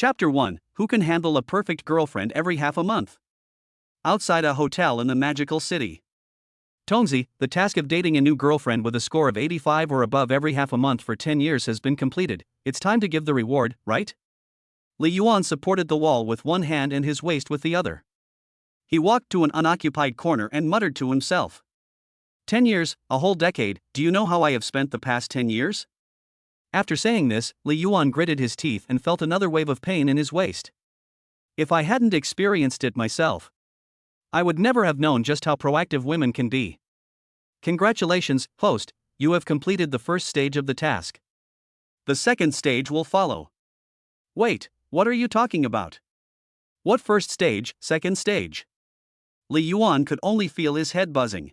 Chapter 1: Who can handle a perfect girlfriend every half a month? Outside a hotel in the magical city. Tongsy, the task of dating a new girlfriend with a score of 85 or above every half a month for 10 years has been completed. It's time to give the reward, right? Li Yuan supported the wall with one hand and his waist with the other. He walked to an unoccupied corner and muttered to himself. 10 years, a whole decade. Do you know how I have spent the past 10 years? After saying this, Li Yuan gritted his teeth and felt another wave of pain in his waist. If I hadn't experienced it myself, I would never have known just how proactive women can be. Congratulations, host, you have completed the first stage of the task. The second stage will follow. Wait, what are you talking about? What first stage, second stage? Li Yuan could only feel his head buzzing.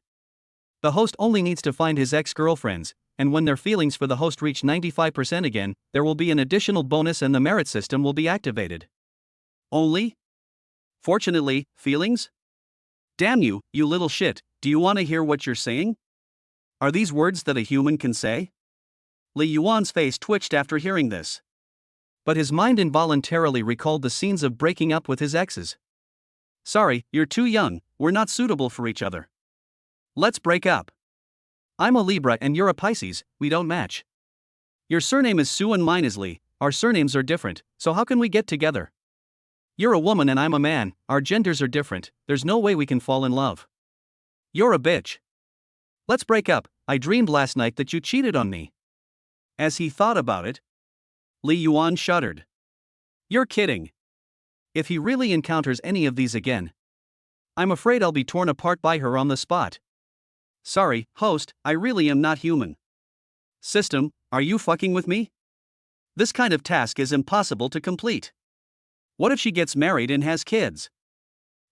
The host only needs to find his ex-girlfriends, and when their feelings for the host reach 95% again, there will be an additional bonus and the merit system will be activated. Only? Fortunately, feelings? Damn you, you little shit, do you want to hear what you're saying? Are these words that a human can say? Li Yuan's face twitched after hearing this. But his mind involuntarily recalled the scenes of breaking up with his exes. Sorry, you're too young, we're not suitable for each other. Let's break up. I'm a Libra and you're a Pisces, we don't match. Your surname is Sue and mine is Lee, our surnames are different, so how can we get together? You're a woman and I'm a man, our genders are different, there's no way we can fall in love. You're a bitch. Let's break up, I dreamed last night that you cheated on me. As he thought about it, Li Yuan shuddered. You're kidding. If he really encounters any of these again, I'm afraid I'll be torn apart by her on the spot. Sorry, host, I really am not human. System, are you fucking with me? This kind of task is impossible to complete. What if she gets married and has kids?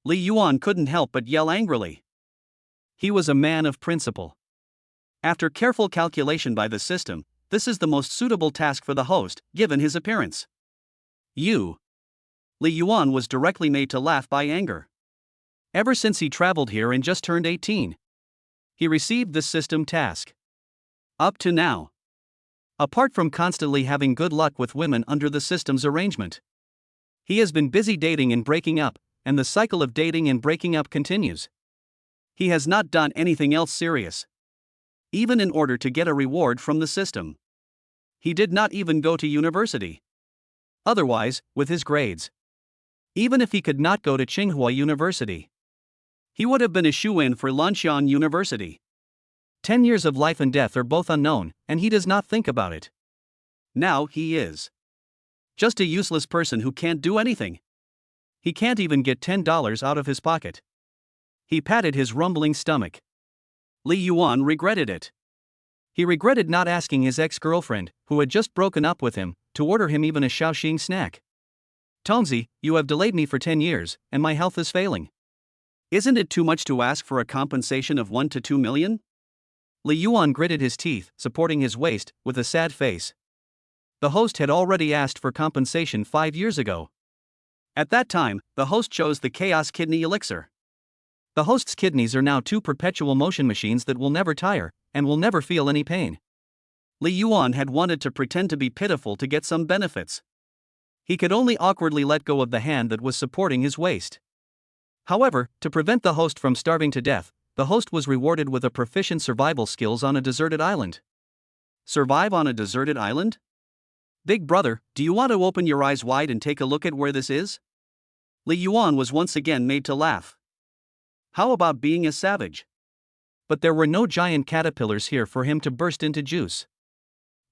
Li Yuan couldn't help but yell angrily. He was a man of principle. After careful calculation by the system, this is the most suitable task for the host, given his appearance. You. Li Yuan was directly made to laugh by anger. Ever since he traveled here and just turned 18, he received this system task. Up to now. Apart from constantly having good luck with women under the system's arrangement, he has been busy dating and breaking up, and the cycle of dating and breaking up continues. He has not done anything else serious. Even in order to get a reward from the system. He did not even go to university. Otherwise, with his grades. Even if he could not go to Tsinghua University, he would have been a shoo-in for Lanshan University. 10 years of life and death are both unknown, and he does not think about it. Now he is just a useless person who can't do anything. He can't even get $10 out of his pocket. He patted his rumbling stomach. Li Yuan regretted it. He regretted not asking his ex-girlfriend, who had just broken up with him, to order him even a Shaoxing snack. Tongsy, you have delayed me for 10 years, and my health is failing. Isn't it too much to ask for a compensation of 1 to 2 million? Li Yuan gritted his teeth, supporting his waist, with a sad face. The host had already asked for compensation 5 years ago. At that time, the host chose the Chaos Kidney Elixir. The host's kidneys are now 2 perpetual motion machines that will never tire, and will never feel any pain. Li Yuan had wanted to pretend to be pitiful to get some benefits. He could only awkwardly let go of the hand that was supporting his waist. However, to prevent the host from starving to death, the host was rewarded with a proficient survival skills on a deserted island. Survive on a deserted island? Big brother, do you want to open your eyes wide and take a look at where this is? Li Yuan was once again made to laugh. How about being a savage? But there were no giant caterpillars here for him to burst into juice.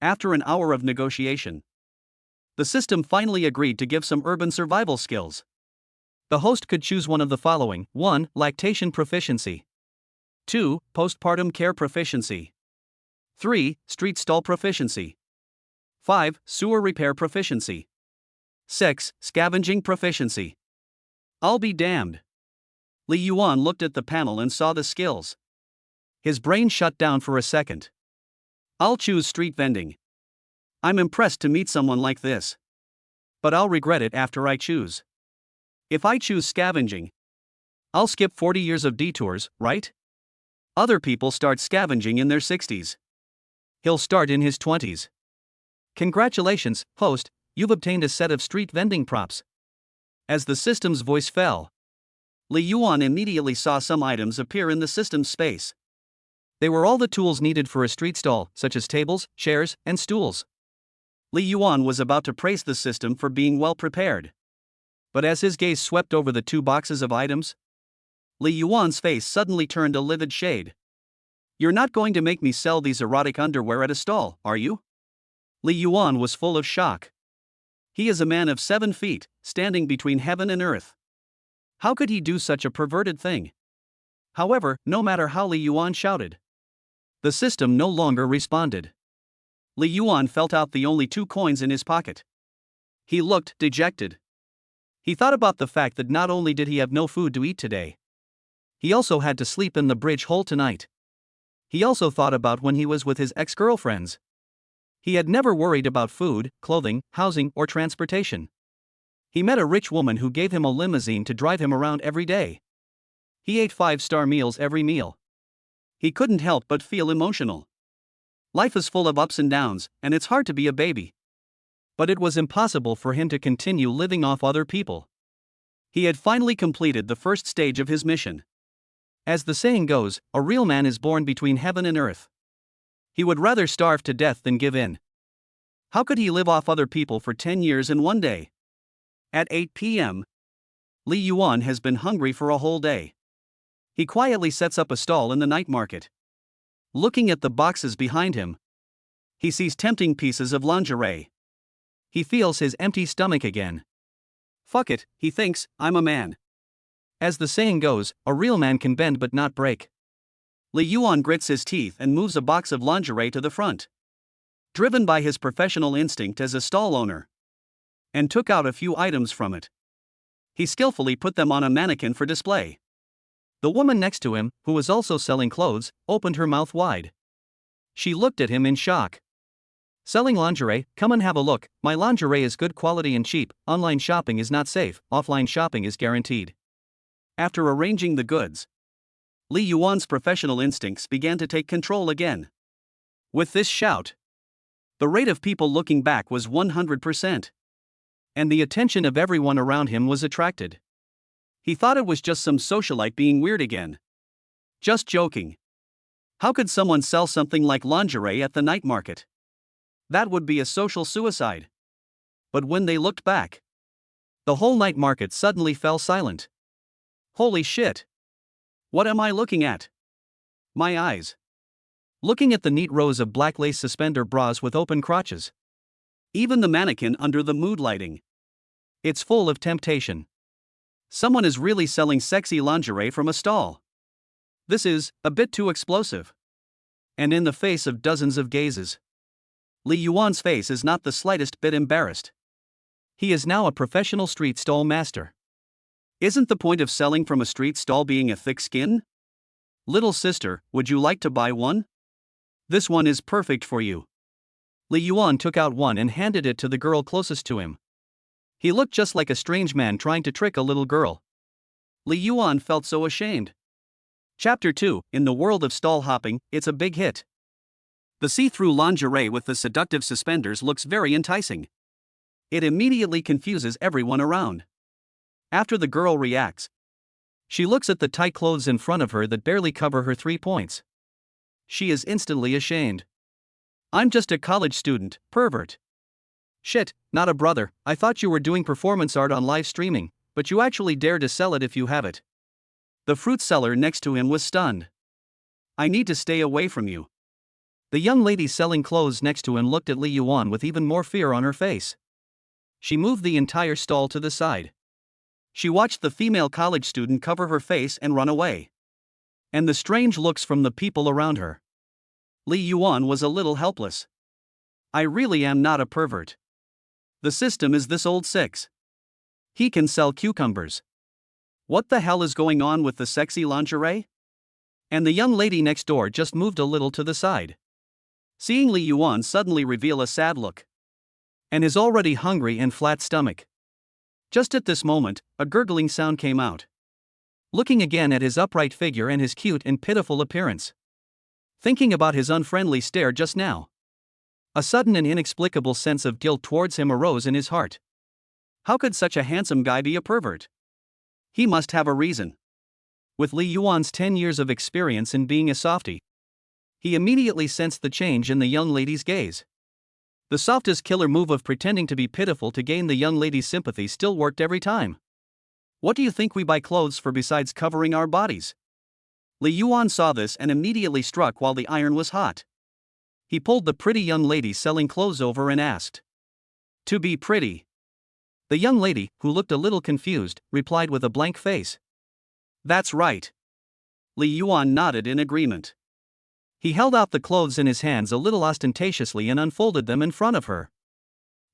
After an hour of negotiation, the system finally agreed to give some urban survival skills. The host could choose one of the following: 1. Lactation proficiency. 2. Postpartum care proficiency. 3. Street stall proficiency. 5. Sewer repair proficiency. 6. Scavenging proficiency. I'll be damned. Li Yuan looked at the panel and saw the skills. His brain shut down for a second. I'll choose street vending. I'm impressed to meet someone like this. But I'll regret it after I choose. If I choose scavenging, I'll skip 40 years of detours, right? Other people start scavenging in their 60s. He'll start in his 20s. Congratulations, host, You've obtained a set of street vending props. As the system's voice fell, Li Yuan immediately saw some items appear in the system's space. They were all the tools needed for a street stall, such as tables, chairs, and stools. Li Yuan was about to praise the system for being well prepared. But as his gaze swept over the 2 boxes of items, Li Yuan's face suddenly turned a livid shade. You're not going to make me sell these erotic underwear at a stall, are you? Li Yuan was full of shock. He is a man of 7 feet, standing between heaven and earth. How could he do such a perverted thing? However, no matter how Li Yuan shouted, the system no longer responded. Li Yuan felt out the only 2 coins in his pocket. He looked dejected. He thought about the fact that not only did he have no food to eat today, he also had to sleep in the bridge hole tonight. He also thought about when he was with his ex-girlfriends. He had never worried about food, clothing, housing, or transportation. He met a rich woman who gave him a limousine to drive him around every day. He ate 5-star meals every meal. He couldn't help but feel emotional. Life is full of ups and downs, and it's hard to be a baby. But it was impossible for him to continue living off other people. He had finally completed the first stage of his mission. As the saying goes, a real man is born between heaven and earth. He would rather starve to death than give in. How could he live off other people for 10 years in one day? At 8 p.m., Li Yuan has been hungry for a whole day. He quietly sets up a stall in the night market. Looking at the boxes behind him, he sees tempting pieces of lingerie. He feels his empty stomach again. Fuck it, he thinks, I'm a man. As the saying goes, a real man can bend but not break. Li Yuan grits his teeth and moves a box of lingerie to the front, driven by his professional instinct as a stall owner, and took out a few items from it. He skillfully put them on a mannequin for display. The woman next to him, who was also selling clothes, opened her mouth wide. She looked at him in shock. Selling lingerie? Come and have a look. My lingerie is good quality and cheap. Online shopping is not safe. Offline shopping is guaranteed. After arranging the goods, Li Yuan's professional instincts began to take control again. With this shout, the rate of people looking back was 100%. And the attention of everyone around him was attracted. He thought it was just some socialite being weird again. Just joking. How could someone sell something like lingerie at the night market? That would be a social suicide. But when they looked back, the whole night market suddenly fell silent. Holy shit! What am I looking at? My eyes. Looking at the neat rows of black lace suspender bras with open crotches. Even the mannequin under the mood lighting. It's full of temptation. Someone is really selling sexy lingerie from a stall. This is a bit too explosive. And in the face of dozens of gazes, Li Yuan's face is not the slightest bit embarrassed. He is now a professional street stall master. Isn't the point of selling from a street stall being a thick skin? Little sister, would you like to buy one? This one is perfect for you. Li Yuan took out one and handed it to the girl closest to him. He looked just like a strange man trying to trick a little girl. Li Yuan felt so ashamed. Chapter 2, In the world of stall hopping, it's a big hit. The see-through lingerie with the seductive suspenders looks very enticing. It immediately confuses everyone around. After the girl reacts, she looks at the tight clothes in front of her that barely cover her 3 points. She is instantly ashamed. I'm just a college student, pervert. Shit, not a brother. I thought you were doing performance art on live streaming, but you actually dare to sell it if you have it. The fruit seller next to him was stunned. I need to stay away from you. The young lady selling clothes next to him looked at Li Yuan with even more fear on her face. She moved the entire stall to the side. She watched the female college student cover her face and run away. And the strange looks from the people around her. Li Yuan was a little helpless. I really am not a pervert. The system is this old 6. He can sell cucumbers. What the hell is going on with the sexy lingerie? And the young lady next door just moved a little to the side. Seeing Li Yuan suddenly reveal a sad look. And his already hungry and flat stomach. Just at this moment, a gurgling sound came out. Looking again at his upright figure and his cute and pitiful appearance. Thinking about his unfriendly stare just now. A sudden and inexplicable sense of guilt towards him arose in his heart. How could such a handsome guy be a pervert? He must have a reason. With Li Yuan's 10 years of experience in being a softie, he immediately sensed the change in the young lady's gaze. The softest killer move of pretending to be pitiful to gain the young lady's sympathy still worked every time. What do you think we buy clothes for besides covering our bodies? Li Yuan saw this and immediately struck while the iron was hot. He pulled the pretty young lady selling clothes over and asked, "To be pretty?" The young lady, who looked a little confused, replied with a blank face, "That's right." Li Yuan nodded in agreement. He held out the clothes in his hands a little ostentatiously and unfolded them in front of her.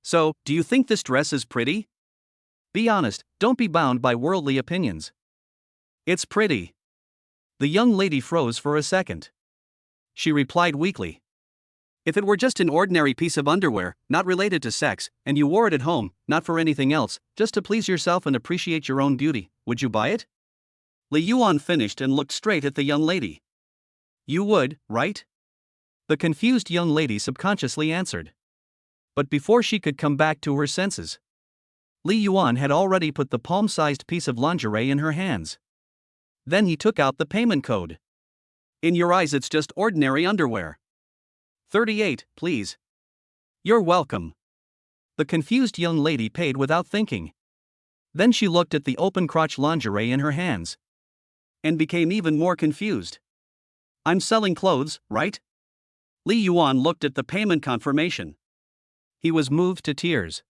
"So, do you think this dress is pretty? Be honest, don't be bound by worldly opinions." "It's pretty." The young lady froze for a second. She replied weakly, "If it were just an ordinary piece of underwear, not related to sex, and you wore it at home, not for anything else, just to please yourself and appreciate your own beauty, would you buy it?" Li Yuan finished and looked straight at the young lady. "You would, right?" The confused young lady subconsciously answered. But before she could come back to her senses, Li Yuan had already put the palm-sized piece of lingerie in her hands. Then he took out the payment code. "In your eyes it's just ordinary underwear. 38, please." "You're welcome." The confused young lady paid without thinking. Then she looked at the open-crotch lingerie in her hands and became even more confused. "I'm selling clothes, right?" Li Yuan looked at the payment confirmation. He was moved to tears.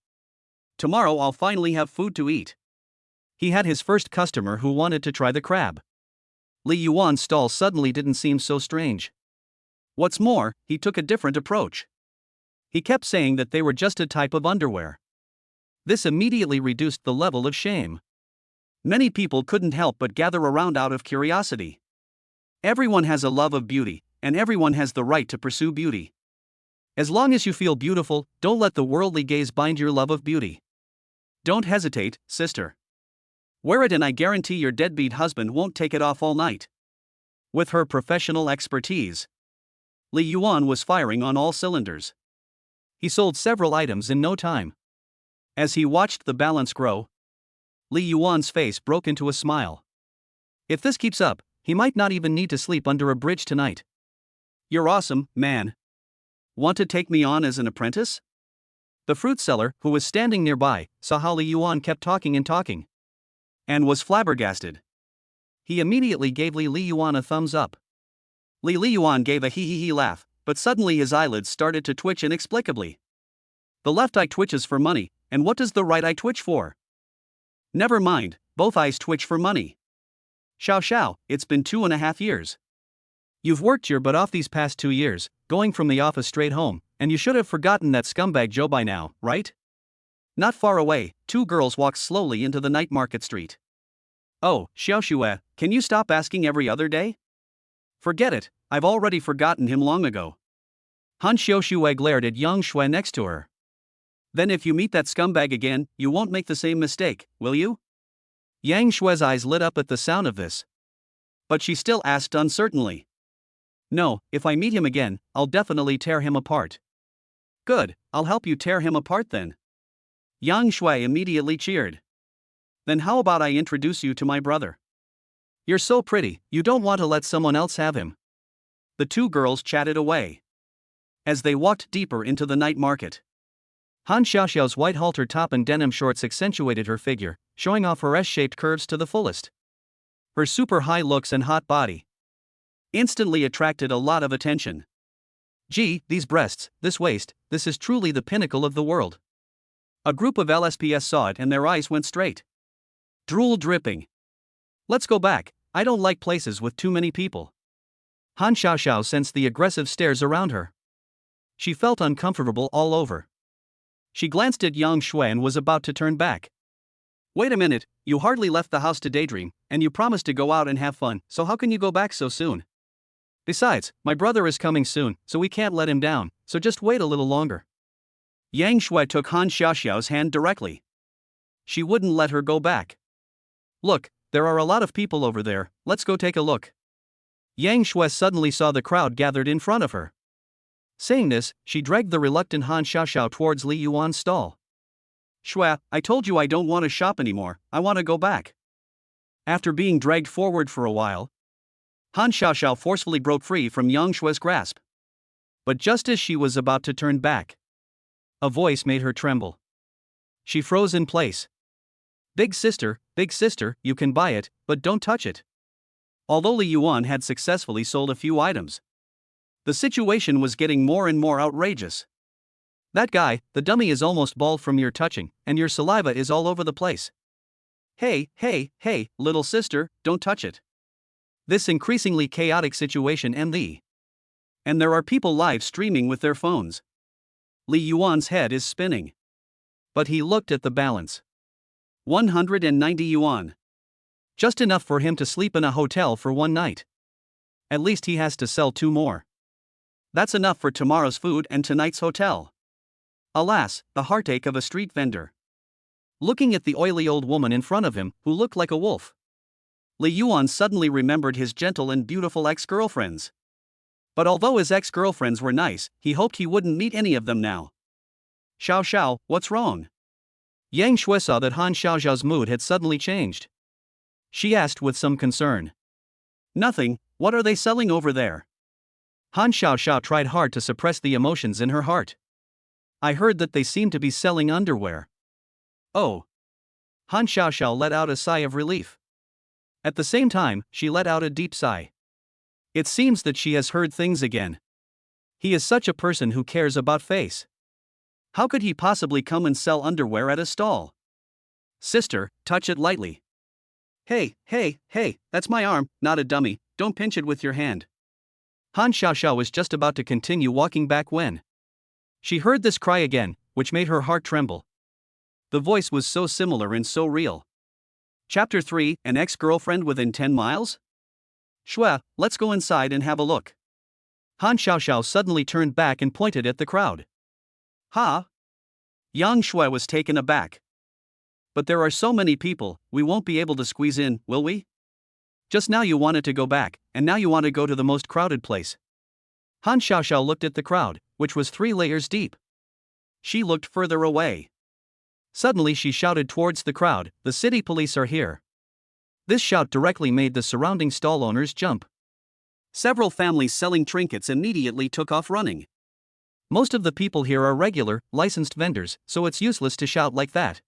"Tomorrow I'll finally have food to eat." He had his first customer who wanted to try the crab. Li Yuan's stall suddenly didn't seem so strange. What's more, he took a different approach. He kept saying that they were just a type of underwear. This immediately reduced the level of shame. Many people couldn't help but gather around out of curiosity. Everyone has a love of beauty, and everyone has the right to pursue beauty. As long as you feel beautiful, don't let the worldly gaze bind your love of beauty. Don't hesitate, sister. Wear it and I guarantee your deadbeat husband won't take it off all night. With her professional expertise, Li Yuan was firing on all cylinders. He sold several items in no time. As he watched the balance grow, Li Yuan's face broke into a smile. If this keeps up, he might not even need to sleep under a bridge tonight. "You're awesome, man. Want to take me on as an apprentice?" The fruit seller, who was standing nearby, saw how Li Yuan kept talking and was flabbergasted. He immediately gave Li Yuan a thumbs up. Li Yuan gave a hee-hee-hee laugh, but suddenly his eyelids started to twitch inexplicably. "The left eye twitches for money, and what does the right eye twitch for?" "Never mind, both eyes twitch for money. Xiao, it's been 2.5 years. You've worked your butt off these past 2 years, going from the office straight home, and you should have forgotten that scumbag Joe by now, right?" Not far away, two girls walked slowly into the night market street. "Oh, Xiaoxue, can you stop asking every other day?" "Forget it, I've already forgotten him long ago." Han Xiaoxue glared at Yang Shui next to her. "Then if you meet that scumbag again, you won't make the same mistake, will you?" Yang Shui's eyes lit up at the sound of this. But she still asked uncertainly. "No, if I meet him again, I'll definitely tear him apart." "Good, I'll help you tear him apart then." Yang Shui immediately cheered. "Then how about I introduce you to my brother? You're so pretty, you don't want to let someone else have him." The two girls chatted away. As they walked deeper into the night market, Han Xiaoxiao's white halter top and denim shorts accentuated her figure, showing off her S-shaped curves to the fullest. Her super high looks and hot body instantly attracted a lot of attention. "Gee, these breasts, this waist, this is truly the pinnacle of the world." A group of LSPS saw it and their eyes went straight. Drool dripping. "Let's go back, I don't like places with too many people." Han Xiaoxiao sensed the aggressive stares around her. She felt uncomfortable all over. She glanced at Yang Shui and was about to turn back. "Wait a minute, you hardly left the house to daydream, and you promised to go out and have fun, so how can you go back so soon? Besides, my brother is coming soon, so we can't let him down, so just wait a little longer." Yang Shui took Han Xiaoxiao's hand directly. She wouldn't let her go back. "Look, there are a lot of people over there, let's go take a look." Yang Shui suddenly saw the crowd gathered in front of her. Saying this, she dragged the reluctant Han Xiaoxiao towards Li Yuan's stall. Shua, I told you I don't want to shop anymore, I want to go back. After being dragged forward for a while, Han Xiaoxiao forcefully broke free from Yang Shua's grasp. But just as she was about to turn back, a voice made her tremble. She froze in place. Big sister, you can buy it, but don't touch it. Although Li Yuan had successfully sold a few items, the situation was getting more and more outrageous. That guy, the dummy, is almost bald from your touching, and your saliva is all over the place. Hey, little sister, don't touch it. This increasingly chaotic situation and there are people live streaming with their phones. Li Yuan's head is spinning. But he looked at the balance. 190 yuan. Just enough for him to sleep in a hotel for one night. At least he has to sell 2 more. That's enough for tomorrow's food and tonight's hotel. Alas, the heartache of a street vendor. Looking at the oily old woman in front of him, who looked like a wolf, Li Yuan suddenly remembered his gentle and beautiful ex-girlfriends. But although his ex-girlfriends were nice, he hoped he wouldn't meet any of them now. Xiao, what's wrong? Yang Shui saw that Han Xiaoxiao's mood had suddenly changed. She asked with some concern. Nothing, what are they selling over there? Han Xiaoxiao tried hard to suppress the emotions in her heart. I heard that they seem to be selling underwear. Oh. Han Xiaoxiao let out a sigh of relief. At the same time, she let out a deep sigh. It seems that she has heard things again. He is such a person who cares about face. How could he possibly come and sell underwear at a stall? Sister, touch it lightly. Hey, that's my arm, not a dummy, don't pinch it with your hand. Han Xiaoxiao was just about to continue walking back when she heard this cry again, which made her heart tremble. The voice was so similar and so real. Chapter 3, An Ex-Girlfriend Within 10 Miles? Shua, let's go inside and have a look. Han Xiaoxiao suddenly turned back and pointed at the crowd. Ha! Yang Shui was taken aback. But there are so many people, we won't be able to squeeze in, will we? Just now you wanted to go back, and now you want to go to the most crowded place. Han Xiaoxiao looked at the crowd, which was 3 layers deep. She looked further away. Suddenly she shouted towards the crowd, the city police are here. This shout directly made the surrounding stall owners jump. Several families selling trinkets immediately took off running. Most of the people here are regular, licensed vendors, so it's useless to shout like that.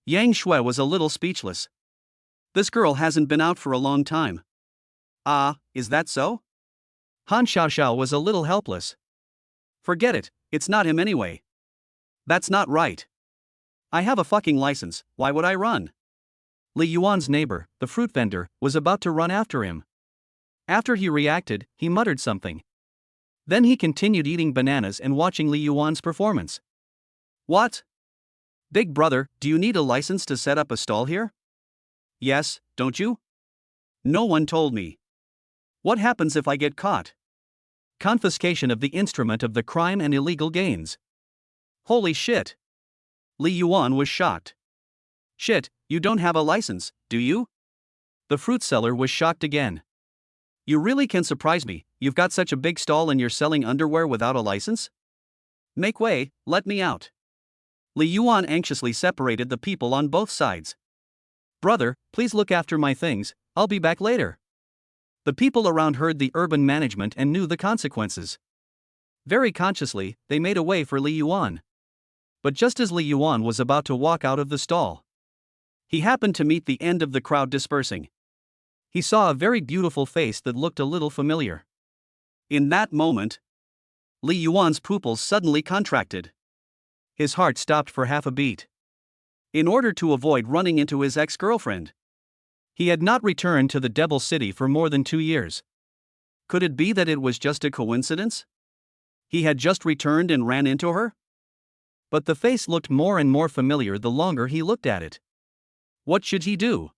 Yang Shui was a little speechless. This girl hasn't been out for a long time. Ah, is that so? Han Xiaoxiao was a little helpless. Forget it, it's not him anyway. That's not right. I have a fucking license, why would I run? Li Yuan's neighbor, the fruit vendor, was about to run after him. After he reacted, he muttered something. Then he continued eating bananas and watching Li Yuan's performance. What? Big brother, do you need a license to set up a stall here? Yes, don't you? No one told me. What happens if I get caught? Confiscation of the instrument of the crime and illegal gains. Holy shit. Li Yuan was shocked. Shit, you don't have a license, do you? The fruit seller was shocked again. You really can surprise me, you've got such a big stall and you're selling underwear without a license? Make way, let me out. Li Yuan anxiously separated the people on both sides. Brother, please look after my things, I'll be back later. The people around heard the urban management and knew the consequences. Very consciously, they made a way for Li Yuan. But just as Li Yuan was about to walk out of the stall, he happened to meet the end of the crowd dispersing. He saw a very beautiful face that looked a little familiar. In that moment, Li Yuan's pupils suddenly contracted. His heart stopped for half a beat. In order to avoid running into his ex-girlfriend, he had not returned to the Devil City for more than 2 years. Could it be that it was just a coincidence? He had just returned and ran into her? But the face looked more and more familiar the longer he looked at it. What should he do?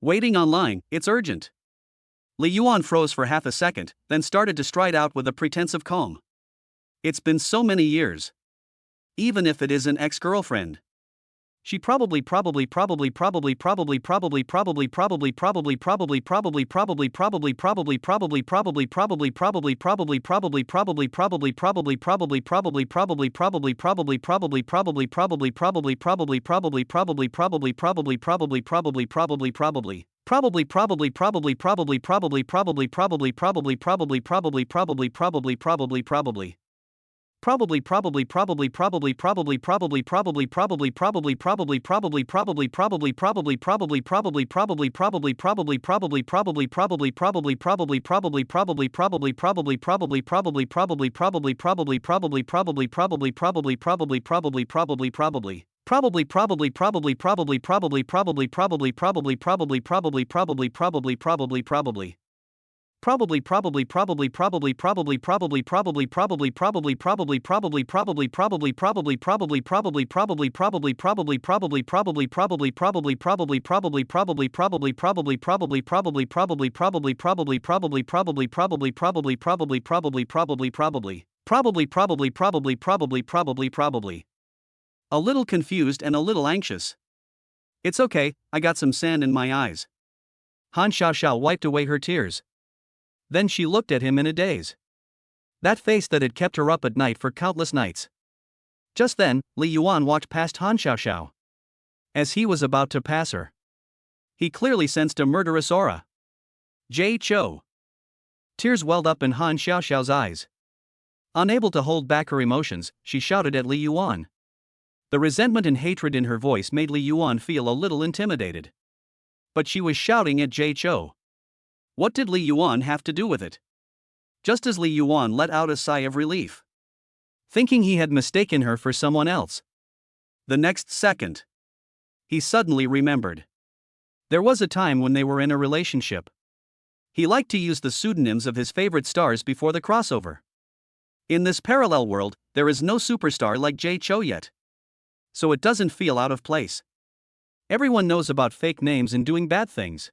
Waiting online, it's urgent. Li Yuan froze for half a second, then started to stride out with a pretense of calm. It's been so many years. Even if it is an ex-girlfriend. She probably a little confused and a little anxious. It's okay, I got some sand in my eyes. Han Xiaoxiao wiped away her tears. Then she looked at him in a daze. That face that had kept her up at night for countless nights. Just then, Li Yuan walked past Han Xiaoxiao. As he was about to pass her, he clearly sensed a murderous aura. Jay Chou. Tears welled up in Han Xiaoxiao's eyes. Unable to hold back her emotions, she shouted at Li Yuan. The resentment and hatred in her voice made Li Yuan feel a little intimidated. But she was shouting at Jay Chou. What did Li Yuan have to do with it? Just as Li Yuan let out a sigh of relief, thinking he had mistaken her for someone else. The next second, he suddenly remembered. There was a time when they were in a relationship. He liked to use the pseudonyms of his favorite stars before the crossover. In this parallel world, there is no superstar like Jay Chou yet. So it doesn't feel out of place. Everyone knows about fake names and doing bad things.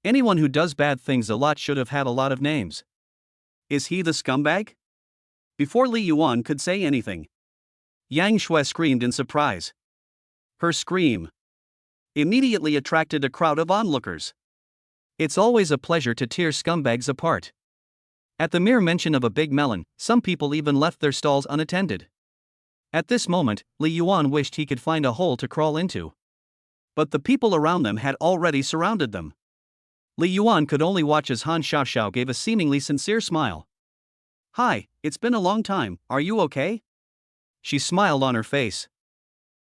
Anyone who does bad things a lot should have had a lot of names. Is he the scumbag? Before Li Yuan could say anything, Yang Shui screamed in surprise. Her scream immediately attracted a crowd of onlookers. It's always a pleasure to tear scumbags apart. At the mere mention of a big melon, some people even left their stalls unattended. At this moment, Li Yuan wished he could find a hole to crawl into. But the people around them had already surrounded them. Li Yuan could only watch as Han Xiaoxiao gave a seemingly sincere smile. Hi, it's been a long time, are you okay? She smiled on her face.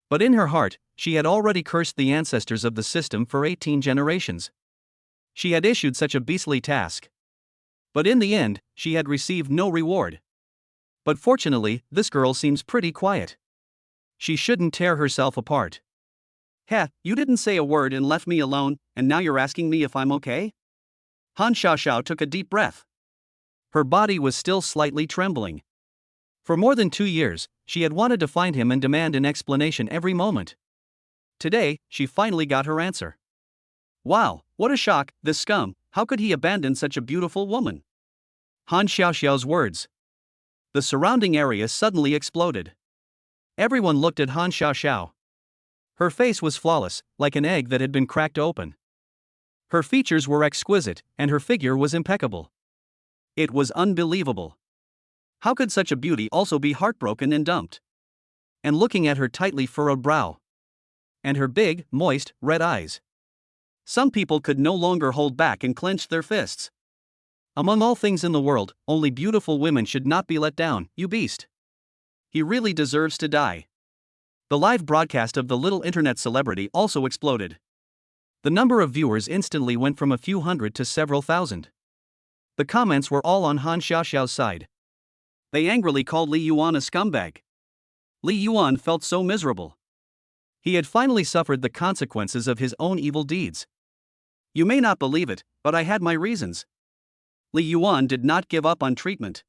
But in her heart, she had already cursed the ancestors of the system for 18 generations. She had issued such a beastly task. But in the end, she had received no reward. But fortunately, this girl seems pretty quiet. She shouldn't tear herself apart. Heh, you didn't say a word and left me alone, and now you're asking me if I'm okay? Han Xiaoxiao took a deep breath. Her body was still slightly trembling. For more than 2 years, she had wanted to find him and demand an explanation every moment. Today, she finally got her answer. Wow, what a shock, this scum, how could he abandon such a beautiful woman? Han Xiaoxiao's words. The surrounding area suddenly exploded. Everyone looked at Han Xiaoxiao. Her face was flawless, like an egg that had been cracked open. Her features were exquisite, and her figure was impeccable. It was unbelievable. How could such a beauty also be heartbroken and dumped? And looking at her tightly furrowed brow. And her big, moist, red eyes. Some people could no longer hold back and clenched their fists. Among all things in the world, only beautiful women should not be let down, you beast. He really deserves to die. The live broadcast of the little internet celebrity also exploded. The number of viewers instantly went from a few hundred to several thousand. The comments were all on Han Xiaoxiao's side. They angrily called Li Yuan a scumbag. Li Yuan felt so miserable. He had finally suffered the consequences of his own evil deeds. You may not believe it, but I had my reasons. Li Yuan did not give up on treatment.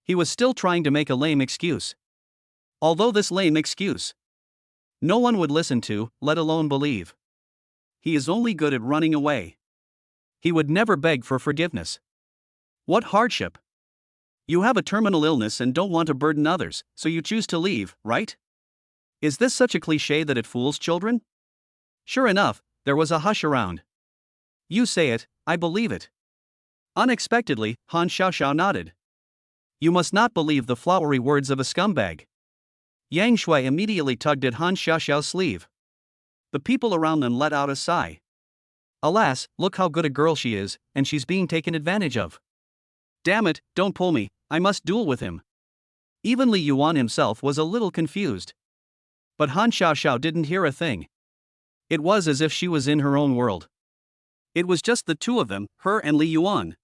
He was still trying to make a lame excuse. Although this lame excuse, no one would listen to, let alone believe. He is only good at running away. He would never beg for forgiveness. What hardship! You have a terminal illness and don't want to burden others, so you choose to leave, right? Is this such a cliché that it fools children? Sure enough, there was a hush around. You say it, I believe it. Unexpectedly, Han Xiaoxiao nodded. You must not believe the flowery words of a scumbag. Yang Shui immediately tugged at Han Xiaoxiao's sleeve. The people around them let out a sigh. Alas, look how good a girl she is, and she's being taken advantage of. Damn it, don't pull me, I must duel with him. Even Li Yuan himself was a little confused. But Han Xiaoxiao didn't hear a thing. It was as if she was in her own world. It was just the two of them, her and Li Yuan.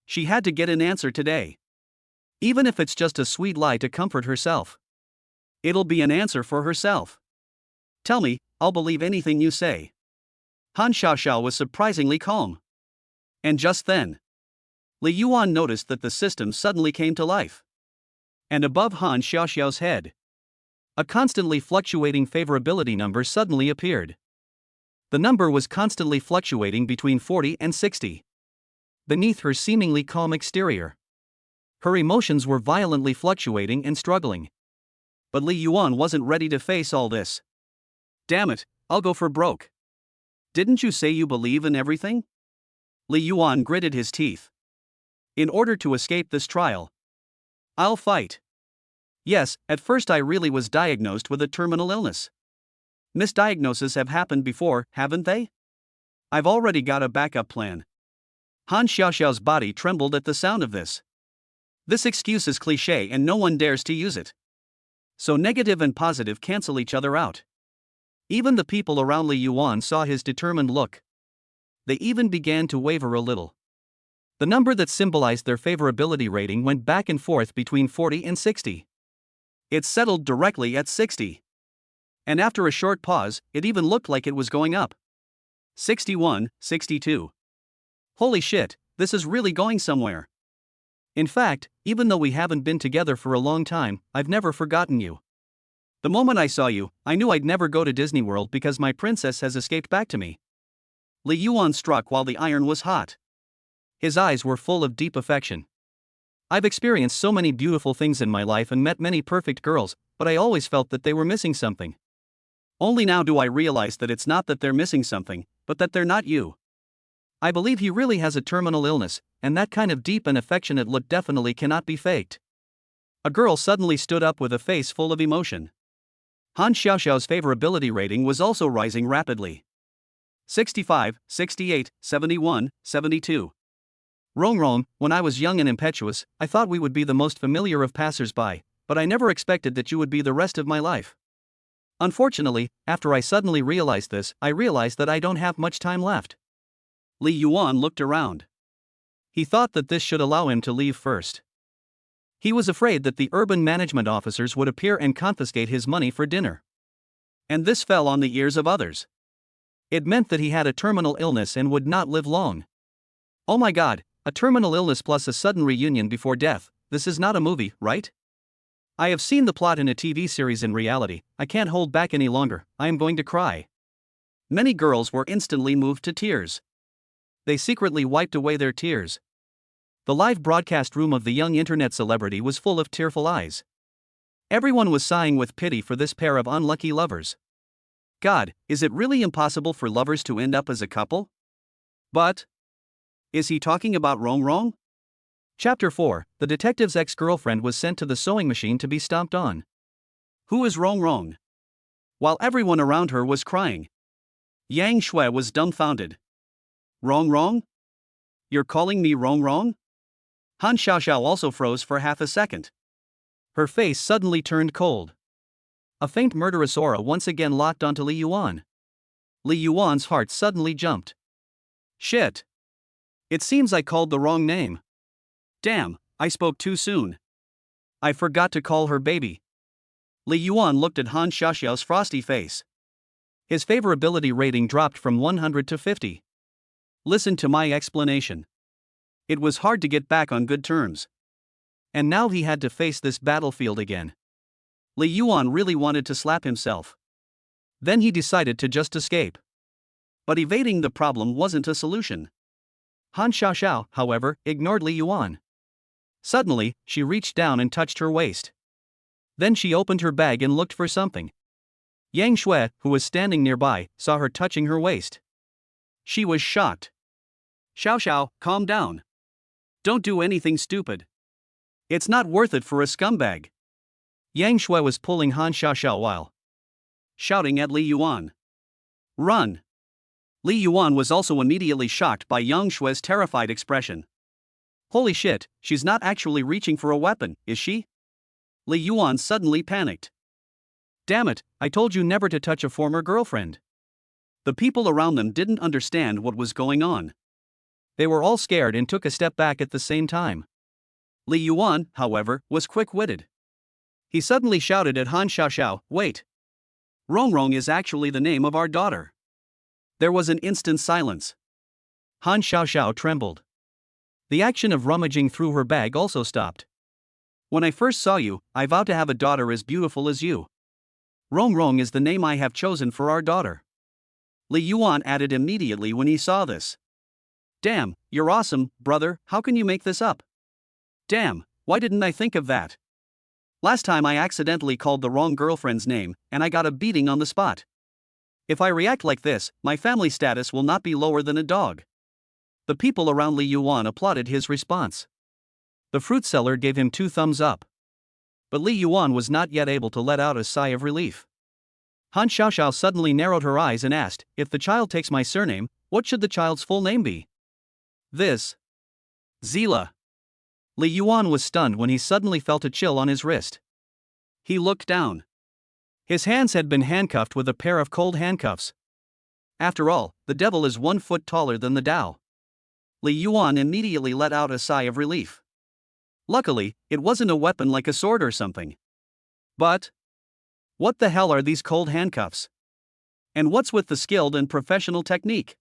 She had to get an answer today. Even if it's just a sweet lie to comfort herself. It'll be an answer for herself. Tell me, I'll believe anything you say. Han Xiaoxiao was surprisingly calm. And just then, Li Yuan noticed that the system suddenly came to life. And above Han Xiaoxiao's head, a constantly fluctuating favorability number suddenly appeared. The number was constantly fluctuating between 40 and 60. Beneath her seemingly calm exterior, her emotions were violently fluctuating and struggling. But Li Yuan wasn't ready to face all this. Damn it, I'll go for broke. Didn't you say you believe in everything? Li Yuan gritted his teeth. In order to escape this trial, I'll fight. Yes, at first I really was diagnosed with a terminal illness. Misdiagnoses have happened before, haven't they? I've already got a backup plan. Han Xiaoxiao's body trembled at the sound of this. This excuse is cliché and no one dares to use it. So negative and positive cancel each other out. Even the people around Li Yuan saw his determined look. They even began to waver a little. The number that symbolized their favorability rating went back and forth between 40 and 60. It settled directly at 60. And after a short pause, it even looked like it was going up. 61, 62. Holy shit, this is really going somewhere. In fact, even though we haven't been together for a long time, I've never forgotten you. The moment I saw you, I knew I'd never go to Disney World because my princess has escaped back to me. Li Yuan struck while the iron was hot. His eyes were full of deep affection. I've experienced so many beautiful things in my life and met many perfect girls, but I always felt that they were missing something. Only now do I realize that it's not that they're missing something, but that they're not you. I believe he really has a terminal illness, and that kind of deep and affectionate look definitely cannot be faked. A girl suddenly stood up with a face full of emotion. Han Xiaoxiao's favorability rating was also rising rapidly. 65, 68, 71, 72. Rongrong, when I was young and impetuous, I thought we would be the most familiar of passers-by, but I never expected that you would be the rest of my life. Unfortunately, after I suddenly realized this, I realized that I don't have much time left. Li Yuan looked around. He thought that this should allow him to leave first. He was afraid that the urban management officers would appear and confiscate his money for dinner. And this fell on the ears of others. It meant that he had a terminal illness and would not live long. Oh my god, a terminal illness plus a sudden reunion before death, this is not a movie, right? I have seen the plot in a TV series in reality, I can't hold back any longer, I am going to cry. Many girls were instantly moved to tears. They secretly wiped away their tears. The live broadcast room of the young internet celebrity was full of tearful eyes. Everyone was sighing with pity for this pair of unlucky lovers. God, is it really impossible for lovers to end up as a couple? But is he talking about Rongrong? Chapter 4, the detective's ex-girlfriend was sent to the sewing machine to be stomped on. Who is Rongrong? While everyone around her was crying, Yang Shui was dumbfounded. Rongrong? You're calling me Rongrong? Han Xiaoxiao also froze for half a second. Her face suddenly turned cold. A faint murderous aura once again locked onto Li Yuan. Li Yuan's heart suddenly jumped. Shit. It seems I called the wrong name. Damn, I spoke too soon. I forgot to call her baby. Li Yuan looked at Han Xiaoxiao's frosty face. His favorability rating dropped from 100 to 50. Listen to my explanation. It was hard to get back on good terms. And now he had to face this battlefield again. Li Yuan really wanted to slap himself. Then he decided to just escape. But evading the problem wasn't a solution. Han Xiaoxiao, however, ignored Li Yuan. Suddenly, she reached down and touched her waist. Then she opened her bag and looked for something. Yang Shui, who was standing nearby, saw her touching her waist. She was shocked. Xiao Xiao, calm down. Don't do anything stupid. It's not worth it for a scumbag. Yang Shui was pulling Han Xiaoxiao while shouting at Li Yuan. Run! Li Yuan was also immediately shocked by Yang Shui's terrified expression. Holy shit, she's not actually reaching for a weapon, is she? Li Yuan suddenly panicked. Damn it, I told you never to touch a former girlfriend. The people around them didn't understand what was going on. They were all scared and took a step back at the same time. Li Yuan, however, was quick-witted. He suddenly shouted at Han Xiaoxiao, wait. Rongrong is actually the name of our daughter. There was an instant silence. Han Xiaoxiao trembled. The action of rummaging through her bag also stopped. When I first saw you, I vowed to have a daughter as beautiful as you. Rongrong is the name I have chosen for our daughter. Li Yuan added immediately when he saw this. Damn, you're awesome, brother, how can you make this up? Damn, why didn't I think of that? Last time I accidentally called the wrong girlfriend's name, and I got a beating on the spot. If I react like this, my family status will not be lower than a dog. The people around Li Yuan applauded his response. The fruit seller gave him 2 thumbs up. But Li Yuan was not yet able to let out a sigh of relief. Han Xiaoxiao suddenly narrowed her eyes and asked, if the child takes my surname, what should the child's full name be? This. Zila. Li Yuan was stunned when he suddenly felt a chill on his wrist. He looked down. His hands had been handcuffed with a pair of cold handcuffs. After all, the devil is 1 foot taller than the Tao. Li Yuan immediately let out a sigh of relief. Luckily, it wasn't a weapon like a sword or something. But what the hell are these cold handcuffs? And what's with the skilled and professional technique?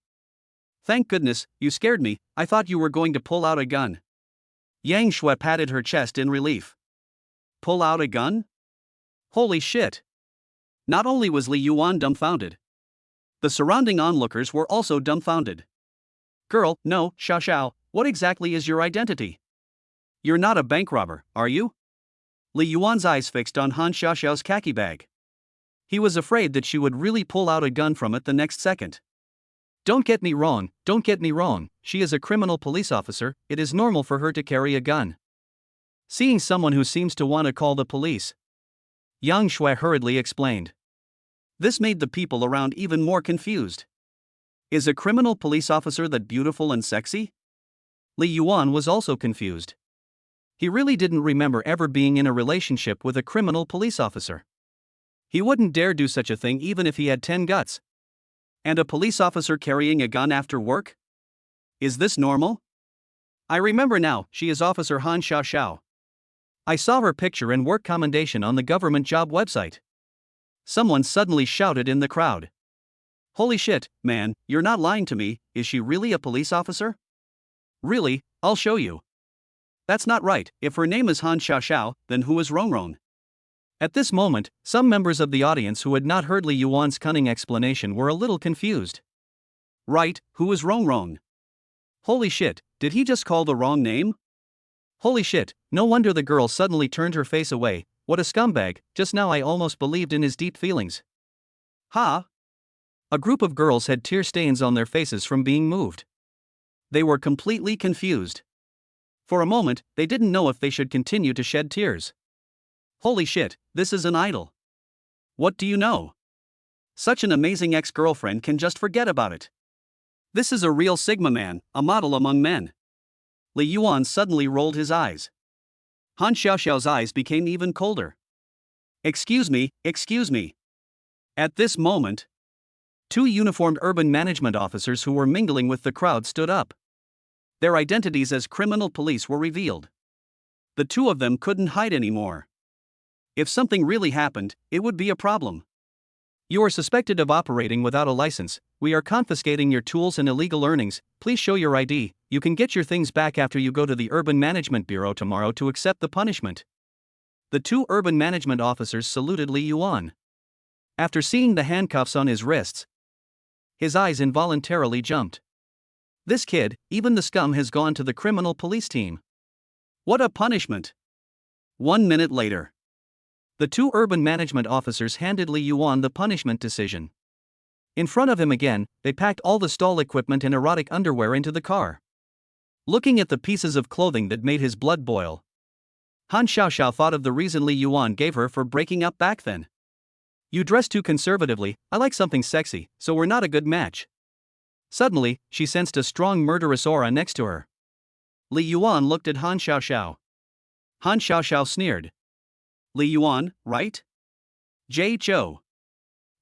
Thank goodness, you scared me, I thought you were going to pull out a gun. Yang Shui patted her chest in relief. Pull out a gun? Holy shit! Not only was Li Yuan dumbfounded, the surrounding onlookers were also dumbfounded. Girl, no, Xiao Xiao, what exactly is your identity? You're not a bank robber, are you? Li Yuan's eyes fixed on Han Xiaoxiao's khaki bag. He was afraid that she would really pull out a gun from it the next second. Don't get me wrong, she is a criminal police officer, it is normal for her to carry a gun. Seeing someone who seems to want to call the police, Yang Shui hurriedly explained. This made the people around even more confused. Is a criminal police officer that beautiful and sexy? Li Yuan was also confused. He really didn't remember ever being in a relationship with a criminal police officer. He wouldn't dare do such a thing even if he had 10 guts. And a police officer carrying a gun after work? Is this normal? I remember now, she is Officer Han Xiaoxiao. I saw her picture and work commendation on the government job website. Someone suddenly shouted in the crowd. Holy shit, man, you're not lying to me, is she really a police officer? Really, I'll show you. That's not right, if her name is Han Xiaoxiao, then who is Rongrong? At this moment, some members of the audience who had not heard Li Yuan's cunning explanation were a little confused. Right, who is Rongrong? Holy shit, did he just call the wrong name? Holy shit, no wonder the girl suddenly turned her face away, what a scumbag, just now I almost believed in his deep feelings. Ha! A group of girls had tear stains on their faces from being moved. They were completely confused. For a moment, they didn't know if they should continue to shed tears. Holy shit, this is an idol. What do you know? Such an amazing ex-girlfriend can just forget about it. This is a real Sigma man, a model among men. Li Yuan suddenly rolled his eyes. Han Xiaoxiao's eyes became even colder. Excuse me. At this moment, 2 uniformed urban management officers who were mingling with the crowd stood up. Their identities as criminal police were revealed. The 2 of them couldn't hide anymore. If something really happened, it would be a problem. You are suspected of operating without a license, we are confiscating your tools and illegal earnings, please show your ID, you can get your things back after you go to the Urban Management Bureau tomorrow to accept the punishment. The 2 urban management officers saluted Li Yuan. After seeing the handcuffs on his wrists, his eyes involuntarily jumped. This kid, even the scum has gone to the criminal police team. What a punishment! 1 minute later. The two urban management officers handed Li Yuan the punishment decision. In front of him again, they packed all the stall equipment and erotic underwear into the car. Looking at the pieces of clothing that made his blood boil, Han Xiaoxiao thought of the reason Li Yuan gave her for breaking up back then. You dress too conservatively, I like something sexy, so we're not a good match. Suddenly, she sensed a strong murderous aura next to her. Li Yuan looked at Han Xiaoxiao. Han Xiaoxiao sneered. Li Yuan, right? Jay Chou.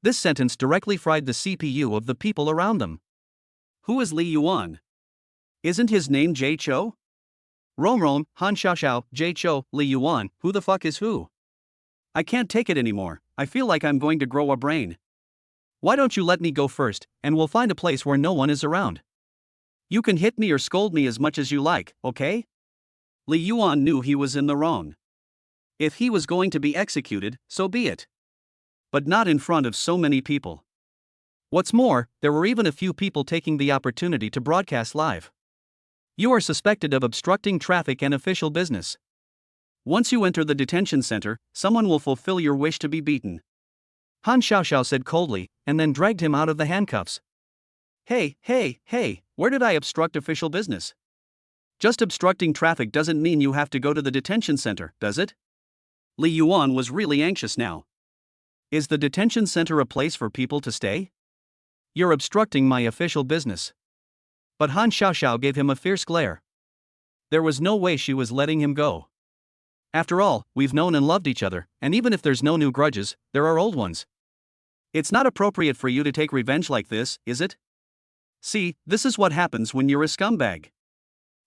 This sentence directly fried the CPU of the people around them. Who is Li Yuan? Isn't his name Jay Chou? Rom, Han Xiaoxiao, Jay Chou, Li Yuan, who the fuck is who? I can't take it anymore, I feel like I'm going to grow a brain. Why don't you let me go first, and we'll find a place where no one is around. You can hit me or scold me as much as you like, okay? Li Yuan knew he was in the wrong. If he was going to be executed, so be it. But not in front of so many people. What's more, there were even a few people taking the opportunity to broadcast live. You are suspected of obstructing traffic and official business. Once you enter the detention center, someone will fulfill your wish to be beaten. Han Xiaoxiao said coldly, and then dragged him out of the handcuffs. Hey, where did I obstruct official business? Just obstructing traffic doesn't mean you have to go to the detention center, does it? Li Yuan was really anxious now. Is the detention center a place for people to stay? You're obstructing my official business. But Han Xiaoxiao gave him a fierce glare. There was no way she was letting him go. After all, we've known and loved each other, and even if there's no new grudges, there are old ones. It's not appropriate for you to take revenge like this, is it? See, this is what happens when you're a scumbag.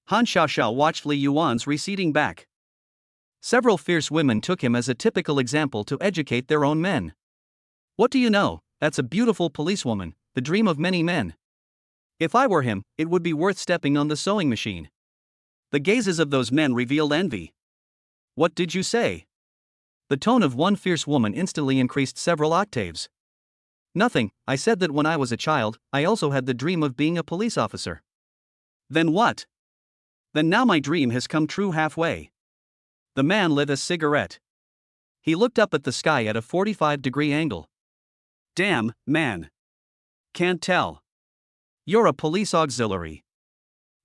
Han Xiaoxiao watched Li Yuan's receding back. Several fierce women took him as a typical example to educate their own men. What do you know, that's a beautiful policewoman, the dream of many men. If I were him, it would be worth stepping on the sewing machine. The gazes of those men revealed envy. What did you say? The tone of one fierce woman instantly increased several octaves. Nothing, I said that when I was a child, I also had the dream of being a police officer. Then what? Then now my dream has come true halfway. The man lit a cigarette. He looked up at the sky at a 45-degree angle. Damn, man. Can't tell. You're a police auxiliary.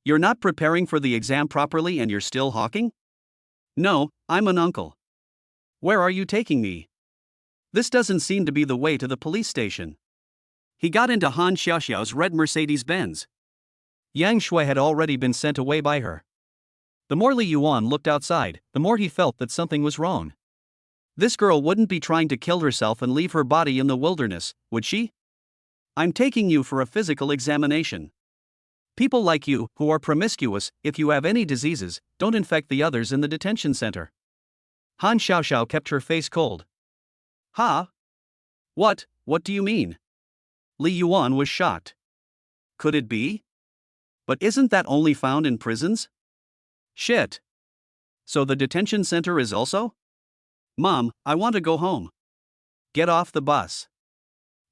You're not preparing for the exam properly and you're still hawking? No, I'm an uncle. Where are you taking me? This doesn't seem to be the way to the police station. He got into Han Xiaoxiao's red Mercedes-Benz. Yang Shui had already been sent away by her. The more Li Yuan looked outside, the more he felt that something was wrong. This girl wouldn't be trying to kill herself and leave her body in the wilderness, would she? I'm taking you for a physical examination. People like you, who are promiscuous, if you have any diseases, don't infect the others in the detention center. Han Xiaoxiao kept her face cold. Ha? What do you mean? Li Yuan was shocked. Could it be? But isn't that only found in prisons? Shit. So the detention center is also? Mom, I want to go home. Get off the bus.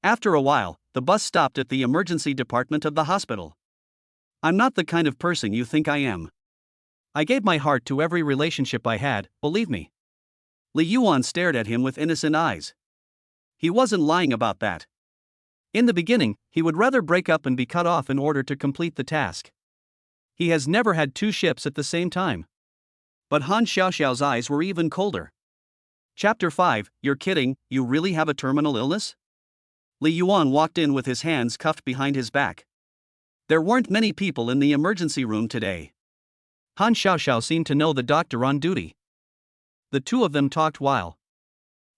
After a while, the bus stopped at the emergency department of the hospital. I'm not the kind of person you think I am. I gave my heart to every relationship I had, believe me. Li Yuan stared at him with innocent eyes. He wasn't lying about that. In the beginning, he would rather break up and be cut off in order to complete the task. He has never had two ships at the same time. But Han Xiaoxiao's eyes were even colder. Chapter 5, You're kidding, you really have a terminal illness? Li Yuan walked in with his hands cuffed behind his back. There weren't many people in the emergency room today. Han Xiaoxiao seemed to know the doctor on duty. The two of them talked while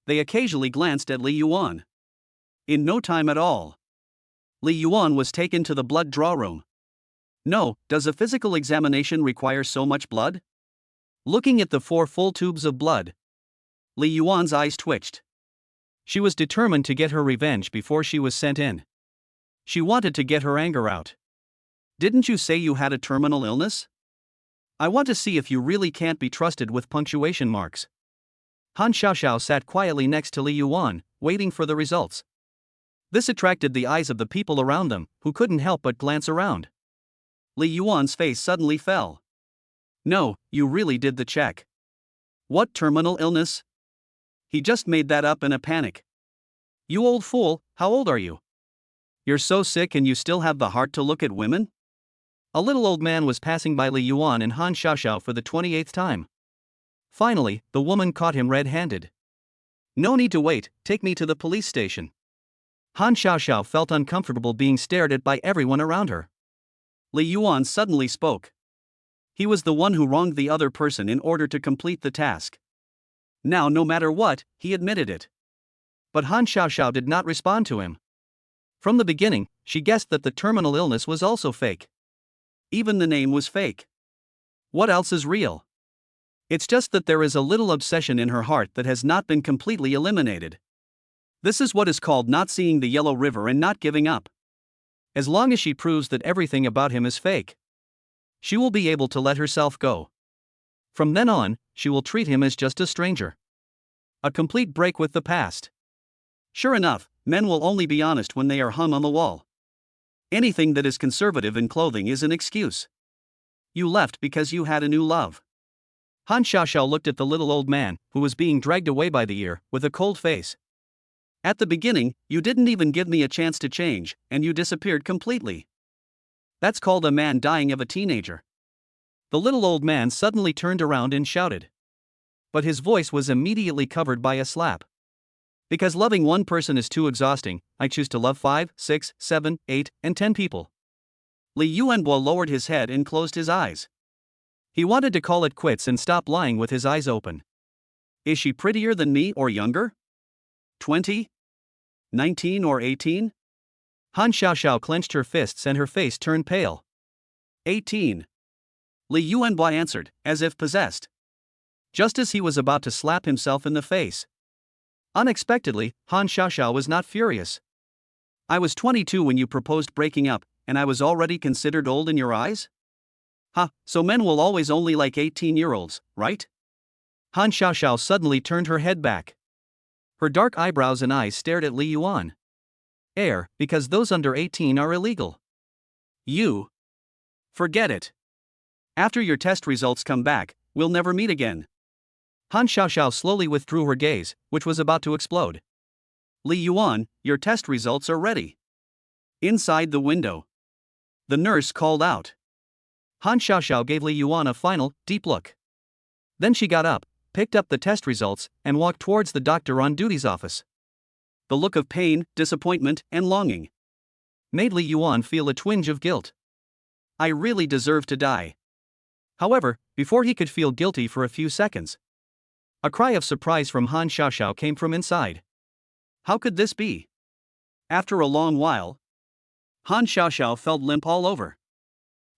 they occasionally glanced at Li Yuan. In no time at all, Li Yuan was taken to the blood draw room. No, does a physical examination require so much blood? Looking at the 4 full tubes of blood, Li Yuan's eyes twitched. She was determined to get her revenge before she was sent in. She wanted to get her anger out. Didn't you say you had a terminal illness? I want to see if you really can't be trusted with punctuation marks. Han Xiaoxiao sat quietly next to Li Yuan, waiting for the results. This attracted the eyes of the people around them, who couldn't help but glance around. Li Yuan's face suddenly fell. No, you really did the check. What terminal illness? He just made that up in a panic. You old fool, how old are you? You're so sick and you still have the heart to look at women? A little old man was passing by Li Yuan and Han Xiaoxiao for the 28th time. Finally, the woman caught him red-handed. No need to wait, take me to the police station. Han Xiaoxiao felt uncomfortable being stared at by everyone around her. Li Yuan suddenly spoke. He was the one who wronged the other person in order to complete the task. Now, no matter what, he admitted it. But Han Xiaoxiao did not respond to him. From the beginning, she guessed that the terminal illness was also fake. Even the name was fake. What else is real? It's just that there is a little obsession in her heart that has not been completely eliminated. This is what is called not seeing the yellow river and not giving up. As long as she proves that everything about him is fake, she will be able to let herself go. From then on, she will treat him as just a stranger. A complete break with the past. Sure enough, men will only be honest when they are hung on the wall. Anything that is conservative in clothing is an excuse. You left because you had a new love. Han Xiaoxiao looked at the little old man, who was being dragged away by the ear, with a cold face. At the beginning, you didn't even give me a chance to change, and you disappeared completely. That's called a man dying of a teenager. The little old man suddenly turned around and shouted. But his voice was immediately covered by a slap. Because loving one person is too exhausting, I choose to love 5, 6, 7, 8, and 10 people. Li Yuanbo lowered his head and closed his eyes. He wanted to call it quits and stop lying with his eyes open. Is she prettier than me or younger? 20? 19 or 18? Han Xiaoxiao clenched her fists and her face turned pale. 18. Li Yuanbo answered, as if possessed. Just as he was about to slap himself in the face. Unexpectedly, Han Xiaoxiao was not furious. I was 22 when you proposed breaking up, and I was already considered old in your eyes? Ha, so men will always only like 18-year-olds, right? Han Xiaoxiao suddenly turned her head back. Her dark eyebrows and eyes stared at Li Yuan. Because those under 18 are illegal. You. Forget it. After your test results come back, we'll never meet again. Han Xiaoxiao slowly withdrew her gaze, which was about to explode. Li Yuan, your test results are ready. Inside the window. The nurse called out. Han Xiaoxiao gave Li Yuan a final, deep look. Then she got up, picked up the test results, and walked towards the doctor on duty's office. The look of pain, disappointment, and longing made Li Yuan feel a twinge of guilt. I really deserve to die. However, before he could feel guilty for a few seconds, a cry of surprise from Han Xiaoxiao came from inside. How could this be? After a long while, Han Xiaoxiao felt limp all over.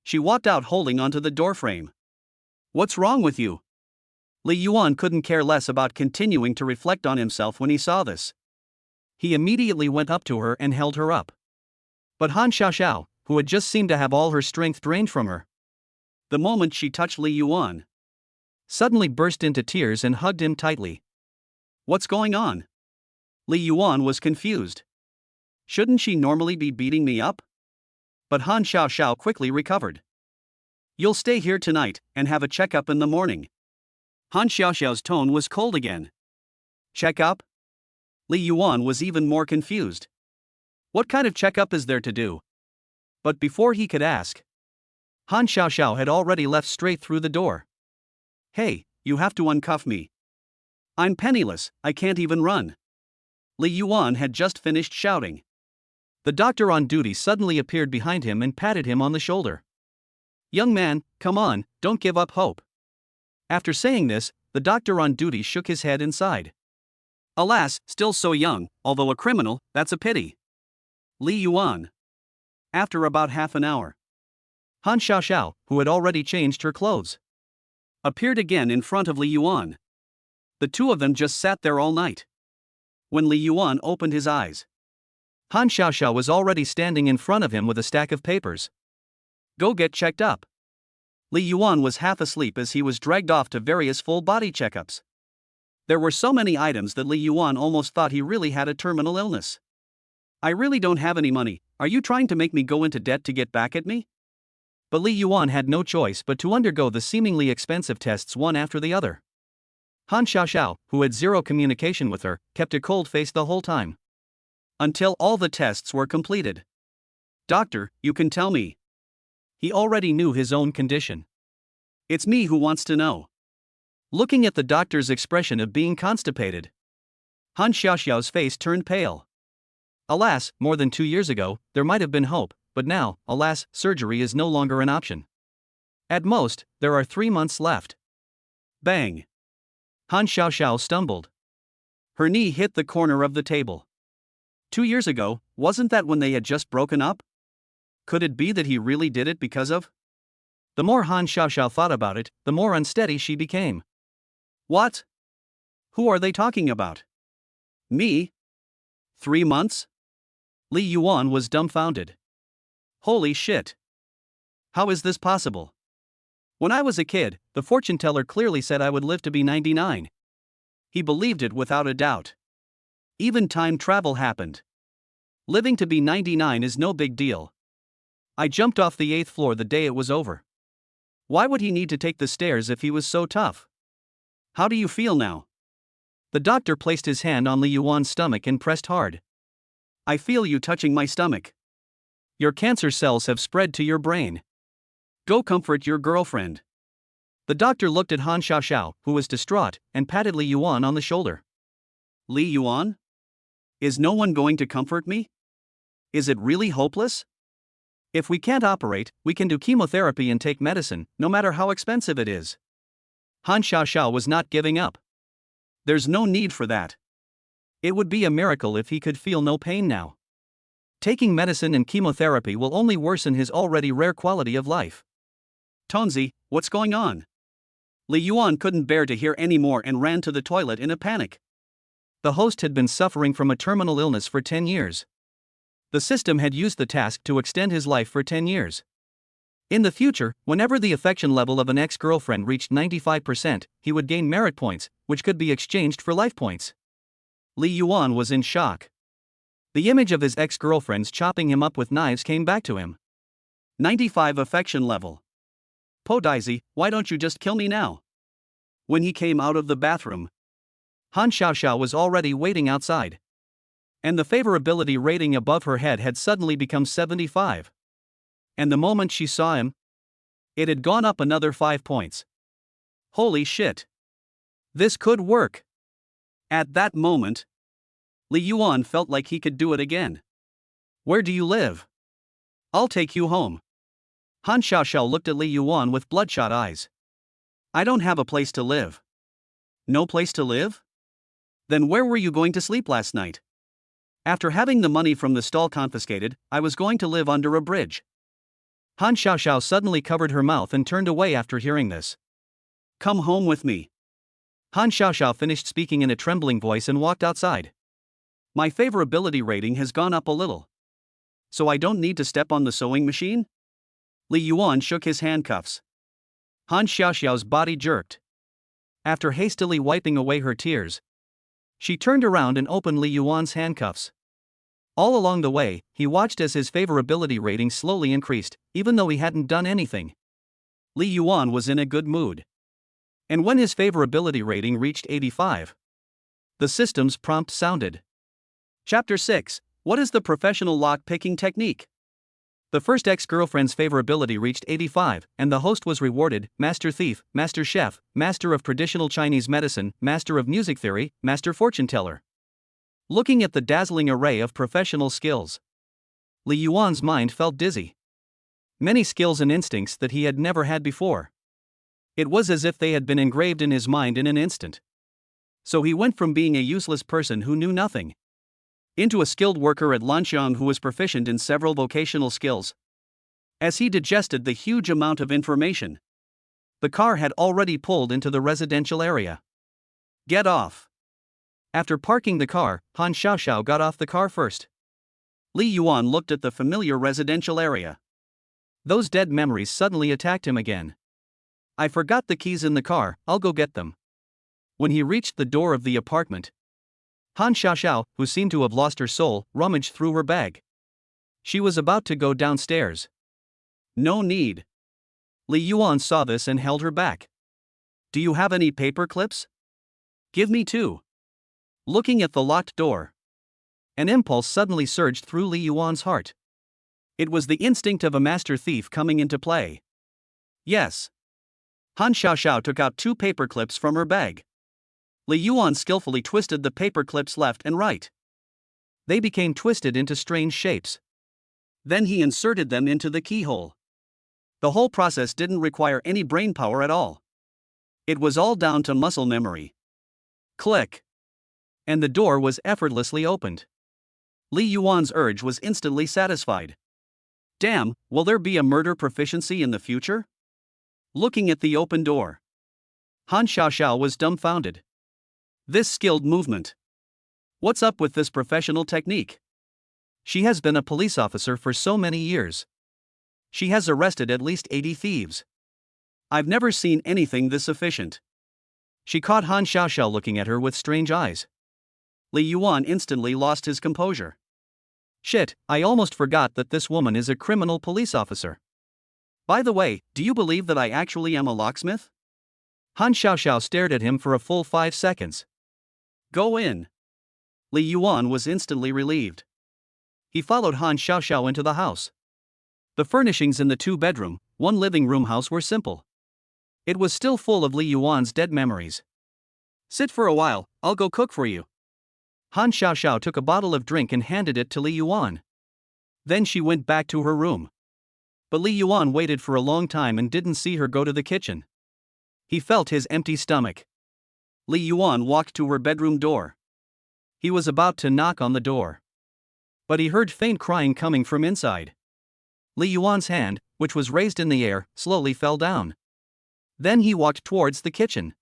She walked out holding onto the doorframe. What's wrong with you? Li Yuan couldn't care less about continuing to reflect on himself when he saw this. He immediately went up to her and held her up. But Han Xiaoxiao, who had just seemed to have all her strength drained from her, the moment she touched Li Yuan, suddenly burst into tears and hugged him tightly. What's going on? Li Yuan was confused. Shouldn't she normally be beating me up? But Han Xiaoxiao quickly recovered. You'll stay here tonight and have a checkup in the morning. Han Xiaoxiao's tone was cold again. Checkup? Li Yuan was even more confused. What kind of checkup is there to do? But before he could ask, Han Xiaoxiao had already left straight through the door. Hey, you have to uncuff me. I'm penniless, I can't even run. Li Yuan had just finished shouting. The doctor on duty suddenly appeared behind him and patted him on the shoulder. Young man, come on, don't give up hope. After saying this, the doctor on duty shook his head and sighed. Alas, still so young, although a criminal, that's a pity. Li Yuan. After about half an hour, Han Xiaoxiao, who had already changed her clothes, appeared again in front of Li Yuan. The two of them just sat there all night. When Li Yuan opened his eyes, Han Xiaoxiao was already standing in front of him with a stack of papers. Go get checked up. Li Yuan was half asleep as he was dragged off to various full-body checkups. There were so many items that Li Yuan almost thought he really had a terminal illness. I really don't have any money, are you trying to make me go into debt to get back at me? But Li Yuan had no choice but to undergo the seemingly expensive tests one after the other. Han Xiaoxiao, who had zero communication with her, kept a cold face the whole time. Until all the tests were completed. Doctor, you can tell me. He already knew his own condition. It's me who wants to know. Looking at the doctor's expression of being constipated, Han Xiaoxiao's face turned pale. Alas, more than 2 years ago, there might have been hope, but now, alas, surgery is no longer an option. At most, there are 3 months left. Bang! Han Xiaoxiao stumbled. Her knee hit the corner of the table. 2 years ago, wasn't that when they had just broken up? Could it be that he really did it because of? The more Han Xiaoxiao thought about it, the more unsteady she became. What? Who are they talking about? Me? 3 months? Li Yuan was dumbfounded. Holy shit. How is this possible? When I was a kid, the fortune teller clearly said I would live to be 99. He believed it without a doubt. Even time travel happened. Living to be 99 is no big deal. I jumped off the 8th floor the day it was over. Why would he need to take the stairs if he was so tough? How do you feel now? The doctor placed his hand on Li Yuan's stomach and pressed hard. I feel you touching my stomach. Your cancer cells have spread to your brain. Go comfort your girlfriend. The doctor looked at Han Xiaoxiao, who was distraught, and patted Li Yuan on the shoulder. Li Yuan? Is no one going to comfort me? Is it really hopeless? If we can't operate, we can do chemotherapy and take medicine, no matter how expensive it is. Han Xiaoxiao was not giving up. There's no need for that. It would be a miracle if he could feel no pain now. Taking medicine and chemotherapy will only worsen his already rare quality of life. Tongzi, what's going on? Li Yuan couldn't bear to hear any more and ran to the toilet in a panic. The host had been suffering from a terminal illness for 10 years. The system had used the task to extend his life for 10 years. In the future, whenever the affection level of an ex-girlfriend reached 95%, he would gain merit points, which could be exchanged for life points. Li Yuan was in shock. The image of his ex-girlfriends chopping him up with knives came back to him. 95 affection level. Po Daizi, why don't you just kill me now? When he came out of the bathroom, Han Xiaoxiao was already waiting outside. And the favorability rating above her head had suddenly become 75. And the moment she saw him, it had gone up another 5 points. Holy shit. This could work. At that moment, Li Yuan felt like he could do it again. Where do you live? I'll take you home. Han Xiaoxiao looked at Li Yuan with bloodshot eyes. I don't have a place to live. No place to live? Then where were you going to sleep last night? After having the money from the stall confiscated, I was going to live under a bridge. Han Xiaoxiao suddenly covered her mouth and turned away after hearing this. Come home with me. Han Xiaoxiao finished speaking in a trembling voice and walked outside. My favorability rating has gone up a little. So I don't need to step on the sewing machine? Li Yuan shook his handcuffs. Han Xiaoxiao's body jerked. After hastily wiping away her tears, she turned around and opened Li Yuan's handcuffs. All along the way, he watched as his favorability rating slowly increased, even though he hadn't done anything. Li Yuan was in a good mood. And when his favorability rating reached 85, the system's prompt sounded. Chapter 6. What is the professional lock-picking technique? The first ex-girlfriend's favorability reached 85, and the host was rewarded: Master Thief, Master Chef, Master of Traditional Chinese Medicine, Master of Music Theory, Master Fortune Teller. Looking at the dazzling array of professional skills, Li Yuan's mind felt dizzy. Many skills and instincts that he had never had before. It was as if they had been engraved in his mind in an instant. So he went from being a useless person who knew nothing into a skilled worker at Lanxiang who was proficient in several vocational skills. As he digested the huge amount of information, the car had already pulled into the residential area. Get off. After parking the car, Han Xiaoxiao got off the car first. Li Yuan looked at the familiar residential area. Those dead memories suddenly attacked him again. I forgot the keys in the car, I'll go get them. When he reached the door of the apartment, Han Xiaoxiao, who seemed to have lost her soul, rummaged through her bag. She was about to go downstairs. No need. Li Yuan saw this and held her back. Do you have any paper clips? Give me two. Looking at the locked door, an impulse suddenly surged through Li Yuan's heart. It was the instinct of a master thief coming into play. Yes. Han Xiaoxiao took out two paper clips from her bag. Li Yuan skillfully twisted the paper clips left and right. They became twisted into strange shapes. Then he inserted them into the keyhole. The whole process didn't require any brain power at all. It was all down to muscle memory. Click. And the door was effortlessly opened. Li Yuan's urge was instantly satisfied. Damn, will there be a murder proficiency in the future? Looking at the open door, Han Xiaoxiao was dumbfounded. This skilled movement. What's up with this professional technique? She has been a police officer for so many years. She has arrested at least 80 thieves. I've never seen anything this efficient. She caught Han Xiaoxiao looking at her with strange eyes. Li Yuan instantly lost his composure. Shit, I almost forgot that this woman is a criminal police officer. By the way, do you believe that I actually am a locksmith? Han Xiaoxiao stared at him for a full 5 seconds. Go in. Li Yuan was instantly relieved. He followed Han Xiaoxiao into the house. The furnishings in the 2-bedroom, 1 living room house were simple. It was still full of Li Yuan's dead memories. Sit for a while, I'll go cook for you. Han Xiaoxiao took a bottle of drink and handed it to Li Yuan. Then she went back to her room. But Li Yuan waited for a long time and didn't see her go to the kitchen. He felt his empty stomach. Li Yuan walked to her bedroom door. He was about to knock on the door. But he heard faint crying coming from inside. Li Yuan's hand, which was raised in the air, slowly fell down. Then he walked towards the kitchen.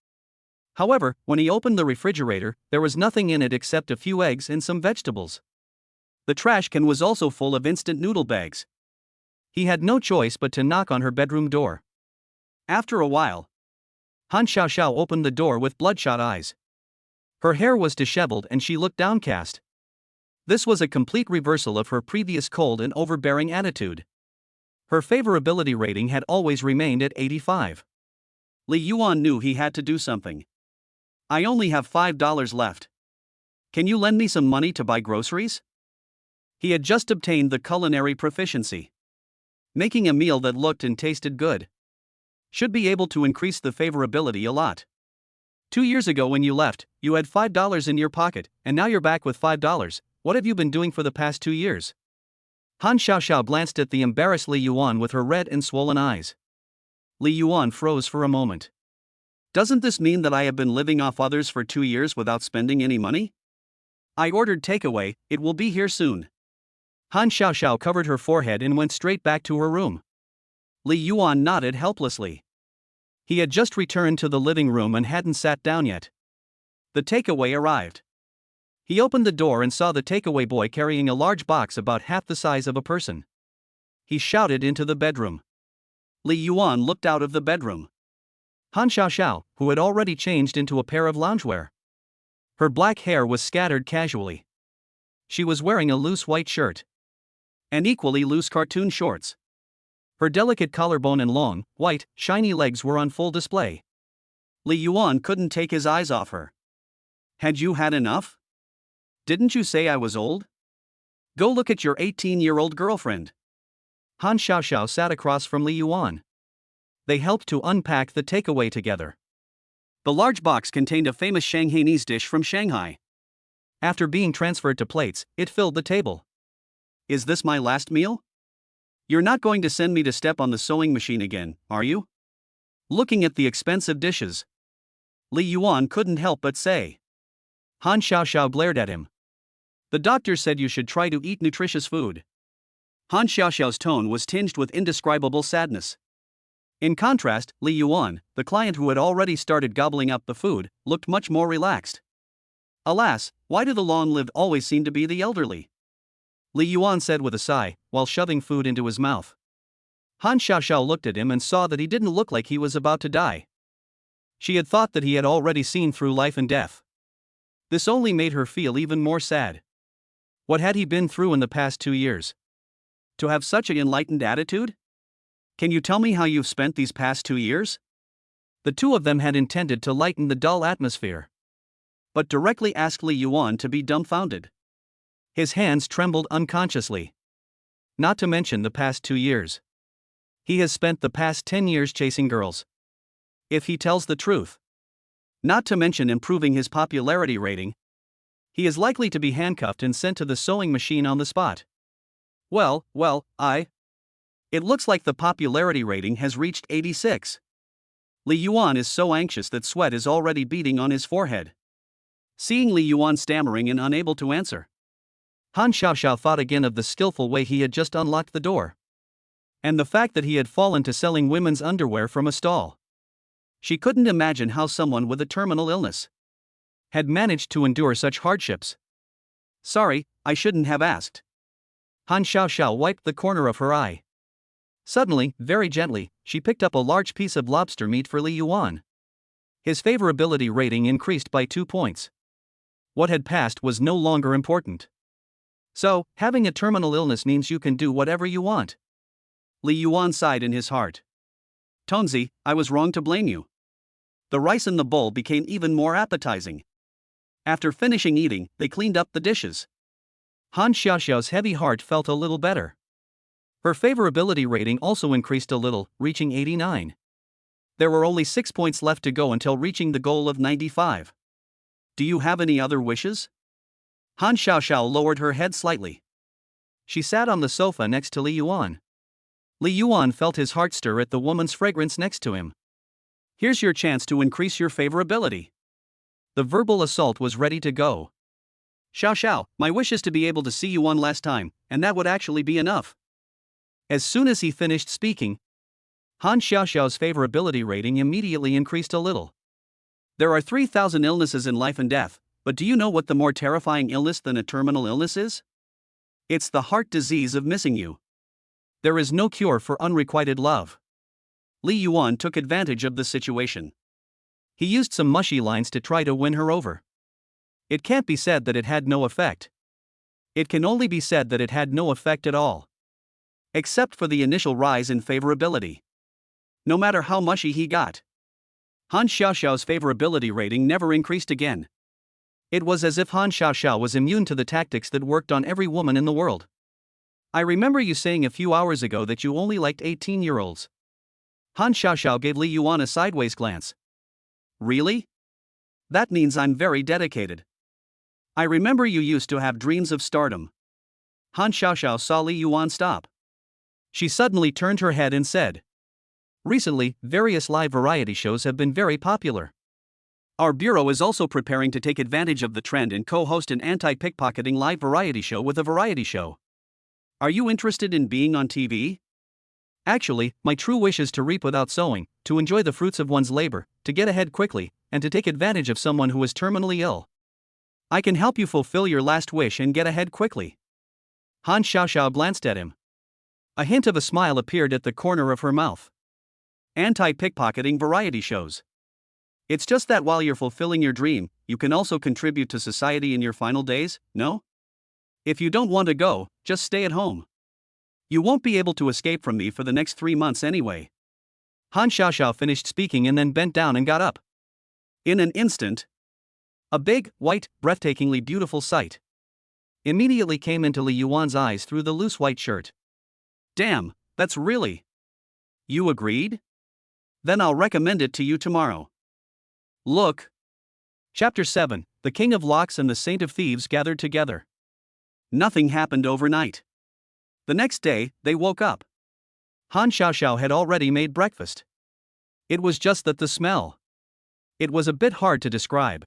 However, when he opened the refrigerator, there was nothing in it except a few eggs and some vegetables. The trash can was also full of instant noodle bags. He had no choice but to knock on her bedroom door. After a while, Han Xiaoxiao opened the door with bloodshot eyes. Her hair was disheveled and she looked downcast. This was a complete reversal of her previous cold and overbearing attitude. Her favorability rating had always remained at 85. Li Yuan knew he had to do something. I only have $5 left. Can you lend me some money to buy groceries? He had just obtained the culinary proficiency. Making a meal that looked and tasted good should be able to increase the favorability a lot. 2 years ago when you left, you had $5 in your pocket, and now you're back with $5. What have you been doing for the past 2 years? Han Xiaoxiao glanced at the embarrassed Li Yuan with her red and swollen eyes. Li Yuan froze for a moment. Doesn't this mean that I have been living off others for 2 years without spending any money? I ordered takeaway, it will be here soon. Han Xiaoxiao covered her forehead and went straight back to her room. Li Yuan nodded helplessly. He had just returned to the living room and hadn't sat down yet. The takeaway arrived. He opened the door and saw the takeaway boy carrying a large box about half the size of a person. He shouted into the bedroom. Li Yuan looked out of the bedroom. Han Xiaoxiao, who had already changed into a pair of loungewear. Her black hair was scattered casually. She was wearing a loose white shirt and equally loose cartoon shorts. Her delicate collarbone and long, white, shiny legs were on full display. Li Yuan couldn't take his eyes off her. Had you had enough? Didn't you say I was old? Go look at your 18-year-old girlfriend. Han Xiaoxiao sat across from Li Yuan. They helped to unpack the takeaway together. The large box contained a famous Shanghainese dish from Shanghai. After being transferred to plates, it filled the table. Is this my last meal? You're not going to send me to step on the sewing machine again, are you? Looking at the expensive dishes, Li Yuan couldn't help but say. Han Xiaoxiao glared at him. The doctor said you should try to eat nutritious food. Han Xiaoxiao's tone was tinged with indescribable sadness. In contrast, Li Yuan, the client who had already started gobbling up the food, looked much more relaxed. Alas, why do the long-lived always seem to be the elderly? Li Yuan said with a sigh, while shoving food into his mouth. Han Xiaoxiao looked at him and saw that he didn't look like he was about to die. She had thought that he had already seen through life and death. This only made her feel even more sad. What had he been through in the past 2 years? To have such an enlightened attitude? Can you tell me how you've spent these past 2 years? The two of them had intended to lighten the dull atmosphere. but directly asked Li Yuan to be dumbfounded. His hands trembled unconsciously. Not to mention the past 2 years. He has spent the past 10 years chasing girls. If he tells the truth, not to mention improving his popularity rating, he is likely to be handcuffed and sent to the sewing machine on the spot. Well, It looks like the popularity rating has reached 86. Li Yuan is so anxious that sweat is already beading on his forehead. Seeing Li Yuan stammering and unable to answer, Han Xiaoxiao thought again of the skillful way he had just unlocked the door. And the fact that he had fallen to selling women's underwear from a stall. She couldn't imagine how someone with a terminal illness had managed to endure such hardships. Sorry, I shouldn't have asked. Han Xiaoxiao wiped the corner of her eye. Suddenly, very gently, she picked up a large piece of lobster meat for Li Yuan. His favorability rating increased by 2 points. What had passed was no longer important. So, having a terminal illness means you can do whatever you want. Li Yuan sighed in his heart. Tongzi, I was wrong to blame you. The rice in the bowl became even more appetizing. After finishing eating, they cleaned up the dishes. Han Xiaoxiao's heavy heart felt a little better. Her favorability rating also increased a little, reaching 89. There were only 6 points left to go until reaching the goal of 95. Do you have any other wishes? Han Xiaoxiao lowered her head slightly. She sat on the sofa next to Li Yuan. Li Yuan felt his heart stir at the woman's fragrance next to him. Here's your chance to increase your favorability. The verbal assault was ready to go. Xiaoxiao, my wish is to be able to see you one last time, and that would actually be enough. As soon as he finished speaking, Han Xiaoxiao's favorability rating immediately increased a little. There are 3,000 illnesses in life and death, but do you know what the more terrifying illness than a terminal illness is? It's the heart disease of missing you. There is no cure for unrequited love. Li Yuan took advantage of the situation. He used some mushy lines to try to win her over. It can't be said that it had no effect. It can only be said that it had no effect at all. Except for the initial rise in favorability. No matter how mushy he got, Han Xiaoxiao's favorability rating never increased again. It was as if Han Xiaoxiao was immune to the tactics that worked on every woman in the world. I remember you saying a few hours ago that you only liked 18-year-olds. Han Xiaoxiao gave Li Yuan a sideways glance. Really? That means I'm very dedicated. I remember you used to have dreams of stardom. Han Xiaoxiao saw Li Yuan stop. She suddenly turned her head and said, recently, various live variety shows have been very popular. Our bureau is also preparing to take advantage of the trend and co-host an anti-pickpocketing live variety show with a variety show. Are you interested in being on TV? Actually, my true wish is to reap without sowing, to enjoy the fruits of one's labor, to get ahead quickly, and to take advantage of someone who is terminally ill. I can help you fulfill your last wish and get ahead quickly. Han Xiaoxiao glanced at him. A hint of a smile appeared at the corner of her mouth. Anti-pickpocketing variety shows. It's just that while you're fulfilling your dream, you can also contribute to society in your final days, no? If you don't want to go, just stay at home. You won't be able to escape from me for the next 3 months anyway. Han Xiaoxiao finished speaking and then bent down and got up. In an instant, a big, white, breathtakingly beautiful sight immediately came into Li Yuan's eyes through the loose white shirt. Damn, that's really... You agreed? Then I'll recommend it to you tomorrow. Look. Chapter 7, The King of Locks and the Saint of Thieves gathered together. Nothing happened overnight. The next day, they woke up. Han Xiaoxiao had already made breakfast. It was just that the smell. It was a bit hard to describe.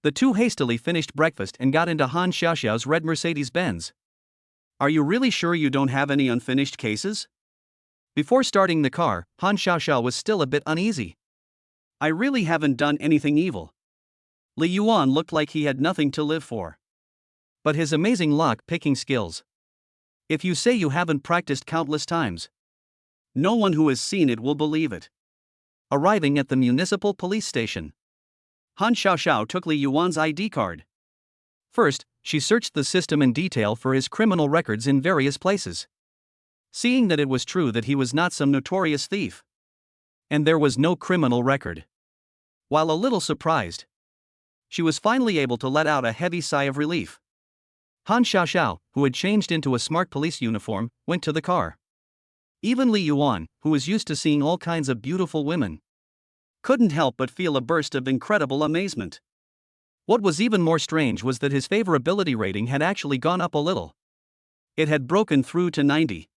The two hastily finished breakfast and got into Han Xiaoxiao's red Mercedes-Benz. Are you really sure you don't have any unfinished cases? Before starting the car, Han Xiaoxiao was still a bit uneasy. I really haven't done anything evil. Li Yuan looked like he had nothing to live for. But his amazing lock-picking skills. If you say you haven't practiced countless times, no one who has seen it will believe it. Arriving at the municipal police station, Han Xiaoxiao took Li Yuan's ID card. First, she searched the system in detail for his criminal records in various places. Seeing that it was true that he was not some notorious thief, and there was no criminal record. While a little surprised, She was finally able to let out a heavy sigh of relief. Han Xiaoxiao, who had changed into a smart police uniform, went to the car. Even Li Yuan, who was used to seeing all kinds of beautiful women, couldn't help but feel a burst of incredible amazement. What was even more strange was that his favorability rating had actually gone up a little. It had broken through to 90.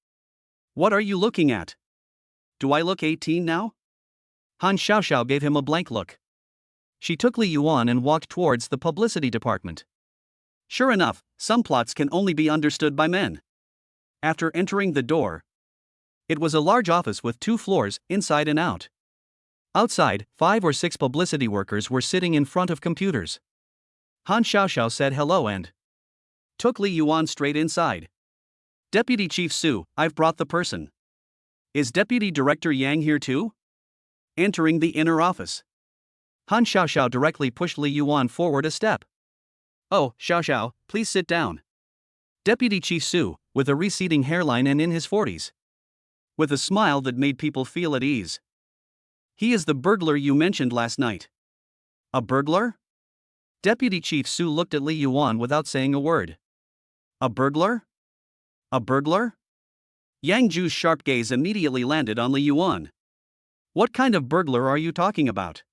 What are you looking at? Do I look 18 now? Han Xiaoxiao gave him a blank look. She took Li Yuan and walked towards the publicity department. Sure enough, some plots can only be understood by men. After entering the door, it was a large office with 2 floors, inside and out. Outside, 5 or 6 publicity workers were sitting in front of computers. Han Xiaoxiao said hello and took Li Yuan straight inside. Deputy Chief Su, I've brought the person. Is Deputy Director Yang here too? Entering the inner office, Han Xiaoxiao directly pushed Li Yuan forward a step. Oh, Xiaoxiao, please sit down. Deputy Chief Su, with a receding hairline and in his 40s. With a smile that made people feel at ease. He is the burglar you mentioned last night. A burglar? Deputy Chief Su looked at Li Yuan without saying a word. A burglar? A burglar? Yang Ju's sharp gaze immediately landed on Li Yuan. What kind of burglar are you talking about?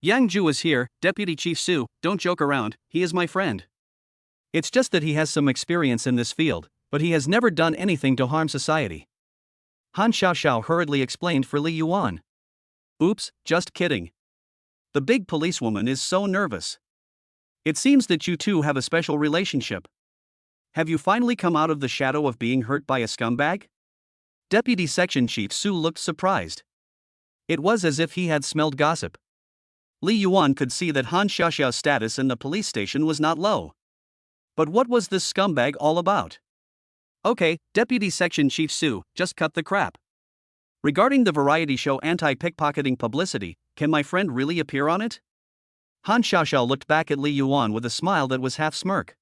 Yang Ju is here, Deputy Chief Su, don't joke around, he is my friend. It's just that he has some experience in this field, but he has never done anything to harm society. Han Xiaoxiao hurriedly explained for Li Yuan. Oops, just kidding. The big policewoman is so nervous. It seems that you two have a special relationship. Have you finally come out of the shadow of being hurt by a scumbag? Deputy Section Chief Su looked surprised. It was as if he had smelled gossip. Li Yuan could see that Han Xiaoxiao's status in the police station was not low. But what was this scumbag all about? Okay, Deputy Section Chief Su, just cut the crap. Regarding the variety show anti-pickpocketing publicity, can my friend really appear on it? Han Xiaoxiao looked back at Li Yuan with a smile that was half smirk.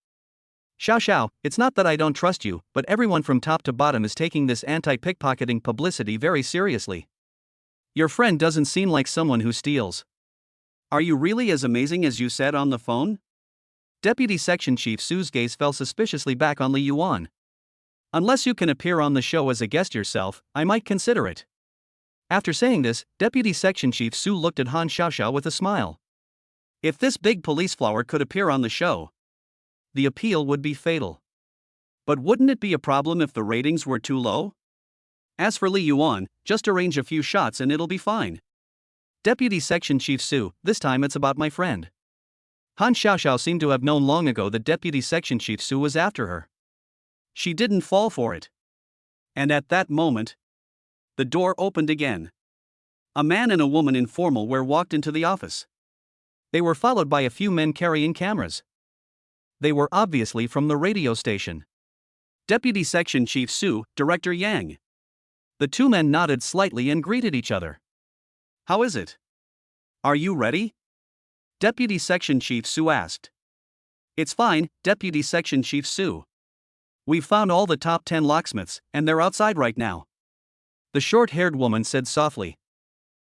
Xiaoxiao, it's not that I don't trust you, but everyone from top to bottom is taking this anti-pickpocketing publicity very seriously. Your friend doesn't seem like someone who steals. Are you really as amazing as you said on the phone? Deputy Section Chief Su's gaze fell suspiciously back on Li Yuan. Unless you can appear on the show as a guest yourself, I might consider it. After saying this, Deputy Section Chief Su looked at Han Xiaoxiao with a smile. If this big police flower could appear on the show, the appeal would be fatal. But wouldn't it be a problem if the ratings were too low? As for Li Yuan, just arrange a few shots and it'll be fine. Deputy Section Chief Su, this time it's about my friend. Han Xiaoxiao seemed to have known long ago that Deputy Section Chief Su was after her. She didn't fall for it. And at that moment, the door opened again. A man and a woman in formal wear walked into the office. They were followed by a few men carrying cameras. They were obviously from the radio station. Deputy Section Chief Su, Director Yang. The 2 men nodded slightly and greeted each other. How is it? Are you ready? Deputy Section Chief Su asked. It's fine, Deputy Section Chief Su. We've found all the top 10 locksmiths, and they're outside right now. The short-haired woman said softly.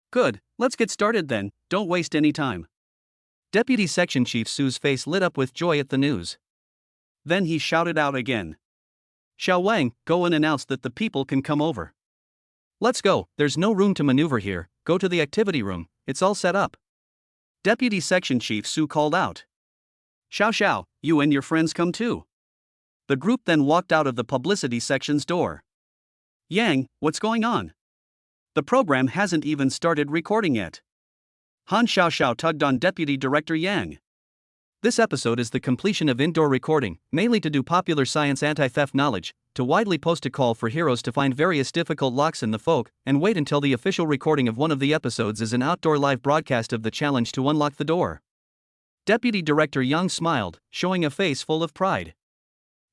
Good, let's get started then, don't waste any time. Deputy Section Chief Su's face lit up with joy at the news. Then he shouted out again. Xiao Wang, go and announce that the people can come over. Let's go, there's no room to maneuver here, go to the activity room, it's all set up. Deputy Section Chief Su called out. Xiaoxiao, you and your friends come too. The group then walked out of the publicity section's door. Yang, what's going on? The program hasn't even started recording yet. Han Xiaoxiao tugged on Deputy Director Yang. This episode is the completion of indoor recording, mainly to do popular science anti-theft knowledge, to widely post a call for heroes to find various difficult locks in the folk, and wait until the official recording of one of the episodes is an outdoor live broadcast of the challenge to unlock the door. Deputy Director Yang smiled, showing a face full of pride.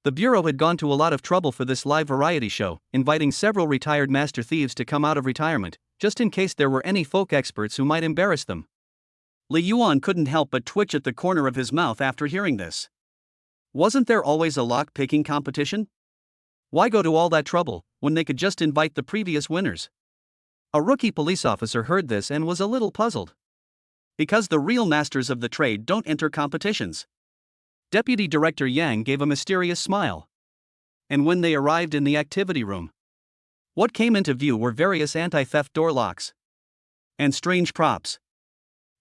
The Bureau had gone to a lot of trouble for this live variety show, inviting several retired master thieves to come out of retirement, just in case there were any folk experts who might embarrass them. Li Yuan couldn't help but twitch at the corner of his mouth after hearing this. Wasn't there always a lock-picking competition? Why go to all that trouble, when they could just invite the previous winners? A rookie police officer heard this and was a little puzzled. Because the real masters of the trade don't enter competitions. Deputy Director Yang gave a mysterious smile. And when they arrived in the activity room, what came into view were various anti-theft door locks and strange props.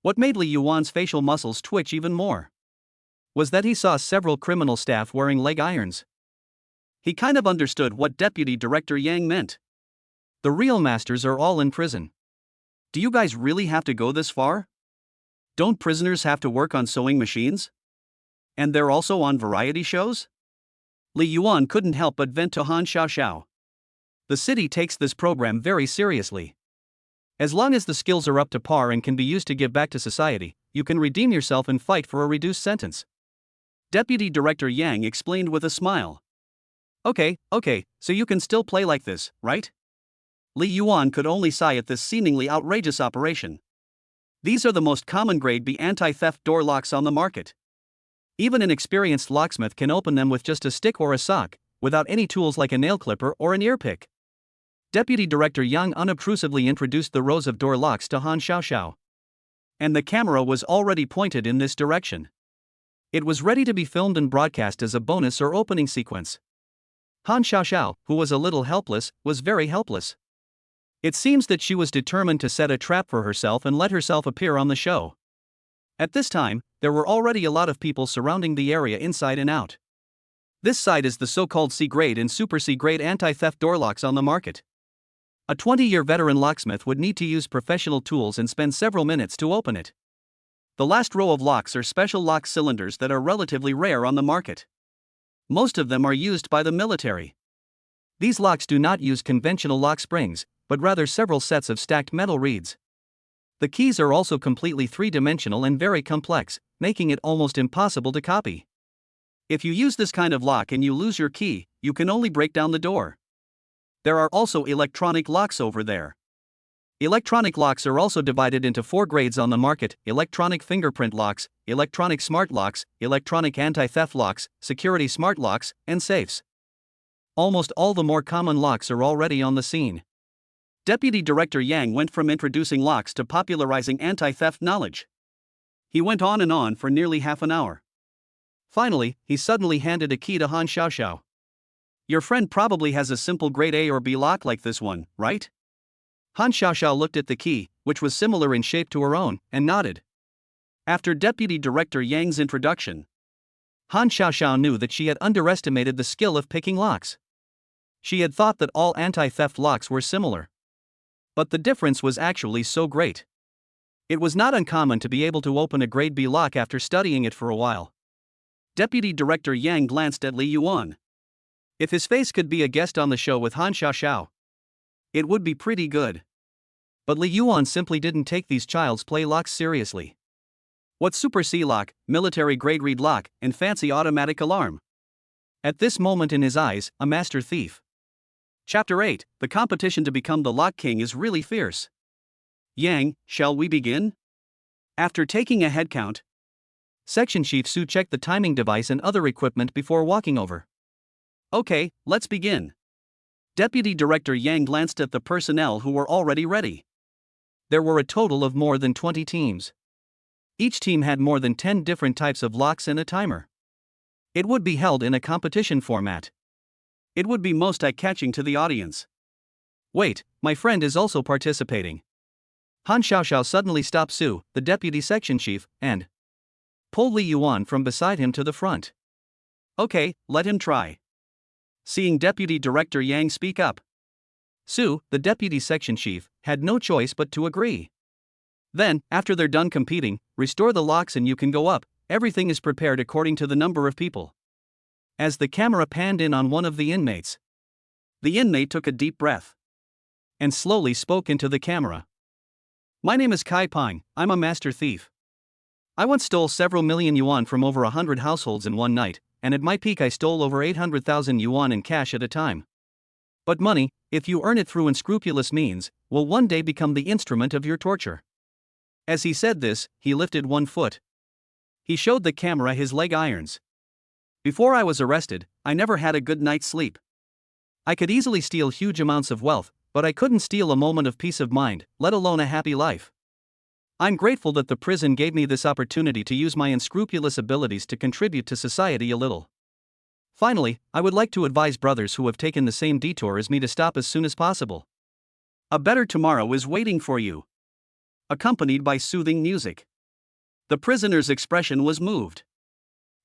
What made Li Yuan's facial muscles twitch even more was that he saw several criminal staff wearing leg irons. He kind of understood what Deputy Director Yang meant. The real masters are all in prison. Do you guys really have to go this far? Don't prisoners have to work on sewing machines? And they're also on variety shows? Li Yuan couldn't help but vent to Han Xiaoxiao. The city takes this program very seriously. As long as the skills are up to par and can be used to give back to society, you can redeem yourself and fight for a reduced sentence. Deputy Director Yang explained with a smile. Okay, so you can still play like this, right? Li Yuan could only sigh at this seemingly outrageous operation. These are the most common grade B anti-theft door locks on the market. Even an experienced locksmith can open them with just a stick or a sock, without any tools like a nail clipper or an ear pick. Deputy Director Yang unobtrusively introduced the rows of door locks to Han Xiaoxiao. And the camera was already pointed in this direction. It was ready to be filmed and broadcast as a bonus or opening sequence. Han Xiaoxiao, who was a little helpless, was very helpless. It seems that she was determined to set a trap for herself and let herself appear on the show. At this time, there were already a lot of people surrounding the area inside and out. This side is the so-called C-grade and Super C-grade anti-theft door locks on the market. A 20-year veteran locksmith would need to use professional tools and spend several minutes to open it. The last row of locks are special lock cylinders that are relatively rare on the market. Most of them are used by the military. These locks do not use conventional lock springs, but rather several sets of stacked metal reeds. The keys are also completely three-dimensional and very complex, making it almost impossible to copy. If you use this kind of lock and you lose your key, you can only break down the door. There are also electronic locks over there. Electronic locks are also divided into 4 grades on the market: electronic fingerprint locks, electronic smart locks, electronic anti-theft locks, security smart locks, and safes. Almost all the more common locks are already on the scene. Deputy Director Yang went from introducing locks to popularizing anti-theft knowledge. He went on and on for nearly half an hour. Finally, he suddenly handed a key to Han Xiaoxiao. Your friend probably has a simple grade A or B lock like this one, right? Han Xiaoxiao looked at the key, which was similar in shape to her own, and nodded. After Deputy Director Yang's introduction, Han Xiaoxiao knew that she had underestimated the skill of picking locks. She had thought that all anti-theft locks were similar. But the difference was actually so great. It was not uncommon to be able to open a grade B lock after studying it for a while. Deputy Director Yang glanced at Li Yuan. If his face could be a guest on the show with Han Xiaoxiao, it would be pretty good. But Li Yuan simply didn't take these child's play locks seriously. What Super C lock, military grade reed lock, and fancy automatic alarm? At this moment in his eyes, a master thief. Chapter 8, the competition to become the Lock King is really fierce. Yang, shall we begin? After taking a head count, Section Chief Su checked the timing device and other equipment before walking over. Okay, let's begin. Deputy Director Yang glanced at the personnel who were already ready. There were a total of more than 20 teams. Each team had more than 10 different types of locks and a timer. It would be held in a competition format. It would be most eye-catching to the audience. Wait, my friend is also participating. Han Xiaoxiao suddenly stopped Su, the deputy section chief, and pulled Li Yuan from beside him to the front. Okay, let him try. Seeing Deputy Director Yang speak up, Su, the deputy section chief, had no choice but to agree. Then, after they're done competing, restore the locks and you can go up. Everything is prepared according to the number of people. As the camera panned in on one of the inmates, the inmate took a deep breath and slowly spoke into the camera. My name is Kai Peng, I'm a master thief. I once stole several million yuan from over 100 households in one night, and at my peak I stole over 800,000 yuan in cash at a time. But money, if you earn it through unscrupulous means, will one day become the instrument of your torture. As he said this, he lifted one foot. He showed the camera his leg irons. Before I was arrested, I never had a good night's sleep. I could easily steal huge amounts of wealth, but I couldn't steal a moment of peace of mind, let alone a happy life. I'm grateful that the prison gave me this opportunity to use my unscrupulous abilities to contribute to society a little. Finally, I would like to advise brothers who have taken the same detour as me to stop as soon as possible. A better tomorrow is waiting for you. Accompanied by soothing music. The prisoner's expression was moved.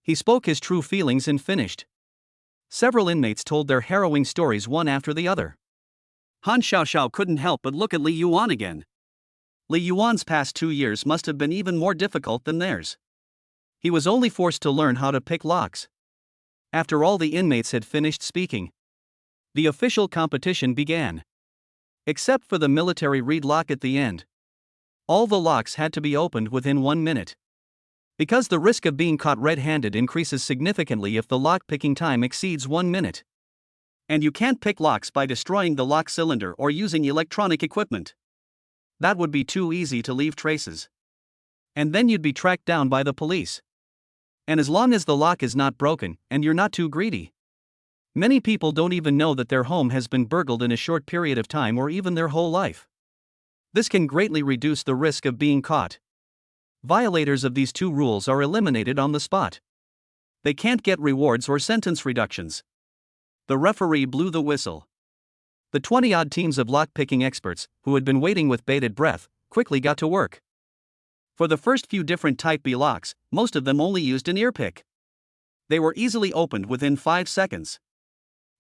He spoke his true feelings and finished. Several inmates told their harrowing stories one after the other. Han Xiaoxiao couldn't help but look at Li Yuan again. Li Yuan's past 2 years must have been even more difficult than theirs. He was only forced to learn how to pick locks. After all the inmates had finished speaking, the official competition began. Except for the military reed lock at the end. All the locks had to be opened within 1 minute. Because the risk of being caught red-handed increases significantly if the lock-picking time exceeds 1 minute. And you can't pick locks by destroying the lock cylinder or using electronic equipment. That would be too easy to leave traces. And then you'd be tracked down by the police. And as long as the lock is not broken, and you're not too greedy. Many people don't even know that their home has been burgled in a short period of time or even their whole life. This can greatly reduce the risk of being caught. Violators of these 2 rules are eliminated on the spot. They can't get rewards or sentence reductions. The referee blew the whistle. The 20-odd teams of lock-picking experts, who had been waiting with bated breath, quickly got to work. For the first few different Type B locks, most of them only used an ear pick. They were easily opened within 5 seconds.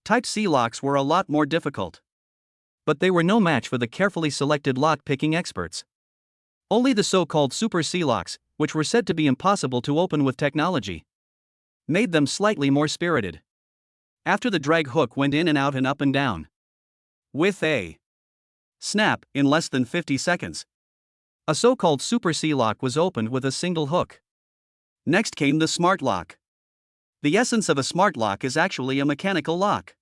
Type C locks were a lot more difficult. But they were no match for the carefully selected lock-picking experts. Only the so-called Super C locks, which were said to be impossible to open with technology, made them slightly more spirited. After the drag hook went in and out and up and down. With a snap, in less than 50 seconds. A so-called Super C lock was opened with a single hook. Next came the smart lock. The essence of a smart lock is actually a mechanical lock.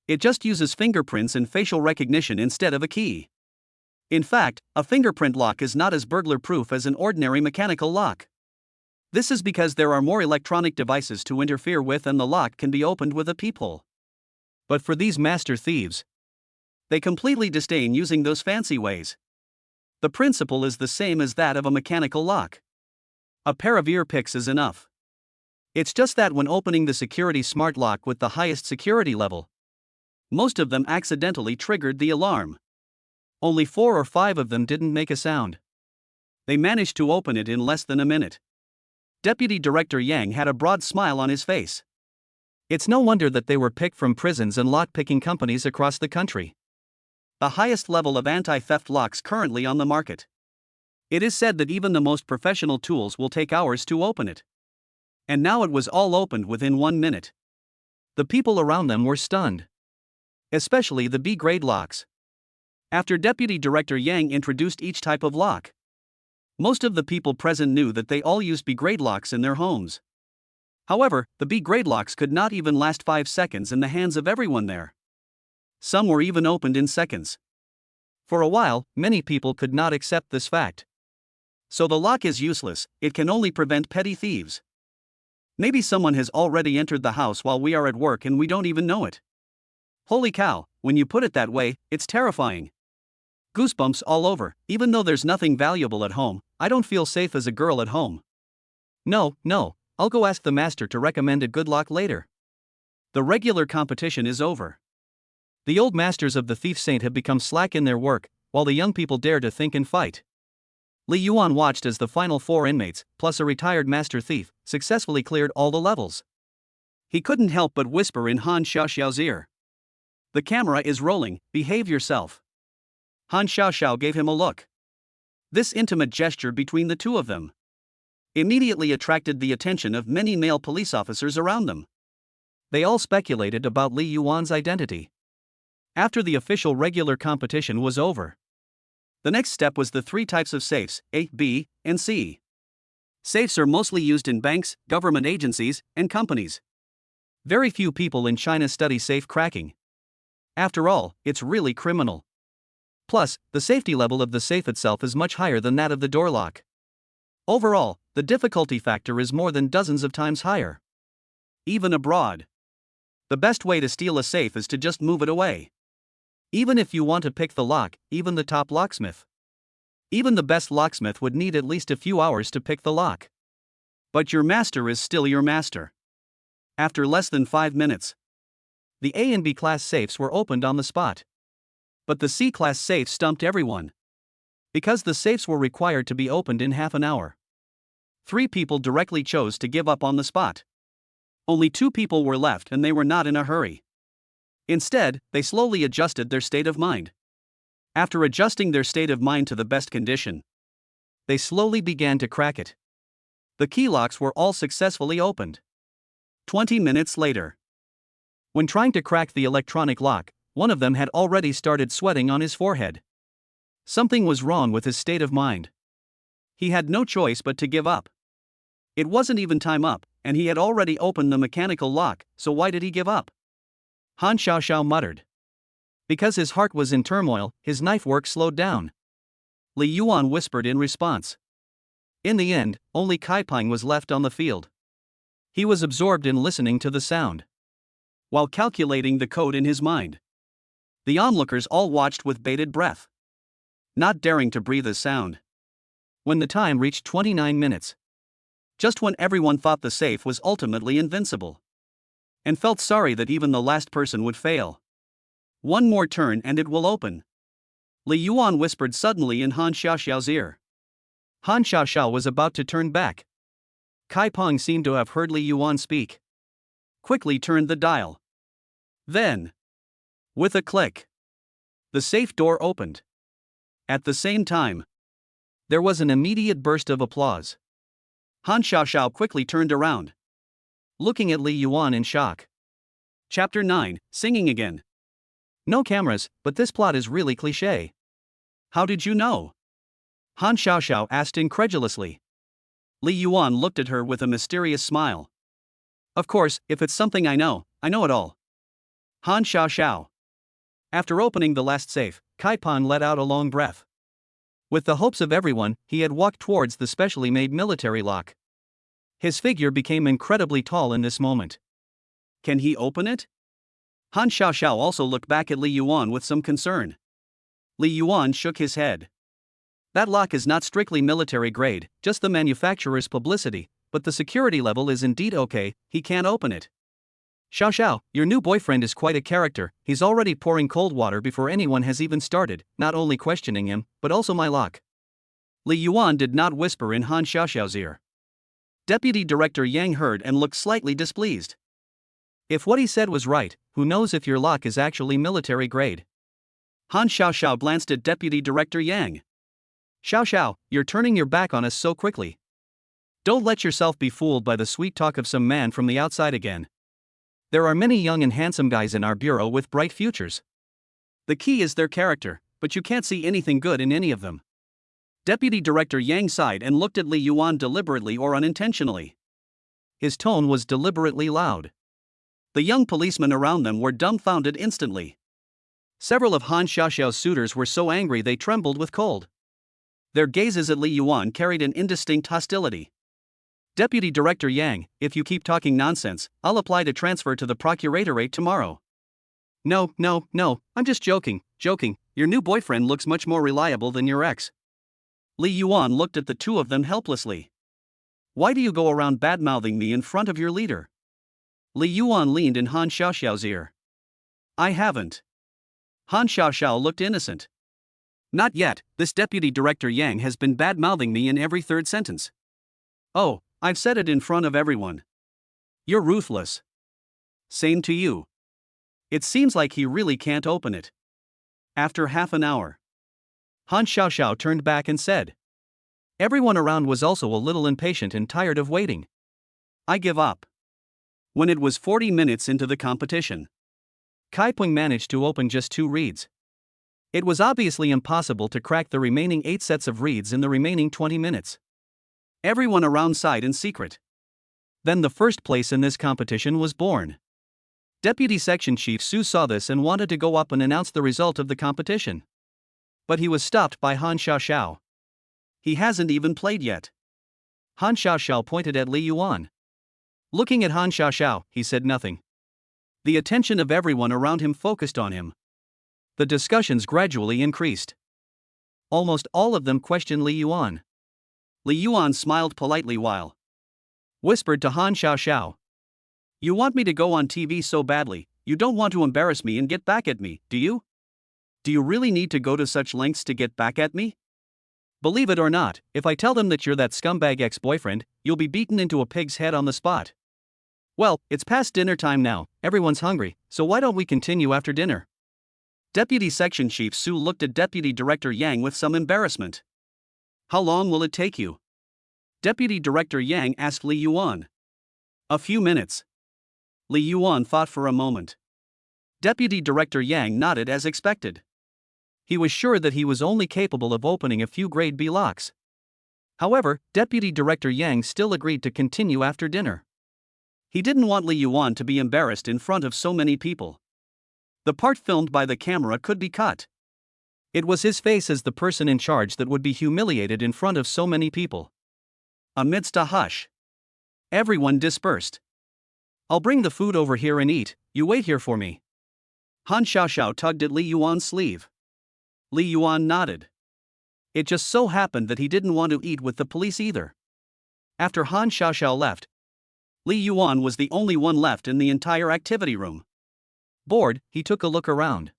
It just uses fingerprints and facial recognition instead of a key. In fact, a fingerprint lock is not as burglar-proof as an ordinary mechanical lock. This is because there are more electronic devices to interfere with and the lock can be opened with a peephole. But for these master thieves, they completely disdain using those fancy ways. The principle is the same as that of a mechanical lock. A pair of ear picks is enough. It's just that when opening the security smart lock with the highest security level, most of them accidentally triggered the alarm. Only 4 or 5 of them didn't make a sound. They managed to open it in less than a minute. Deputy Director Yang had a broad smile on his face. It's no wonder that they were picked from prisons and lock-picking companies across the country. The highest level of anti-theft locks currently on the market. It is said that even the most professional tools will take hours to open it. And now it was all opened within 1 minute. The people around them were stunned. Especially the B-grade locks. After Deputy Director Yang introduced each type of lock, most of the people present knew that they all used B-grade locks in their homes. However, the B-grade locks could not even last 5 seconds in the hands of everyone there. Some were even opened in seconds. For a while, many people could not accept this fact. So the lock is useless, it can only prevent petty thieves. Maybe someone has already entered the house while we are at work and we don't even know it. Holy cow, when you put it that way, it's terrifying. Goosebumps all over. Even though there's nothing valuable at home, I don't feel safe as a girl at home. No, I'll go ask the master to recommend a good lock later. The regular competition is over. The old masters of the thief saint have become slack in their work, while the young people dare to think and fight. Li Yuan watched as the final 4 inmates, plus a retired master thief, successfully cleared all the levels. He couldn't help but whisper in Han Xiaoxiao's ear. The camera is rolling, behave yourself. Han Xiaoxiao gave him a look. This intimate gesture between the 2 of them immediately attracted the attention of many male police officers around them. They all speculated about Li Yuan's identity. After the official regular competition was over, the next step was the 3 types of safes, A, B, and C. Safes are mostly used in banks, government agencies, and companies. Very few people in China study safe cracking. After all, it's really criminal. Plus, the safety level of the safe itself is much higher than that of the door lock. Overall, the difficulty factor is more than dozens of times higher. Even abroad, the best way to steal a safe is to just move it away. Even if you want to pick the lock, even the top locksmith, Even the best locksmith would need at least a few hours to pick the lock. But your master is still your master. After less than 5 minutes, the A and B class safes were opened on the spot. But the C class safe stumped everyone. Because the safes were required to be opened in half an hour, 3 people directly chose to give up on the spot. Only 2 people were left, and they were not in a hurry. Instead, they slowly adjusted their state of mind. After adjusting their state of mind to the best condition, they slowly began to crack it. The key locks were all successfully opened. 20 minutes later, when trying to crack the electronic lock, one of them had already started sweating on his forehead. Something was wrong with his state of mind. He had no choice but to give up. It wasn't even time up, and he had already opened the mechanical lock, so why did he give up? Han Xiaoxiao muttered. Because his heart was in turmoil, his knife work slowed down. Li Yuan whispered in response. In the end, only Kai Peng was left on the field. He was absorbed in listening to the sound, while calculating the code in his mind. The onlookers all watched with bated breath, not daring to breathe a sound. When the time reached 29 minutes, just when everyone thought the safe was ultimately invincible, and felt sorry that even the last person would fail. One more turn and it will open. Li Yuan whispered suddenly in Han Xiaoxiao's ear. Han Xiaoxiao was about to turn back. Kai Peng seemed to have heard Li Yuan speak. Quickly turned the dial. Then, with a click, the safe door opened. At the same time, there was an immediate burst of applause. Han Xiaoxiao quickly turned around, looking at Li Yuan in shock. Chapter 9, Singing Again. No cameras, but this plot is really cliché. How did you know? Han Xiaoxiao asked incredulously. Li Yuan looked at her with a mysterious smile. Of course, if it's something I know it all. Han Xiaoxiao. After opening the last safe, Kai Peng let out a long breath. With the hopes of everyone, he had walked towards the specially made military lock. His figure became incredibly tall in this moment. Can he open it? Han Xiaoxiao also looked back at Li Yuan with some concern. Li Yuan shook his head. That lock is not strictly military grade, just the manufacturer's publicity, but the security level is indeed okay, he can't open it. Xiaoxiao, your new boyfriend is quite a character, he's already pouring cold water before anyone has even started, not only questioning him, but also my lock. Li Yuan did not whisper in Han Xiaoxiao's ear. Deputy Director Yang heard and looked slightly displeased. If what he said was right, who knows if your lock is actually military grade? Han Xiaoxiao glanced at Deputy Director Yang. Xiaoxiao, you're turning your back on us so quickly. Don't let yourself be fooled by the sweet talk of some man from the outside again. There are many young and handsome guys in our bureau with bright futures. The key is their character, but you can't see anything good in any of them. Deputy Director Yang sighed and looked at Li Yuan deliberately or unintentionally. His tone was deliberately loud. The young policemen around them were dumbfounded instantly. Several of Han Xiaoxiao's suitors were so angry they trembled with cold. Their gazes at Li Yuan carried an indistinct hostility. Deputy Director Yang, if you keep talking nonsense, I'll apply to transfer to the procuratorate tomorrow. No, I'm just joking. Your new boyfriend looks much more reliable than your ex. Li Yuan looked at the two of them helplessly. Why do you go around bad-mouthing me in front of your leader? Li Yuan leaned in Han Xiaoxiao's ear. I haven't. Han Xiaoxiao looked innocent. Not yet, this Deputy Director Yang has been bad-mouthing me in every third sentence. Oh, I've said it in front of everyone. You're ruthless. Same to you. It seems like he really can't open it. After half an hour, Han Xiaoxiao turned back and said. Everyone around was also a little impatient and tired of waiting. I give up. When it was 40 minutes into the competition, Kai Peng managed to open just 2 reeds. It was obviously impossible to crack the remaining 8 sets of reeds in the remaining 20 minutes. Everyone around sighed in secret. Then the first place in this competition was born. Deputy Section Chief Su saw this and wanted to go up and announce the result of the competition. But he was stopped by Han Xiaoxiao. He hasn't even played yet. Han Xiaoxiao pointed at Li Yuan. Looking at Han Xiaoxiao, he said nothing. The attention of everyone around him focused on him. The discussions gradually increased. Almost all of them questioned Li Yuan. Li Yuan smiled politely while whispered to Han Xiaoxiao. You want me to go on TV so badly, you don't want to embarrass me and get back at me, do you? Do you really need to go to such lengths to get back at me? Believe it or not, if I tell them that you're that scumbag ex-boyfriend, you'll be beaten into a pig's head on the spot. Well, it's past dinner time now, everyone's hungry, so why don't we continue after dinner? Deputy Section Chief Su looked at Deputy Director Yang with some embarrassment. How long will it take you? Deputy Director Yang asked Li Yuan. A few minutes. Li Yuan thought for a moment. Deputy Director Yang nodded as expected. He was sure that he was only capable of opening a few grade B locks. However, Deputy Director Yang still agreed to continue after dinner. He didn't want Li Yuan to be embarrassed in front of so many people. The part filmed by the camera could be cut. It was his face as the person in charge that would be humiliated in front of so many people. Amidst a hush, everyone dispersed. I'll bring the food over here and eat, you wait here for me. Han Xiaoxiao tugged at Li Yuan's sleeve. Li Yuan nodded. It just so happened that he didn't want to eat with the police either. After Han Xiaoxiao left, Li Yuan was the only one left in the entire activity room. Bored, he took a look around.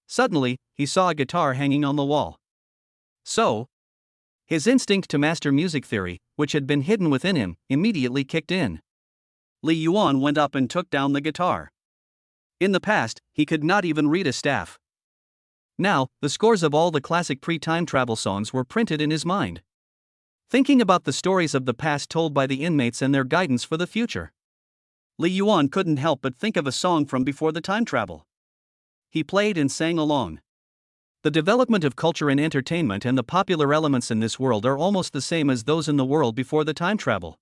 Suddenly, he saw a guitar hanging on the wall. So, his instinct to master music theory, which had been hidden within him, immediately kicked in. Li Yuan went up and took down the guitar. In the past, he could not even read a staff. Now, the scores of all the classic pre-time travel songs were printed in his mind. Thinking about the stories of the past told by the inmates and their guidance for the future, Li Yuan couldn't help but think of a song from before the time travel. He played and sang along. The development of culture and entertainment and the popular elements in this world are almost the same as those in the world before the time travel.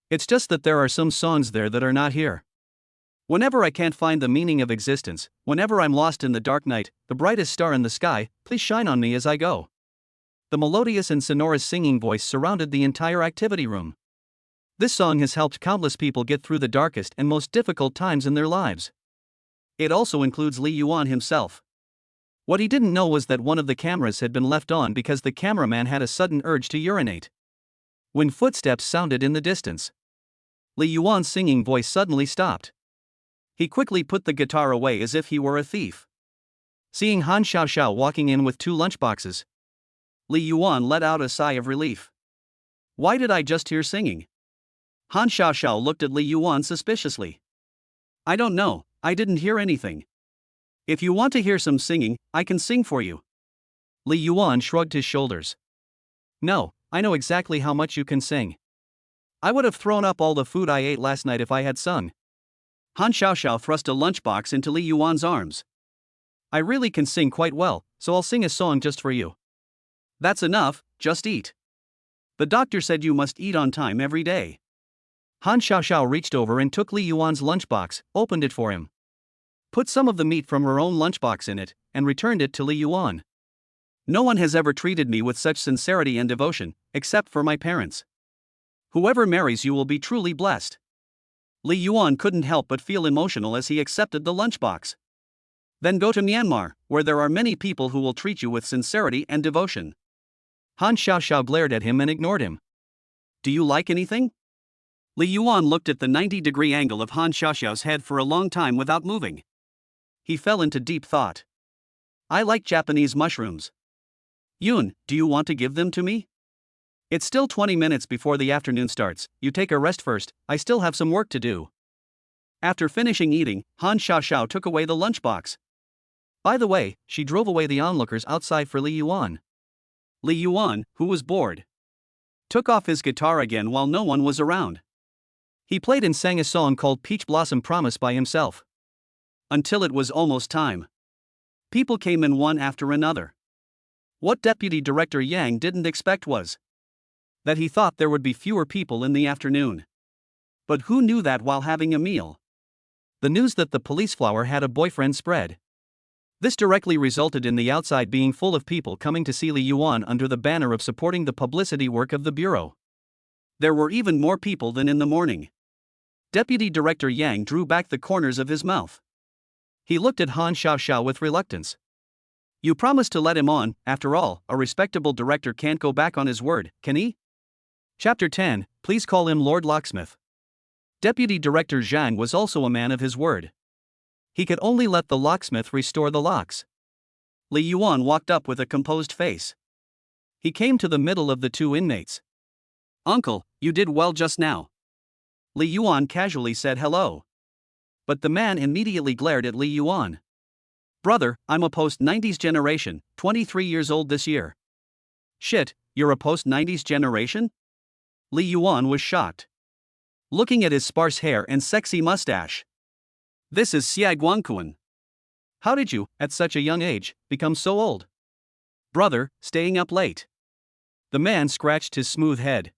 It's just that there are some songs there that are not here. Whenever I can't find the meaning of existence, whenever I'm lost in the dark night, the brightest star in the sky, please shine on me as I go. The melodious and sonorous singing voice surrounded the entire activity room. This song has helped countless people get through the darkest and most difficult times in their lives. It also includes Li Yuan himself. What he didn't know was that one of the cameras had been left on because the cameraman had a sudden urge to urinate. When footsteps sounded in the distance, Li Yuan's singing voice suddenly stopped. He quickly put the guitar away as if he were a thief. Seeing Han Xiaoxiao walking in with 2 lunchboxes, Li Yuan let out a sigh of relief. Why did I just hear singing? Han Xiaoxiao looked at Li Yuan suspiciously. I don't know, I didn't hear anything. If you want to hear some singing, I can sing for you. Li Yuan shrugged his shoulders. No, I know exactly how much you can sing. I would have thrown up all the food I ate last night if I had sung. Han Xiaoxiao thrust a lunchbox into Li Yuan's arms. I really can sing quite well, so I'll sing a song just for you. That's enough, just eat. The doctor said you must eat on time every day. Han Xiaoxiao reached over and took Li Yuan's lunchbox, opened it for him, put some of the meat from her own lunchbox in it, and returned it to Li Yuan. No one has ever treated me with such sincerity and devotion, except for my parents. Whoever marries you will be truly blessed. Li Yuan couldn't help but feel emotional as he accepted the lunchbox. Then go to Myanmar, where there are many people who will treat you with sincerity and devotion. Han Xiaoxiao glared at him and ignored him. Do you like anything? Li Yuan looked at the 90-degree angle of Han Xiaoxiao's head for a long time without moving. He fell into deep thought. I like Japanese mushrooms. Yun, do you want to give them to me? It's still 20 minutes before the afternoon starts, you take a rest first, I still have some work to do. After finishing eating, Han Xiaoxiao took away the lunchbox. By the way, she drove away the onlookers outside for Li Yuan. Li Yuan, who was bored, took off his guitar again while no one was around. He played and sang a song called Peach Blossom Promise by himself. Until it was almost time. People came in one after another. What Deputy Director Yang didn't expect was that he thought there would be fewer people in the afternoon. But who knew that while having a meal? The news that the police flower had a boyfriend spread. This directly resulted in the outside being full of people coming to see Li Yuan under the banner of supporting the publicity work of the bureau. There were even more people than in the morning. Deputy Director Yang drew back the corners of his mouth. He looked at Han Xiaoxiao with reluctance. You promised to let him on. After all, a respectable director can't go back on his word, can he? Chapter 10, Please call him Lord Locksmith. Deputy Director Zhang was also a man of his word. He could only let the locksmith restore the locks. Li Yuan walked up with a composed face. He came to the middle of the two inmates. Uncle, you did well just now. Li Yuan casually said hello. But the man immediately glared at Li Yuan. Brother, I'm a post-90s generation, 23 years old this year. Shit, you're a post-90s generation? Li Yuan was shocked. Looking at his sparse hair and sexy mustache. This is Xia Guangquan. How did you, at such a young age, become so old? Brother, staying up late. The man scratched his smooth head.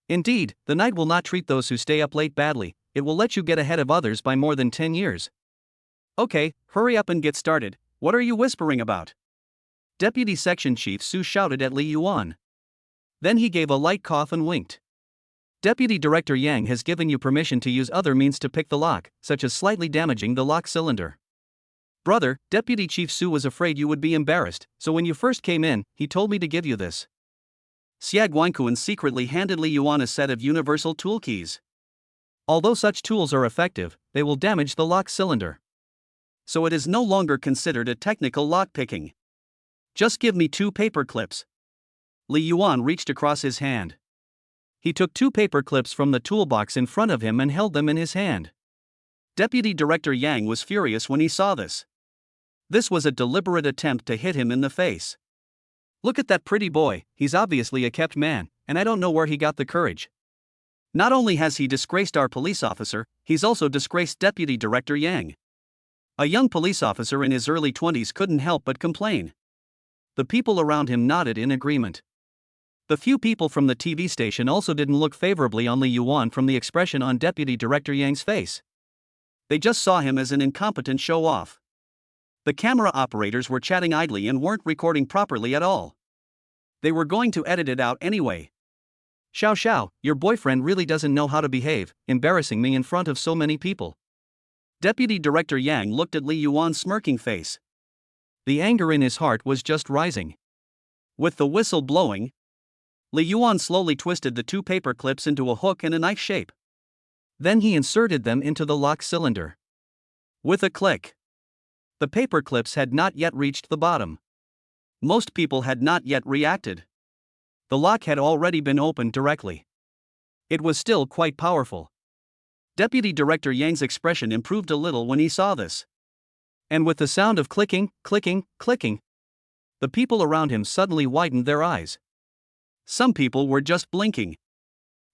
Indeed, the night will not treat those who stay up late badly, it will let you get ahead of others by more than 10 years. Okay, hurry up and get started, what are you whispering about? Deputy Section Chief Su shouted at Li Yuan. Then he gave a light cough and winked. Deputy Director Yang has given you permission to use other means to pick the lock, such as slightly damaging the lock cylinder. Brother, Deputy Chief Su was afraid you would be embarrassed, so when you first came in, he told me to give you this. Xia Guangquan secretly handed Li Yuan a set of universal tool keys. Although such tools are effective, they will damage the lock cylinder. So it is no longer considered a technical lock-picking. Just give me 2 paper clips. Li Yuan reached across his hand. He took 2 paper clips from the toolbox in front of him and held them in his hand. Deputy Director Yang was furious when he saw this. This was a deliberate attempt to hit him in the face. Look at that pretty boy, he's obviously a kept man, and I don't know where he got the courage. Not only has he disgraced our police officer, he's also disgraced Deputy Director Yang. A young police officer in his early 20s couldn't help but complain. The people around him nodded in agreement. The few people from the TV station also didn't look favorably on Li Yuan from the expression on Deputy Director Yang's face. They just saw him as an incompetent show-off. The camera operators were chatting idly and weren't recording properly at all. They were going to edit it out anyway. Xiao Xiao, your boyfriend really doesn't know how to behave, embarrassing me in front of so many people. Deputy Director Yang looked at Li Yuan's smirking face. The anger in his heart was just rising. With the whistle blowing, Li Yuan slowly twisted the 2 paper clips into a hook and a knife shape. Then he inserted them into the lock cylinder. With a click. The paper clips had not yet reached the bottom. Most people had not yet reacted. The lock had already been opened directly. It was still quite powerful. Deputy Director Yang's expression improved a little when he saw this. And with the sound of clicking, clicking, clicking, the people around him suddenly widened their eyes. Some people were just blinking.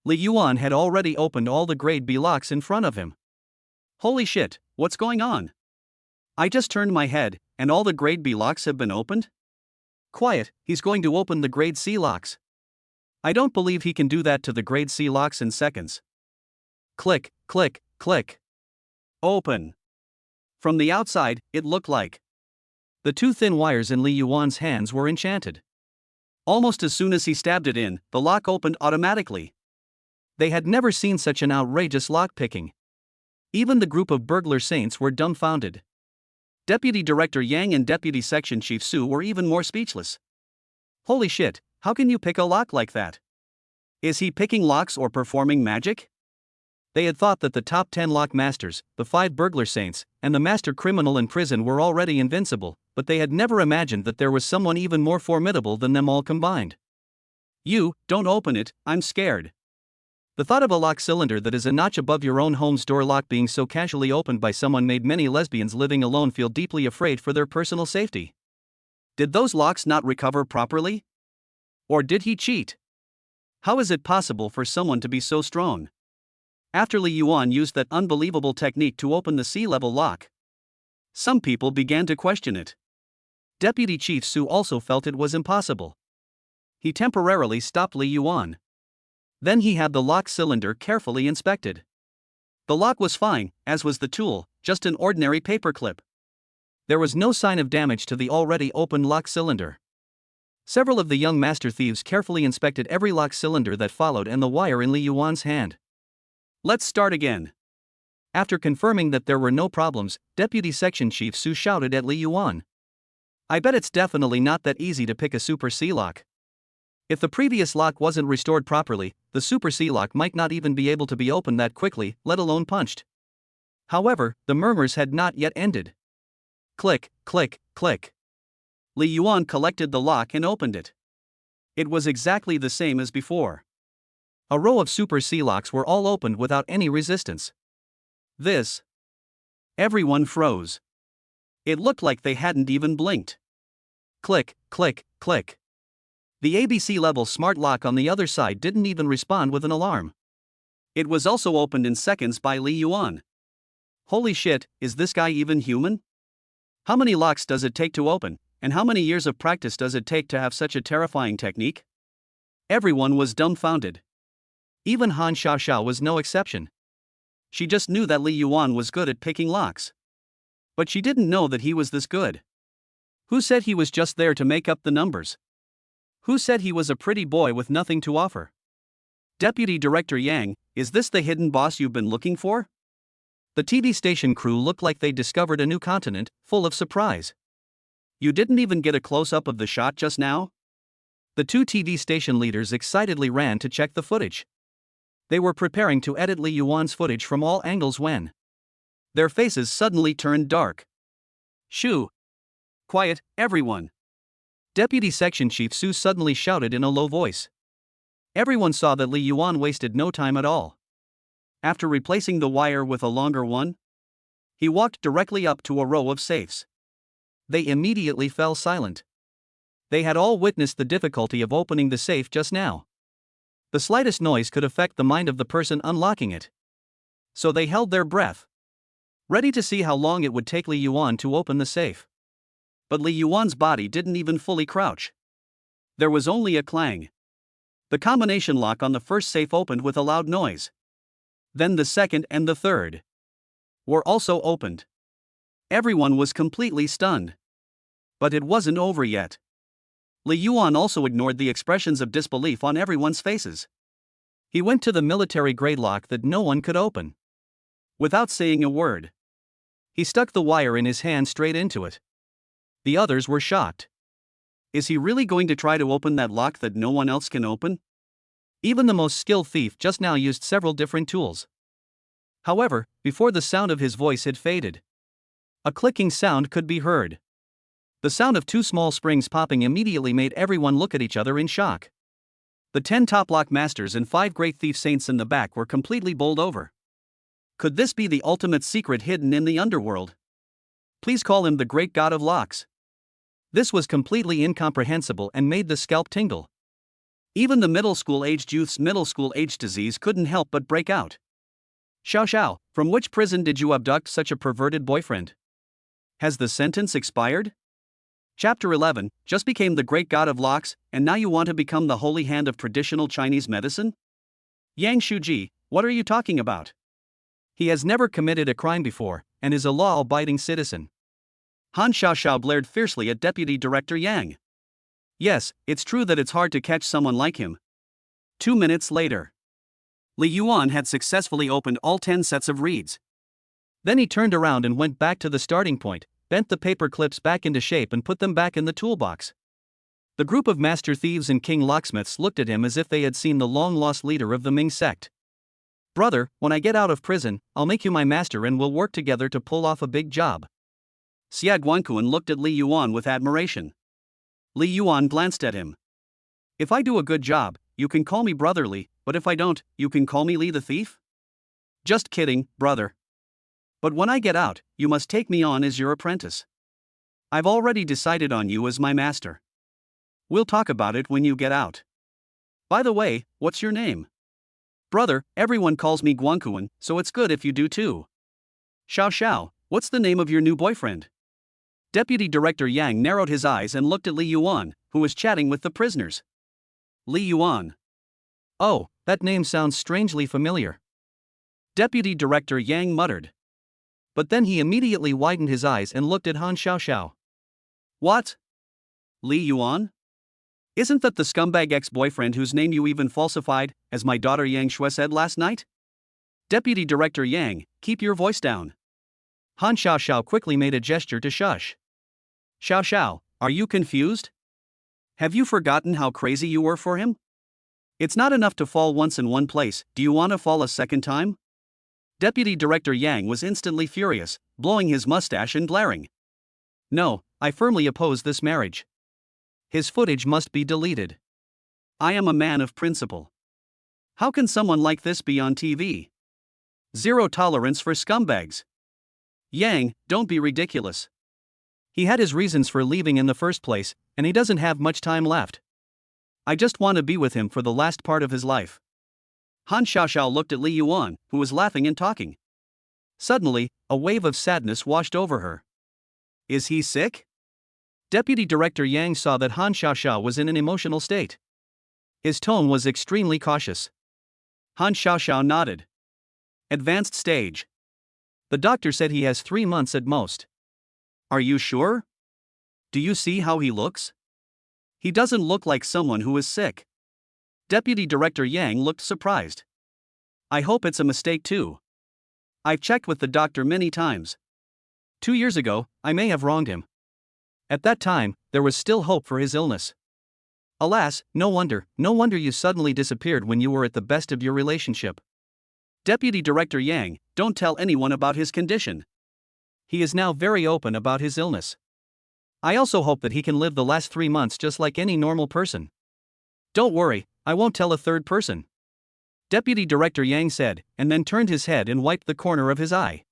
Li Yuan had already opened all the grade B locks in front of him. Holy shit, what's going on? I just turned my head, and all the grade B locks have been opened? Quiet, he's going to open the grade C locks. I don't believe he can do that to the grade C locks in seconds. Click, click, click. Open. From the outside, it looked like the 2 thin wires in Li Yuan's hands were enchanted. Almost as soon as he stabbed it in, the lock opened automatically. They had never seen such an outrageous lock-picking. Even the group of burglar saints were dumbfounded. Deputy Director Yang and Deputy Section Chief Su were even more speechless. Holy shit, how can you pick a lock like that? Is he picking locks or performing magic? They had thought that the top 10 lock masters, the 5 burglar saints, and the master criminal in prison were already invincible, but they had never imagined that there was someone even more formidable than them all combined. You, don't open it, I'm scared. The thought of a lock cylinder that is a notch above your own home's door lock being so casually opened by someone made many lesbians living alone feel deeply afraid for their personal safety. Did those locks not recover properly? Or did he cheat? How is it possible for someone to be so strong? After Li Yuan used that unbelievable technique to open the sea-level lock, some people began to question it. Deputy Chief Su also felt it was impossible. He temporarily stopped Li Yuan. Then he had the lock cylinder carefully inspected. The lock was fine, as was the tool, just an ordinary paperclip. There was no sign of damage to the already open lock cylinder. Several of the young master thieves carefully inspected every lock cylinder that followed and the wire in Li Yuan's hand. Let's start again. After confirming that there were no problems, Deputy Section Chief Su shouted at Li Yuan. I bet it's definitely not that easy to pick a Super C lock. If the previous lock wasn't restored properly, the Super C lock might not even be able to be opened that quickly, let alone punched. However, the murmurs had not yet ended. Click, click, click. Li Yuan collected the lock and opened it. It was exactly the same as before. A row of Super C locks were all opened without any resistance. Everyone froze. It looked like they hadn't even blinked. Click, click, click. The ABC level smart lock on the other side didn't even respond with an alarm. It was also opened in seconds by Li Yuan. Holy shit, is this guy even human? How many locks does it take to open, and how many years of practice does it take to have such a terrifying technique? Everyone was dumbfounded. Even Han Xiaoxiao was no exception. She just knew that Li Yuan was good at picking locks. But she didn't know that he was this good. Who said he was just there to make up the numbers? Who said he was a pretty boy with nothing to offer? Deputy Director Yang, is this the hidden boss you've been looking for? The TV station crew looked like they discovered a new continent, full of surprise. You didn't even get a close-up of the shot just now? The two TV station leaders excitedly ran to check the footage. They were preparing to edit Li Yuan's footage from all angles when their faces suddenly turned dark. Shoo! Quiet, everyone! Deputy Section Chief Su suddenly shouted in a low voice. Everyone saw that Li Yuan wasted no time at all. After replacing the wire with a longer one, he walked directly up to a row of safes. They immediately fell silent. They had all witnessed the difficulty of opening the safe just now. The slightest noise could affect the mind of the person unlocking it. So they held their breath, ready to see how long it would take Li Yuan to open the safe. But Li Yuan's body didn't even fully crouch. There was only a clang. The combination lock on the first safe opened with a loud noise. Then the second and the third were also opened. Everyone was completely stunned. But it wasn't over yet. Li Yuan also ignored the expressions of disbelief on everyone's faces. He went to the military-grade lock that no one could open. Without saying a word, he stuck the wire in his hand straight into it. The others were shocked. Is he really going to try to open that lock that no one else can open? Even the most skilled thief just now used several different tools. However, before the sound of his voice had faded, a clicking sound could be heard. The sound of two small springs popping immediately made everyone look at each other in shock. The 10 top lock masters and 5 great thief saints in the back were completely bowled over. Could this be the ultimate secret hidden in the underworld? Please call him the great god of locks. This was completely incomprehensible and made the scalp tingle. Even the middle school-aged youth's middle school-aged disease couldn't help but break out. Xiao, from which prison did you abduct such a perverted boyfriend? Has the sentence expired? Chapter 11, just became the great god of locks, and now you want to become the holy hand of traditional Chinese medicine? Yang Shuji, what are you talking about? He has never committed a crime before, and is a law-abiding citizen. Han Xiaoxiao blared fiercely at Deputy Director Yang. Yes, it's true that it's hard to catch someone like him. 2 minutes later, Li Yuan had successfully opened all 10 sets of reeds. Then he turned around and went back to the starting point, bent the paper clips back into shape and put them back in the toolbox. The group of master thieves and king locksmiths looked at him as if they had seen the long-lost leader of the Ming sect. Brother, when I get out of prison, I'll make you my master and we'll work together to pull off a big job. Xia Guanquan looked at Li Yuan with admiration. Li Yuan glanced at him. If I do a good job, you can call me brotherly, but if I don't, you can call me Li the thief? Just kidding, brother. But when I get out, you must take me on as your apprentice. I've already decided on you as my master. We'll talk about it when you get out. By the way, what's your name? Brother, everyone calls me Guanquan, so it's good if you do too. Xiao, what's the name of your new boyfriend? Deputy Director Yang narrowed his eyes and looked at Li Yuan, who was chatting with the prisoners. Li Yuan. Oh, that name sounds strangely familiar. Deputy Director Yang muttered. But then he immediately widened his eyes and looked at Han Xiaoxiao. What? Li Yuan? Isn't that the scumbag ex-boyfriend whose name you even falsified, as my daughter Yang Shui said last night? Deputy Director Yang, keep your voice down. Han Xiaoxiao quickly made a gesture to shush. Xiao, Are you confused? Have you forgotten how crazy you were for him? It's not enough to fall once in one place, do you want to fall a second time? Deputy Director Yang was instantly furious, blowing his mustache and glaring. No, I firmly oppose this marriage. His footage must be deleted. I am a man of principle. How can someone like this be on TV? Zero tolerance for scumbags. Yang, don't be ridiculous. He had his reasons for leaving in the first place, and he doesn't have much time left. I just want to be with him for the last part of his life. Han Xiaoxiao looked at Li Yuan, who was laughing and talking. Suddenly, a wave of sadness washed over her. Is he sick? Deputy Director Yang saw that Han Xiaoxiao was in an emotional state. His tone was extremely cautious. Han Xiaoxiao nodded. Advanced stage. The doctor said he has 3 months at most. Are you sure? Do you see how he looks? He doesn't look like someone who is sick. Deputy Director Yang looked surprised. I hope it's a mistake too. I've checked with the doctor many times. 2 years ago, I may have wronged him. At that time, there was still hope for his illness. Alas, no wonder you suddenly disappeared when you were at the best of your relationship. Deputy Director Yang, don't tell anyone about his condition. He is now very open about his illness. I also hope that he can live the last 3 months just like any normal person. Don't worry, I won't tell a third person. Deputy Director Yang said, and then turned his head and wiped the corner of his eye.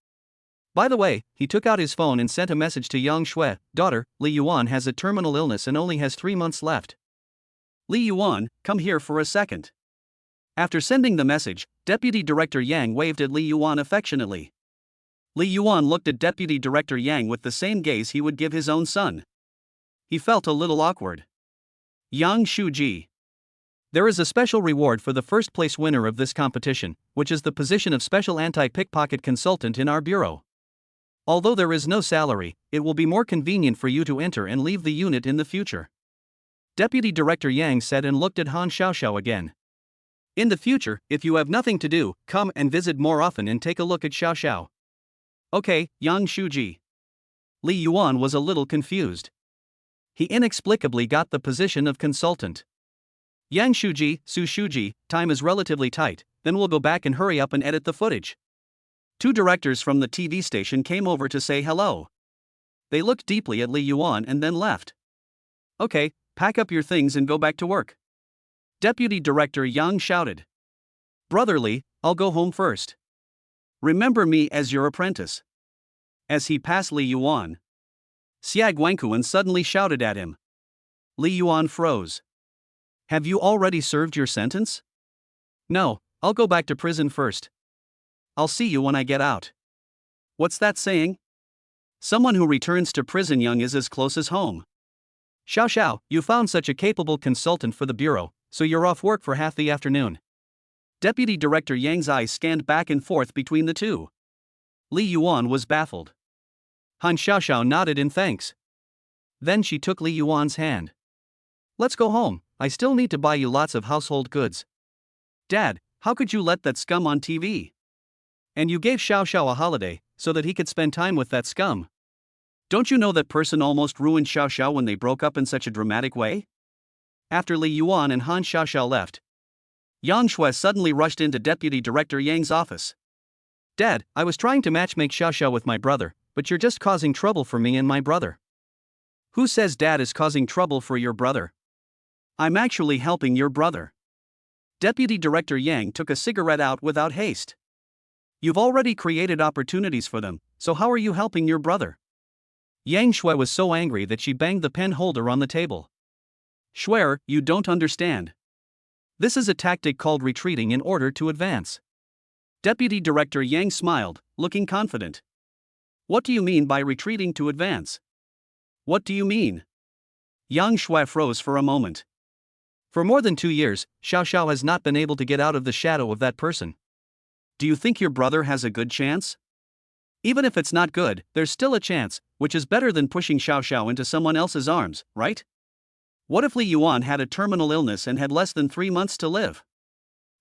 By the way, he took out his phone and sent a message to Yang Shui, daughter, Li Yuan has a terminal illness and only has 3 months left. Li Yuan, come here for a second. After sending the message, Deputy Director Yang waved at Li Yuan affectionately. Li Yuan looked at Deputy Director Yang with the same gaze he would give his own son. He felt a little awkward. Yang Shuji. There is a special reward for the first place winner of this competition, which is the position of Special Anti-Pickpocket Consultant in our bureau. Although there is no salary, it will be more convenient for you to enter and leave the unit in the future. Deputy Director Yang said and looked at Han Xiaoxiao again. In the future, if you have nothing to do, come and visit more often and take a look at Xiaoxiao. Okay, Yang Shuji. Li Yuan was a little confused. He inexplicably got the position of consultant. Yang Shuji, Su Shuji, time is relatively tight, then we'll go back and hurry up and edit the footage. 2 directors from the TV station came over to say hello. They looked deeply at Li Yuan and then left. Okay, pack up your things and go back to work. Deputy Director Yang shouted. Brother Li, I'll go home first. Remember me as your apprentice. As he passed Li Yuan, Xia Guangquan suddenly shouted at him. Li Yuan froze. Have you already served your sentence? No, I'll go back to prison first. I'll see you when I get out. What's that saying? Someone who returns to prison young is as close as home. Xiaoxiao, you found such a capable consultant for the bureau, so you're off work for half the afternoon. Deputy Director Yang's eyes scanned back and forth between the two. Li Yuan was baffled. Han Xiaoxiao nodded in thanks. Then she took Li Yuan's hand. Let's go home, I still need to buy you lots of household goods. Dad, how could you let that scum on TV? And you gave Xiaoxiao a holiday, so that he could spend time with that scum. Don't you know that person almost ruined Xiaoxiao when they broke up in such a dramatic way? After Li Yuan and Han Xiaoxiao left, Yang Shui suddenly rushed into Deputy Director Yang's office. Dad, I was trying to matchmake Xiaoxiao with my brother, but you're just causing trouble for me and my brother. Who says Dad is causing trouble for your brother? I'm actually helping your brother. Deputy Director Yang took a cigarette out without haste. You've already created opportunities for them, so how are you helping your brother? Yang Shui was so angry that she banged the pen holder on the table. Shuier, you don't understand. This is a tactic called retreating in order to advance. Deputy Director Yang smiled, looking confident. What do you mean by retreating to advance? What do you mean? Yang Shui froze for a moment. For more than 2 years, Xiaoxiao has not been able to get out of the shadow of that person. Do you think your brother has a good chance? Even if it's not good, there's still a chance, which is better than pushing Xiaoxiao into someone else's arms, right? What if Li Yuan had a terminal illness and had less than 3 months to live?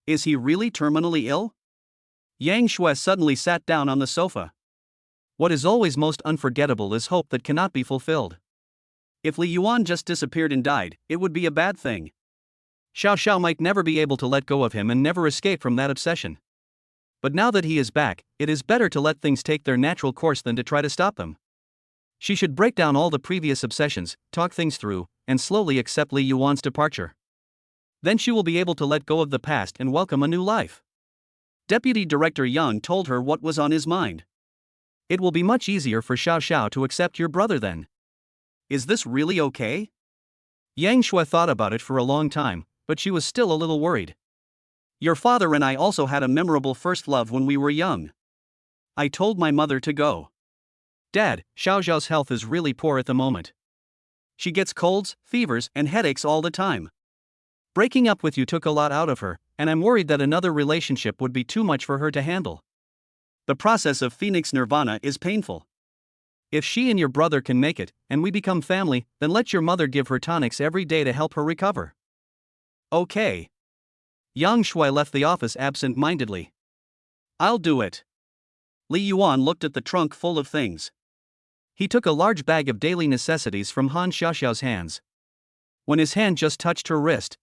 Is he really terminally ill? Yang Shui suddenly sat down on the sofa. What is always most unforgettable is hope that cannot be fulfilled. If Li Yuan just disappeared and died, it would be a bad thing. Xiao Xiao might never be able to let go of him and never escape from that obsession. But now that he is back, it is better to let things take their natural course than to try to stop them. She should break down all the previous obsessions, talk things through, and slowly accept Li Yuan's departure. Then she will be able to let go of the past and welcome a new life. Deputy Director Yang told her what was on his mind. It will be much easier for Xiao Xiao to accept your brother then. Is this really okay? Yang Shui thought about it for a long time, but she was still a little worried. Your father and I also had a memorable first love when we were young. I told my mother to go. Dad, Xiao Xiao's health is really poor at the moment. She gets colds, fevers, and headaches all the time. Breaking up with you took a lot out of her, and I'm worried that another relationship would be too much for her to handle. The process of Phoenix Nirvana is painful. If she and your brother can make it, and we become family, then let your mother give her tonics every day to help her recover. Okay. Yang Shui left the office absent-mindedly. I'll do it. Li Yuan looked at the trunk full of things. He took a large bag of daily necessities from Han Xiaoxiao's hands. When his hand just touched her wrist,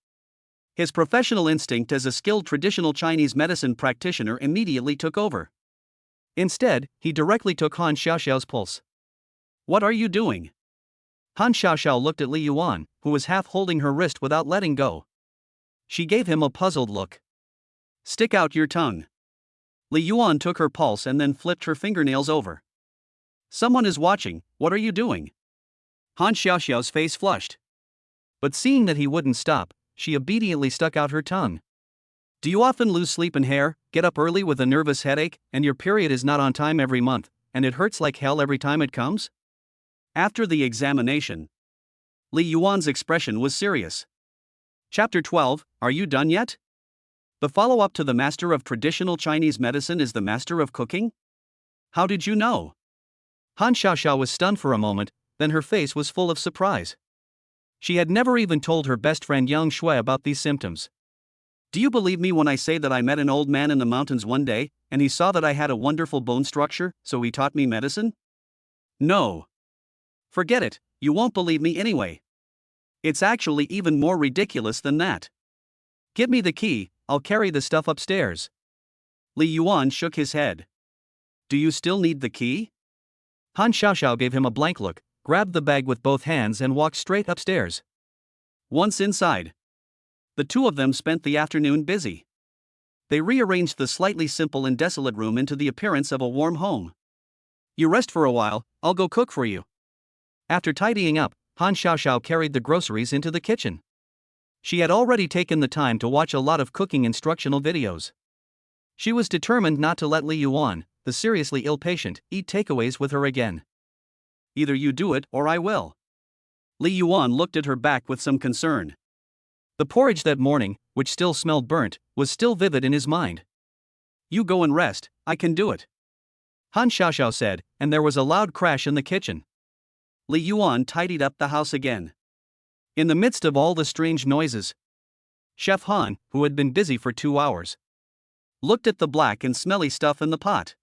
his professional instinct as a skilled traditional Chinese medicine practitioner immediately took over. Instead, he directly took Han Xiaoxiao's pulse. What are you doing? Han Xiaoxiao looked at Li Yuan, who was half holding her wrist without letting go. She gave him a puzzled look. Stick out your tongue. Li Yuan took her pulse and then flipped her fingernails over. Someone is watching, what are you doing? Han Xiaoxiao's face flushed. But seeing that he wouldn't stop, she obediently stuck out her tongue. Do you often lose sleep and hair, get up early with a nervous headache, and your period is not on time every month, and it hurts like hell every time it comes? After the examination, Li Yuan's expression was serious. Chapter 12, Are you done yet? The follow-up to the Master of Traditional Chinese Medicine is the Master of Cooking? How did you know? Han Xiaoxiao was stunned for a moment, then her face was full of surprise. She had never even told her best friend Yang Shui about these symptoms. Do you believe me when I say that I met an old man in the mountains one day, and he saw that I had a wonderful bone structure, so he taught me medicine? No. Forget it, you won't believe me anyway. It's actually even more ridiculous than that. Give me the key, I'll carry the stuff upstairs. Li Yuan shook his head. Do you still need the key? Han Xiaoxiao gave him a blank look, grabbed the bag with both hands and walked straight upstairs. Once inside, the two of them spent the afternoon busy. They rearranged the slightly simple and desolate room into the appearance of a warm home. You rest for a while, I'll go cook for you. After tidying up, Han Xiaoxiao carried the groceries into the kitchen. She had already taken the time to watch a lot of cooking instructional videos. She was determined not to let Li Yuan, the seriously ill patient, eat takeaways with her again. Either you do it or I will. Li Yuan looked at her back with some concern. The porridge that morning, which still smelled burnt, was still vivid in his mind. You go and rest, I can do it. Han Xiaoxiao said, and there was a loud crash in the kitchen. Li Yuan tidied up the house again. In the midst of all the strange noises, Chef Han, who had been busy for 2 hours, looked at the black and smelly stuff in the pot.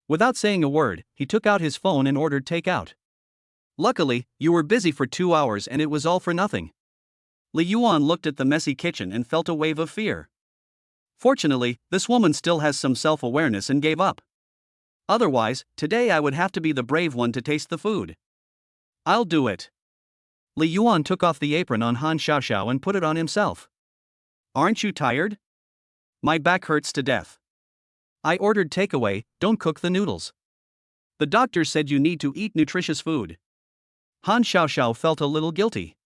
Without saying a word, he took out his phone and ordered takeout. Luckily, you were busy for 2 hours and it was all for nothing. Li Yuan looked at the messy kitchen and felt a wave of fear. Fortunately, this woman still has some self-awareness and gave up. Otherwise, today I would have to be the brave one to taste the food. I'll do it. Li Yuan took off the apron on Han Xiaoxiao and put it on himself. Aren't you tired? My back hurts to death. I ordered takeaway, don't cook the noodles. The doctor said you need to eat nutritious food. Han Xiaoxiao felt a little guilty.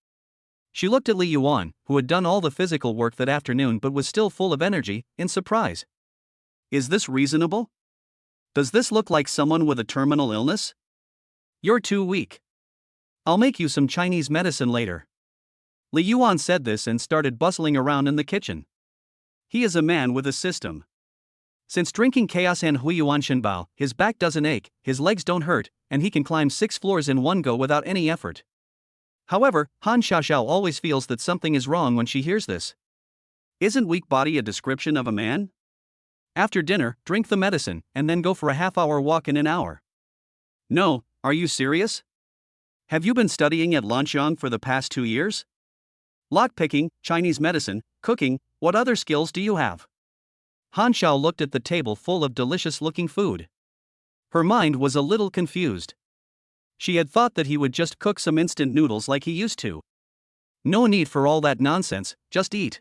She looked at Li Yuan, who had done all the physical work that afternoon but was still full of energy, in surprise. Is this reasonable? Does this look like someone with a terminal illness? You're too weak. I'll make you some Chinese medicine later. Li Yuan said this and started bustling around in the kitchen. He is a man with a system. Since drinking Chaos and Huiyuan Shenbao, his back doesn't ache, his legs don't hurt, and he can climb 6 floors in one go without any effort. However, Han Xiaoxiao always feels that something is wrong when she hears this. Isn't weak body a description of a man? After dinner, drink the medicine, and then go for a half-hour walk in an hour. No, are you serious? Have you been studying at Lanqiang for the past 2 years? Lockpicking, Chinese medicine, cooking, what other skills do you have? Han Xiao looked at the table full of delicious-looking food. Her mind was a little confused. She had thought that he would just cook some instant noodles like he used to. No need for all that nonsense, just eat.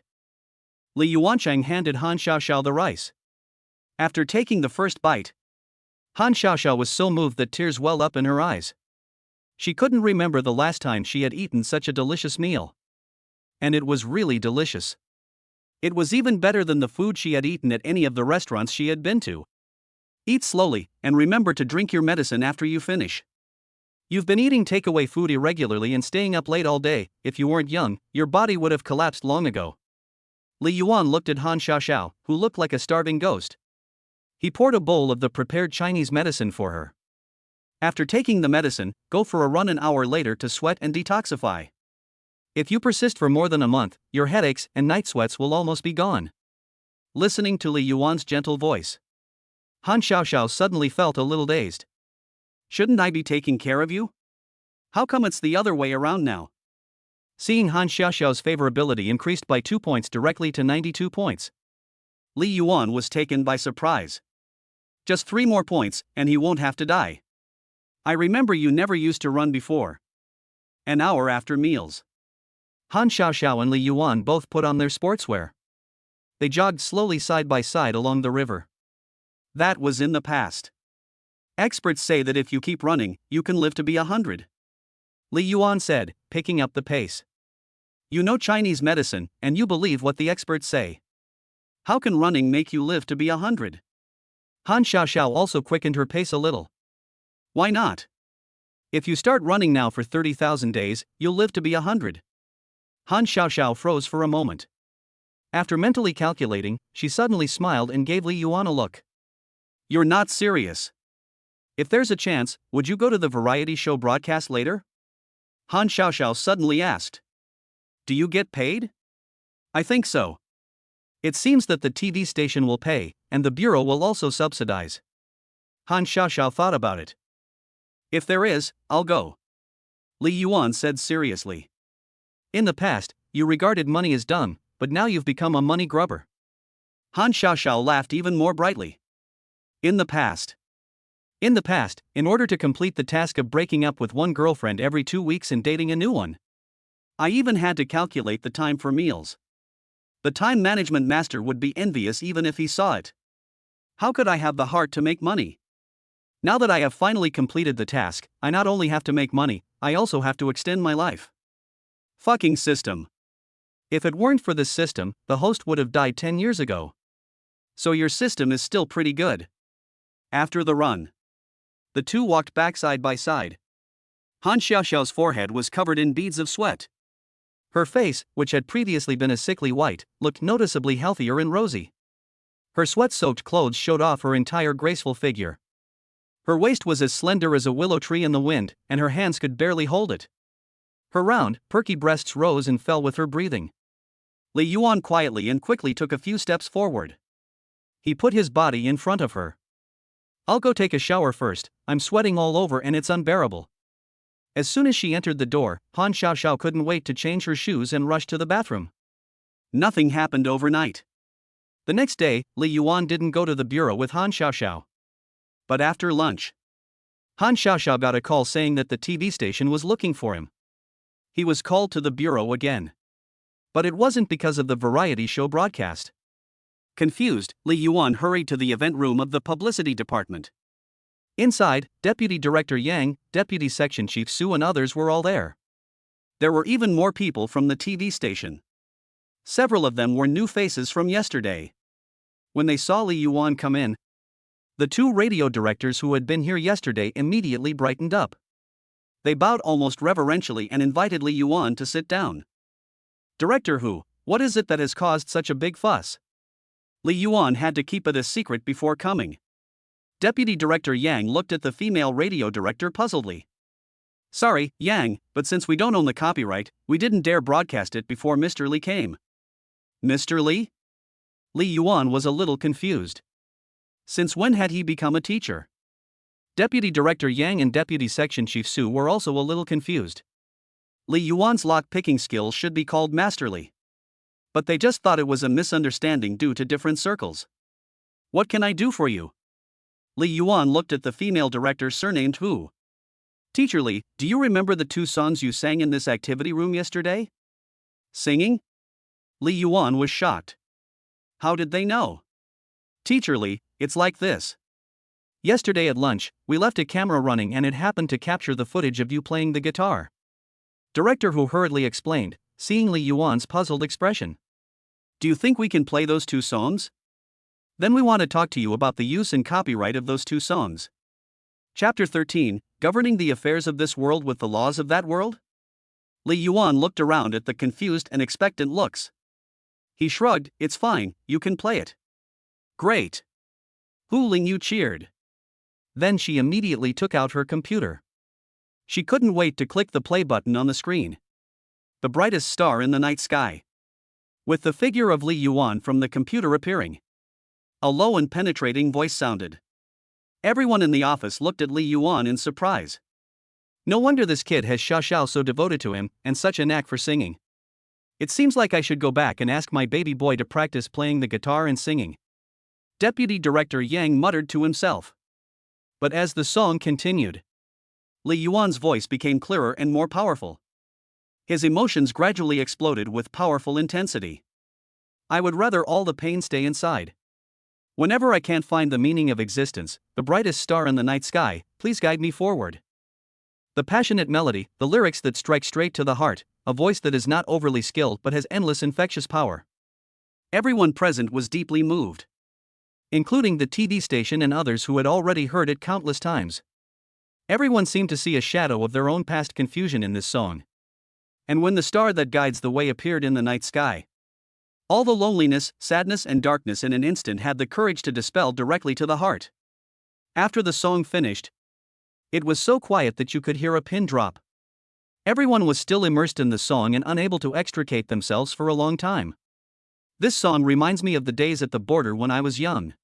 Li Yuancheng handed Han Xiaoxiao the rice. After taking the first bite, Han Xiaoxiao was so moved that tears welled up in her eyes. She couldn't remember the last time she had eaten such a delicious meal. And it was really delicious. It was even better than the food she had eaten at any of the restaurants she had been to. Eat slowly, and remember to drink your medicine after you finish. You've been eating takeaway food irregularly and staying up late all day. If you weren't young, your body would have collapsed long ago. Li Yuan looked at Han Xiaoxiao, who looked like a starving ghost. He poured a bowl of the prepared Chinese medicine for her. After taking the medicine, go for a run an hour later to sweat and detoxify. If you persist for more than a month, your headaches and night sweats will almost be gone. Listening to Li Yuan's gentle voice, Han Xiaoxiao suddenly felt a little dazed. Shouldn't I be taking care of you? How come it's the other way around now? Seeing Han Xiaoxiao's favorability increased by 2 points directly to 92 points. Li Yuan was taken by surprise. Just 3 more points, and he won't have to die. I remember you never used to run before. An hour after meals. Han Xiaoxiao and Li Yuan both put on their sportswear. They jogged slowly side by side along the river. That was in the past. Experts say that if you keep running, you can live to be 100. Li Yuan said, picking up the pace. You know Chinese medicine, and you believe what the experts say. How can running make you live to be 100? Han Xiaoxiao also quickened her pace a little. Why not? If you start running now for 30,000 days, you'll live to be 100. Han Xiaoxiao froze for a moment. After mentally calculating, she suddenly smiled and gave Li Yuan a look. You're not serious. If there's a chance, would you go to the variety show broadcast later? Han Xiaoxiao suddenly asked. Do you get paid? I think so. It seems that the TV station will pay, and the bureau will also subsidize. Han Xiaoxiao thought about it. If there is, I'll go. Li Yuan said seriously. In the past, you regarded money as dung, but now you've become a money grubber. Han Xiaoxiao laughed even more brightly. In the past. In the past, in order to complete the task of breaking up with one girlfriend every 2 weeks and dating a new one, I even had to calculate the time for meals. The time management master would be envious even if he saw it. How could I have the heart to make money? Now that I have finally completed the task, I not only have to make money, I also have to extend my life. Fucking system. If it weren't for this system, the host would have died 10 years ago. So your system is still pretty good. After the run, the two walked back side by side. Han Xiaoxiao's forehead was covered in beads of sweat. Her face, which had previously been a sickly white, looked noticeably healthier and rosy. Her sweat-soaked clothes showed off her entire graceful figure. Her waist was as slender as a willow tree in the wind, and her hands could barely hold it. Her round, perky breasts rose and fell with her breathing. Li Yuan quietly and quickly took a few steps forward. He put his body in front of her. I'll go take a shower first, I'm sweating all over and it's unbearable. As soon as she entered the door, Han Xiaoxiao couldn't wait to change her shoes and rush to the bathroom. Nothing happened overnight. The next day, Li Yuan didn't go to the bureau with Han Xiaoxiao. But after lunch, Han Xiaoxiao got a call saying that the TV station was looking for him. He was called to the bureau again. But it wasn't because of the variety show broadcast. Confused, Li Yuan hurried to the event room of the publicity department. Inside, Deputy Director Yang, Deputy Section Chief Su and others were all there. There were even more people from the TV station. Several of them were new faces from yesterday. When they saw Li Yuan come in, the two radio directors who had been here yesterday immediately brightened up. They bowed almost reverentially and invited Li Yuan to sit down. Director Hu, what is it that has caused such a big fuss? Li Yuan had to keep it a secret before coming. Deputy Director Yang looked at the female radio director puzzledly. Sorry, Yang, but since we don't own the copyright, we didn't dare broadcast it before Mr. Li came. Mr. Li? Li Yuan was a little confused. Since when had he become a teacher? Deputy Director Yang and Deputy Section Chief Su were also a little confused. Li Yuan's lock-picking skills should be called masterly. But they just thought it was a misunderstanding due to different circles. What can I do for you? Li Yuan looked at the female director surnamed Hu. Teacher Li, do you remember the 2 songs you sang in this activity room yesterday? Singing? Li Yuan was shocked. How did they know? Teacher Li, it's like this. Yesterday at lunch, we left a camera running and it happened to capture the footage of you playing the guitar. Director Hu hurriedly explained, seeing Li Yuan's puzzled expression. Do you think we can play those 2 songs? Then we want to talk to you about the use and copyright of those 2 songs. Chapter 13, Governing the Affairs of This World with the Laws of That World? Li Yuan looked around at the confused and expectant looks. He shrugged, it's fine, you can play it. Great. Hu Lingyu cheered. Then she immediately took out her computer. She couldn't wait to click the play button on the screen. The brightest star in the night sky. With the figure of Li Yuan from the computer appearing. A low and penetrating voice sounded. Everyone in the office looked at Li Yuan in surprise. No wonder this kid has Xiao so devoted to him, and such a knack for singing. It seems like I should go back and ask my baby boy to practice playing the guitar and singing. Deputy Director Yang muttered to himself. But as the song continued, Li Yuan's voice became clearer and more powerful. His emotions gradually exploded with powerful intensity. I would rather all the pain stay inside. Whenever I can't find the meaning of existence, the brightest star in the night sky, please guide me forward. The passionate melody, the lyrics that strike straight to the heart, a voice that is not overly skilled but has endless infectious power. Everyone present was deeply moved, including the TV station and others who had already heard it countless times. Everyone seemed to see a shadow of their own past confusion in this song. And when the star that guides the way appeared in the night sky, all the loneliness, sadness and darkness in an instant had the courage to dispel directly to the heart. After the song finished, it was so quiet that you could hear a pin drop. Everyone was still immersed in the song and unable to extricate themselves for a long time. This song reminds me of the days at the border when I was young.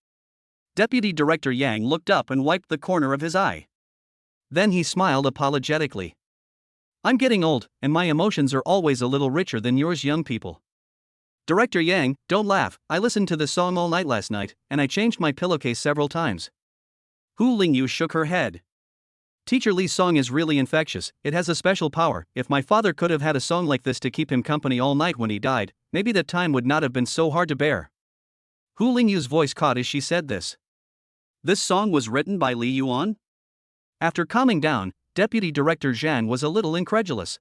Deputy Director Yang looked up and wiped the corner of his eye. Then he smiled apologetically. I'm getting old, and my emotions are always a little richer than yours young people. Director Yang, don't laugh, I listened to this song all night last night, and I changed my pillowcase several times. Hu Lingyu shook her head. Teacher Li's song is really infectious, it has a special power. If my father could have had a song like this to keep him company all night when he died, maybe that time would not have been so hard to bear. Hu Lingyu's voice caught as she said this. This song was written by Li Yuan? After calming down, Deputy Director Zhang was a little incredulous.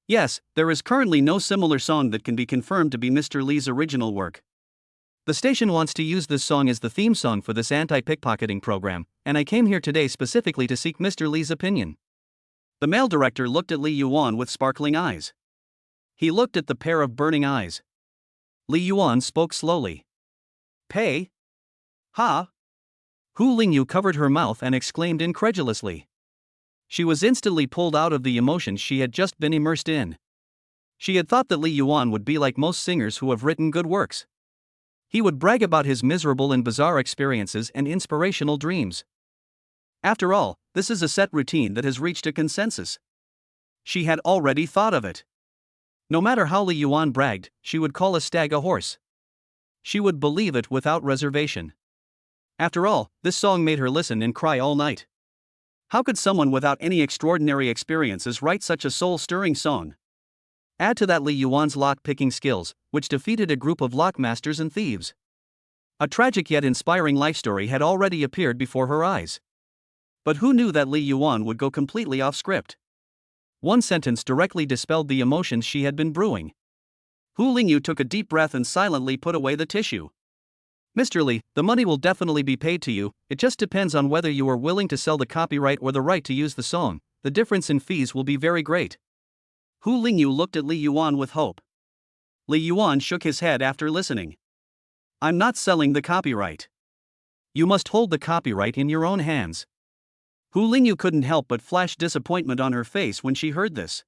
Yes, there is currently no similar song that can be confirmed to be Mr. Li's original work. The station wants to use this song as the theme song for this anti-pickpocketing program, and I came here today specifically to seek Mr. Li's opinion. The male director looked at Li Yuan with sparkling eyes. He looked at the pair of burning eyes. Li Yuan spoke slowly. Pay? Ha? Hu Lingyu covered her mouth and exclaimed incredulously. She was instantly pulled out of the emotions she had just been immersed in. She had thought that Li Yuan would be like most singers who have written good works. He would brag about his miserable and bizarre experiences and inspirational dreams. After all, this is a set routine that has reached a consensus. She had already thought of it. No matter how Li Yuan bragged, she would call a stag a horse. She would believe it without reservation. After all, this song made her listen and cry all night. How could someone without any extraordinary experiences write such a soul-stirring song? Add to that Li Yuan's lock-picking skills, which defeated a group of lockmasters and thieves. A tragic yet inspiring life story had already appeared before her eyes. But who knew that Li Yuan would go completely off script? One sentence directly dispelled the emotions she had been brewing. Hu Lingyu took a deep breath and silently put away the tissue. Mr. Li, the money will definitely be paid to you, it just depends on whether you are willing to sell the copyright or the right to use the song. The difference in fees will be very great. Hu Lingyu looked at Li Yuan with hope. Li Yuan shook his head after listening. I'm not selling the copyright. You must hold the copyright in your own hands. Hu Lingyu couldn't help but flash disappointment on her face when she heard this.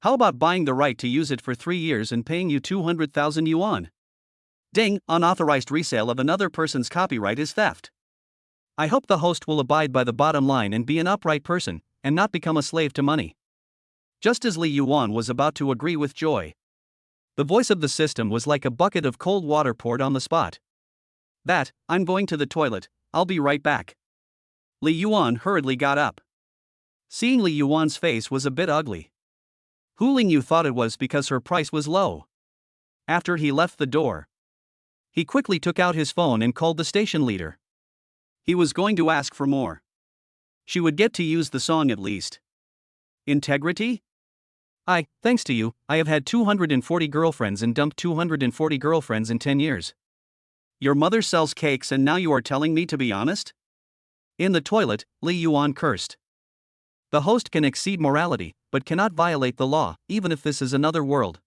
How about buying the right to use it for 3 years and paying you 200,000 yuan? Ding, unauthorized resale of another person's copyright is theft. I hope the host will abide by the bottom line and be an upright person, and not become a slave to money. Just as Li Yuan was about to agree with joy, the voice of the system was like a bucket of cold water poured on the spot. I'm going to the toilet, I'll be right back. Li Yuan hurriedly got up. Seeing Li Yuan's face was a bit ugly. Hu Lingyu thought it was because her price was low. After he left the door, he quickly took out his phone and called the station leader. He was going to ask for more. She would get to use the song at least. Integrity? Thanks to you, I have had 240 girlfriends and dumped 240 girlfriends in 10 years. Your mother sells cakes and now you are telling me to be honest? In the toilet, Li Yuan cursed. The host can exceed morality, but cannot violate the law, even if this is another world.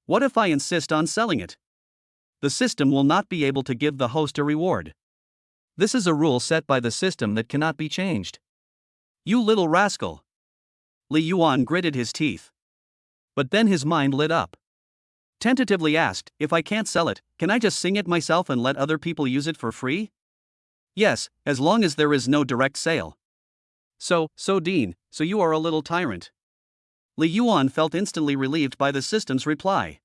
What if I insist on selling it? The system will not be able to give the host a reward. This is a rule set by the system that cannot be changed. You little rascal! Li Yuan gritted his teeth. But then his mind lit up. Tentatively asked, if I can't sell it, can I just sing it myself and let other people use it for free? Yes, as long as there is no direct sale. So Dean, so you are a little tyrant. Li Yuan felt instantly relieved by the system's reply.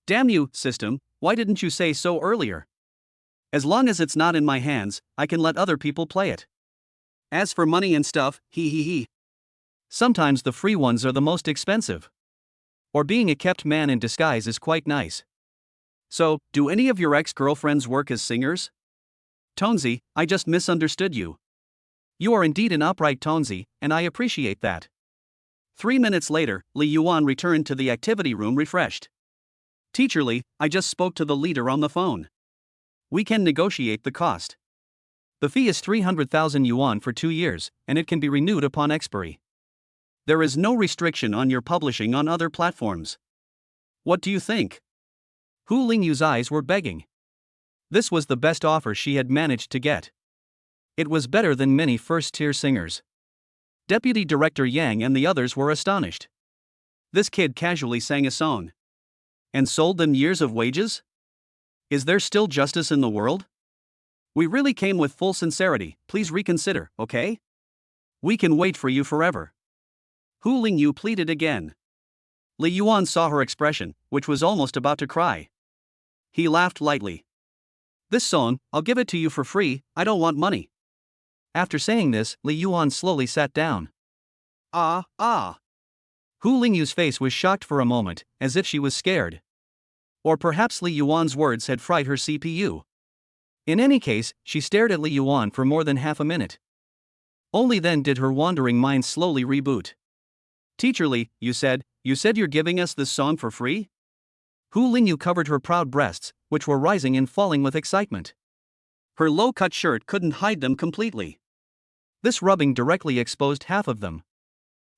Damn you, system, why didn't you say so earlier? As long as it's not in my hands, I can let other people play it. As for money and stuff, sometimes the free ones are the most expensive. Or being a kept man in disguise is quite nice. So, do any of your ex-girlfriends work as singers? Tonesy, I just misunderstood you. You are indeed an upright Tonesy, and I appreciate that. 3 minutes later, Li Yuan returned to the activity room refreshed. Teacher Li, I just spoke to the leader on the phone. We can negotiate the cost. The fee is 300,000 yuan for 2 years, and it can be renewed upon expiry. There is no restriction on your publishing on other platforms. What do you think? Hu Lingyu's eyes were begging. This was the best offer she had managed to get. It was better than many first-tier singers. Deputy Director Yang and the others were astonished. This kid casually sang a song. And sold them years of wages? Is there still justice in the world? We really came with full sincerity, please reconsider, okay? We can wait for you forever. Hu Lingyu pleaded again. Li Yuan saw her expression, which was almost about to cry. He laughed lightly. This song, I'll give it to you for free, I don't want money. After saying this, Li Yuan slowly sat down. Hu Lingyu's face was shocked for a moment, as if she was scared. Or perhaps Li Yuan's words had fried her CPU. In any case, she stared at Li Yuan for more than half a minute. Only then did her wandering mind slowly reboot. Teacher Li, you said you're giving us this song for free? Hu Lingyu covered her proud breasts, which were rising and falling with excitement. Her low-cut shirt couldn't hide them completely. This rubbing directly exposed half of them.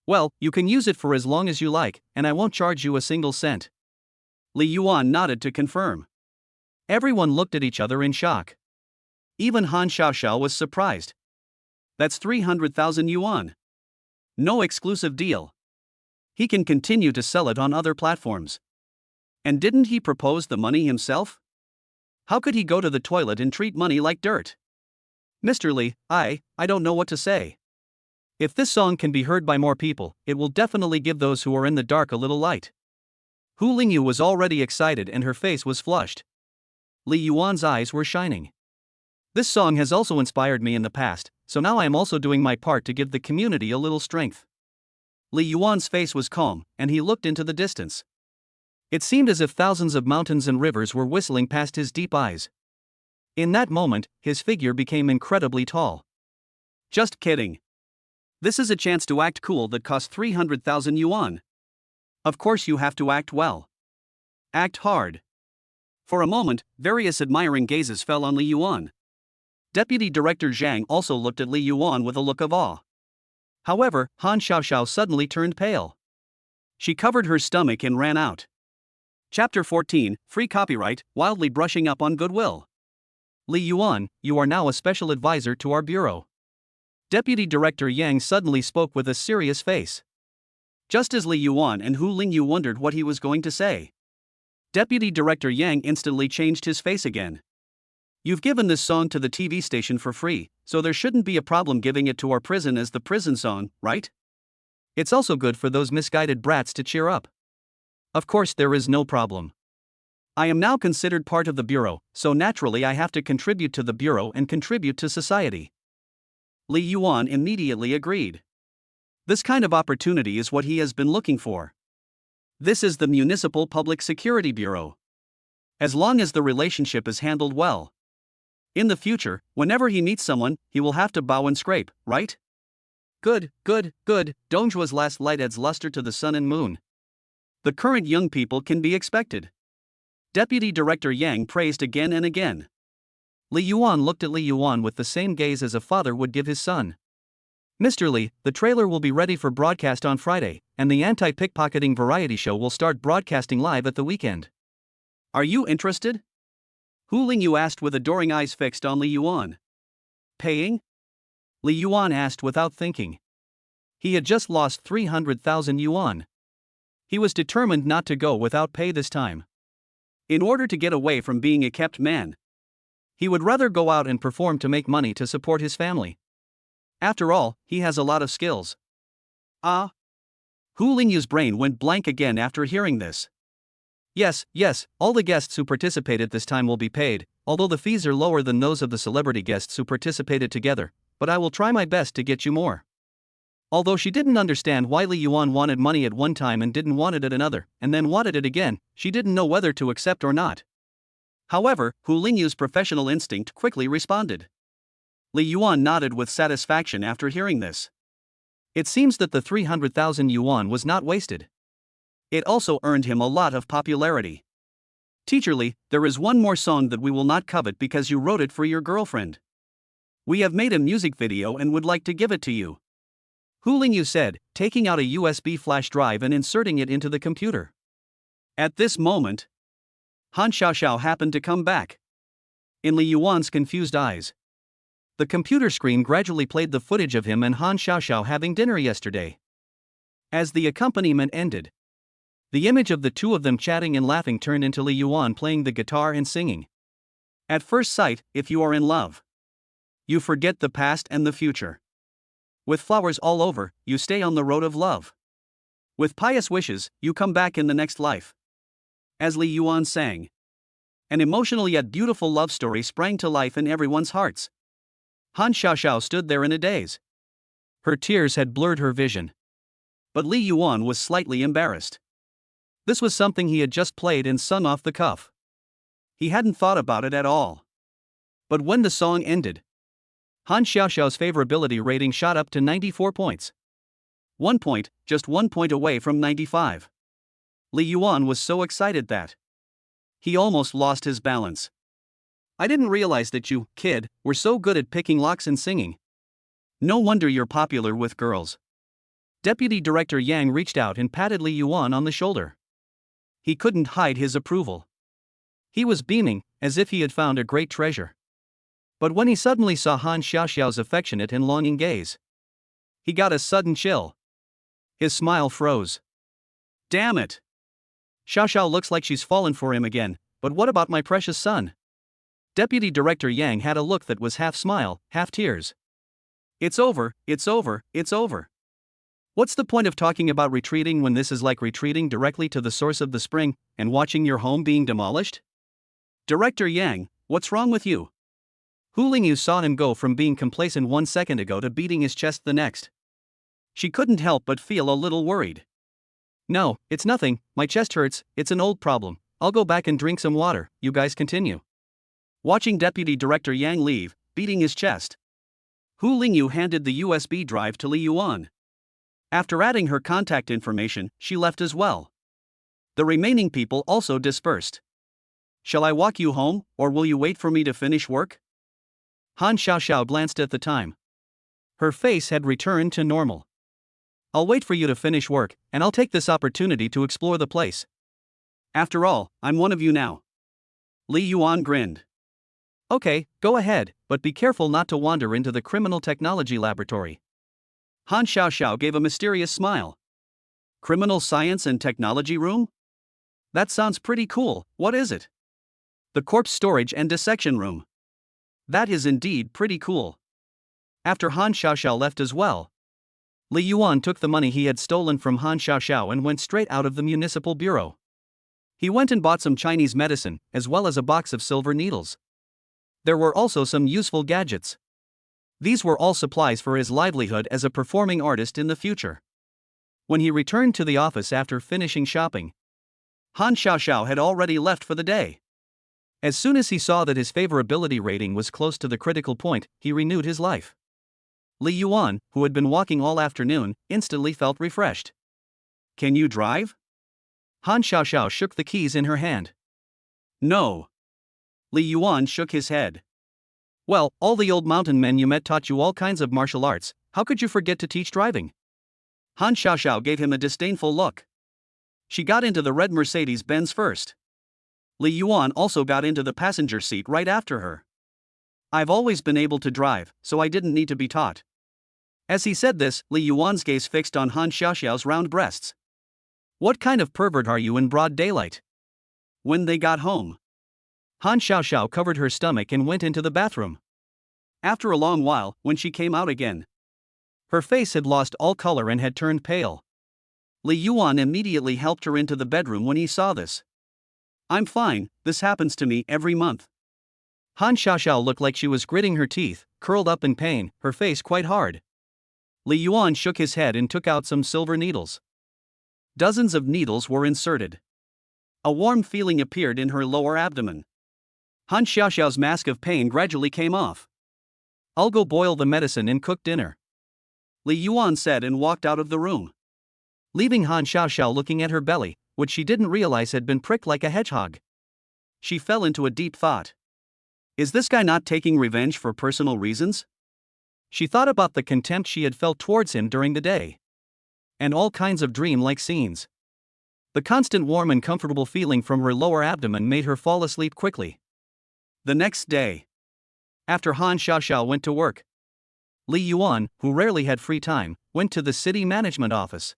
Well, you can use it for as long as you like, and I won't charge you a single cent. Li Yuan nodded to confirm. Everyone looked at each other in shock. Even Han Xiaoxiao was surprised. That's 300,000 yuan. No exclusive deal. He can continue to sell it on other platforms. And didn't he propose the money himself? How could he go to the toilet and treat money like dirt? Mr. Li, I don't know what to say. If this song can be heard by more people, it will definitely give those who are in the dark a little light. Hu Lingyu was already excited and her face was flushed. Li Yuan's eyes were shining. This song has also inspired me in the past, so now I am also doing my part to give the community a little strength. Li Yuan's face was calm, and he looked into the distance. It seemed as if thousands of mountains and rivers were whistling past his deep eyes. In that moment, his figure became incredibly tall. Just kidding. This is a chance to act cool that costs 300,000 yuan. Of course you have to act well. Act hard. For a moment, various admiring gazes fell on Li Yuan. Deputy Director Zhang also looked at Li Yuan with a look of awe. However, Han Xiaoxiao suddenly turned pale. She covered her stomach and ran out. Chapter 14, Free Copyright, wildly brushing up on goodwill. Li Yuan, you are now a special advisor to our bureau. Deputy Director Yang suddenly spoke with a serious face. Just as Li Yuan and Hu Lingyu wondered what he was going to say, Deputy Director Yang instantly changed his face again. You've given this song to the TV station for free, so there shouldn't be a problem giving it to our prison as the prison song, right? It's also good for those misguided brats to cheer up. Of course, there is no problem. I am now considered part of the Bureau, so naturally I have to contribute to the Bureau and contribute to society. Li Yuan immediately agreed. This kind of opportunity is what he has been looking for. This is the Municipal Public Security Bureau. As long as the relationship is handled well. In the future, whenever he meets someone, he will have to bow and scrape, right? Good, good, good, Dongjua's last light adds luster to the sun and moon. The current young people can be expected. Deputy Director Yang praised again and again. Li Yuan looked at Li Yuan with the same gaze as a father would give his son. Mr. Li, the trailer will be ready for broadcast on Friday, and the anti-pickpocketing variety show will start broadcasting live at the weekend. Are you interested? Hu Lingyu asked with adoring eyes fixed on Li Yuan. Paying? Li Yuan asked without thinking. He had just lost 300,000 yuan. He was determined not to go without pay this time. In order to get away from being a kept man, he would rather go out and perform to make money to support his family. After all, he has a lot of skills. Ah? Hu Lingyu's brain went blank again after hearing this. Yes, all the guests who participated this time will be paid, although the fees are lower than those of the celebrity guests who participated together, but I will try my best to get you more. Although she didn't understand why Li Yuan wanted money at one time and didn't want it at another, and then wanted it again, she didn't know whether to accept or not. However, Hu Lingyu's professional instinct quickly responded. Li Yuan nodded with satisfaction after hearing this. It seems that the 300,000 yuan was not wasted. It also earned him a lot of popularity. Teacher Li, there is one more song that we will not covet because you wrote it for your girlfriend. We have made a music video and would like to give it to you. Hu Lingyu said, taking out a USB flash drive and inserting it into the computer. At this moment, Han Xiaoxiao happened to come back. In Li Yuan's confused eyes, the computer screen gradually played the footage of him and Han Xiaoxiao having dinner yesterday. As the accompaniment ended, the image of the two of them chatting and laughing turned into Li Yuan playing the guitar and singing. At first sight, if you are in love, you forget the past and the future. With flowers all over, you stay on the road of love. With pious wishes, you come back in the next life. As Li Yuan sang, an emotional yet beautiful love story sprang to life in everyone's hearts. Han Xiaoxiao stood there in a daze. Her tears had blurred her vision. But Li Yuan was slightly embarrassed. This was something he had just played and sung off the cuff. He hadn't thought about it at all. But when the song ended, Han Xiaoxiao's favorability rating shot up to 94 points. 1 point, just 1 point away from 95. Li Yuan was so excited that he almost lost his balance. I didn't realize that you, kid, were so good at picking locks and singing. No wonder you're popular with girls. Deputy Director Yang reached out and patted Li Yuan on the shoulder. He couldn't hide his approval. He was beaming, as if he had found a great treasure. But when he suddenly saw Han Xiaoxiao's affectionate and longing gaze, he got a sudden chill. His smile froze. Damn it! Xiaoxiao looks like she's fallen for him again, but what about my precious son? Deputy Director Yang had a look that was half smile, half tears. It's over, it's over, it's over. What's the point of talking about retreating when this is like retreating directly to the source of the spring and watching your home being demolished? Director Yang, what's wrong with you? Hu Lingyu saw him go from being complacent 1 second ago to beating his chest the next. She couldn't help but feel a little worried. No, it's nothing, my chest hurts, it's an old problem, I'll go back and drink some water, you guys continue. Watching Deputy Director Yang leave, beating his chest, Hu Lingyu handed the USB drive to Li Yuan. After adding her contact information, she left as well. The remaining people also dispersed. Shall I walk you home, or will you wait for me to finish work? Han Xiaoxiao glanced at the time. Her face had returned to normal. I'll wait for you to finish work, and I'll take this opportunity to explore the place. After all, I'm one of you now. Li Yuan grinned. Okay, go ahead, but be careful not to wander into the criminal technology laboratory. Han Xiaoxiao gave a mysterious smile. Criminal Science and Technology Room? That sounds pretty cool, what is it? The Corpse Storage and Dissection Room. That is indeed pretty cool. After Han Xiaoxiao left as well, Li Yuan took the money he had stolen from Han Xiaoxiao and went straight out of the municipal bureau. He went and bought some Chinese medicine, as well as a box of silver needles. There were also some useful gadgets. These were all supplies for his livelihood as a performing artist in the future. When he returned to the office after finishing shopping, Han Xiaoxiao had already left for the day. As soon as he saw that his favorability rating was close to the critical point, he renewed his life. Li Yuan, who had been walking all afternoon, instantly felt refreshed. "Can you drive?" Han Xiaoxiao shook the keys in her hand. "No." Li Yuan shook his head. "Well, all the old mountain men you met taught you all kinds of martial arts, how could you forget to teach driving?" Han Xiaoxiao gave him a disdainful look. She got into the red Mercedes-Benz first. Li Yuan also got into the passenger seat right after her. "I've always been able to drive, so I didn't need to be taught." As he said this, Li Yuan's gaze fixed on Han Xiaoxiao's round breasts. "What kind of pervert are you in broad daylight?" When they got home, Han Xiaoxiao covered her stomach and went into the bathroom. After a long while, when she came out again, her face had lost all color and had turned pale. Li Yuan immediately helped her into the bedroom when he saw this. "I'm fine, this happens to me every month." Han Xiaoxiao looked like she was gritting her teeth, curled up in pain, her face quite hard. Li Yuan shook his head and took out some silver needles. Dozens of needles were inserted. A warm feeling appeared in her lower abdomen. Han Xiaoxiao's mask of pain gradually came off. "I'll go boil the medicine and cook dinner," Li Yuan said and walked out of the room, leaving Han Xiaoxiao looking at her belly, which she didn't realize had been pricked like a hedgehog. She fell into a deep thought. Is this guy not taking revenge for personal reasons? She thought about the contempt she had felt towards him during the day, and all kinds of dream-like scenes. The constant warm and comfortable feeling from her lower abdomen made her fall asleep quickly. The next day, after Han Xiaoxiao went to work, Li Yuan, who rarely had free time, went to the city management office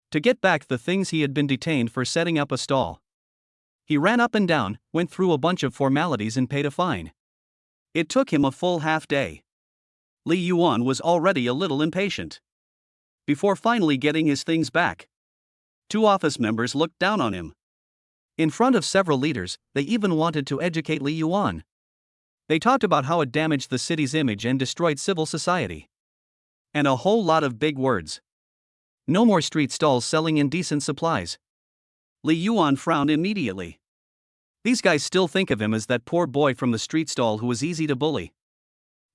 to get back the things he had been detained for setting up a stall. He ran up and down, went through a bunch of formalities and paid a fine. It took him a full half day. Li Yuan was already a little impatient. Before finally getting his things back, two office members looked down on him. In front of several leaders, they even wanted to educate Li Yuan. They talked about how it damaged the city's image and destroyed civil society. And a whole lot of big words. No more street stalls selling indecent supplies. Li Yuan frowned immediately. These guys still think of him as that poor boy from the street stall who was easy to bully.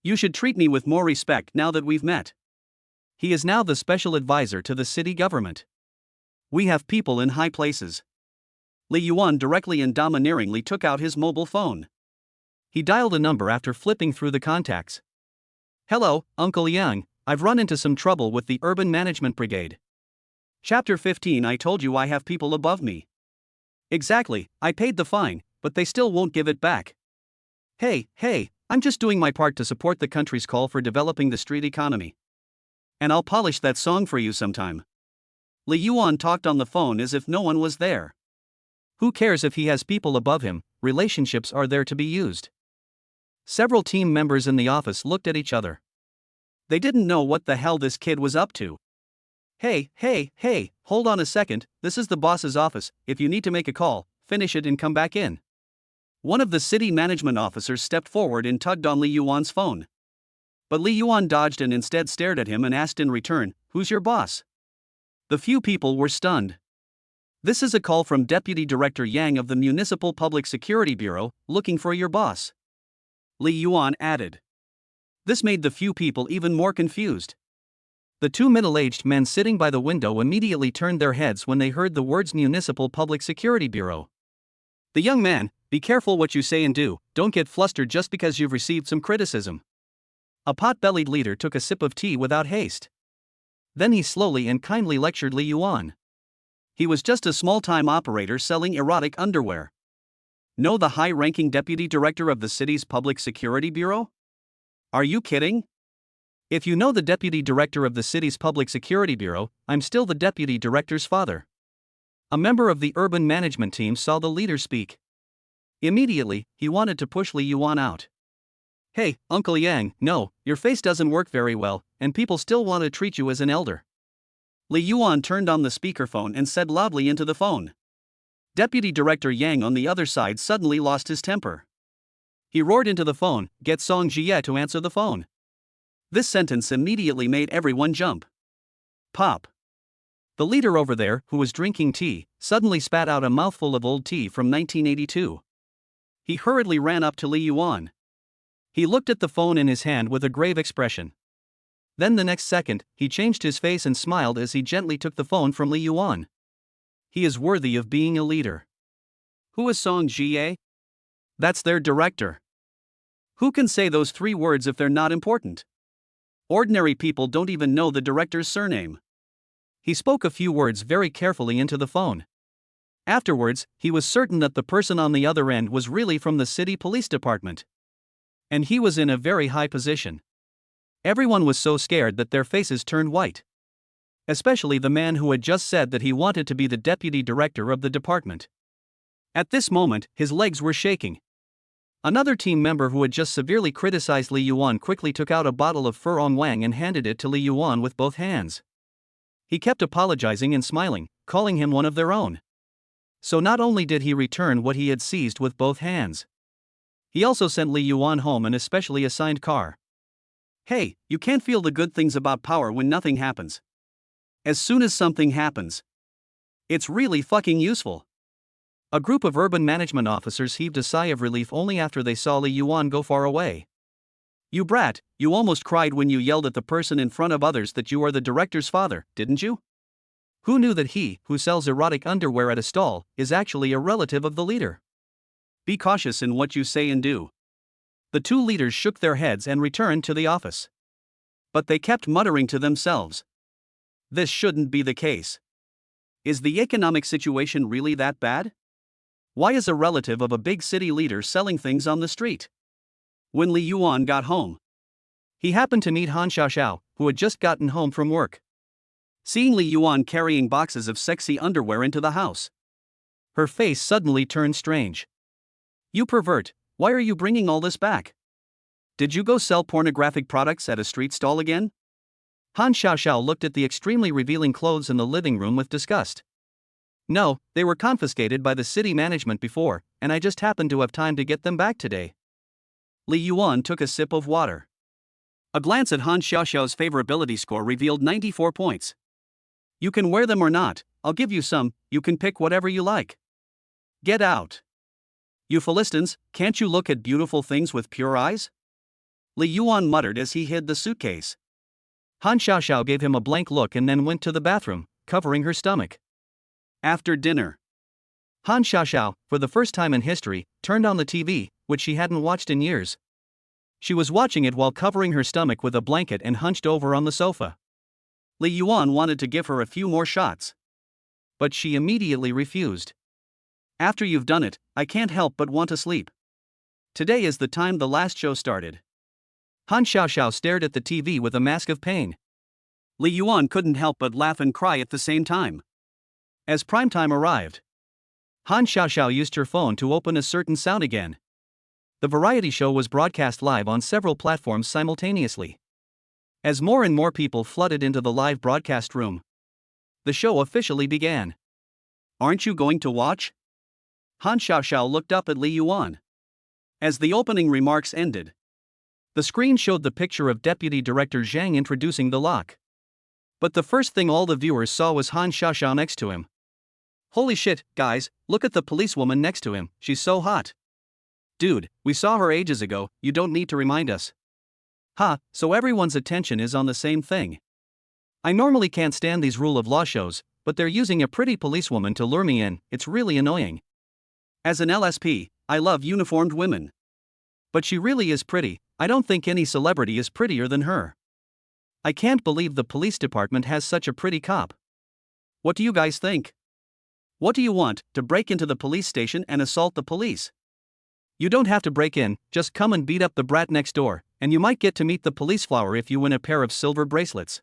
You should treat me with more respect now that we've met. He is now the special advisor to the city government. We have people in high places. Li Yuan directly and domineeringly took out his mobile phone. He dialed a number after flipping through the contacts. "Hello, Uncle Yang, I've run into some trouble with the Urban Management Brigade." Chapter 15. I told you I have people above me. Exactly, I paid the fine, but they still won't give it back. Hey, I'm just doing my part to support the country's call for developing the street economy. And I'll polish that song for you sometime. Li Yuan talked on the phone as if no one was there. Who cares if he has people above him, relationships are there to be used. Several team members in the office looked at each other. They didn't know what the hell this kid was up to. Hey, hold on a second, this is the boss's office, if you need to make a call, finish it and come back in. One of the city management officers stepped forward and tugged on Li Yuan's phone. But Li Yuan dodged and instead stared at him and asked in return, "Who's your boss?" The few people were stunned. "This is a call from Deputy Director Yang of the Municipal Public Security Bureau, looking for your boss," Li Yuan added. This made the few people even more confused. The two middle-aged men sitting by the window immediately turned their heads when they heard the words Municipal Public Security Bureau. The young man, "Be careful what you say and do, don't get flustered just because you've received some criticism." A pot-bellied leader took a sip of tea without haste. Then he slowly and kindly lectured Li Yuan. He was just a small-time operator selling erotic underwear. Know the high-ranking deputy director of the city's Public Security Bureau? Are you kidding? If you know the deputy director of the city's Public Security Bureau, I'm still the deputy director's father. A member of the urban management team saw the leader speak. Immediately, he wanted to push Li Yuan out. Hey, Uncle Yang, no, your face doesn't work very well, and people still want to treat you as an elder. Li Yuan turned on the speakerphone and said loudly into the phone. Deputy Director Yang on the other side suddenly lost his temper. He roared into the phone, "Get Song Jie to answer the phone." This sentence immediately made everyone jump. Pop. The leader over there, who was drinking tea, suddenly spat out a mouthful of old tea from 1982. He hurriedly ran up to Li Yuan. He looked at the phone in his hand with a grave expression. Then the next second, he changed his face and smiled as he gently took the phone from Li Yuan. He is worthy of being a leader. Who is Song Jie? That's their director. Who can say those 3 words if they're not important? Ordinary people don't even know the director's surname. He spoke a few words very carefully into the phone. Afterwards, he was certain that the person on the other end was really from the city police department. And he was in a very high position. Everyone was so scared that their faces turned white. Especially the man who had just said that he wanted to be the deputy director of the department. At this moment, his legs were shaking. Another team member who had just severely criticized Li Yuan quickly took out a bottle of Furong Wang and handed it to Li Yuan with both hands. He kept apologizing and smiling, calling him one of their own. So not only did he return what he had seized with both hands, he also sent Li Yuan home an especially assigned car. Hey, you can't feel the good things about power when nothing happens. As soon as something happens, it's really fucking useful. A group of urban management officers heaved a sigh of relief only after they saw Li Yuan go far away. You brat, you almost cried when you yelled at the person in front of others that you are the director's father, didn't you? Who knew that he, who sells erotic underwear at a stall, is actually a relative of the leader? Be cautious in what you say and do. The 2 leaders shook their heads and returned to the office. But they kept muttering to themselves. This shouldn't be the case. Is the economic situation really that bad? Why is a relative of a big city leader selling things on the street? When Li Yuan got home, he happened to meet Han Xiaoxiao, who had just gotten home from work. Seeing Li Yuan carrying boxes of sexy underwear into the house, her face suddenly turned strange. You pervert, why are you bringing all this back? Did you go sell pornographic products at a street stall again? Han Xiaoxiao looked at the extremely revealing clothes in the living room with disgust. No, they were confiscated by the city management before, and I just happened to have time to get them back today. Li Yuan took a sip of water. A glance at Han Xiaoxiao's favorability score revealed 94 points. You can wear them or not, I'll give you some, you can pick whatever you like. Get out. You Philistines, can't you look at beautiful things with pure eyes? Li Yuan muttered as he hid the suitcase. Han Xiaoxiao gave him a blank look and then went to the bathroom, covering her stomach. After dinner, Han Xiaoxiao, for the first time in history, turned on the TV, which she hadn't watched in years. She was watching it while covering her stomach with a blanket and hunched over on the sofa. Li Yuan wanted to give her a few more shots, but she immediately refused. After you've done it, I can't help but want to sleep. Today is the time the last show started. Han Xiaoxiao stared at the TV with a mask of pain. Li Yuan couldn't help but laugh and cry at the same time. As prime time arrived, Han Xiaoxiao used her phone to open a certain sound again. The variety show was broadcast live on several platforms simultaneously. As more and more people flooded into the live broadcast room, the show officially began. Aren't you going to watch? Han Xiaoxiao looked up at Li Yuan. As the opening remarks ended, the screen showed the picture of Deputy Director Zhang introducing the lock. But the first thing all the viewers saw was Han Xiaoxiao next to him. Holy shit, guys, look at the policewoman next to him, she's so hot. Dude, we saw her ages ago, you don't need to remind us. Ha, so everyone's attention is on the same thing. I normally can't stand these rule of law shows, but they're using a pretty policewoman to lure me in, it's really annoying. As an LSP, I love uniformed women. But she really is pretty, I don't think any celebrity is prettier than her. I can't believe the police department has such a pretty cop. What do you guys think? What do you want, to break into the police station and assault the police? You don't have to break in, just come and beat up the brat next door, and you might get to meet the police flower if you win a pair of silver bracelets.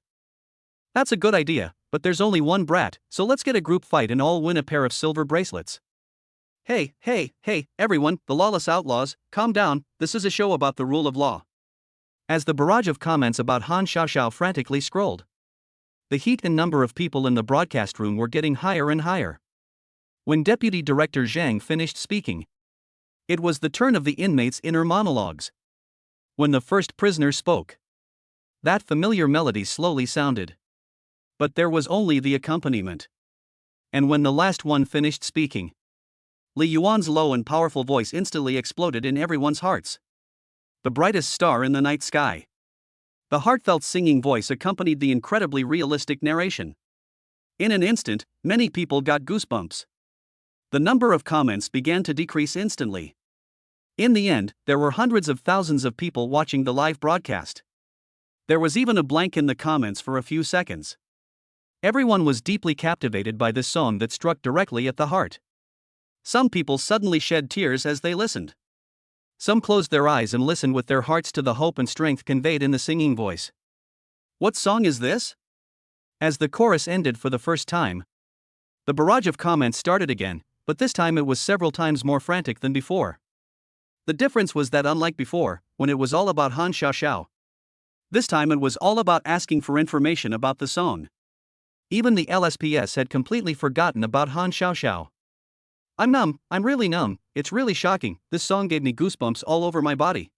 That's a good idea, but there's only one brat, so let's get a group fight and all win a pair of silver bracelets. Hey, hey, hey, everyone, the lawless outlaws, calm down, this is a show about the rule of law. As the barrage of comments about Han Xiaoxiao frantically scrolled, the heat and number of people in the broadcast room were getting higher and higher. When Deputy Director Zhang finished speaking, it was the turn of the inmates' inner monologues. When the first prisoner spoke, that familiar melody slowly sounded. But there was only the accompaniment. And when the last one finished speaking, Li Yuan's low and powerful voice instantly exploded in everyone's hearts. The brightest star in the night sky. The heartfelt singing voice accompanied the incredibly realistic narration. In an instant, many people got goosebumps. The number of comments began to decrease instantly. In the end, there were hundreds of thousands of people watching the live broadcast. There was even a blank in the comments for a few seconds. Everyone was deeply captivated by this song that struck directly at the heart. Some people suddenly shed tears as they listened. Some closed their eyes and listened with their hearts to the hope and strength conveyed in the singing voice. What song is this? As the chorus ended for the first time, the barrage of comments started again, but this time it was several times more frantic than before. The difference was that unlike before, when it was all about Han Xiaoxiao, this time it was all about asking for information about the song. Even the LSPS had completely forgotten about Han Xiaoxiao. I'm numb, I'm really numb, it's really shocking, this song gave me goosebumps all over my body.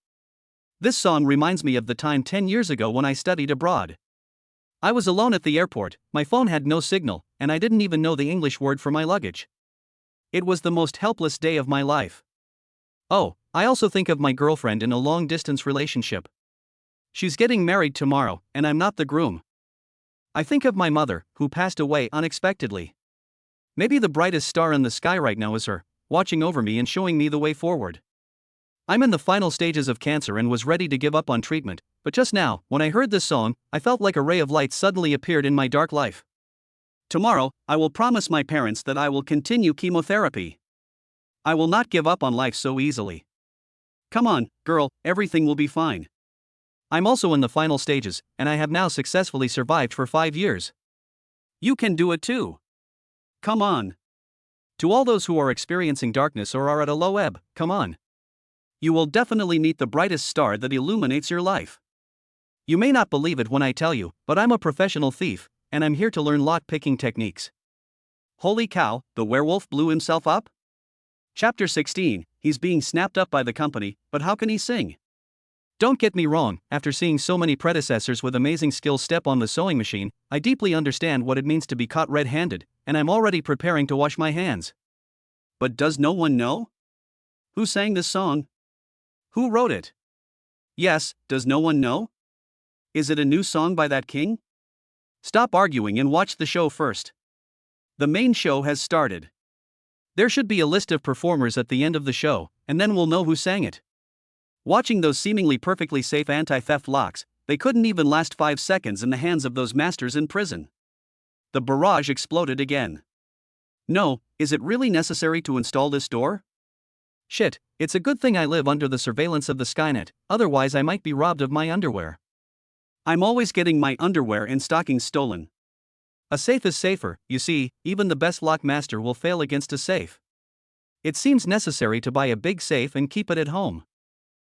This song reminds me of the time 10 years ago when I studied abroad. I was alone at the airport, my phone had no signal, and I didn't even know the English word for my luggage. It was the most helpless day of my life. Oh, I also think of my girlfriend in a long-distance relationship. She's getting married tomorrow, and I'm not the groom. I think of my mother, who passed away unexpectedly. Maybe the brightest star in the sky right now is her, watching over me and showing me the way forward. I'm in the final stages of cancer and was ready to give up on treatment, but just now, when I heard this song, I felt like a ray of light suddenly appeared in my dark life. Tomorrow, I will promise my parents that I will continue chemotherapy. I will not give up on life so easily. Come on, girl, everything will be fine. I'm also in the final stages, and I have now successfully survived for 5 years. You can do it too. Come on. To all those who are experiencing darkness or are at a low ebb, come on. You will definitely meet the brightest star that illuminates your life. You may not believe it when I tell you, but I'm a professional thief, and I'm here to learn lock-picking techniques. Holy cow, the werewolf blew himself up? Chapter 16, he's being snapped up by the company, but how can he sing? Don't get me wrong, after seeing so many predecessors with amazing skills step on the sewing machine, I deeply understand what it means to be caught red-handed, and I'm already preparing to wash my hands. But does no one know? Who sang this song? Who wrote it? Yes, does no one know? Is it a new song by that king? Stop arguing and watch the show first. The main show has started. There should be a list of performers at the end of the show, and then we'll know who sang it. Watching those seemingly perfectly safe anti-theft locks, they couldn't even last 5 seconds in the hands of those masters in prison. The barrage exploded again. No, is it really necessary to install this door? Shit, it's a good thing I live under the surveillance of the Skynet, otherwise I might be robbed of my underwear. I'm always getting my underwear and stockings stolen. A safe is safer, you see, even the best lock master will fail against a safe. It seems necessary to buy a big safe and keep it at home.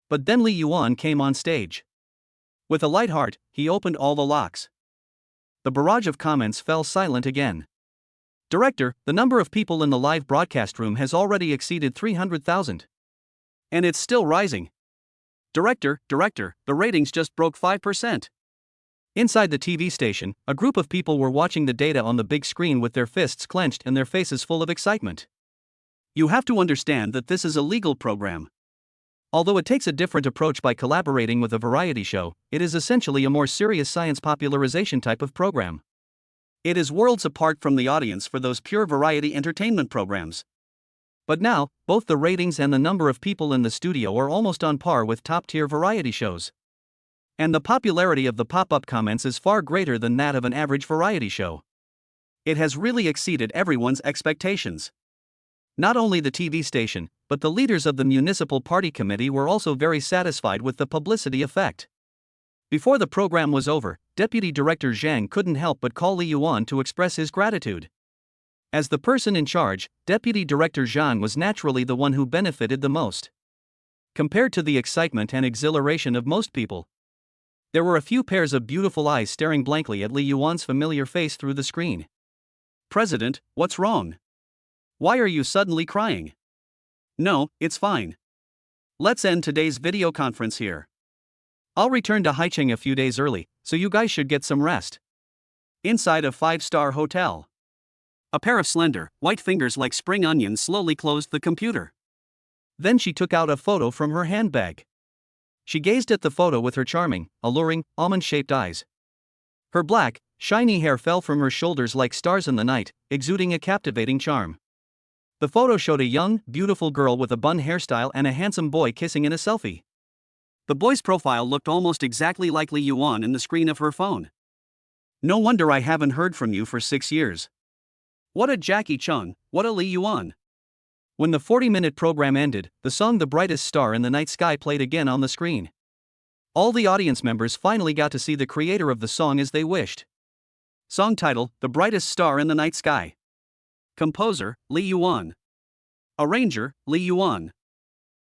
But then Li Yuan came on stage. With a light heart, he opened all the locks. The barrage of comments fell silent again. Director, the number of people in the live broadcast room has already exceeded 300,000. And it's still rising. Director, the ratings just broke 5%. Inside the TV station, a group of people were watching the data on the big screen with their fists clenched and their faces full of excitement. You have to understand that this is a legal program. Although it takes a different approach by collaborating with a variety show, it is essentially a more serious science popularization type of program. It is worlds apart from the audience for those pure variety entertainment programs. But now, both the ratings and the number of people in the studio are almost on par with top-tier variety shows. And the popularity of the pop-up comments is far greater than that of an average variety show. It has really exceeded everyone's expectations. Not only the TV station, but the leaders of the Municipal Party Committee were also very satisfied with the publicity effect. Before the program was over, Deputy Director Zhang couldn't help but call Li Yuan to express his gratitude. As the person in charge, Deputy Director Zhang was naturally the one who benefited the most. Compared to the excitement and exhilaration of most people, there were a few pairs of beautiful eyes staring blankly at Li Yuan's familiar face through the screen. "President, what's wrong? Why are you suddenly crying?" "No, it's fine. Let's end today's video conference here. I'll return to Haicheng a few days early, so you guys should get some rest." Inside a five-star hotel, a pair of slender, white fingers like spring onions slowly closed the computer. Then she took out a photo from her handbag. She gazed at the photo with her charming, alluring, almond-shaped eyes. Her black, shiny hair fell from her shoulders like stars in the night, exuding a captivating charm. The photo showed a young, beautiful girl with a bun hairstyle and a handsome boy kissing in a selfie. The boy's profile looked almost exactly like Li Yuan in the screen of her phone. "No wonder I haven't heard from you for 6 years. What a Jackie Chung, what a Li Yuan." When the 40-minute program ended, the song "The Brightest Star in the Night Sky" played again on the screen. All the audience members finally got to see the creator of the song as they wished. Song title: The Brightest Star in the Night Sky. Composer: Li Yuan. Arranger: Li Yuan.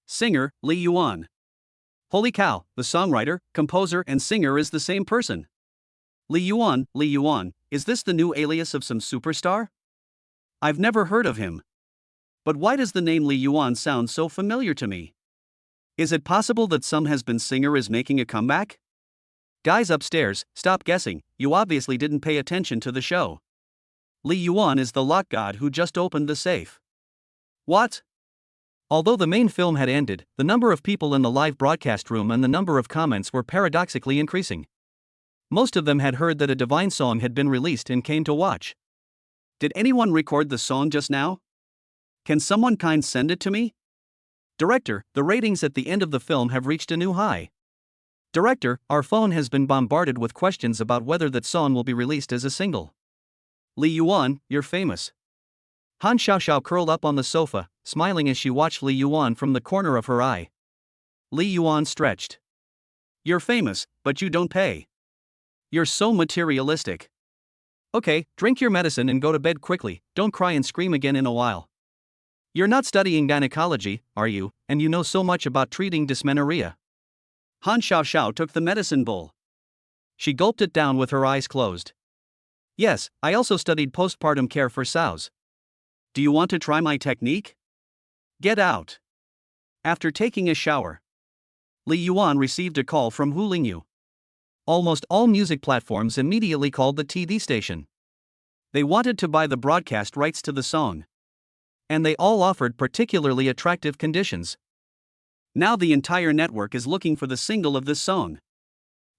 Singer: Li Yuan. Holy cow, the songwriter, composer and singer is the same person. Li Yuan, is this the new alias of some superstar? I've never heard of him. But why does the name Li Yuan sound so familiar to me? Is it possible that some has-been singer is making a comeback? Guys upstairs, stop guessing, you obviously didn't pay attention to the show. Li Yuan is the lock god who just opened the safe. What? Although the main film had ended, the number of people in the live broadcast room and the number of comments were paradoxically increasing. Most of them had heard that a divine song had been released and came to watch. Did anyone record the song just now? Can someone send it to me? Director, the ratings at the end of the film have reached a new high. Director, our phone has been bombarded with questions about whether that song will be released as a single. Li Yuan, you're famous. Han Xiaoxiao curled up on the sofa, smiling as she watched Li Yuan from the corner of her eye. Li Yuan stretched. You're famous, but you don't pay. You're so materialistic. Okay, drink your medicine and go to bed quickly, don't cry and scream again in a while. You're not studying gynecology, are you, and you know so much about treating dysmenorrhea? Han Xiaoxiao took the medicine bowl. She gulped it down with her eyes closed. Yes, I also studied postpartum care for sows. Do you want to try my technique? Get out. After taking a shower, Li Yuan received a call from Hu Lingyu. Almost all music platforms immediately called the TV station. They wanted to buy the broadcast rights to the song. And they all offered particularly attractive conditions. Now the entire network is looking for the single of this song.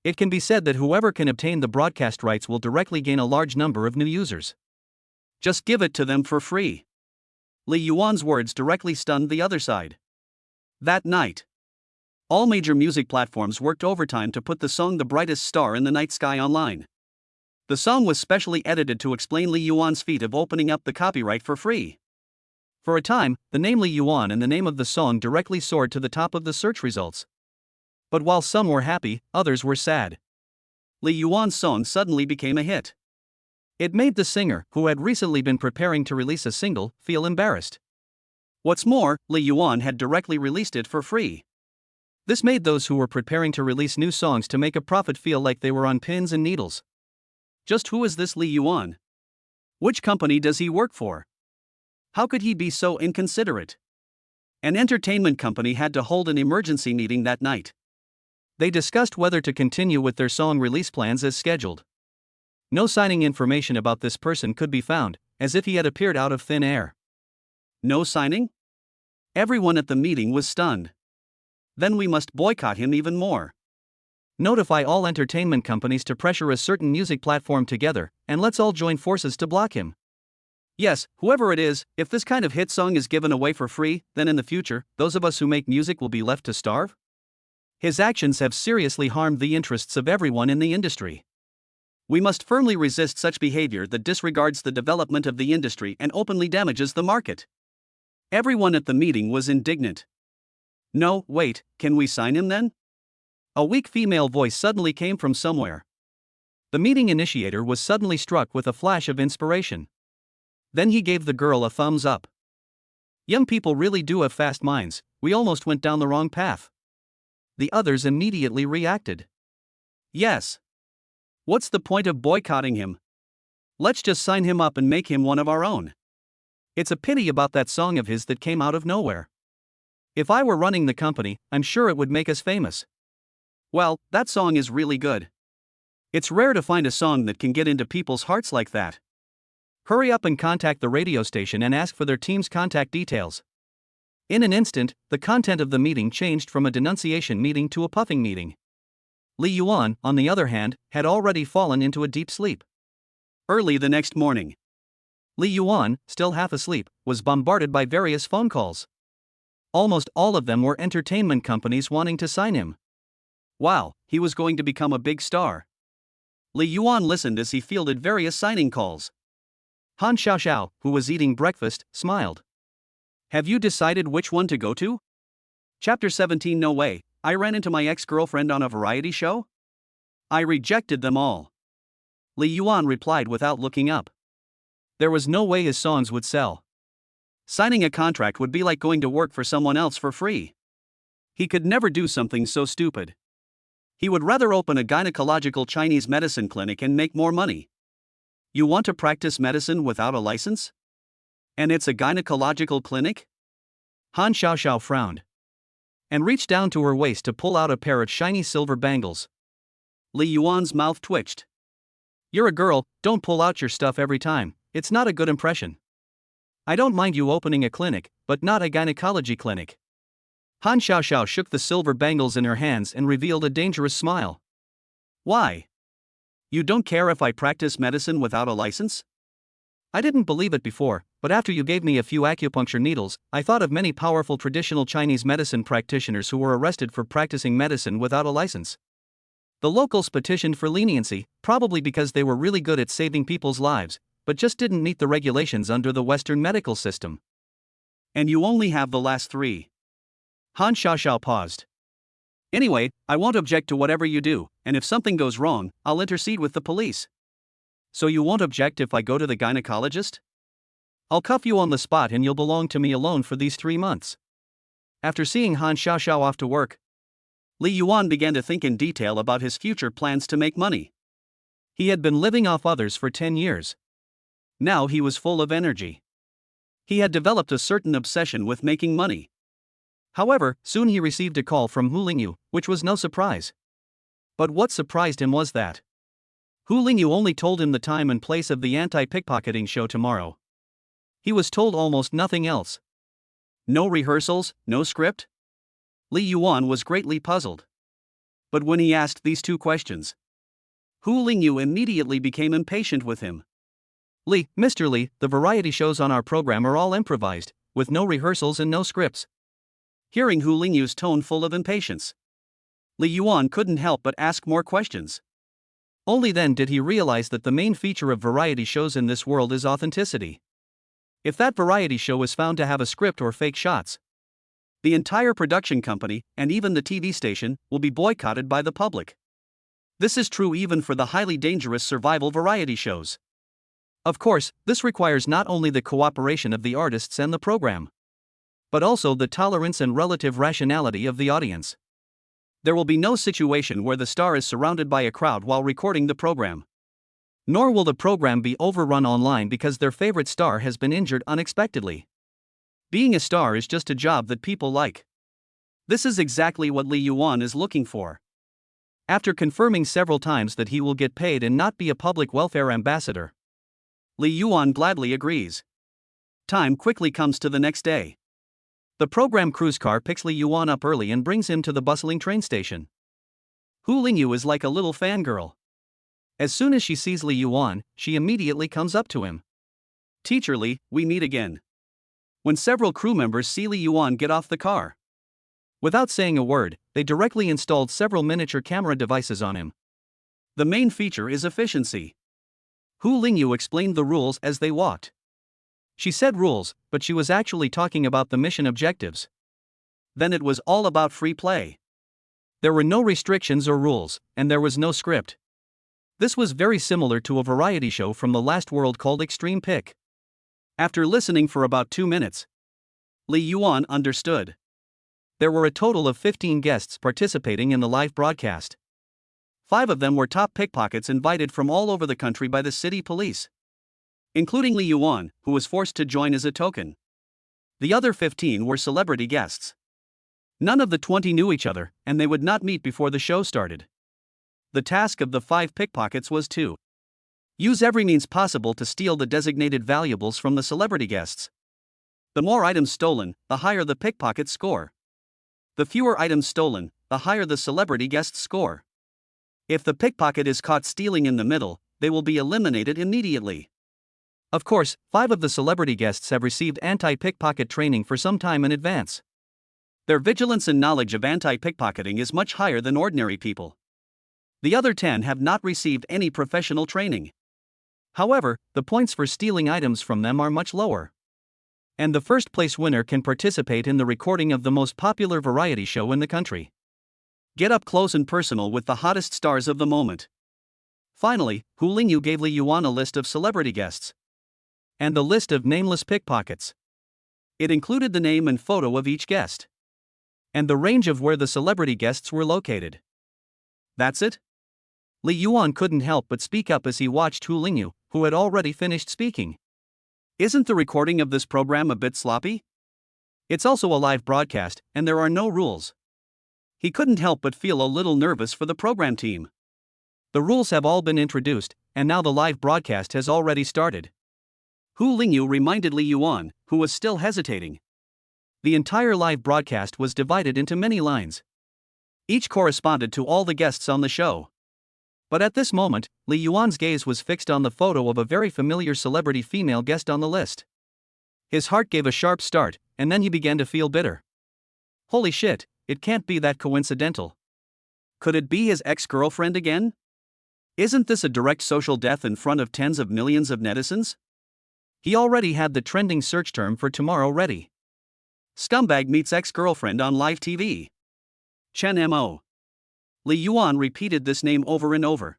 It can be said that whoever can obtain the broadcast rights will directly gain a large number of new users. Just give it to them for free. Li Yuan's words directly stunned the other side. That night, all major music platforms worked overtime to put the song "The Brightest Star in the Night Sky" online. The song was specially edited to explain Li Yuan's feat of opening up the copyright for free. For a time, the name Li Yuan and the name of the song directly soared to the top of the search results. But while some were happy, others were sad. Li Yuan's song suddenly became a hit. It made the singer, who had recently been preparing to release a single, feel embarrassed. What's more, Li Yuan had directly released it for free. This made those who were preparing to release new songs to make a profit feel like they were on pins and needles. Just who is this Li Yuan? Which company does he work for? How could he be so inconsiderate? An entertainment company had to hold an emergency meeting that night. They discussed whether to continue with their song release plans as scheduled. No signing information about this person could be found, as if he had appeared out of thin air. No signing? Everyone at the meeting was stunned. Then we must boycott him even more. Notify all entertainment companies to pressure a certain music platform together, and let's all join forces to block him. Yes, whoever it is, if this kind of hit song is given away for free, then in the future, those of us who make music will be left to starve? His actions have seriously harmed the interests of everyone in the industry. We must firmly resist such behavior that disregards the development of the industry and openly damages the market. Everyone at the meeting was indignant. No, wait, can we sign him then? A weak female voice suddenly came from somewhere. The meeting initiator was suddenly struck with a flash of inspiration. Then he gave the girl a thumbs up. Young people really do have fast minds, we almost went down the wrong path. The others immediately reacted. Yes. What's the point of boycotting him? Let's just sign him up and make him one of our own. It's a pity about that song of his that came out of nowhere. If I were running the company, I'm sure it would make us famous. Well, that song is really good. It's rare to find a song that can get into people's hearts like that. Hurry up and contact the radio station and ask for their team's contact details. In an instant, the content of the meeting changed from a denunciation meeting to a puffing meeting. Li Yuan, on the other hand, had already fallen into a deep sleep. Early the next morning, Li Yuan, still half asleep, was bombarded by various phone calls. Almost all of them were entertainment companies wanting to sign him. Wow, he was going to become a big star. Li Yuan listened as he fielded various signing calls. Han Xiaoxiao, who was eating breakfast, smiled. Have you decided which one to go to? Chapter 17. No way, I ran into my ex-girlfriend on a variety show? I rejected them all. Li Yuan replied without looking up. There was no way his songs would sell. Signing a contract would be like going to work for someone else for free. He could never do something so stupid. He would rather open a gynecological Chinese medicine clinic and make more money. You want to practice medicine without a license? And it's a gynecological clinic? Han Xiaoxiao frowned and reached down to her waist to pull out a pair of shiny silver bangles. Li Yuan's mouth twitched. You're a girl, don't pull out your stuff every time, it's not a good impression. I don't mind you opening a clinic, but not a gynecology clinic. Han Xiaoxiao shook the silver bangles in her hands and revealed a dangerous smile. Why? You don't care if I practice medicine without a license? I didn't believe it before, but after you gave me a few acupuncture needles, I thought of many powerful traditional Chinese medicine practitioners who were arrested for practicing medicine without a license. The locals petitioned for leniency, probably because they were really good at saving people's lives, but just didn't meet the regulations under the Western medical system. And you only have the last three. Han Xiaoxiao paused. Anyway, I won't object to whatever you do, and if something goes wrong, I'll intercede with the police. So you won't object if I go to the gynecologist? I'll cuff you on the spot and you'll belong to me alone for these 3 months. After seeing Han Xiaoxiao off to work, Li Yuan began to think in detail about his future plans to make money. He had been living off others for 10 years. Now he was full of energy. He had developed a certain obsession with making money. However, soon he received a call from Hu Lingyu, which was no surprise. But what surprised him was that Hu Lingyu only told him the time and place of the anti-pickpocketing show tomorrow. He was told almost nothing else. No rehearsals, no script? Li Yuan was greatly puzzled. But when he asked these two questions, Hu Lingyu immediately became impatient with him. Mr. Li, the variety shows on our program are all improvised, with no rehearsals and no scripts. Hearing Hu Lingyu's tone full of impatience, Li Yuan couldn't help but ask more questions. Only then did he realize that the main feature of variety shows in this world is authenticity. If that variety show is found to have a script or fake shots, the entire production company, and even the TV station, will be boycotted by the public. This is true even for the highly dangerous survival variety shows. Of course, this requires not only the cooperation of the artists and the program, but also the tolerance and relative rationality of the audience. There will be no situation where the star is surrounded by a crowd while recording the program. Nor will the program be overrun online because their favorite star has been injured unexpectedly. Being a star is just a job that people like. This is exactly what Li Yuan is looking for. After confirming several times that he will get paid and not be a public welfare ambassador, Li Yuan gladly agrees. Time quickly comes to the next day. The program cruise car picks Li Yuan up early and brings him to the bustling train station. Hu Lingyu is like a little fangirl. As soon as she sees Li Yuan, she immediately comes up to him. Teacher Li, we meet again. When several crew members see Li Yuan get off the car, without saying a word, they directly installed several miniature camera devices on him. The main feature is efficiency. Hu Lingyu explained the rules as they walked. She said rules, but she was actually talking about the mission objectives. Then it was all about free play. There were no restrictions or rules, and there was no script. This was very similar to a variety show from the last world called Extreme Pick. After listening for about 2 minutes, Li Yuan understood. There were a total of 15 guests participating in the live broadcast. 5 of them were top pickpockets invited from all over the country by the city police, including Li Yuan, who was forced to join as a token. The other 15 were celebrity guests. None of the 20 knew each other, and they would not meet before the show started. The task of the 5 pickpockets was to use every means possible to steal the designated valuables from the celebrity guests. The more items stolen, the higher the pickpocket's score. The fewer items stolen, the higher the celebrity guest's score. If the pickpocket is caught stealing in the middle, they will be eliminated immediately. Of course, 5 of the celebrity guests have received anti-pickpocket training for some time in advance. Their vigilance and knowledge of anti-pickpocketing is much higher than ordinary people. The other 10 have not received any professional training. However, the points for stealing items from them are much lower. And the first place winner can participate in the recording of the most popular variety show in the country. Get up close and personal with the hottest stars of the moment. Finally, Hu Lingyu gave Li Yuan a list of celebrity guests and the list of nameless pickpockets. It included the name and photo of each guest and the range of where the celebrity guests were located. That's it? Li Yuan couldn't help but speak up as he watched Hu Lingyu, who had already finished speaking. Isn't the recording of this program a bit sloppy? It's also a live broadcast, and there are no rules. He couldn't help but feel a little nervous for the program team. The rules have all been introduced, and now the live broadcast has already started. Hu Lingyu reminded Li Yuan, who was still hesitating. The entire live broadcast was divided into many lines. Each corresponded to all the guests on the show. But at this moment, Li Yuan's gaze was fixed on the photo of a very familiar celebrity female guest on the list. His heart gave a sharp start, and then he began to feel bitter. Holy shit, it can't be that coincidental. Could it be his ex-girlfriend again? Isn't this a direct social death in front of tens of millions of netizens? He already had the trending search term for tomorrow ready. Scumbag meets ex-girlfriend on live TV. Chen Mo. Li Yuan repeated this name over and over.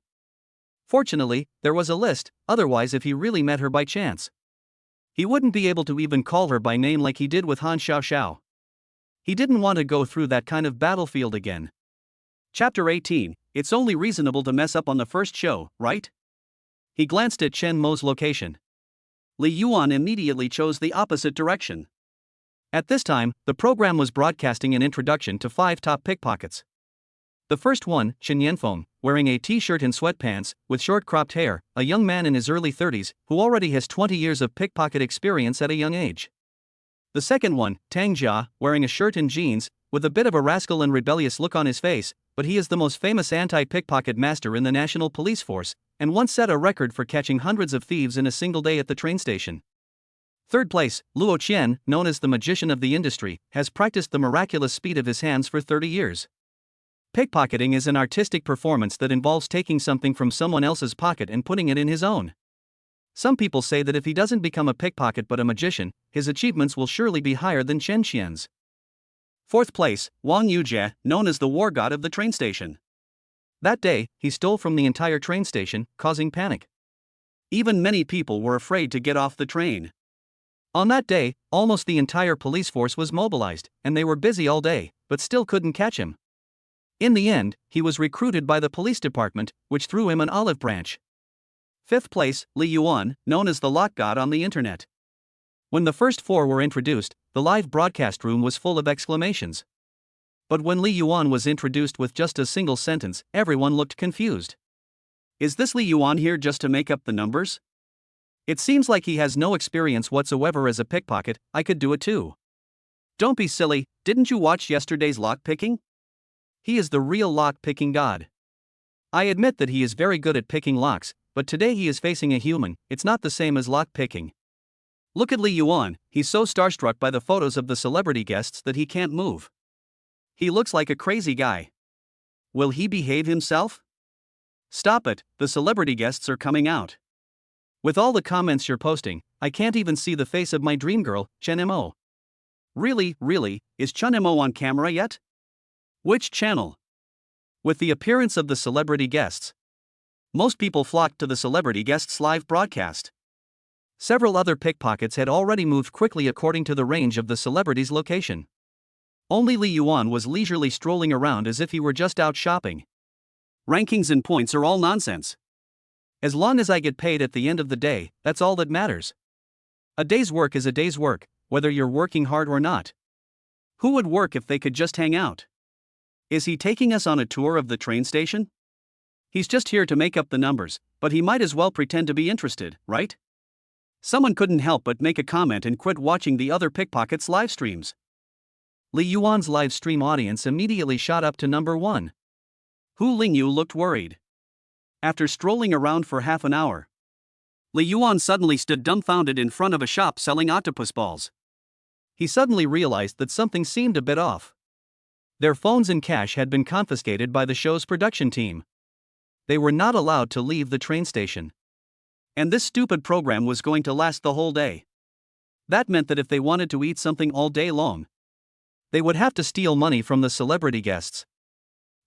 Fortunately, there was a list, otherwise if he really met her by chance, he wouldn't be able to even call her by name like he did with Han Xiaoxiao. He didn't want to go through that kind of battlefield again. Chapter 18, It's only reasonable to mess up on the first show, right? He glanced at Chen Mo's location. Li Yuan immediately chose the opposite direction. At this time, the program was broadcasting an introduction to 5 top pickpockets. The first one, Chen Yanfeng, wearing a t-shirt and sweatpants, with short cropped hair, a young man in his early 30s, who already has 20 years of pickpocket experience at a young age. The second one, Tang Jia, wearing a shirt and jeans, with a bit of a rascal and rebellious look on his face, but he is the most famous anti-pickpocket master in the National Police Force, and once set a record for catching hundreds of thieves in a single day at the train station. Third place, Luo Qian, known as the magician of the industry, has practiced the miraculous speed of his hands for 30 years. Pickpocketing is an artistic performance that involves taking something from someone else's pocket and putting it in his own. Some people say that if he doesn't become a pickpocket but a magician, his achievements will surely be higher than Chen Qian's. Fourth place, Wang Yujie, known as the war god of the train station. That day, he stole from the entire train station, causing panic. Even many people were afraid to get off the train. On that day, almost the entire police force was mobilized, and they were busy all day, but still couldn't catch him. In the end, he was recruited by the police department, which threw him an olive branch. Fifth place, Li Yuan, known as the lock god on the internet. When the first 4 were introduced, the live broadcast room was full of exclamations. But when Li Yuan was introduced with just a single sentence, everyone looked confused. Is this Li Yuan here just to make up the numbers? It seems like he has no experience whatsoever as a pickpocket. I could do it too. Don't be silly, didn't you watch yesterday's lock picking? He is the real lock-picking god. I admit that he is very good at picking locks, but today he is facing a human. It's not the same as lock-picking. Look at Li Yuan, he's so starstruck by the photos of the celebrity guests that he can't move. He looks like a crazy guy. Will he behave himself? Stop it, the celebrity guests are coming out. With all the comments you're posting, I can't even see the face of my dream girl, Chen Mo. Really, is Chen Mo on camera yet? Which channel? With the appearance of the celebrity guests, most people flocked to the celebrity guests' live broadcast. Several other pickpockets had already moved quickly according to the range of the celebrity's location. Only Li Yuan was leisurely strolling around as if he were just out shopping. Rankings and points are all nonsense. As long as I get paid at the end of the day, that's all that matters. A day's work is a day's work, whether you're working hard or not. Who would work if they could just hang out? Is he taking us on a tour of the train station? He's just here to make up the numbers, but he might as well pretend to be interested, right? Someone couldn't help but make a comment and quit watching the other pickpockets' live streams. Li Yuan's live stream audience immediately shot up to number 1. Hu Lingyu looked worried. After strolling around for half an hour, Li Yuan suddenly stood dumbfounded in front of a shop selling octopus balls. He suddenly realized that something seemed a bit off. Their phones and cash had been confiscated by the show's production team. They were not allowed to leave the train station. And this stupid program was going to last the whole day. That meant that if they wanted to eat something all day long, they would have to steal money from the celebrity guests.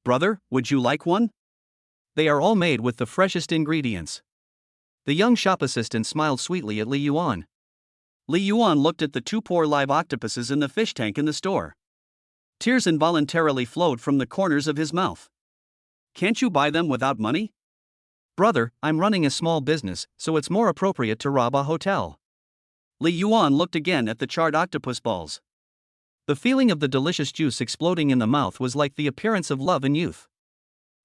Brother, would you like one? They are all made with the freshest ingredients. The young shop assistant smiled sweetly at Li Yuan. Li Yuan looked at the 2 poor live octopuses in the fish tank in the store. Tears involuntarily flowed from the corners of his mouth. Can't you buy them without money? Brother, I'm running a small business, so it's more appropriate to rob a hotel. Li Yuan looked again at the charred octopus balls. The feeling of the delicious juice exploding in the mouth was like the appearance of love and youth.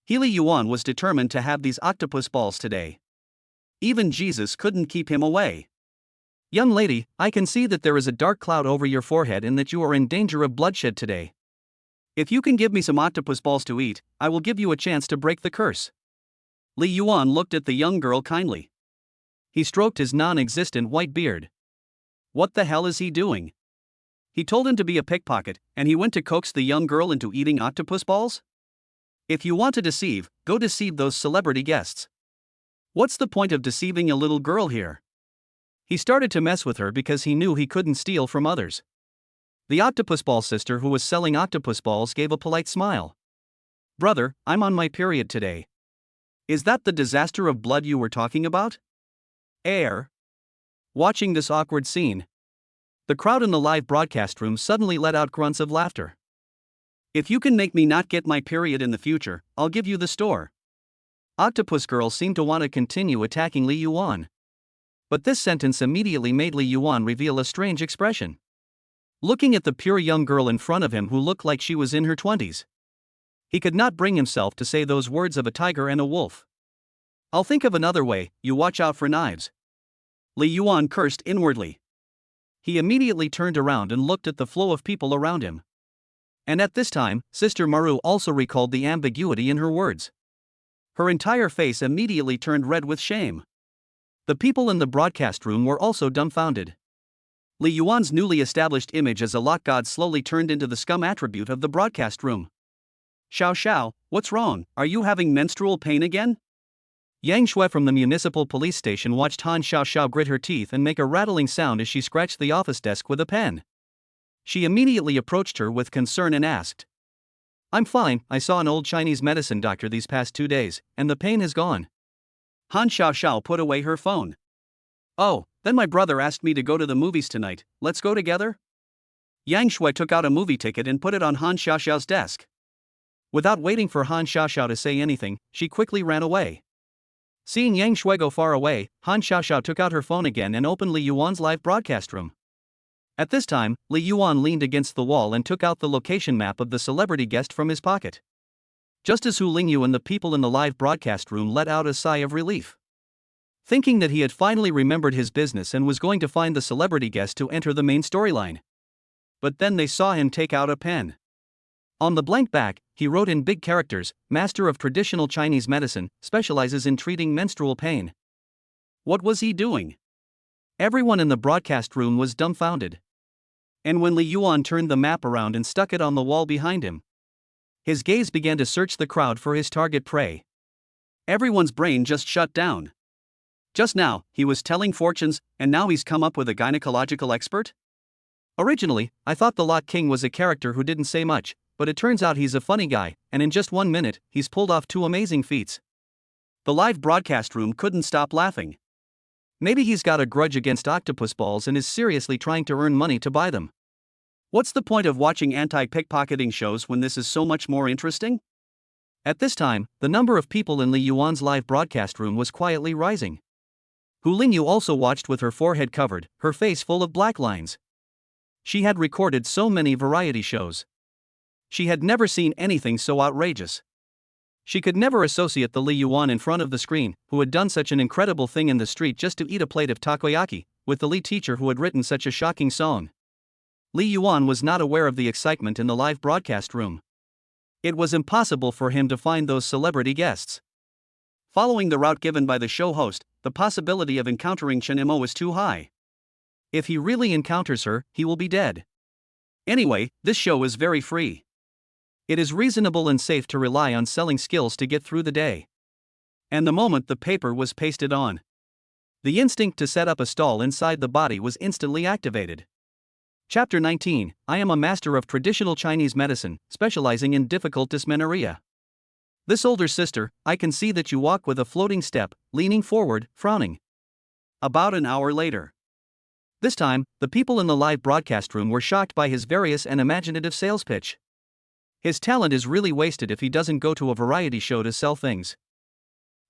Li Yuan was determined to have these octopus balls today. Even Jesus couldn't keep him away. Young lady, I can see that there is a dark cloud over your forehead and that you are in danger of bloodshed today. If you can give me some octopus balls to eat, I will give you a chance to break the curse. Li Yuan looked at the young girl kindly. He stroked his non-existent white beard. What the hell is he doing? He told him to be a pickpocket, and he went to coax the young girl into eating octopus balls? If you want to deceive, go deceive those celebrity guests. What's the point of deceiving a little girl here? He started to mess with her because he knew he couldn't steal from others. The octopus ball sister who was selling octopus balls gave a polite smile. Brother, I'm on my period today. Is that the disaster of blood you were talking about? Watching this awkward scene, the crowd in the live broadcast room suddenly let out grunts of laughter. If you can make me not get my period in the future, I'll give you the store. Octopus Girl seemed to want to continue attacking Li Yuan. But this sentence immediately made Li Yuan reveal a strange expression. Looking at the pure young girl in front of him who looked like she was in her 20s. He could not bring himself to say those words of a tiger and a wolf. I'll think of another way, you watch out for knives. Li Yuan cursed inwardly. He immediately turned around and looked at the flow of people around him. And at this time, Sister Maru also recalled the ambiguity in her words. Her entire face immediately turned red with shame. The people in the broadcast room were also dumbfounded. Li Yuan's newly established image as a lot god slowly turned into the scum attribute of the broadcast room. Xiao Xiao, what's wrong? Are you having menstrual pain again? Yang Shui from the municipal police station watched Han Xiao Xiao grit her teeth and make a rattling sound as she scratched the office desk with a pen. She immediately approached her with concern and asked. I'm fine, I saw an old Chinese medicine doctor these past 2 days, and the pain is gone. Han Xiao Xiao put away her phone. Oh, then my brother asked me to go to the movies tonight, let's go together? Yang Shui took out a movie ticket and put it on Han Xiao Xiao's desk. Without waiting for Han Xiao Xiao to say anything, she quickly ran away. Seeing Yang Shui go far away, Han Xiao Xiao took out her phone again and opened Li Yuan's live broadcast room. At this time, Li Yuan leaned against the wall and took out the location map of the celebrity guest from his pocket. Just as Hu Lingyu and the people in the live broadcast room let out a sigh of relief. Thinking that he had finally remembered his business and was going to find the celebrity guest to enter the main storyline. But then they saw him take out a pen. On the blank back, he wrote in big characters, Master of Traditional Chinese Medicine, specializes in treating menstrual pain. What was he doing? Everyone in the broadcast room was dumbfounded. And when Li Yuan turned the map around and stuck it on the wall behind him, his gaze began to search the crowd for his target prey. Everyone's brain just shut down. Just now, he was telling fortunes, and now he's come up with a gynecological expert? Originally, I thought the Lot King was a character who didn't say much, but it turns out he's a funny guy, and in just 1 minute, he's pulled off 2 amazing feats. The live broadcast room couldn't stop laughing. Maybe he's got a grudge against octopus balls and is seriously trying to earn money to buy them. What's the point of watching anti-pickpocketing shows when this is so much more interesting? At this time, the number of people in Li Yuan's live broadcast room was quietly rising. Hu Lingyu also watched with her forehead covered, her face full of black lines. She had recorded so many variety shows. She had never seen anything so outrageous. She could never associate the Li Yuan in front of the screen, who had done such an incredible thing in the street just to eat a plate of takoyaki, with the Li teacher who had written such a shocking song. Li Yuan was not aware of the excitement in the live broadcast room. It was impossible for him to find those celebrity guests. Following the route given by the show host, the possibility of encountering Chen Imo is too high. If he really encounters her, he will be dead. Anyway, this show is very free. It is reasonable and safe to rely on selling skills to get through the day. And the moment the paper was pasted on, the instinct to set up a stall inside the body was instantly activated. Chapter 19, I am a master of traditional Chinese medicine, specializing in difficult dysmenorrhea. This older sister, I can see that you walk with a floating step, leaning forward, frowning. About an hour later. This time, the people in the live broadcast room were shocked by his various and imaginative sales pitch. His talent is really wasted if he doesn't go to a variety show to sell things.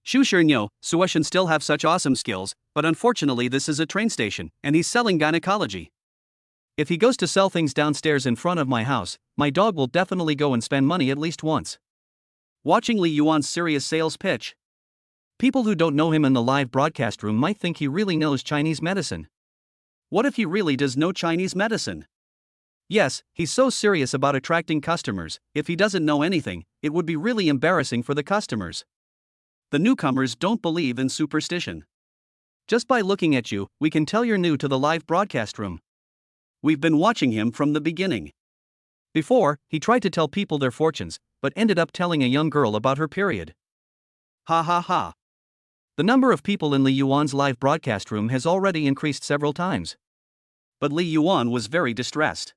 Xu Shernyo, Suoshan still have such awesome skills, but unfortunately this is a train station, and he's selling gynecology. If he goes to sell things downstairs in front of my house, my dog will definitely go and spend money at least once. Watching Li Yuan's serious sales pitch. People who don't know him in the live broadcast room might think he really knows Chinese medicine. What if he really does know Chinese medicine? Yes, he's so serious about attracting customers. If he doesn't know anything, it would be really embarrassing for the customers. The newcomers don't believe in superstition. Just by looking at you, we can tell you're new to the live broadcast room. We've been watching him from the beginning. Before, he tried to tell people their fortunes, but ended up telling a young girl about her period. Ha ha ha. The number of people in Li Yuan's live broadcast room has already increased several times. But Li Yuan was very distressed.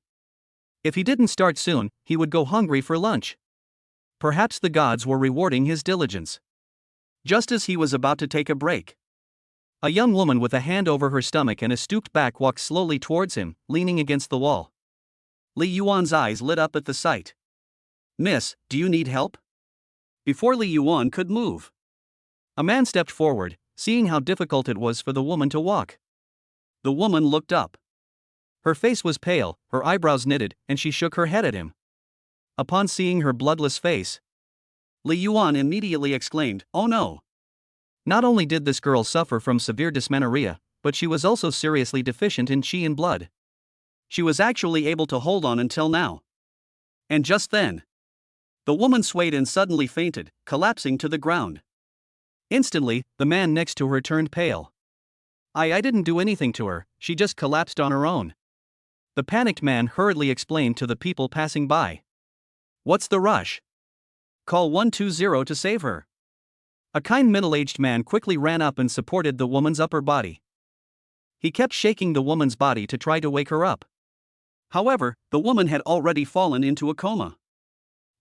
If he didn't start soon, he would go hungry for lunch. Perhaps the gods were rewarding his diligence. Just as he was about to take a break, a young woman with a hand over her stomach and a stooped back walked slowly towards him, leaning against the wall. Li Yuan's eyes lit up at the sight. Miss, do you need help? Before Li Yuan could move, a man stepped forward, seeing how difficult it was for the woman to walk. The woman looked up. Her face was pale, her eyebrows knitted, and she shook her head at him. Upon seeing her bloodless face, Li Yuan immediately exclaimed, "Oh no!" Not only did this girl suffer from severe dysmenorrhea, but she was also seriously deficient in qi and blood. She was actually able to hold on until now. And just then, the woman swayed and suddenly fainted, collapsing to the ground. Instantly, the man next to her turned pale. I didn't do anything to her, she just collapsed on her own. The panicked man hurriedly explained to the people passing by. What's the rush? Call 120 to save her. A kind middle-aged man quickly ran up and supported the woman's upper body. He kept shaking the woman's body to try to wake her up. However, the woman had already fallen into a coma.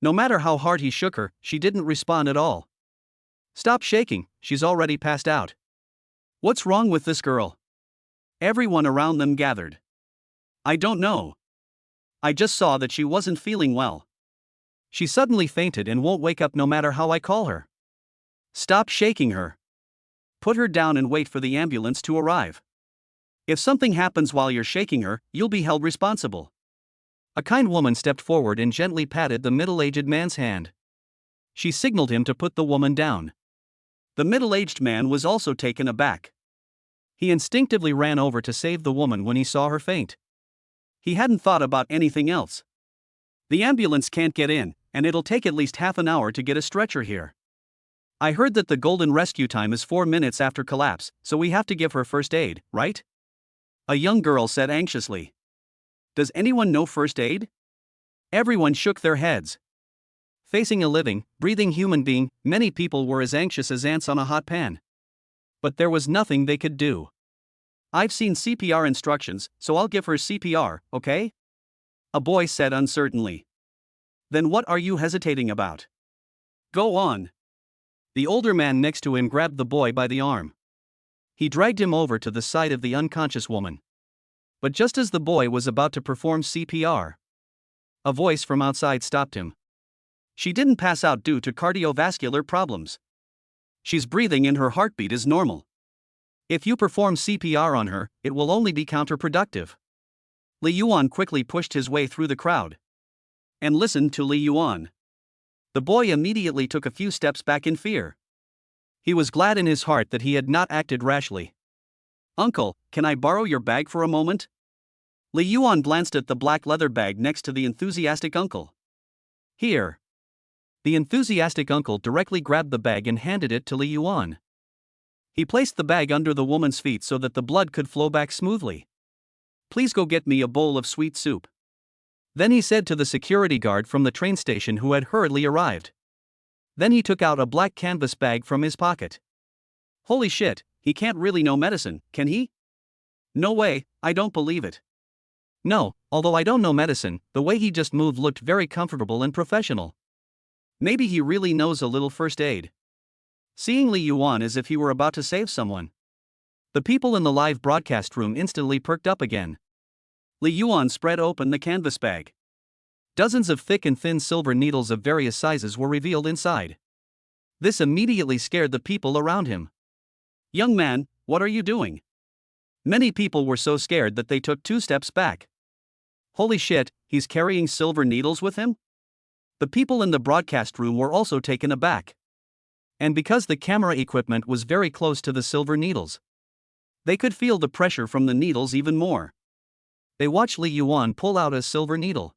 No matter how hard he shook her, she didn't respond at all. Stop shaking, she's already passed out. What's wrong with this girl? Everyone around them gathered. I don't know. I just saw that she wasn't feeling well. She suddenly fainted and won't wake up no matter how I call her. Stop shaking her. Put her down and wait for the ambulance to arrive. If something happens while you're shaking her, you'll be held responsible. A kind woman stepped forward and gently patted the middle-aged man's hand. She signaled him to put the woman down. The middle-aged man was also taken aback. He instinctively ran over to save the woman when he saw her faint. He hadn't thought about anything else. The ambulance can't get in, and it'll take at least half an hour to get a stretcher here. I heard that the golden rescue time is 4 minutes after collapse, so we have to give her first aid, right? A young girl said anxiously. Does anyone know first aid? Everyone shook their heads. Facing a living, breathing human being, many people were as anxious as ants on a hot pan. But there was nothing they could do. I've seen CPR instructions, so I'll give her CPR, okay? A boy said uncertainly. Then what are you hesitating about? Go on. The older man next to him grabbed the boy by the arm. He dragged him over to the side of the unconscious woman. But just as the boy was about to perform CPR, a voice from outside stopped him. She didn't pass out due to cardiovascular problems. She's breathing and her heartbeat is normal. If you perform CPR on her, it will only be counterproductive. Li Yuan quickly pushed his way through the crowd and listened to Li Yuan. The boy immediately took a few steps back in fear. He was glad in his heart that he had not acted rashly. "Uncle, can I borrow your bag for a moment?" Li Yuan glanced at the black leather bag next to the enthusiastic uncle. "Here." The enthusiastic uncle directly grabbed the bag and handed it to Li Yuan. He placed the bag under the woman's feet so that the blood could flow back smoothly. "Please go get me a bowl of sweet soup." Then he said to the security guard from the train station who had hurriedly arrived. Then he took out a black canvas bag from his pocket. Holy shit, he can't really know medicine, can he? No way, I don't believe it. No, although I don't know medicine, the way he just moved looked very comfortable and professional. Maybe he really knows a little first aid. Seeing Li Yuan as if he were about to save someone. The people in the live broadcast room instantly perked up again. Li Yuan spread open the canvas bag. Dozens of thick and thin silver needles of various sizes were revealed inside. This immediately scared the people around him. "Young man, what are you doing?" Many people were so scared that they took 2 steps back. Holy shit, he's carrying silver needles with him? The people in the broadcast room were also taken aback. And because the camera equipment was very close to the silver needles, they could feel the pressure from the needles even more. They watched Li Yuan pull out a silver needle.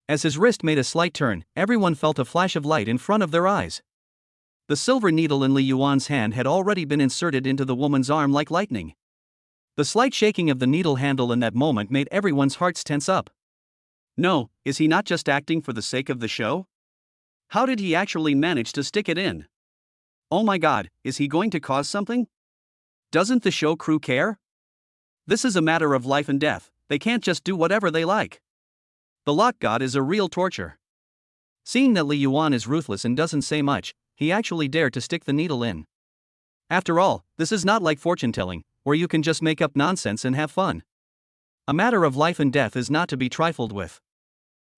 As his wrist made a slight turn, everyone felt a flash of light in front of their eyes. The silver needle in Li Yuan's hand had already been inserted into the woman's arm like lightning. The slight shaking of the needle handle in that moment made everyone's hearts tense up. No, is he not just acting for the sake of the show? How did he actually manage to stick it in? Oh my god, is he going to cause something? Doesn't the show crew care? This is a matter of life and death, they can't just do whatever they like. The lock god is a real torture. Seeing that Li Yuan is ruthless and doesn't say much, he actually dared to stick the needle in. After all, this is not like fortune-telling, where you can just make up nonsense and have fun. A matter of life and death is not to be trifled with.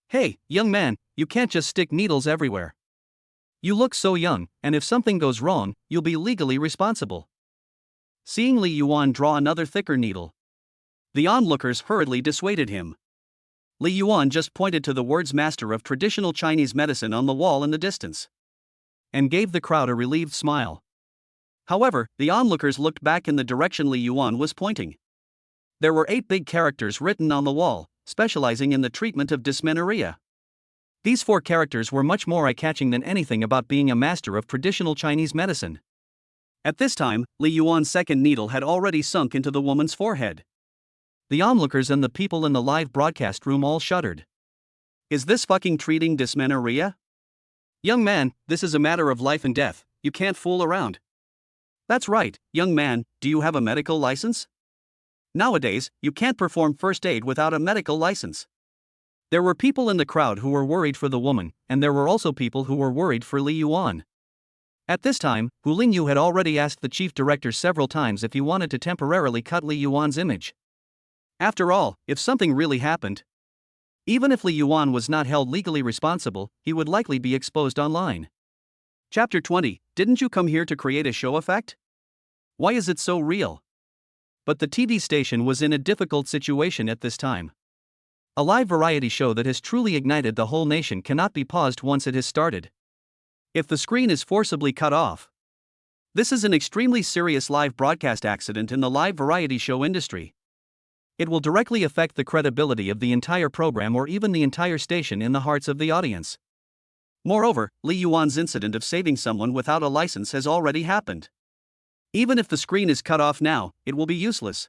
Hey, young man, you can't just stick needles everywhere. You look so young, and if something goes wrong, you'll be legally responsible. Seeing Li Yuan draw another thicker needle, the onlookers hurriedly dissuaded him. Li Yuan just pointed to the words "Master of Traditional Chinese Medicine" on the wall in the distance, and gave the crowd a relieved smile. However, the onlookers looked back in the direction Li Yuan was pointing. There were 8 big characters written on the wall, specializing in the treatment of dysmenorrhea. These 4 characters were much more eye-catching than anything about being a master of traditional Chinese medicine. At this time, Li Yuan's second needle had already sunk into the woman's forehead. The onlookers and the people in the live broadcast room all shuddered. Is this fucking treating dysmenorrhea? Young man, this is a matter of life and death, you can't fool around. That's right, young man, do you have a medical license? Nowadays, you can't perform first aid without a medical license. There were people in the crowd who were worried for the woman, and there were also people who were worried for Li Yuan. At this time, Hu Lingyu had already asked the chief director several times if he wanted to temporarily cut Li Yuan's image. After all, if something really happened, even if Li Yuan was not held legally responsible, he would likely be exposed online. Chapter 20, didn't you come here to create a show effect? Why is it so real? But the TV station was in a difficult situation at this time. A live variety show that has truly ignited the whole nation cannot be paused once it has started. If the screen is forcibly cut off, this is an extremely serious live broadcast accident in the live variety show industry. It will directly affect the credibility of the entire program or even the entire station in the hearts of the audience. Moreover, Li Yuan's incident of saving someone without a license has already happened. Even if the screen is cut off now, it will be useless.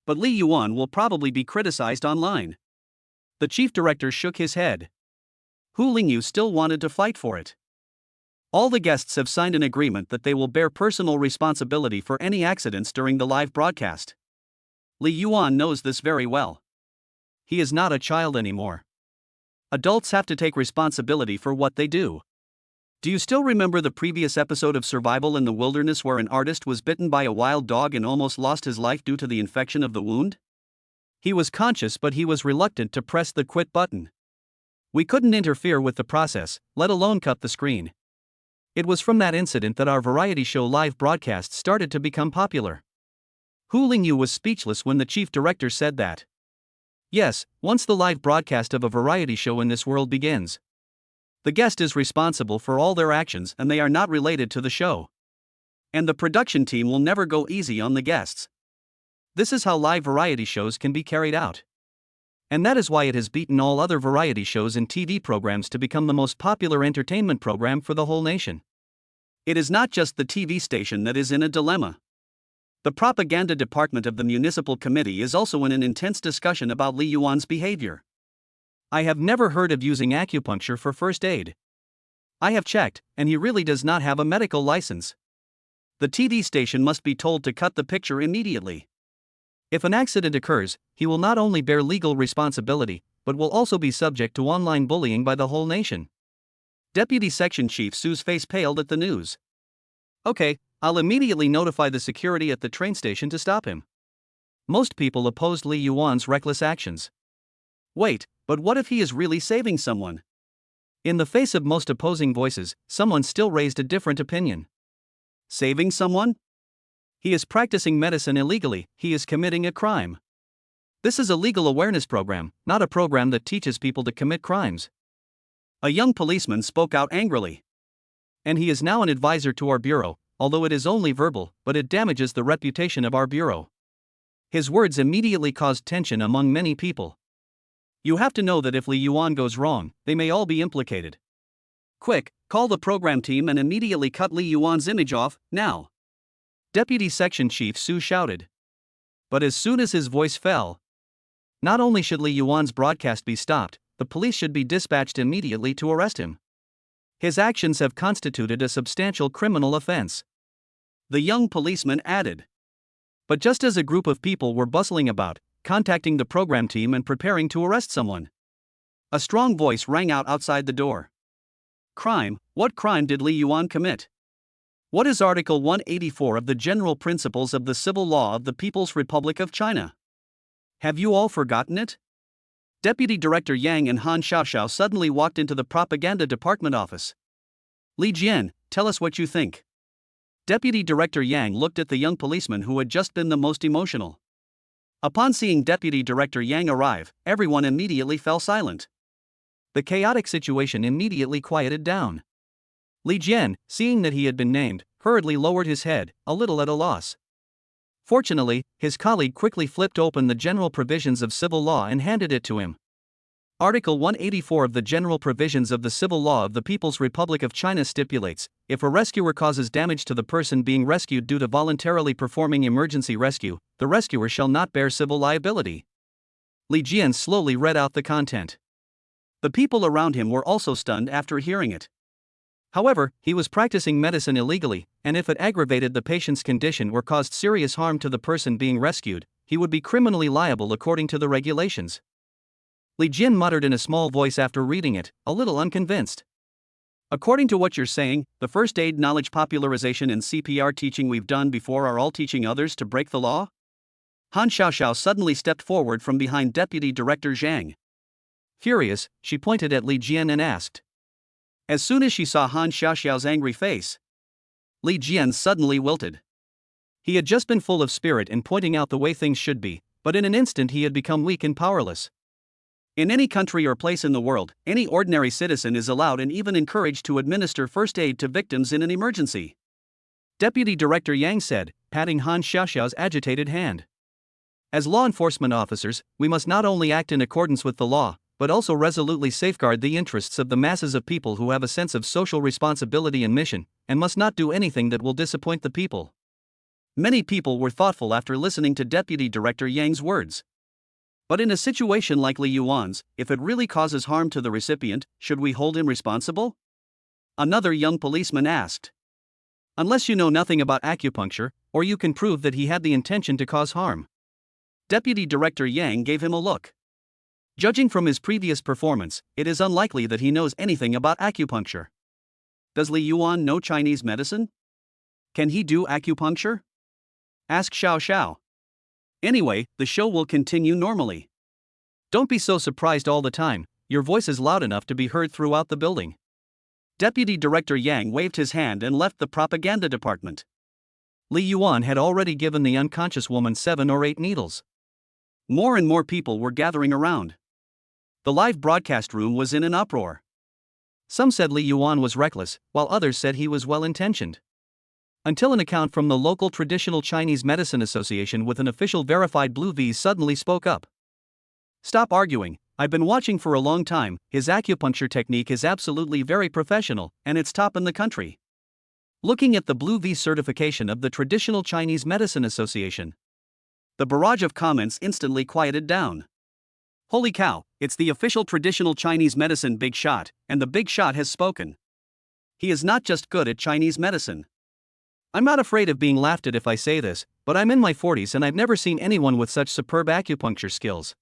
But Li Yuan will probably be criticized online. The chief director shook his head. Hu Lingyu still wanted to fight for it. All the guests have signed an agreement that they will bear personal responsibility for any accidents during the live broadcast. Li Yuan knows this very well. He is not a child anymore. Adults have to take responsibility for what they do. Do you still remember the previous episode of Survival in the Wilderness where an artist was bitten by a wild dog and almost lost his life due to the infection of the wound? He was conscious, but he was reluctant to press the quit button. We couldn't interfere with the process, let alone cut the screen. It was from that incident that our variety show live broadcasts started to become popular. Hu Lingyu was speechless when the chief director said that. Yes, once the live broadcast of a variety show in this world begins, the guest is responsible for all their actions and they are not related to the show. And the production team will never go easy on the guests. This is how live variety shows can be carried out. And that is why it has beaten all other variety shows and TV programs to become the most popular entertainment program for the whole nation. It is not just the TV station that is in a dilemma. The propaganda department of the municipal committee is also in an intense discussion about Li Yuan's behavior. I have never heard of using acupuncture for first aid. I have checked, and he really does not have a medical license. The TV station must be told to cut the picture immediately. If an accident occurs, he will not only bear legal responsibility, but will also be subject to online bullying by the whole nation. Deputy Section Chief Su's face paled at the news. Okay, I'll immediately notify the security at the train station to stop him. Most people opposed Li Yuan's reckless actions. Wait, but what if he is really saving someone? In the face of most opposing voices, someone still raised a different opinion. Saving someone? He is practicing medicine illegally, he is committing a crime. This is a legal awareness program, not a program that teaches people to commit crimes. A young policeman spoke out angrily. And he is now an advisor to our bureau, although it is only verbal, but it damages the reputation of our bureau. His words immediately caused tension among many people. You have to know that if Li Yuan goes wrong, they may all be implicated. Quick, call the program team and immediately cut Li Yuan's image off, now. Deputy Section Chief Su shouted. But as soon as his voice fell, not only should Li Yuan's broadcast be stopped, the police should be dispatched immediately to arrest him. His actions have constituted a substantial criminal offense. The young policeman added. But just as a group of people were bustling about, contacting the program team and preparing to arrest someone, a strong voice rang out outside the door. Crime? What crime did Li Yuan commit? What is Article 184 of the General Principles of the Civil Law of the People's Republic of China? Have you all forgotten it? Deputy Director Yang and Han Xiaoxiao suddenly walked into the propaganda department office. Li Jian, tell us what you think. Deputy Director Yang looked at the young policeman who had just been the most emotional. Upon seeing Deputy Director Yang arrive, everyone immediately fell silent. The chaotic situation immediately quieted down. Li Jian, seeing that he had been named, hurriedly lowered his head, a little at a loss. Fortunately, his colleague quickly flipped open the general provisions of civil law and handed it to him. Article 184 of the General Provisions of the Civil Law of the People's Republic of China stipulates, if a rescuer causes damage to the person being rescued due to voluntarily performing emergency rescue, the rescuer shall not bear civil liability. Li Jian slowly read out the content. The people around him were also stunned after hearing it. However, he was practicing medicine illegally, and if it aggravated the patient's condition or caused serious harm to the person being rescued, he would be criminally liable according to the regulations. Li Jian muttered in a small voice after reading it, a little unconvinced. According to what you're saying, the first aid knowledge popularization and CPR teaching we've done before are all teaching others to break the law? Han Xiaoxiao suddenly stepped forward from behind Deputy Director Zhang. Furious, she pointed at Li Jian and asked. As soon as she saw Han Xiaoxiao's angry face, Li Jian suddenly wilted. He had just been full of spirit in pointing out the way things should be, but in an instant he had become weak and powerless. In any country or place in the world, any ordinary citizen is allowed and even encouraged to administer first aid to victims in an emergency. Deputy Director Yang said, patting Han Xiaoxiao's agitated hand. As law enforcement officers, we must not only act in accordance with the law, but also resolutely safeguard the interests of the masses of people who have a sense of social responsibility and mission, and must not do anything that will disappoint the people. Many people were thoughtful after listening to Deputy Director Yang's words. But in a situation like Li Yuan's, if it really causes harm to the recipient, should we hold him responsible? Another young policeman asked. Unless you know nothing about acupuncture, or you can prove that he had the intention to cause harm. Deputy Director Yang gave him a look. Judging from his previous performance, it is unlikely that he knows anything about acupuncture. Does Li Yuan know Chinese medicine? Can he do acupuncture? Ask Xiao Xiao. Anyway, the show will continue normally. Don't be so surprised all the time, your voice is loud enough to be heard throughout the building. Deputy Director Yang waved his hand and left the propaganda department. Li Yuan had already given the unconscious woman 7 or 8 needles. More and more people were gathering around. The live broadcast room was in an uproar. Some said Li Yuan was reckless, while others said he was well-intentioned. Until an account from the local Traditional Chinese Medicine Association with an official verified Blue V suddenly spoke up. Stop arguing, I've been watching for a long time, his acupuncture technique is absolutely very professional, and it's top in the country. Looking at the Blue V certification of the Traditional Chinese Medicine Association. The barrage of comments instantly quieted down. Holy cow, it's the official Traditional Chinese Medicine Big Shot, and the Big Shot has spoken. He is not just good at Chinese medicine. I'm not afraid of being laughed at if I say this, but I'm in my 40s and I've never seen anyone with such superb acupuncture skills.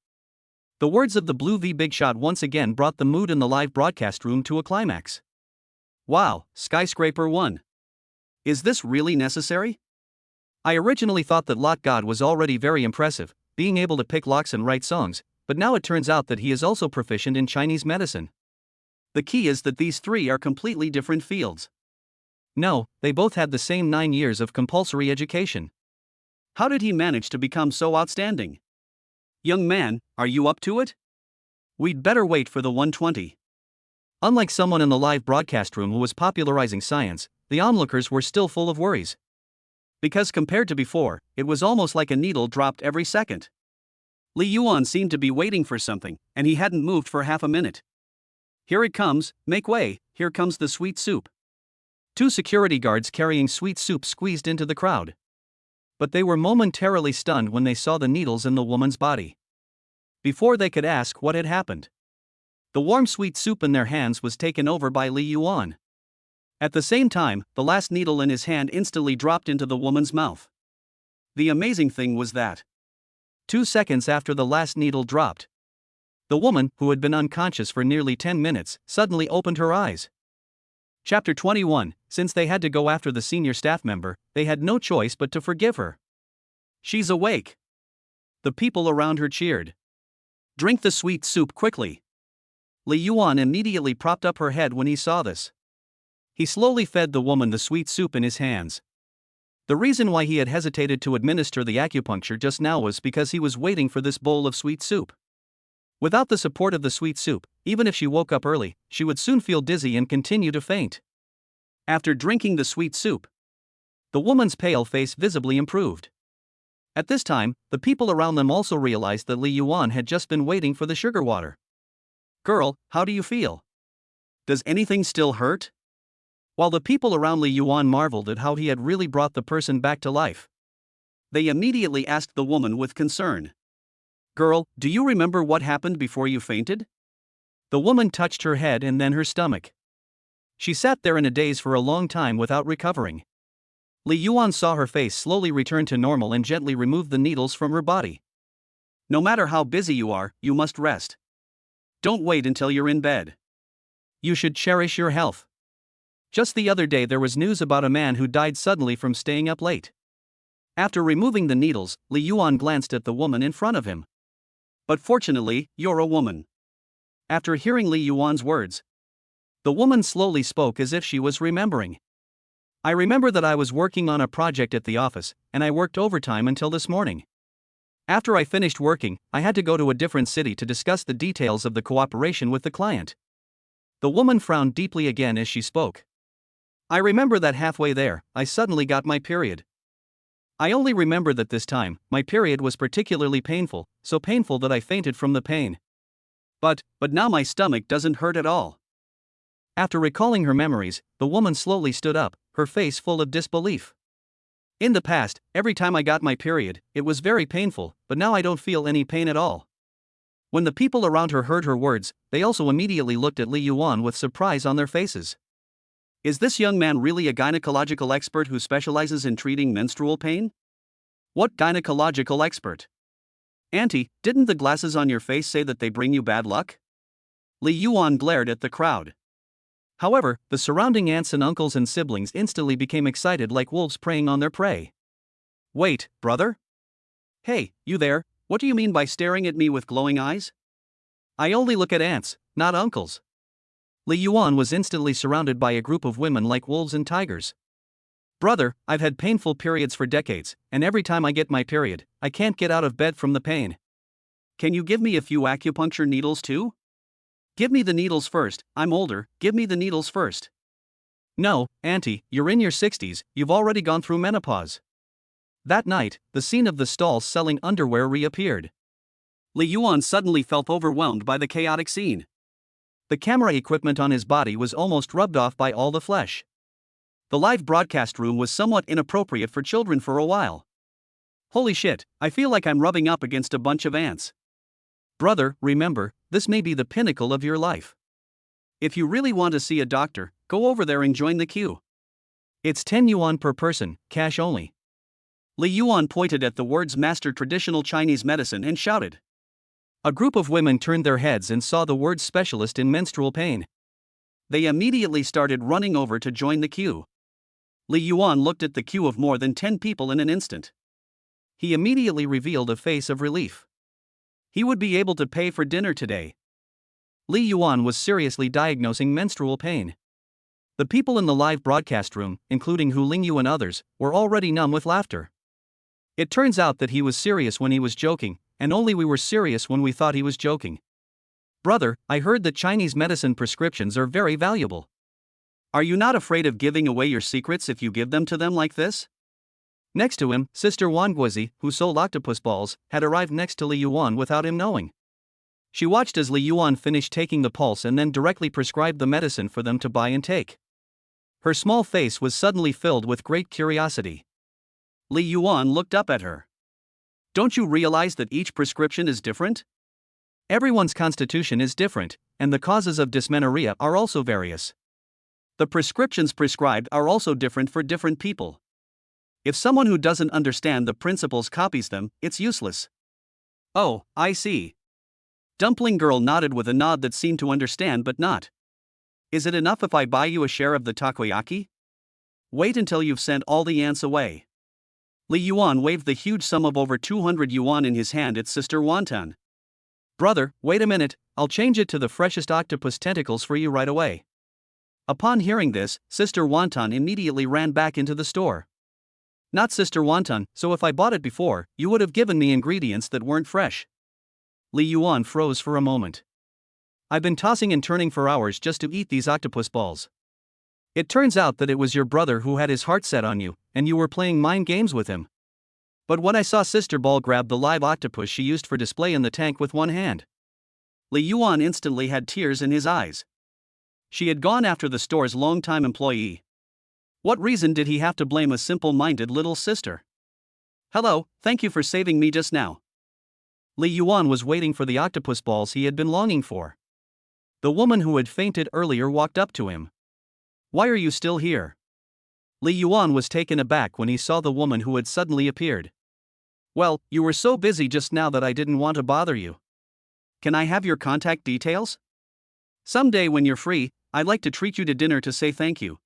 The words of the Blue V Big Shot once again brought the mood in the live broadcast room to a climax. Wow, Skyscraper 1. Is this really necessary? I originally thought that Lot God was already very impressive, being able to pick locks and write songs, but now it turns out that he is also proficient in Chinese medicine. The key is that these three are completely different fields. No, they both had the same 9 years of compulsory education. How did he manage to become so outstanding? Young man, are you up to it? We'd better wait for the 120. Unlike someone in the live broadcast room who was popularizing science, the onlookers were still full of worries. Because compared to before, it was almost like a needle dropped every second. Li Yuan seemed to be waiting for something, and he hadn't moved for half a minute. Here it comes, make way, here comes the sweet soup. 2 security guards carrying sweet soup squeezed into the crowd. But they were momentarily stunned when they saw the needles in the woman's body. Before they could ask what had happened, the warm sweet soup in their hands was taken over by Li Yuan. At the same time, the last needle in his hand instantly dropped into the woman's mouth. The amazing thing was that 2 seconds after the last needle dropped, the woman, who had been unconscious for nearly 10 minutes, suddenly opened her eyes. Chapter 21. Since they had to go after the senior staff member, they had no choice but to forgive her. She's awake. The people around her cheered. Drink the sweet soup quickly. Li Yuan immediately propped up her head when he saw this. He slowly fed the woman the sweet soup in his hands. The reason why he had hesitated to administer the acupuncture just now was because he was waiting for this bowl of sweet soup. Without the support of the sweet soup, even if she woke up early, she would soon feel dizzy and continue to faint. After drinking the sweet soup, the woman's pale face visibly improved. At this time, the people around them also realized that Li Yuan had just been waiting for the sugar water. Girl, how do you feel? Does anything still hurt? While the people around Li Yuan marveled at how he had really brought the person back to life, they immediately asked the woman with concern. Girl, do you remember what happened before you fainted? The woman touched her head and then her stomach. She sat there in a daze for a long time without recovering. Li Yuan saw her face slowly return to normal and gently removed the needles from her body. No matter how busy you are, you must rest. Don't wait until you're in bed. You should cherish your health. Just the other day there was news about a man who died suddenly from staying up late. After removing the needles, Li Yuan glanced at the woman in front of him. But fortunately, you're a woman. After hearing Li Yuan's words, the woman slowly spoke as if she was remembering. I remember that I was working on a project at the office, and I worked overtime until this morning. After I finished working, I had to go to a different city to discuss the details of the cooperation with the client. The woman frowned deeply again as she spoke. I remember that halfway there, I suddenly got my period. I only remember that this time, my period was particularly painful, so painful that I fainted from the pain. But now my stomach doesn't hurt at all. After recalling her memories, the woman slowly stood up, her face full of disbelief. In the past, every time I got my period, it was very painful, but now I don't feel any pain at all. When the people around her heard her words, they also immediately looked at Li Yuan with surprise on their faces. Is this young man really a gynecological expert who specializes in treating menstrual pain? What gynecological expert? Auntie, didn't the glasses on your face say that they bring you bad luck? Li Yuan glared at the crowd. However, the surrounding aunts and uncles and siblings instantly became excited like wolves preying on their prey. Wait, brother? Hey, you there, what do you mean by staring at me with glowing eyes? I only look at aunts, not uncles. Li Yuan was instantly surrounded by a group of women like wolves and tigers. Brother, I've had painful periods for decades, and every time I get my period, I can't get out of bed from the pain. Can you give me a few acupuncture needles too? Give me the needles first, I'm older, give me the needles first. No, auntie, you're in your 60s, you've already gone through menopause. That night, the scene of the stalls selling underwear reappeared. Li Yuan suddenly felt overwhelmed by the chaotic scene. The camera equipment on his body was almost rubbed off by all the flesh. The live broadcast room was somewhat inappropriate for children for a while. Holy shit, I feel like I'm rubbing up against a bunch of ants. Brother, remember, this may be the pinnacle of your life. If you really want to see a doctor, go over there and join the queue. It's 10 yuan per person, cash only. Li Yuan pointed at the words Master Traditional Chinese Medicine and shouted. A group of women turned their heads and saw the words Specialist in Menstrual Pain. They immediately started running over to join the queue. Li Yuan looked at the queue of more than 10 people in an instant. He immediately revealed a face of relief. He would be able to pay for dinner today. Li Yuan was seriously diagnosing menstrual pain. The people in the live broadcast room, including Hu Lingyu and others, were already numb with laughter. It turns out that he was serious when he was joking, and only we were serious when we thought he was joking. Brother, I heard that Chinese medicine prescriptions are very valuable. Are you not afraid of giving away your secrets if you give them to them like this? Next to him, Sister Wan Guozi, who sold octopus balls, had arrived next to Li Yuan without him knowing. She watched as Li Yuan finished taking the pulse and then directly prescribed the medicine for them to buy and take. Her small face was suddenly filled with great curiosity. Li Yuan looked up at her. Don't you realize that each prescription is different? Everyone's constitution is different, and the causes of dysmenorrhea are also various. The prescriptions prescribed are also different for different people. If someone who doesn't understand the principles copies them, it's useless. Oh, I see. Dumpling Girl nodded with a nod that seemed to understand but not. Is it enough if I buy you a share of the takoyaki? Wait until you've sent all the ants away. Li Yuan waved the huge sum of over 200 yuan in his hand at Sister Wantan. Brother, wait a minute, I'll change it to the freshest octopus tentacles for you right away. Upon hearing this, Sister Wantan immediately ran back into the store. Not Sister Wantan, so if I bought it before, you would have given me ingredients that weren't fresh. Li Yuan froze for a moment. I've been tossing and turning for hours just to eat these octopus balls. It turns out that it was your brother who had his heart set on you, and you were playing mind games with him. But when I saw Sister Ball grab the live octopus she used for display in the tank with one hand, Li Yuan instantly had tears in his eyes. She had gone after the store's longtime employee. What reason did he have to blame a simple-minded little sister? Hello, thank you for saving me just now. Li Yuan was waiting for the octopus balls he had been longing for. The woman who had fainted earlier walked up to him. Why are you still here? Li Yuan was taken aback when he saw the woman who had suddenly appeared. Well, you were so busy just now that I didn't want to bother you. Can I have your contact details? Someday when you're free, I'd like to treat you to dinner to say thank you.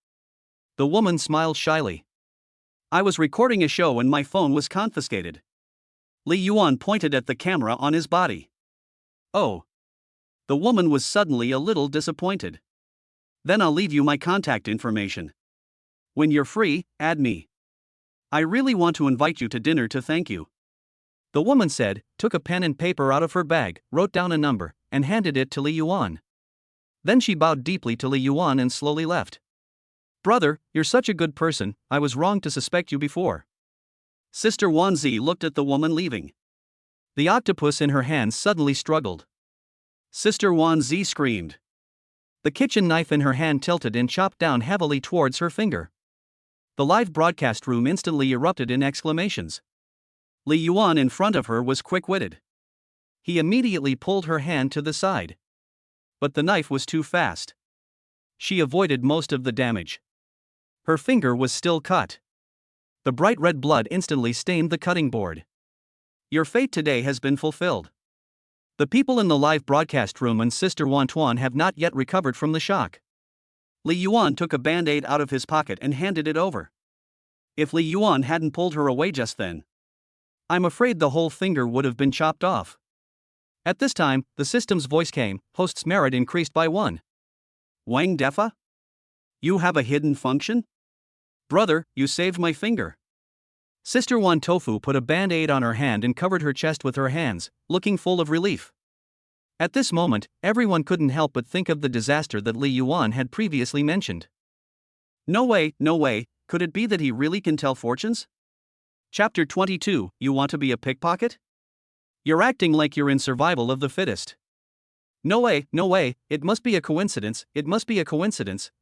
The woman smiled shyly. I was recording a show and my phone was confiscated. Li Yuan pointed at the camera on his body. Oh. The woman was suddenly a little disappointed. Then I'll leave you my contact information. When you're free, add me. I really want to invite you to dinner to thank you. The woman said, took a pen and paper out of her bag, wrote down a number, and handed it to Li Yuan. Then she bowed deeply to Li Yuan and slowly left. Brother, you're such a good person, I was wrong to suspect you before. Sister Wanzi looked at the woman leaving. The octopus in her hands suddenly struggled. Sister Wanzi screamed. The kitchen knife in her hand tilted and chopped down heavily towards her finger. The live broadcast room instantly erupted in exclamations. Li Yuan in front of her was quick-witted. He immediately pulled her hand to the side. But the knife was too fast. She avoided most of the damage. Her finger was still cut. The bright red blood instantly stained the cutting board. Your fate today has been fulfilled. The people in the live broadcast room and Sister Wantuan have not yet recovered from the shock. Li Yuan took a band-aid out of his pocket and handed it over. If Li Yuan hadn't pulled her away just then, I'm afraid the whole finger would have been chopped off. At this time, the system's voice came, host's merit increased by 1. Wang Defa? You have a hidden function? Brother, you saved my finger. Sister Wan Tofu put a band-aid on her hand and covered her chest with her hands, looking full of relief. At this moment, everyone couldn't help but think of the disaster that Li Yuan had previously mentioned. No way, could it be that he really can tell fortunes? Chapter 22, You want to be a pickpocket? You're acting like you're in survival of the fittest. No way, it must be a coincidence,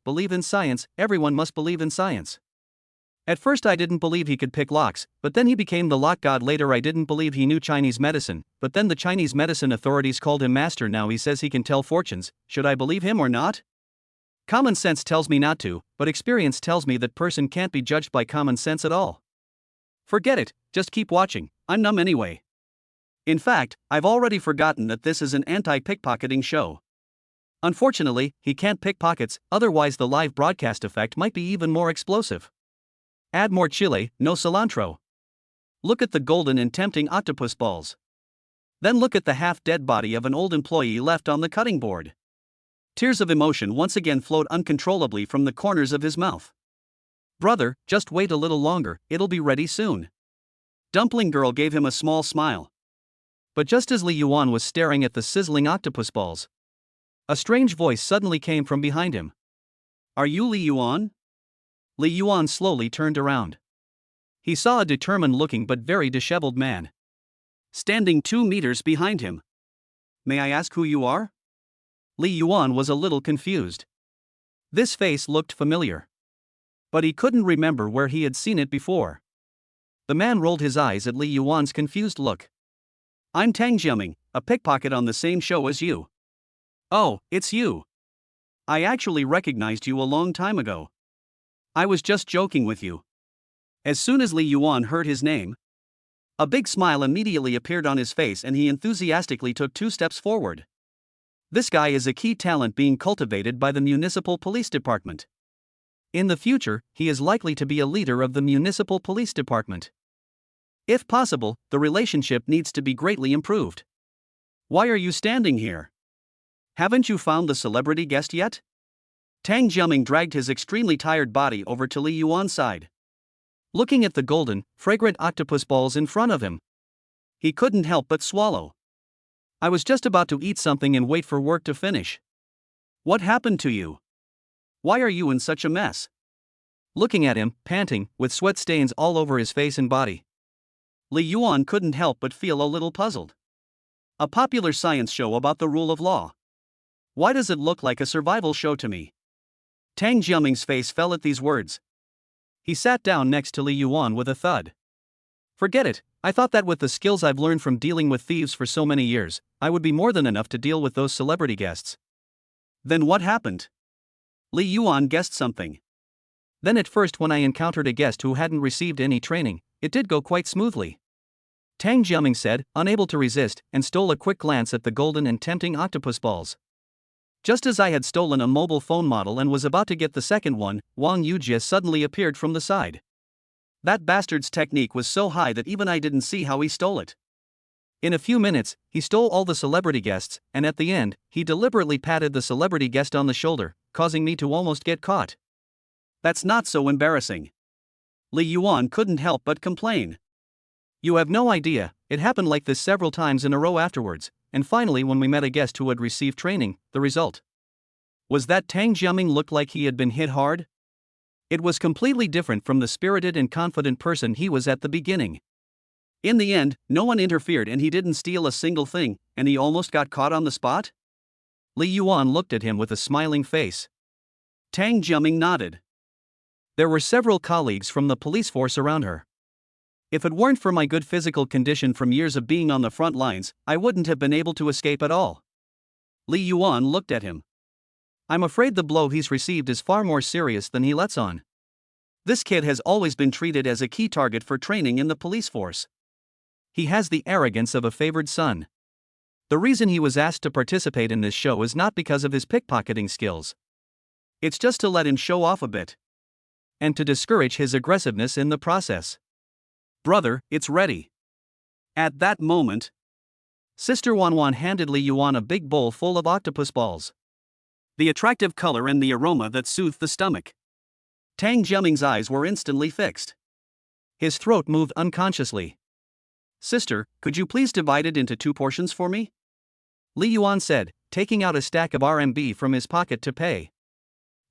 believe in science, everyone must believe in science. At first I didn't believe he could pick locks, but then he became the lock god. Later I didn't believe he knew Chinese medicine, but then the Chinese medicine authorities called him master. Now he says he can tell fortunes. Should I believe him or not? Common sense tells me not to, but experience tells me that person can't be judged by common sense at all. Forget it, just keep watching, I'm numb anyway. In fact, I've already forgotten that this is an anti-pickpocketing show. Unfortunately, he can't pickpockets, otherwise the live broadcast effect might be even more explosive. Add more chile, no cilantro. Look at the golden and tempting octopus balls. Then look at the half-dead body of an old employee left on the cutting board. Tears of emotion once again flowed uncontrollably from the corners of his mouth. Brother, just wait a little longer, it'll be ready soon. Dumpling Girl gave him a small smile. But just as Li Yuan was staring at the sizzling octopus balls, a strange voice suddenly came from behind him. Are you Li Yuan? Li Yuan slowly turned around. He saw a determined-looking but very disheveled man standing 2 meters behind him. May I ask who you are? Li Yuan was a little confused. This face looked familiar, but he couldn't remember where he had seen it before. The man rolled his eyes at Li Yuan's confused look. I'm Tang Jiaming, a pickpocket on the same show as you. Oh, it's you. I actually recognized you a long time ago. I was just joking with you. As soon as Li Yuan heard his name, a big smile immediately appeared on his face and he enthusiastically took 2 steps forward. This guy is a key talent being cultivated by the municipal police department. In the future, he is likely to be a leader of the municipal police department. If possible, the relationship needs to be greatly improved. Why are you standing here? Haven't you found the celebrity guest yet? Tang Jiaming dragged his extremely tired body over to Li Yuan's side. Looking at the golden, fragrant octopus balls in front of him, he couldn't help but swallow. I was just about to eat something and wait for work to finish. What happened to you? Why are you in such a mess? Looking at him, panting, with sweat stains all over his face and body, Li Yuan couldn't help but feel a little puzzled. A popular science show about the rule of law. Why does it look like a survival show to me? Tang Jiaming's face fell at these words. He sat down next to Li Yuan with a thud. Forget it, I thought that with the skills I've learned from dealing with thieves for so many years, I would be more than enough to deal with those celebrity guests. Then what happened? Li Yuan guessed something. Then at first when I encountered a guest who hadn't received any training, it did go quite smoothly. Tang Jiaming said, unable to resist, and stole a quick glance at the golden and tempting octopus balls. Just as I had stolen a mobile phone model and was about to get the second one, Wang Yujie suddenly appeared from the side. That bastard's technique was so high that even I didn't see how he stole it. In a few minutes, he stole all the celebrity guests, and at the end, he deliberately patted the celebrity guest on the shoulder, causing me to almost get caught. That's not so embarrassing. Li Yuan couldn't help but complain. You have no idea, it happened like this several times in a row afterwards, and finally when we met a guest who had received training, the result was that Tang Jiaming looked like he had been hit hard. It was completely different from the spirited and confident person he was at the beginning. In the end, no one interfered and he didn't steal a single thing, and he almost got caught on the spot? Li Yuan looked at him with a smiling face. Tang Jiaming nodded. There were several colleagues from the police force around her. If it weren't for my good physical condition from years of being on the front lines, I wouldn't have been able to escape at all. Li Yuan looked at him. I'm afraid the blow he's received is far more serious than he lets on. This kid has always been treated as a key target for training in the police force. He has the arrogance of a favored son. The reason he was asked to participate in this show is not because of his pickpocketing skills. It's just to let him show off a bit. And to discourage his aggressiveness in the process. Brother, it's ready. At that moment, Sister Wanwan handed Li Yuan a big bowl full of octopus balls. The attractive color and the aroma that soothed the stomach. Tang Jiaming's eyes were instantly fixed. His throat moved unconsciously. Sister, could you please divide it into 2 portions for me? Li Yuan said, taking out a stack of RMB from his pocket to pay.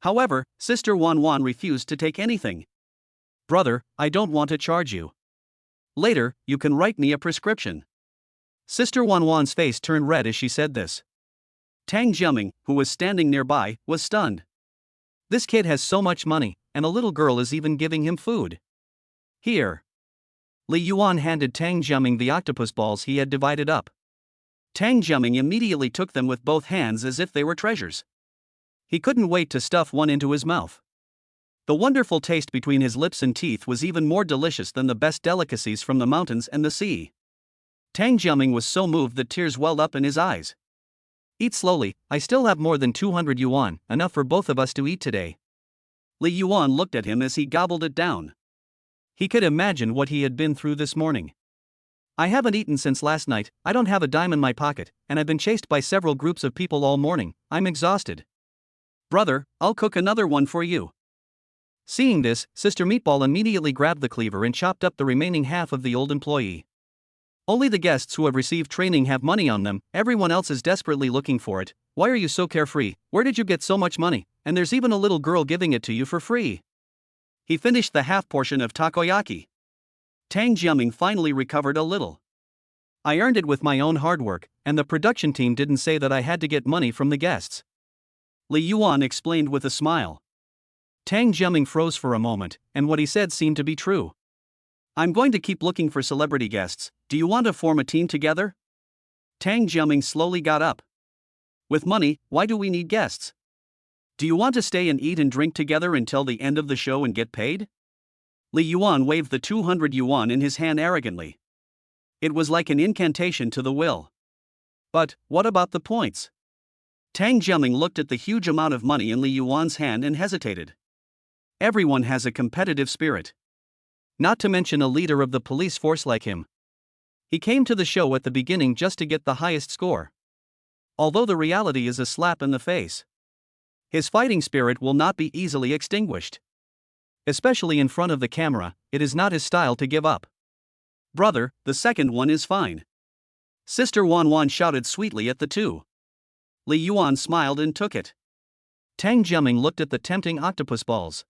However, Sister Wanwan refused to take anything. Brother, I don't want to charge you. Later, you can write me a prescription. Sister Wanwan's face turned red as she said this. Tang Jiaming, who was standing nearby, was stunned. This kid has so much money, and a little girl is even giving him food. Here. Li Yuan handed Tang Jiaming the octopus balls he had divided up. Tang Jiaming immediately took them with both hands as if they were treasures. He couldn't wait to stuff one into his mouth. The wonderful taste between his lips and teeth was even more delicious than the best delicacies from the mountains and the sea. Tang Jiaming was so moved that tears welled up in his eyes. Eat slowly, I still have more than 200 yuan, enough for both of us to eat today. Li Yuan looked at him as he gobbled it down. He could imagine what he had been through this morning. I haven't eaten since last night, I don't have a dime in my pocket, and I've been chased by several groups of people all morning, I'm exhausted. Brother, I'll cook another one for you. Seeing this, Sister Meatball immediately grabbed the cleaver and chopped up the remaining half of the old employee. Only the guests who have received training have money on them, everyone else is desperately looking for it. Why are you so carefree? Where did you get so much money? And there's even a little girl giving it to you for free. He finished the half portion of takoyaki. Tang Jiaming finally recovered a little. I earned it with my own hard work, and the production team didn't say that I had to get money from the guests. Li Yuan explained with a smile. Tang Jiaming froze for a moment, and what he said seemed to be true. I'm going to keep looking for celebrity guests, do you want to form a team together? Tang Jiaming slowly got up. With money, why do we need guests? Do you want to stay and eat and drink together until the end of the show and get paid? Li Yuan waved the 200 yuan in his hand arrogantly. It was like an incantation to the will. But, what about the points? Tang Jiaming looked at the huge amount of money in Li Yuan's hand and hesitated. Everyone has a competitive spirit. Not to mention a leader of the police force like him. He came to the show at the beginning just to get the highest score. Although the reality is a slap in the face. His fighting spirit will not be easily extinguished. Especially in front of the camera, it is not his style to give up. Brother, the second one is fine. Sister Wanwan shouted sweetly at the two. Li Yuan smiled and took it. Tang Jiaming looked at the tempting octopus balls.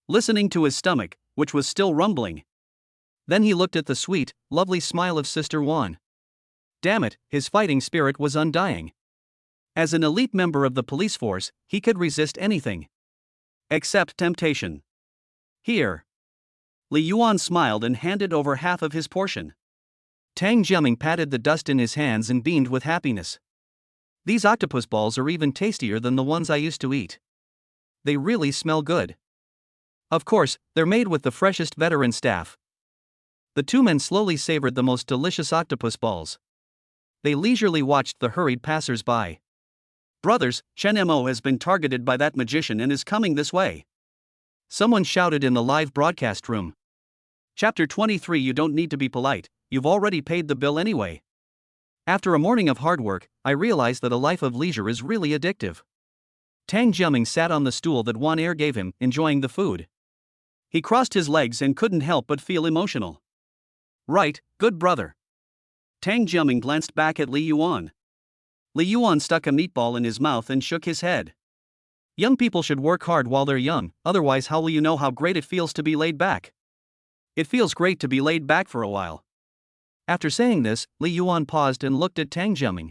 Listening to his stomach, which was still rumbling. Then he looked at the sweet, lovely smile of Sister Wan. Damn it, his fighting spirit was undying. As an elite member of the police force, he could resist anything. Except temptation. Here. Li Yuan smiled and handed over half of his portion. Tang Jiaming patted the dust in his hands and beamed with happiness. These octopus balls are even tastier than the ones I used to eat. They really smell good. Of course, they're made with the freshest veteran staff. The two men slowly savored the most delicious octopus balls. They leisurely watched the hurried passers-by. Brothers, Chen Mo has been targeted by that magician and is coming this way. Someone shouted in the live broadcast room. Chapter 23. You don't need to be polite, you've already paid the bill anyway. After a morning of hard work, I realized that a life of leisure is really addictive. Tang Jiaming sat on the stool that Wan Er gave him, enjoying the food. He crossed his legs and couldn't help but feel emotional. Right, good brother. Tang Jiaming glanced back at Li Yuan. Li Yuan stuck a meatball in his mouth and shook his head. Young people should work hard while they're young, otherwise how will you know how great it feels to be laid back? It feels great to be laid back for a while. After saying this, Li Yuan paused and looked at Tang Jiaming.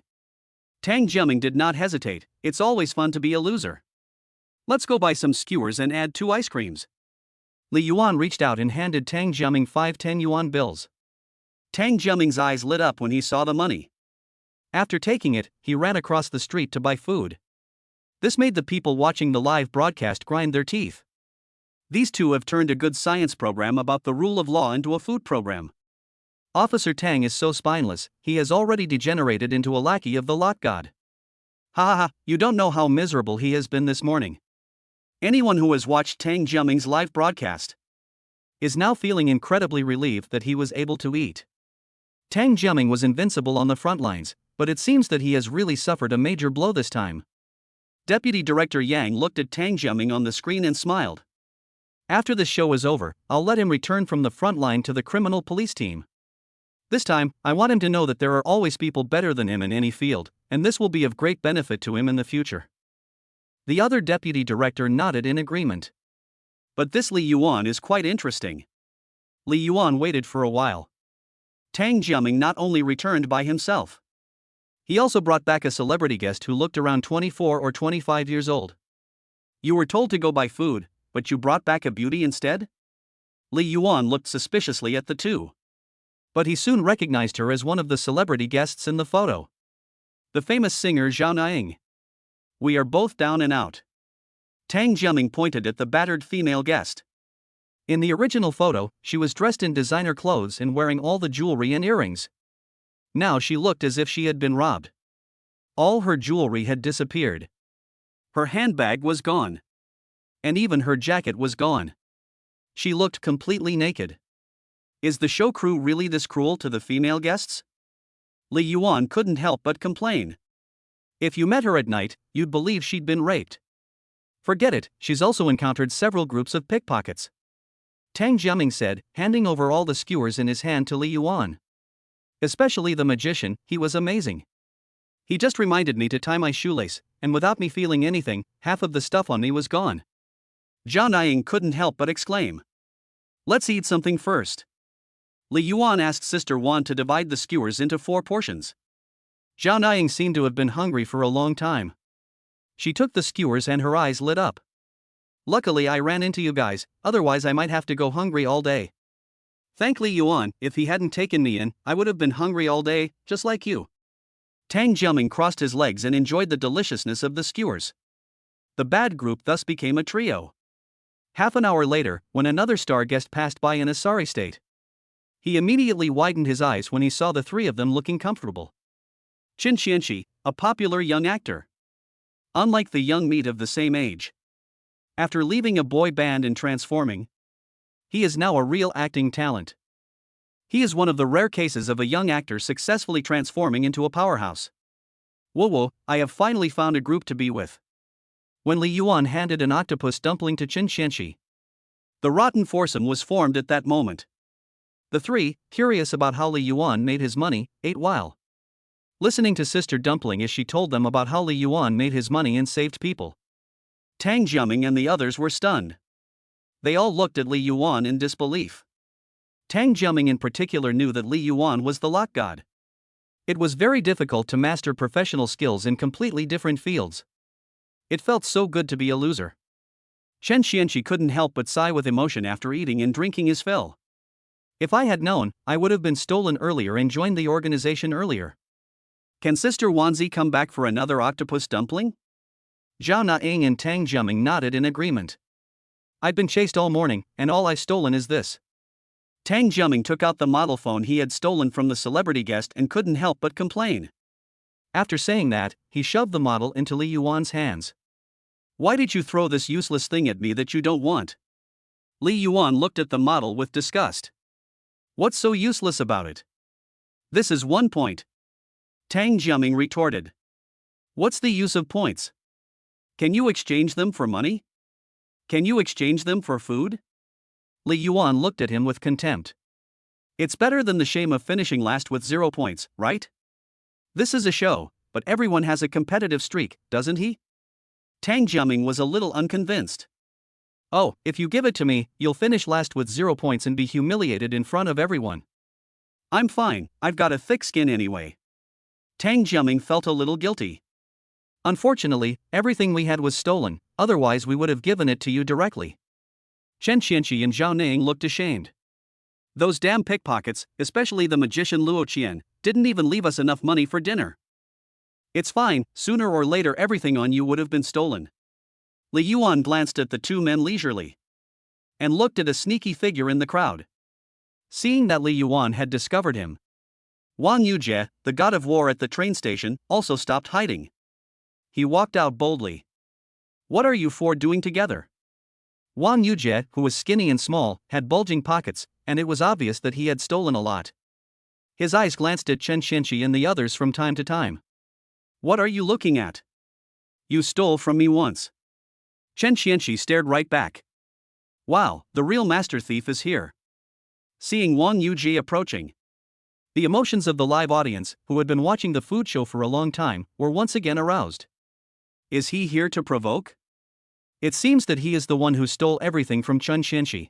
Tang Jiaming did not hesitate, it's always fun to be a loser. Let's go buy some skewers and add 2 ice creams. Li Yuan reached out and handed Tang Jiaming 5 10-yuan bills. Tang Jiaming's eyes lit up when he saw the money. After taking it, he ran across the street to buy food. This made the people watching the live broadcast grind their teeth. These two have turned a good science program about the rule of law into a food program. Officer Tang is so spineless, he has already degenerated into a lackey of the lot god. Ha ha ha, you don't know how miserable he has been this morning. Anyone who has watched Tang Jiaming's live broadcast is now feeling incredibly relieved that he was able to eat. Tang Jiaming was invincible on the front lines, but it seems that he has really suffered a major blow this time. Deputy Director Yang looked at Tang Jiaming on the screen and smiled. After the show is over, I'll let him return from the front line to the criminal police team. This time, I want him to know that there are always people better than him in any field, and this will be of great benefit to him in the future. The other deputy director nodded in agreement. But this Li Yuan is quite interesting. Li Yuan waited for a while. Tang Jiaming not only returned by himself, he also brought back a celebrity guest who looked around 24 or 25 years old. You were told to go buy food, but you brought back a beauty instead? Li Yuan looked suspiciously at the two. But he soon recognized her as one of the celebrity guests in the photo. The famous singer Zhao Naing. We are both down and out. Tang Jiaming pointed at the battered female guest. In the original photo, she was dressed in designer clothes and wearing all the jewelry and earrings. Now she looked as if she had been robbed. All her jewelry had disappeared. Her handbag was gone. And even her jacket was gone. She looked completely naked. Is the show crew really this cruel to the female guests? Li Yuan couldn't help but complain. If you met her at night, you'd believe she'd been raped. Forget it, she's also encountered several groups of pickpockets. Tang Jiaming said, handing over all the skewers in his hand to Li Yuan. Especially the magician, he was amazing. He just reminded me to tie my shoelace, and without me feeling anything, half of the stuff on me was gone. Zhao Naing couldn't help but exclaim. Let's eat something first. Li Yuan asked Sister Wan to divide the skewers into 4 portions. Zhao Naing seemed to have been hungry for a long time. She took the skewers and her eyes lit up. Luckily I ran into you guys, otherwise I might have to go hungry all day. Thank Li Yuan, if he hadn't taken me in, I would have been hungry all day, just like you. Tang Jiaming crossed his legs and enjoyed the deliciousness of the skewers. The bad group thus became a trio. Half an hour later, when another star guest passed by in a sorry state, he immediately widened his eyes when he saw the 3 of them looking comfortable. Qin Xianqi, a popular young actor. Unlike the young meat of the same age. After leaving a boy band and transforming, he is now a real acting talent. He is one of the rare cases of a young actor successfully transforming into a powerhouse. Whoa, I have finally found a group to be with. When Li Yuan handed an octopus dumpling to Qin Xianqi, the rotten foursome was formed at that moment. The 3, curious about how Li Yuan made his money, ate while listening to Sister Dumpling as she told them about how Li Yuan made his money and saved people. Tang Jiaming and the others were stunned. They all looked at Li Yuan in disbelief. Tang Jiaming in particular knew that Li Yuan was the luck god. It was very difficult to master professional skills in completely different fields. It felt so good to be a loser. Qin Xianqi couldn't help but sigh with emotion after eating and drinking his fill. If I had known, I would have been stolen earlier and joined the organization earlier. Can Sister Wanzi come back for another octopus dumpling? Zhao Naing and Tang Jiaming nodded in agreement. I've been chased all morning, and all I've stolen is this. Tang Jiaming took out the model phone he had stolen from the celebrity guest and couldn't help but complain. After saying that, he shoved the model into Li Yuan's hands. Why did you throw this useless thing at me that you don't want? Li Yuan looked at the model with disgust. What's so useless about it? This is 1 point. Tang Jiaming retorted. What's the use of points? Can you exchange them for money? Can you exchange them for food? Li Yuan looked at him with contempt. It's better than the shame of finishing last with 0 points, right? This is a show, but everyone has a competitive streak, doesn't he? Tang Jiaming was a little unconvinced. Oh, if you give it to me, you'll finish last with 0 points and be humiliated in front of everyone. I'm fine, I've got a thick skin anyway. Tang Jiaming felt a little guilty. Unfortunately, everything we had was stolen, otherwise we would have given it to you directly. Qin Xianqi and Zhao Naing looked ashamed. Those damn pickpockets, especially the magician Luo Qian, didn't even leave us enough money for dinner. It's fine, sooner or later everything on you would have been stolen. Li Yuan glanced at the 2 men leisurely and looked at a sneaky figure in the crowd. Seeing that Li Yuan had discovered him, Wang Yujie, the god of war at the train station, also stopped hiding. He walked out boldly. What are you 4 doing together? Wang Yujie, who was skinny and small, had bulging pockets, and it was obvious that he had stolen a lot. His eyes glanced at Chen Xianqi and the others from time to time. What are you looking at? You stole from me once. Chen Xianqi stared right back. Wow, the real master thief is here. Seeing Wang Yujie approaching, the emotions of the live audience, who had been watching the food show for a long time, were once again aroused. Is he here to provoke? It seems that he is the one who stole everything from Chen Xianqi.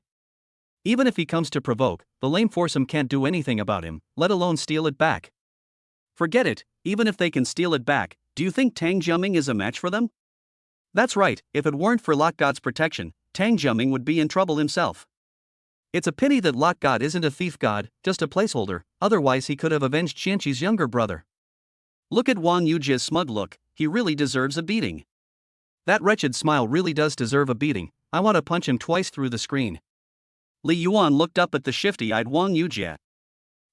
Even if he comes to provoke, the lame foursome can't do anything about him, let alone steal it back. Forget it, even if they can steal it back, do you think Tang Jiaming is a match for them? That's right, if it weren't for Lock God's protection, Tang Jiaming would be in trouble himself. It's a pity that Lock God isn't a thief god, just a placeholder, otherwise he could have avenged Xianqi's younger brother. Look at Wang Yujie's smug look, he really deserves a beating. That wretched smile really does deserve a beating, I want to punch him twice through the screen. Li Yuan looked up at the shifty-eyed Wang Yujie.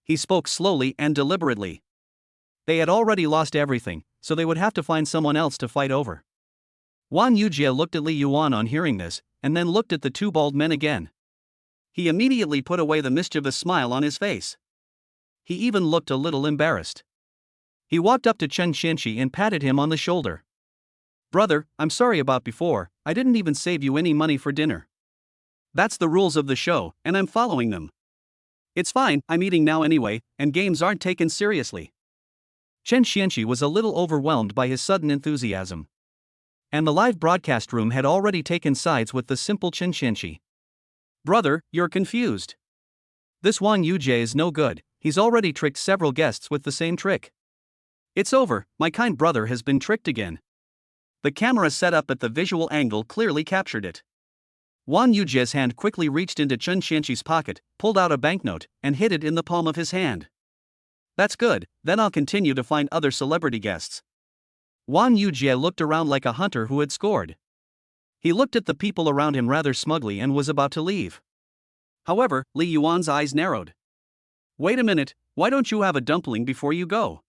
He spoke slowly and deliberately. They had already lost everything, so they would have to find someone else to fight over. Wang Yujie looked at Li Yuan on hearing this, and then looked at the two bald men again. He immediately put away the mischievous smile on his face. He even looked a little embarrassed. He walked up to Chen Xianqi and patted him on the shoulder. Brother, I'm sorry about before, I didn't even save you any money for dinner. That's the rules of the show, and I'm following them. It's fine, I'm eating now anyway, and games aren't taken seriously. Chen Xianqi was a little overwhelmed by his sudden enthusiasm. And the live broadcast room had already taken sides with the simple Chen Xianqi. Brother, you're confused. This Wang Yujie is no good, he's already tricked several guests with the same trick. It's over, my kind brother has been tricked again. The camera set up at the visual angle clearly captured it. Wang Yujie's hand quickly reached into Chen Xianqi's pocket, pulled out a banknote, and hid it in the palm of his hand. That's good, then I'll continue to find other celebrity guests. Wang Yujie looked around like a hunter who had scored. He looked at the people around him rather smugly and was about to leave. However, Li Yuan's eyes narrowed. Wait a minute, why don't you have a dumpling before you go?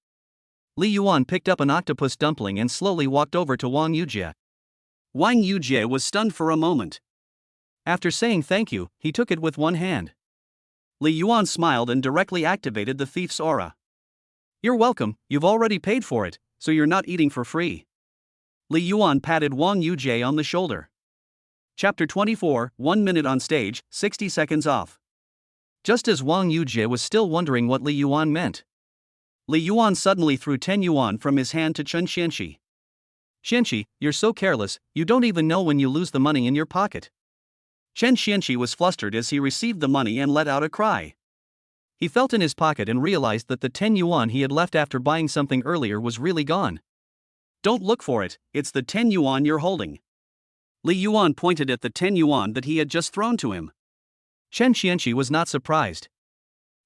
Li Yuan picked up an octopus dumpling and slowly walked over to Wang Yujie. Wang Yujie was stunned for a moment. After saying thank you, he took it with one hand. Li Yuan smiled and directly activated the thief's aura. You're welcome, you've already paid for it, so you're not eating for free. Li Yuan patted Wang Yujie on the shoulder. Chapter 24, 1 minute on stage, 60 seconds off. Just as Wang Yujie was still wondering what Li Yuan meant, Li Yuan suddenly threw 10 yuan from his hand to Chen Xianqi. Xianqi, you're so careless, you don't even know when you lose the money in your pocket. Chen Xianqi was flustered as he received the money and let out a cry. He felt in his pocket and realized that the 10 yuan he had left after buying something earlier was really gone. Don't look for it, it's the 10 yuan you're holding. Li Yuan pointed at the 10 yuan that he had just thrown to him. Chen Xianqi was not surprised.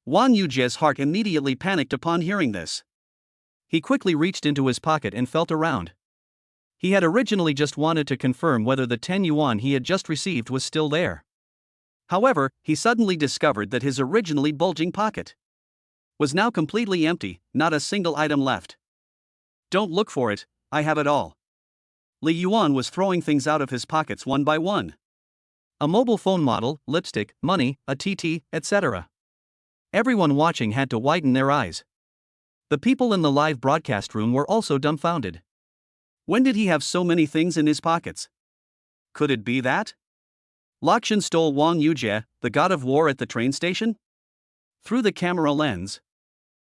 Wang Yujie's heart immediately panicked upon hearing this. He quickly reached into his pocket and felt around. He had originally just wanted to confirm whether the 10 yuan he had just received was still there. However, he suddenly discovered that his originally bulging pocket was now completely empty, not a single item left. Don't look for it, I have it all. Li Yuan was throwing things out of his pockets one by one. A mobile phone model, lipstick, money, a TT, etc. Everyone watching had to widen their eyes. The people in the live broadcast room were also dumbfounded. When did he have so many things in his pockets? Could it be that Lakshan stole Wang Yujie, the god of war, at the train station? Through the camera lens,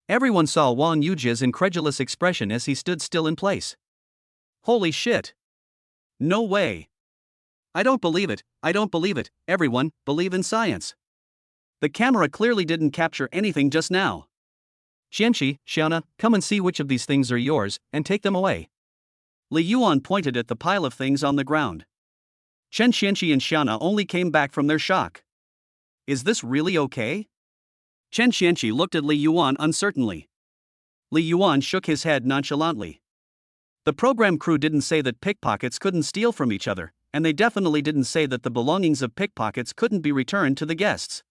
everyone saw Wang Yujie's incredulous expression as he stood still in place. Holy shit! No way! I don't believe it, everyone, believe in science. The camera clearly didn't capture anything just now. Xianqi, Xiaona, come and see which of these things are yours, and take them away. Li Yuan pointed at the pile of things on the ground. Chen Xianqi and Xiaona only came back from their shock. Is this really okay? Chen Xianqi looked at Li Yuan uncertainly. Li Yuan shook his head nonchalantly. The program crew didn't say that pickpockets couldn't steal from each other, and they definitely didn't say that the belongings of pickpockets couldn't be returned to the guests.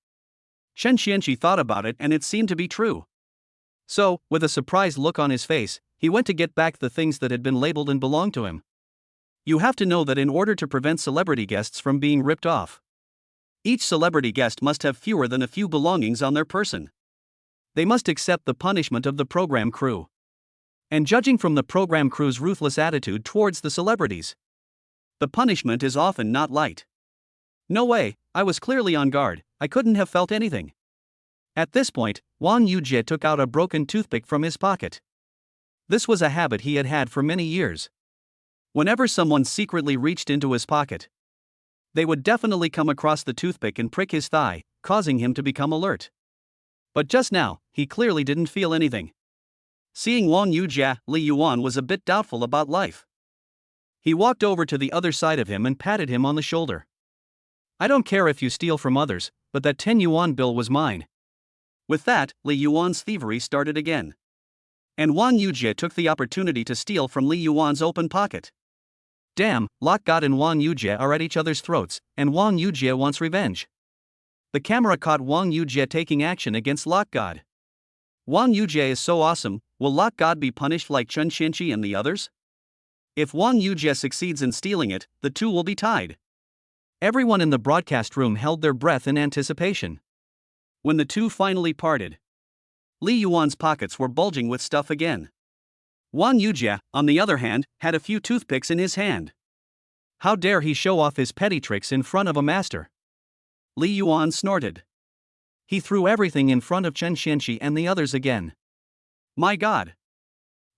Chen Xianqi thought about it and it seemed to be true. So, with a surprised look on his face, he went to get back the things that had been labeled and belonged to him. You have to know that in order to prevent celebrity guests from being ripped off, each celebrity guest must have fewer than a few belongings on their person. They must accept the punishment of the program crew. And judging from the program crew's ruthless attitude towards the celebrities, the punishment is often not light. No way, I was clearly on guard, I couldn't have felt anything. At this point, Wang Yujie took out a broken toothpick from his pocket. This was a habit he had had for many years. Whenever someone secretly reached into his pocket, they would definitely come across the toothpick and prick his thigh, causing him to become alert. But just now, he clearly didn't feel anything. Seeing Wang Yujie, Li Yuan was a bit doubtful about life. He walked over to the other side of him and patted him on the shoulder. I don't care if you steal from others, but that 10 yuan bill was mine. With that, Li Yuan's thievery started again. And Wang Yujie took the opportunity to steal from Li Yuan's open pocket. Damn, Lot God and Wang Yujie are at each other's throats, and Wang Yujie wants revenge. The camera caught Wang Yujie taking action against Lot God. Wang Yujie is so awesome, will Lot God be punished like Chen Xianqi and the others? If Wang Yujie succeeds in stealing it, the two will be tied. Everyone in the broadcast room held their breath in anticipation. When the two finally parted, Li Yuan's pockets were bulging with stuff again. Wang Yujie, on the other hand, had a few toothpicks in his hand. How dare he show off his petty tricks in front of a master? Li Yuan snorted. He threw everything in front of Chen Xianqi and the others again. My God!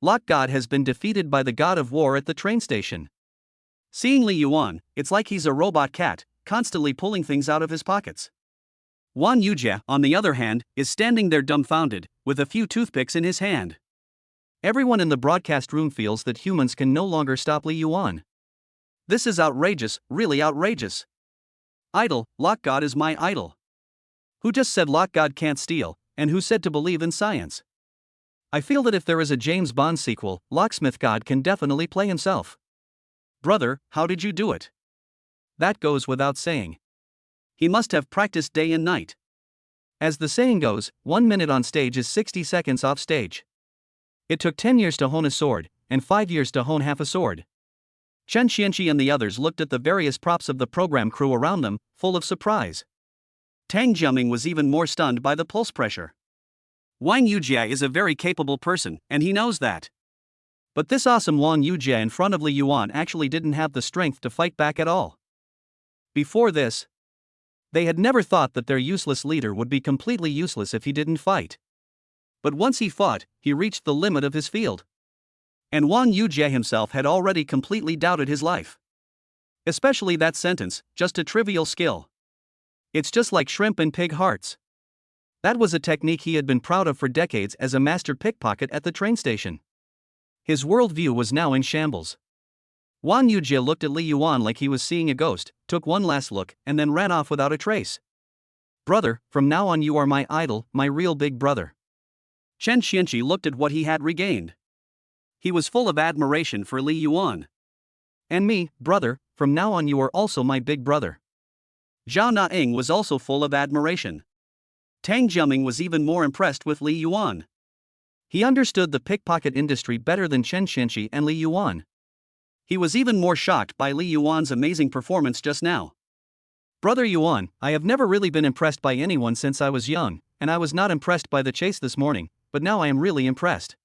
Lot God has been defeated by the god of war at the train station. Seeing Li Yuan, it's like he's a robot cat, constantly pulling things out of his pockets. Wang Yujie, on the other hand, is standing there dumbfounded, with a few toothpicks in his hand. Everyone in the broadcast room feels that humans can no longer stop Li Yuan. This is outrageous, really outrageous. Idol, Lot God is my idol. Who just said Lot God can't steal, and who said to believe in science? I feel that if there is a James Bond sequel, Locksmith God can definitely play himself. Brother, how did you do it? That goes without saying. He must have practiced day and night. As the saying goes, 1 minute on stage is 60 seconds off stage. It took 10 years to hone a sword, and 5 years to hone half a sword. Chen Xianqi and the others looked at the various props of the program crew around them, full of surprise. Tang Jiaming was even more stunned by the pulse pressure. Wang Yujie is a very capable person, and he knows that. But this awesome Wang Yujie in front of Li Yuan actually didn't have the strength to fight back at all. Before this, they had never thought that their useless leader would be completely useless if he didn't fight. But once he fought, he reached the limit of his field. And Wang Yujie himself had already completely doubted his life. Especially that sentence, just a trivial skill. It's just like shrimp and pig hearts. That was a technique he had been proud of for decades as a master pickpocket at the train station. His worldview was now in shambles. Wang Yujie looked at Li Yuan like he was seeing a ghost, took one last look, and then ran off without a trace. Brother, from now on you are my idol, my real big brother. Chen Xianqi looked at what he had regained. He was full of admiration for Li Yuan. And me, brother, from now on you are also my big brother. Zhao Naing was also full of admiration. Tang Jiaming was even more impressed with Li Yuan. He understood the pickpocket industry better than Chen Xianqi and Li Yuan. He was even more shocked by Li Yuan's amazing performance just now. Brother Yuan, I have never really been impressed by anyone since I was young, and I was not impressed by the chase this morning, but now I am really impressed.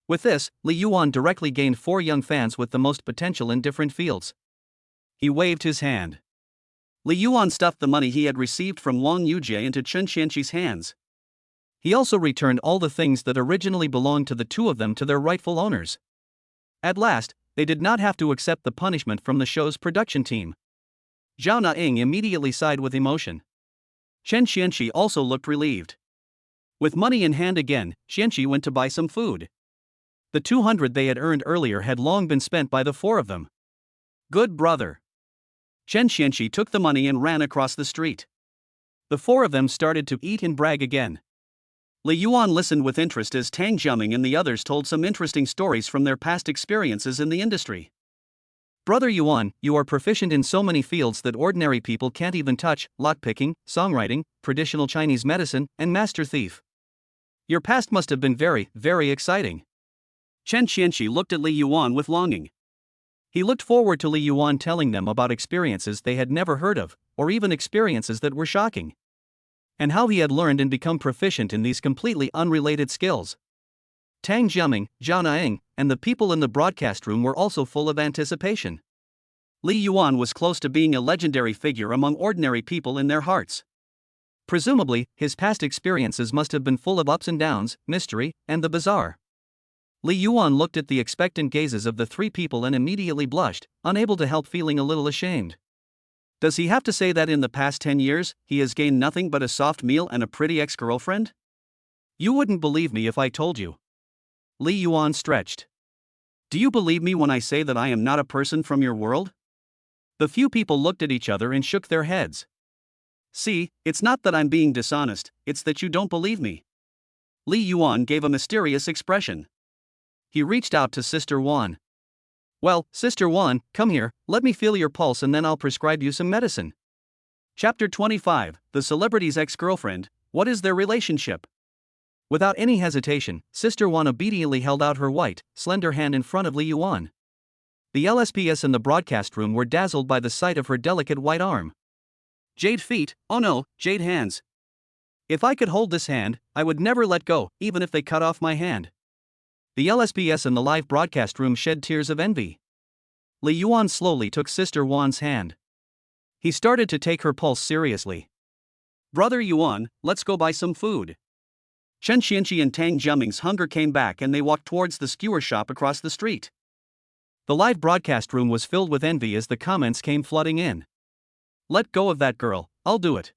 With this, Li Yuan directly gained 4 young fans with the most potential in different fields. He waved his hand. Li Yuan stuffed the money he had received from Wang Yujie into Chen Xianqi's hands. He also returned all the things that originally belonged to the two of them to their rightful owners. At last, they did not have to accept the punishment from the show's production team. Zhao Naing immediately sighed with emotion. Chen Xianqi also looked relieved. With money in hand again, Xianqi went to buy some food. The 200 they had earned earlier had long been spent by the 4 of them. Good brother. Chen Xianqi took the money and ran across the street. The 4 of them started to eat and brag again. Li Yuan listened with interest as Tang Jiaming and the others told some interesting stories from their past experiences in the industry. Brother Yuan, you are proficient in so many fields that ordinary people can't even touch: lockpicking, songwriting, traditional Chinese medicine, and master thief. Your past must have been very, very exciting. Chen Xianqi looked at Li Yuan with longing. He looked forward to Li Yuan telling them about experiences they had never heard of, or even experiences that were shocking. And how he had learned and become proficient in these completely unrelated skills. Tang Jiaming, Zhao Naing, and the people in the broadcast room were also full of anticipation. Li Yuan was close to being a legendary figure among ordinary people in their hearts. Presumably, his past experiences must have been full of ups and downs, mystery, and the bizarre. Li Yuan looked at the expectant gazes of the three people and immediately blushed, unable to help feeling a little ashamed. Does he have to say that in the past 10 years, he has gained nothing but a soft meal and a pretty ex-girlfriend? You wouldn't believe me if I told you. Li Yuan stretched. Do you believe me when I say that I am not a person from your world? The few people looked at each other and shook their heads. See, it's not that I'm being dishonest, it's that you don't believe me. Li Yuan gave a mysterious expression. He reached out to Sister Wan. Well, Sister Wan, come here, let me feel your pulse and then I'll prescribe you some medicine. Chapter 25, The Celebrity's Ex-Girlfriend, What is their relationship? Without any hesitation, Sister Wan obediently held out her white, slender hand in front of Li Yuan. The LSPS in the broadcast room were dazzled by the sight of her delicate white arm. Jade feet, oh no, jade hands. If I could hold this hand, I would never let go, even if they cut off my hand. The LSPS in the live broadcast room shed tears of envy. Li Yuan slowly took Sister Wan's hand. He started to take her pulse seriously. Brother Yuan, let's go buy some food. Chen Xianqi and Tang Jiaming's hunger came back and they walked towards the skewer shop across the street. The live broadcast room was filled with envy as the comments came flooding in. Let go of that girl, I'll do it.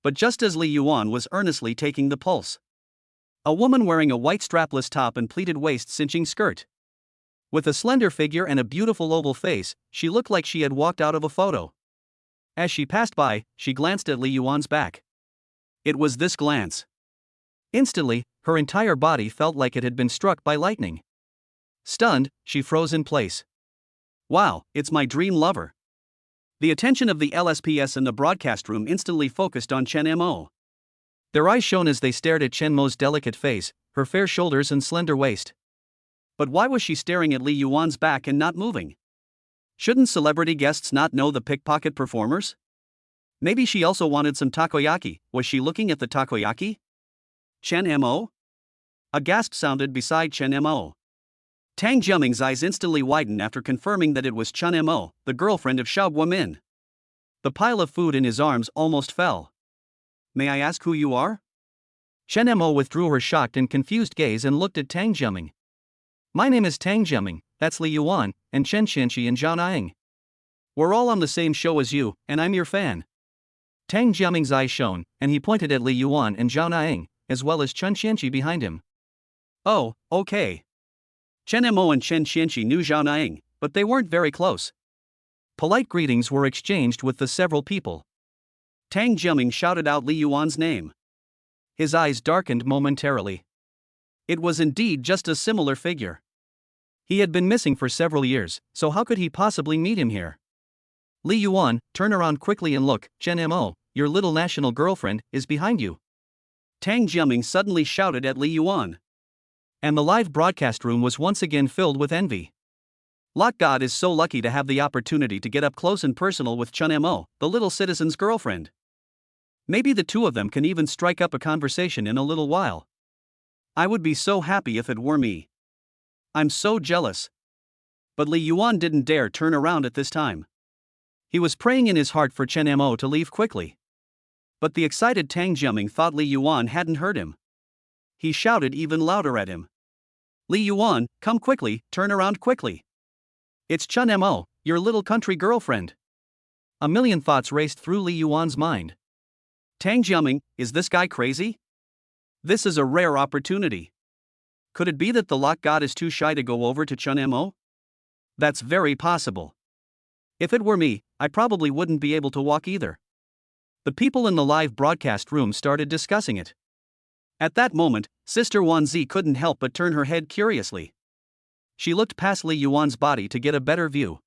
But just as Li Yuan was earnestly taking the pulse, a woman wearing a white strapless top and pleated waist-cinching skirt. With a slender figure and a beautiful oval face, she looked like she had walked out of a photo. As she passed by, she glanced at Li Yuan's back. It was this glance. Instantly, her entire body felt like it had been struck by lightning. Stunned, she froze in place. Wow, it's my dream lover. The attention of the LSPS in the broadcast room instantly focused on Chen Mo. Their eyes shone as they stared at Chen Mo's delicate face, her fair shoulders and slender waist. But why was she staring at Li Yuan's back and not moving? Shouldn't celebrity guests not know the pickpocket performers? Maybe she also wanted some takoyaki. Was she looking at the takoyaki? Chen Mo? A gasp sounded beside Chen Mo. Tang Jiaming's eyes instantly widened after confirming that it was Chen Mo, the girlfriend of Xiao Guomin. The pile of food in his arms almost fell. May I ask who you are? Chen Mo withdrew her shocked and confused gaze and looked at Tang Jiaming. My name is Tang Jiaming, that's Li Yuan, and Chen Xianqi and Zhao Naing. We're all on the same show as you, and I'm your fan. Tang Jiaming's eyes shone, and he pointed at Li Yuan and Zhao Naing, as well as Chen Xianqi behind him. Oh, okay. Chen Mo and Chen Xianqi knew Zhao Naing, but they weren't very close. Polite greetings were exchanged with the several people. Tang Jiaming shouted out Li Yuan's name. His eyes darkened momentarily. It was indeed just a similar figure. He had been missing for several years, so how could he possibly meet him here? Li Yuan, turn around quickly and look, Chen Mo, your little national girlfriend, is behind you. Tang Jiaming suddenly shouted at Li Yuan. And the live broadcast room was once again filled with envy. Lock God is so lucky to have the opportunity to get up close and personal with Chen Mo, the little citizen's girlfriend. Maybe the two of them can even strike up a conversation in a little while. I would be so happy if it were me. I'm so jealous. But Li Yuan didn't dare turn around at this time. He was praying in his heart for Chen Mo to leave quickly. But the excited Tang Jiaming thought Li Yuan hadn't heard him. He shouted even louder at him. Li Yuan, come quickly, turn around quickly. It's Chen Mo, your little country girlfriend. A million thoughts raced through Li Yuan's mind. Tang Jiaming, is this guy crazy? This is a rare opportunity. Could it be that the lock god is too shy to go over to Chen Mo? That's very possible. If it were me, I probably wouldn't be able to walk either. The people in the live broadcast room started discussing it. At that moment, Sister Wanzi couldn't help but turn her head curiously. She looked past Li Yuan's body to get a better view.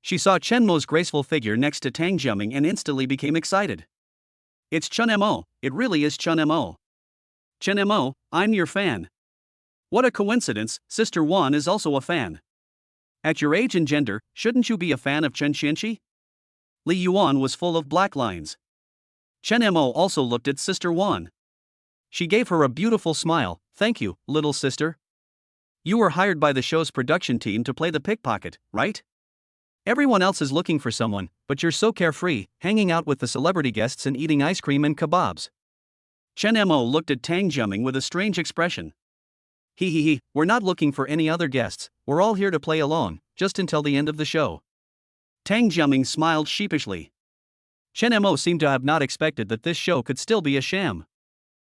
She saw Chen Mo's graceful figure next to Tang Jiaming and instantly became excited. It's Chen Mo, it really is Chen Mo. Chen Mo, I'm your fan. What a coincidence, Sister Wan is also a fan. At your age and gender, shouldn't you be a fan of Chen Xianqi? Li Yuan was full of black lines. Chen Mo also looked at Sister Wan. She gave her a beautiful smile. Thank you, little sister. You were hired by the show's production team to play the pickpocket, right? Everyone else is looking for someone, but you're so carefree, hanging out with the celebrity guests and eating ice cream and kebabs. Chen Mo looked at Tang Jiaming with a strange expression. He, we're not looking for any other guests, we're all here to play along, just until the end of the show. Tang Jiaming smiled sheepishly. Chen Mo seemed to have not expected that this show could still be a sham.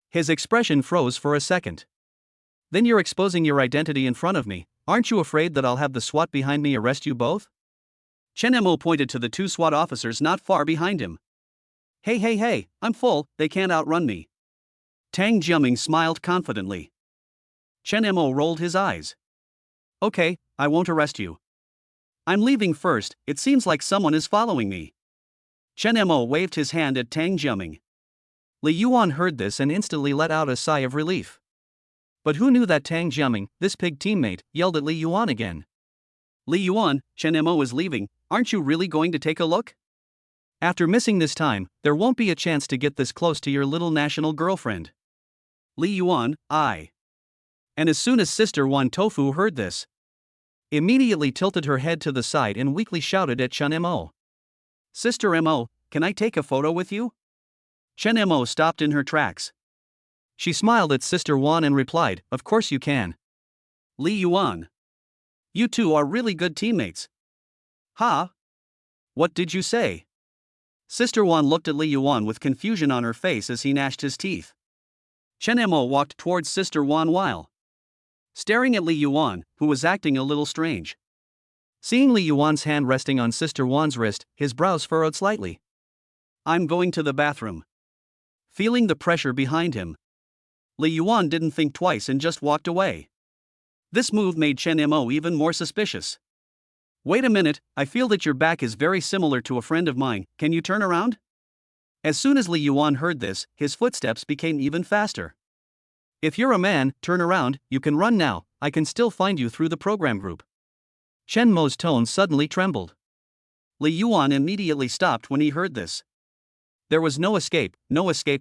His expression froze for a second. Then you're exposing your identity in front of me, aren't you afraid that I'll have the SWAT behind me arrest you both? Chen Mo pointed to the two SWAT officers not far behind him. Hey, I'm full, they can't outrun me. Tang Jiaming smiled confidently. Chen Mo rolled his eyes. Okay, I won't arrest you. I'm leaving first, it seems like someone is following me. Chen Mo waved his hand at Tang Jiaming. Li Yuan heard this and instantly let out a sigh of relief. But who knew that Tang Jiaming, this pig teammate, yelled at Li Yuan again. Li Yuan, Chen Mo is leaving, aren't you really going to take a look? After missing this time, there won't be a chance to get this close to your little national girlfriend. Li Yuan, I. And as soon as Sister Wan Tofu heard this, immediately tilted her head to the side and weakly shouted at Chen Mo. Sister Mo, can I take a photo with you? Chen Mo stopped in her tracks. She smiled at Sister Wan and replied, of course you can. Li Yuan. You two are really good teammates. Huh? What did you say? Sister Wan looked at Li Yuan with confusion on her face as he gnashed his teeth. Chen Mo walked towards Sister Wan while staring at Li Yuan, who was acting a little strange. Seeing Li Yuan's hand resting on Sister Wan's wrist, his brows furrowed slightly. I'm going to the bathroom. Feeling the pressure behind him, Li Yuan didn't think twice and just walked away. This move made Chen Mo even more suspicious. Wait a minute, I feel that your back is very similar to a friend of mine, can you turn around? As soon as Li Yuan heard this, his footsteps became even faster. If you're a man, turn around, you can run now, I can still find you through the program group. Chen Mo's tone suddenly trembled. Li Yuan immediately stopped when he heard this. There was no escape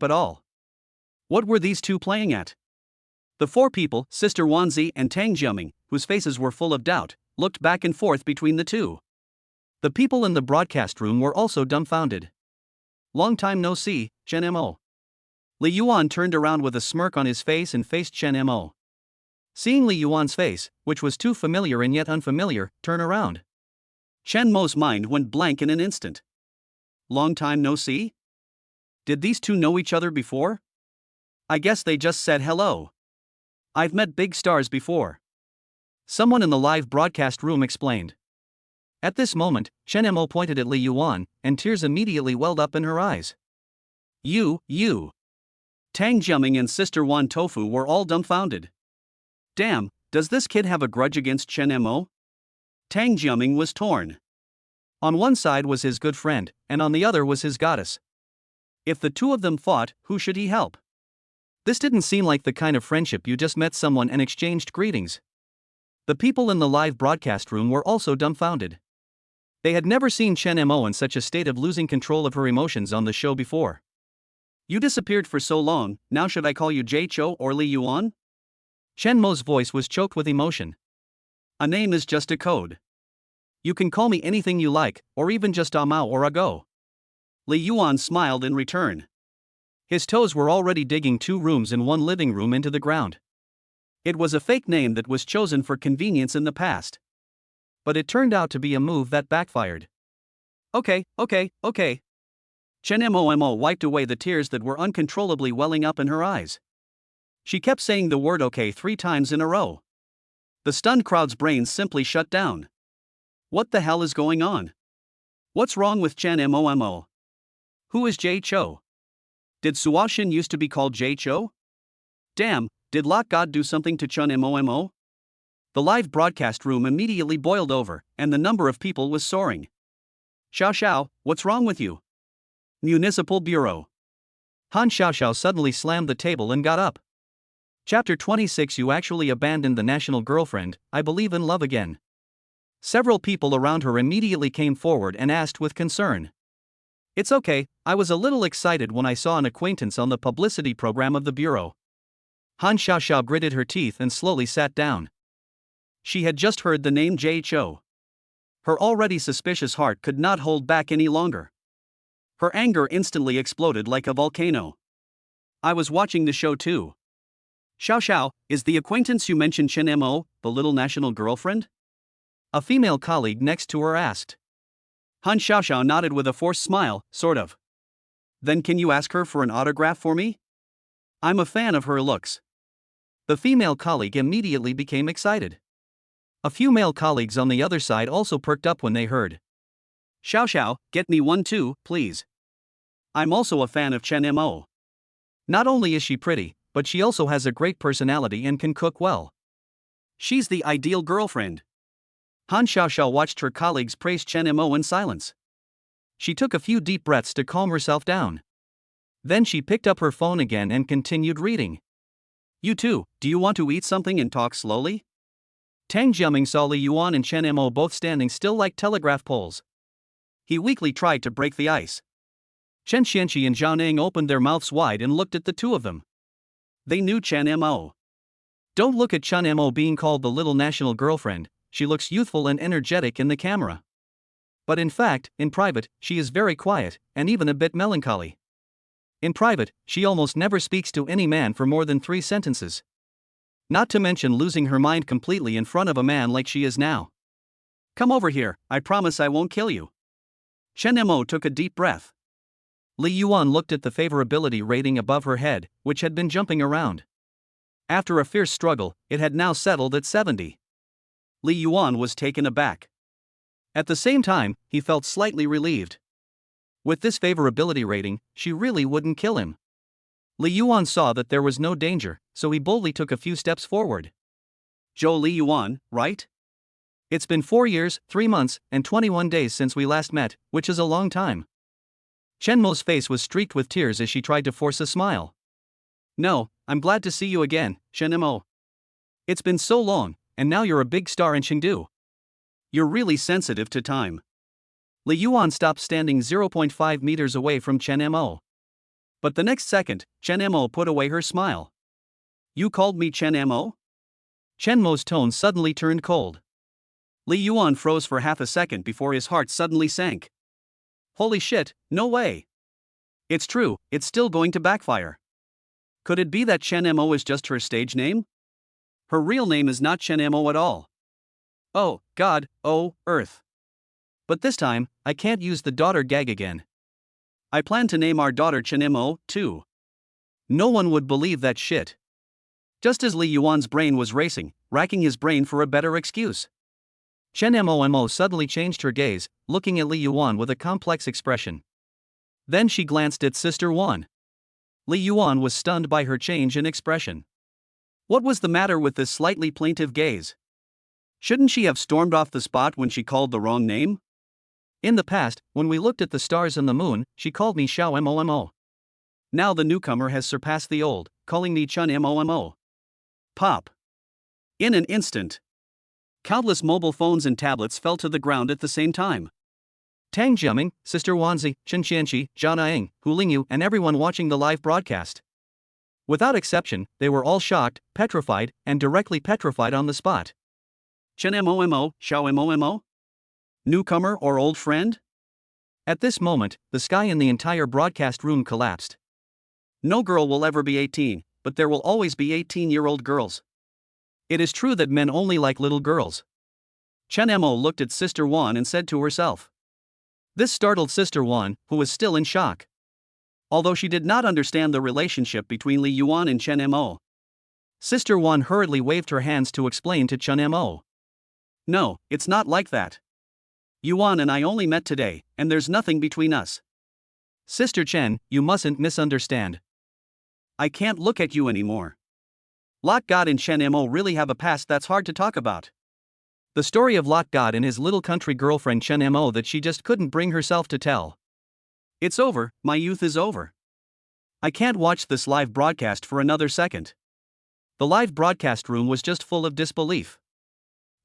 at all. What were these two playing at? The four people, Sister Wanzi and Tang Jiaming, whose faces were full of doubt, looked back and forth between the two. The people in the broadcast room were also dumbfounded. Long time no see, Chen Mo. Li Yuan turned around with a smirk on his face and faced Chen Mo. Seeing Li Yuan's face, which was too familiar and yet unfamiliar, turn around. Chen Mo's mind went blank in an instant. Long time no see? Did these two know each other before? I guess they just said hello. I've met big stars before. Someone in the live broadcast room explained. At this moment, Chen Mo pointed at Li Yuan, and tears immediately welled up in her eyes. You. Tang Jiaming and Sister Wan Tofu were all dumbfounded. Damn, does this kid have a grudge against Chen Mo? Tang Jiaming was torn. On one side was his good friend, and on the other was his goddess. If the two of them fought, who should he help? This didn't seem like the kind of friendship you just met someone and exchanged greetings. The people in the live broadcast room were also dumbfounded. They had never seen Chen Mo in such a state of losing control of her emotions on the show before. You disappeared for so long, now should I call you Jay Cho or Li Yuan? Chen Mo's voice was choked with emotion. A name is just a code. You can call me anything you like, or even just Amao or Ago. Li Yuan smiled in return. His toes were already digging 2 rooms and 1 living room into the ground. It was a fake name that was chosen for convenience in the past. But it turned out to be a move that backfired. Okay. Chen Mo wiped away the tears that were uncontrollably welling up in her eyes. She kept saying the word okay 3 times in a row. The stunned crowd's brains simply shut down. What the hell is going on? What's wrong with Chen Mo? Who is Jay Cho? Did Suoshin used to be called Jay Cho? Damn, did Lock God do something to Chen Mo? The live broadcast room immediately boiled over, and the number of people was soaring. Xiao, what's wrong with you? Municipal Bureau. Han Xiao suddenly slammed the table and got up. Chapter 26. You actually abandoned the national girlfriend, I believe in love again. Several people around her immediately came forward and asked with concern. It's okay, I was a little excited when I saw an acquaintance on the publicity program of the bureau. Han Xiaoxiao gritted her teeth and slowly sat down. She had just heard the name Jay Chou. Her already suspicious heart could not hold back any longer. Her anger instantly exploded like a volcano. I was watching the show too. Xiao, is the acquaintance you mentioned Chen Mo, the little national girlfriend? A female colleague next to her asked. Han Xiaoxiao nodded with a forced smile, sort of. Then can you ask her for an autograph for me? I'm a fan of her looks. The female colleague immediately became excited. A few male colleagues on the other side also perked up when they heard. Xiao, get me one too, please. I'm also a fan of Chen Mo. Not only is she pretty, but she also has a great personality and can cook well. She's the ideal girlfriend. Han Xiaoxiao watched her colleagues praise Chen Mo in silence. She took a few deep breaths to calm herself down. Then she picked up her phone again and continued reading. You too, do you want to eat something and talk slowly? Tang Jiaming saw Li Yuan and Chen Mo both standing still like telegraph poles. He weakly tried to break the ice. Chen Xianqi and Zhao Neng opened their mouths wide and looked at the two of them. They knew Chen Mo. Don't look at Chen Mo being called the little national girlfriend, she looks youthful and energetic in the camera. But in fact, in private, she is very quiet, and even a bit melancholy. In private, she almost never speaks to any man for more than 3 sentences. Not to mention losing her mind completely in front of a man like she is now. Come over here, I promise I won't kill you. Chen Mo took a deep breath. Li Yuan looked at the favorability rating above her head, which had been jumping around. After a fierce struggle, it had now settled at 70. Li Yuan was taken aback. At the same time, he felt slightly relieved. With this favorability rating, she really wouldn't kill him. Li Yuan saw that there was no danger, so he boldly took a few steps forward. Zhou Li Yuan, right? It's been 4 years, 3 months, and 21 days since we last met, which is a long time. Chen Mo's face was streaked with tears as she tried to force a smile. No, I'm glad to see you again, Chen Mo. It's been so long, and now you're a big star in Chengdu. You're really sensitive to time. Li Yuan stopped standing 0.5 meters away from Chen Mo. But the next second, Chen Mo put away her smile. You called me Chen Mo? Chen Mo's tone suddenly turned cold. Li Yuan froze for half a second before his heart suddenly sank. Holy shit, no way. It's true, it's still going to backfire. Could it be that Chen Mo is just her stage name? Her real name is not Chen Mo at all. Oh, God, oh, Earth. But this time, I can't use the daughter gag again. I plan to name our daughter Chen Mo, too. No one would believe that shit. Just as Li Yuan's brain was racing, racking his brain for a better excuse. Chen Mo suddenly changed her gaze, looking at Li Yuan with a complex expression. Then she glanced at Sister Wan. Li Yuan was stunned by her change in expression. What was the matter with this slightly plaintive gaze? Shouldn't she have stormed off the spot when she called the wrong name? In the past, when we looked at the stars and the moon, she called me Xiao Mo. Now the newcomer has surpassed the old, calling me Chun Mo. Pop. In an instant, countless mobile phones and tablets fell to the ground at the same time. Tang Jiaming, Sister Wanzi, Chen Xianqi, Zhao Naing, Hu Lingyu, and everyone watching the live broadcast. Without exception, they were all shocked, petrified, and directly petrified on the spot. Chen Mo, Xiao Mo? Newcomer or old friend? At this moment, the sky in the entire broadcast room collapsed. No girl will ever be 18, but there will always be 18-year-old girls. It is true that men only like little girls. Chen Mo looked at Sister Wan and said to herself. This startled Sister Wan, who was still in shock. Although she did not understand the relationship between Li Yuan and Chen Mo. Sister Wan hurriedly waved her hands to explain to Chen Mo. No, it's not like that. Yuan and I only met today, and there's nothing between us. Sister Chen, you mustn't misunderstand. I can't look at you anymore. Lot God and Chen Mo really have a past that's hard to talk about. The story of Lot God and his little country girlfriend Chen Mo that she just couldn't bring herself to tell. It's over, my youth is over. I can't watch this live broadcast for another second. The live broadcast room was just full of disbelief.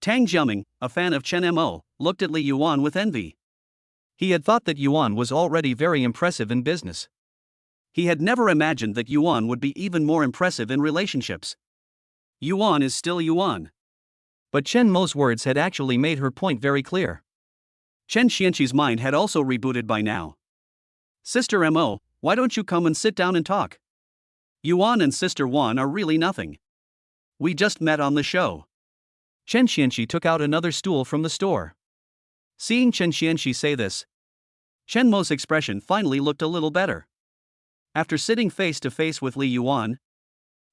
Tang Jiaming, a fan of Chen Mo, looked at Li Yuan with envy. He had thought that Yuan was already very impressive in business. He had never imagined that Yuan would be even more impressive in relationships. Yuan is still Yuan. But Chen Mo's words had actually made her point very clear. Chen Xianqi's mind had also rebooted by now. Sister Mo, why don't you come and sit down and talk? Yuan and Sister Wan are really nothing. We just met on the show. Chen Xianqi took out another stool from the store. Seeing Chen Xianqi say this, Chen Mo's expression finally looked a little better. After sitting face to face with Li Yuan,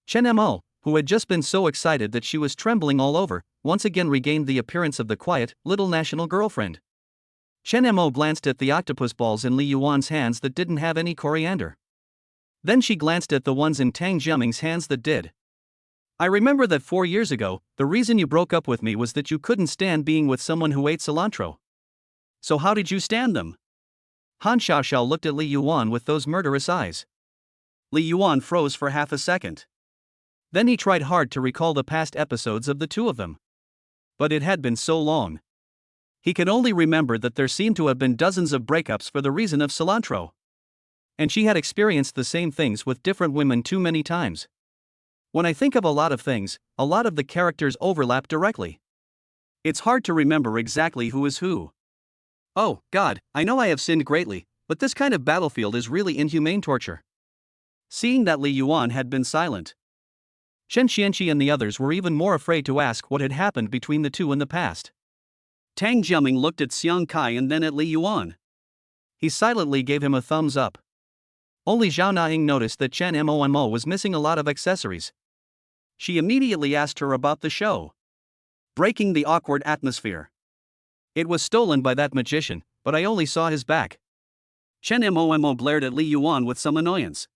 Chen Mo, who had just been so excited that she was trembling all over, once again regained the appearance of the quiet, little national girlfriend. Chen Mo glanced at the octopus balls in Li Yuan's hands that didn't have any coriander. Then she glanced at the ones in Tang Jiaming's hands that did. I remember that 4 years ago, the reason you broke up with me was that you couldn't stand being with someone who ate cilantro. So how did you stand them? Han Xiaoxiao looked at Li Yuan with those murderous eyes. Li Yuan froze for half a second. Then he tried hard to recall the past episodes of the two of them. But it had been so long. He could only remember that there seemed to have been dozens of breakups for the reason of cilantro. And she had experienced the same things with different women too many times. When I think of a lot of things, a lot of the characters overlap directly. It's hard to remember exactly who is who. Oh, God, I know I have sinned greatly, but this kind of battlefield is really inhumane torture. Seeing that Li Yuan had been silent, Chen Xianqi and the others were even more afraid to ask what had happened between the two in the past. Tang Jiaming looked at Xiang Kai and then at Li Yuan. He silently gave him a thumbs up. Only Zhao Naing noticed that Chen Mo was missing a lot of accessories. She immediately asked her about the show, breaking the awkward atmosphere. It was stolen by that magician, but I only saw his back. Chen Mo glared at Li Yuan with some annoyance.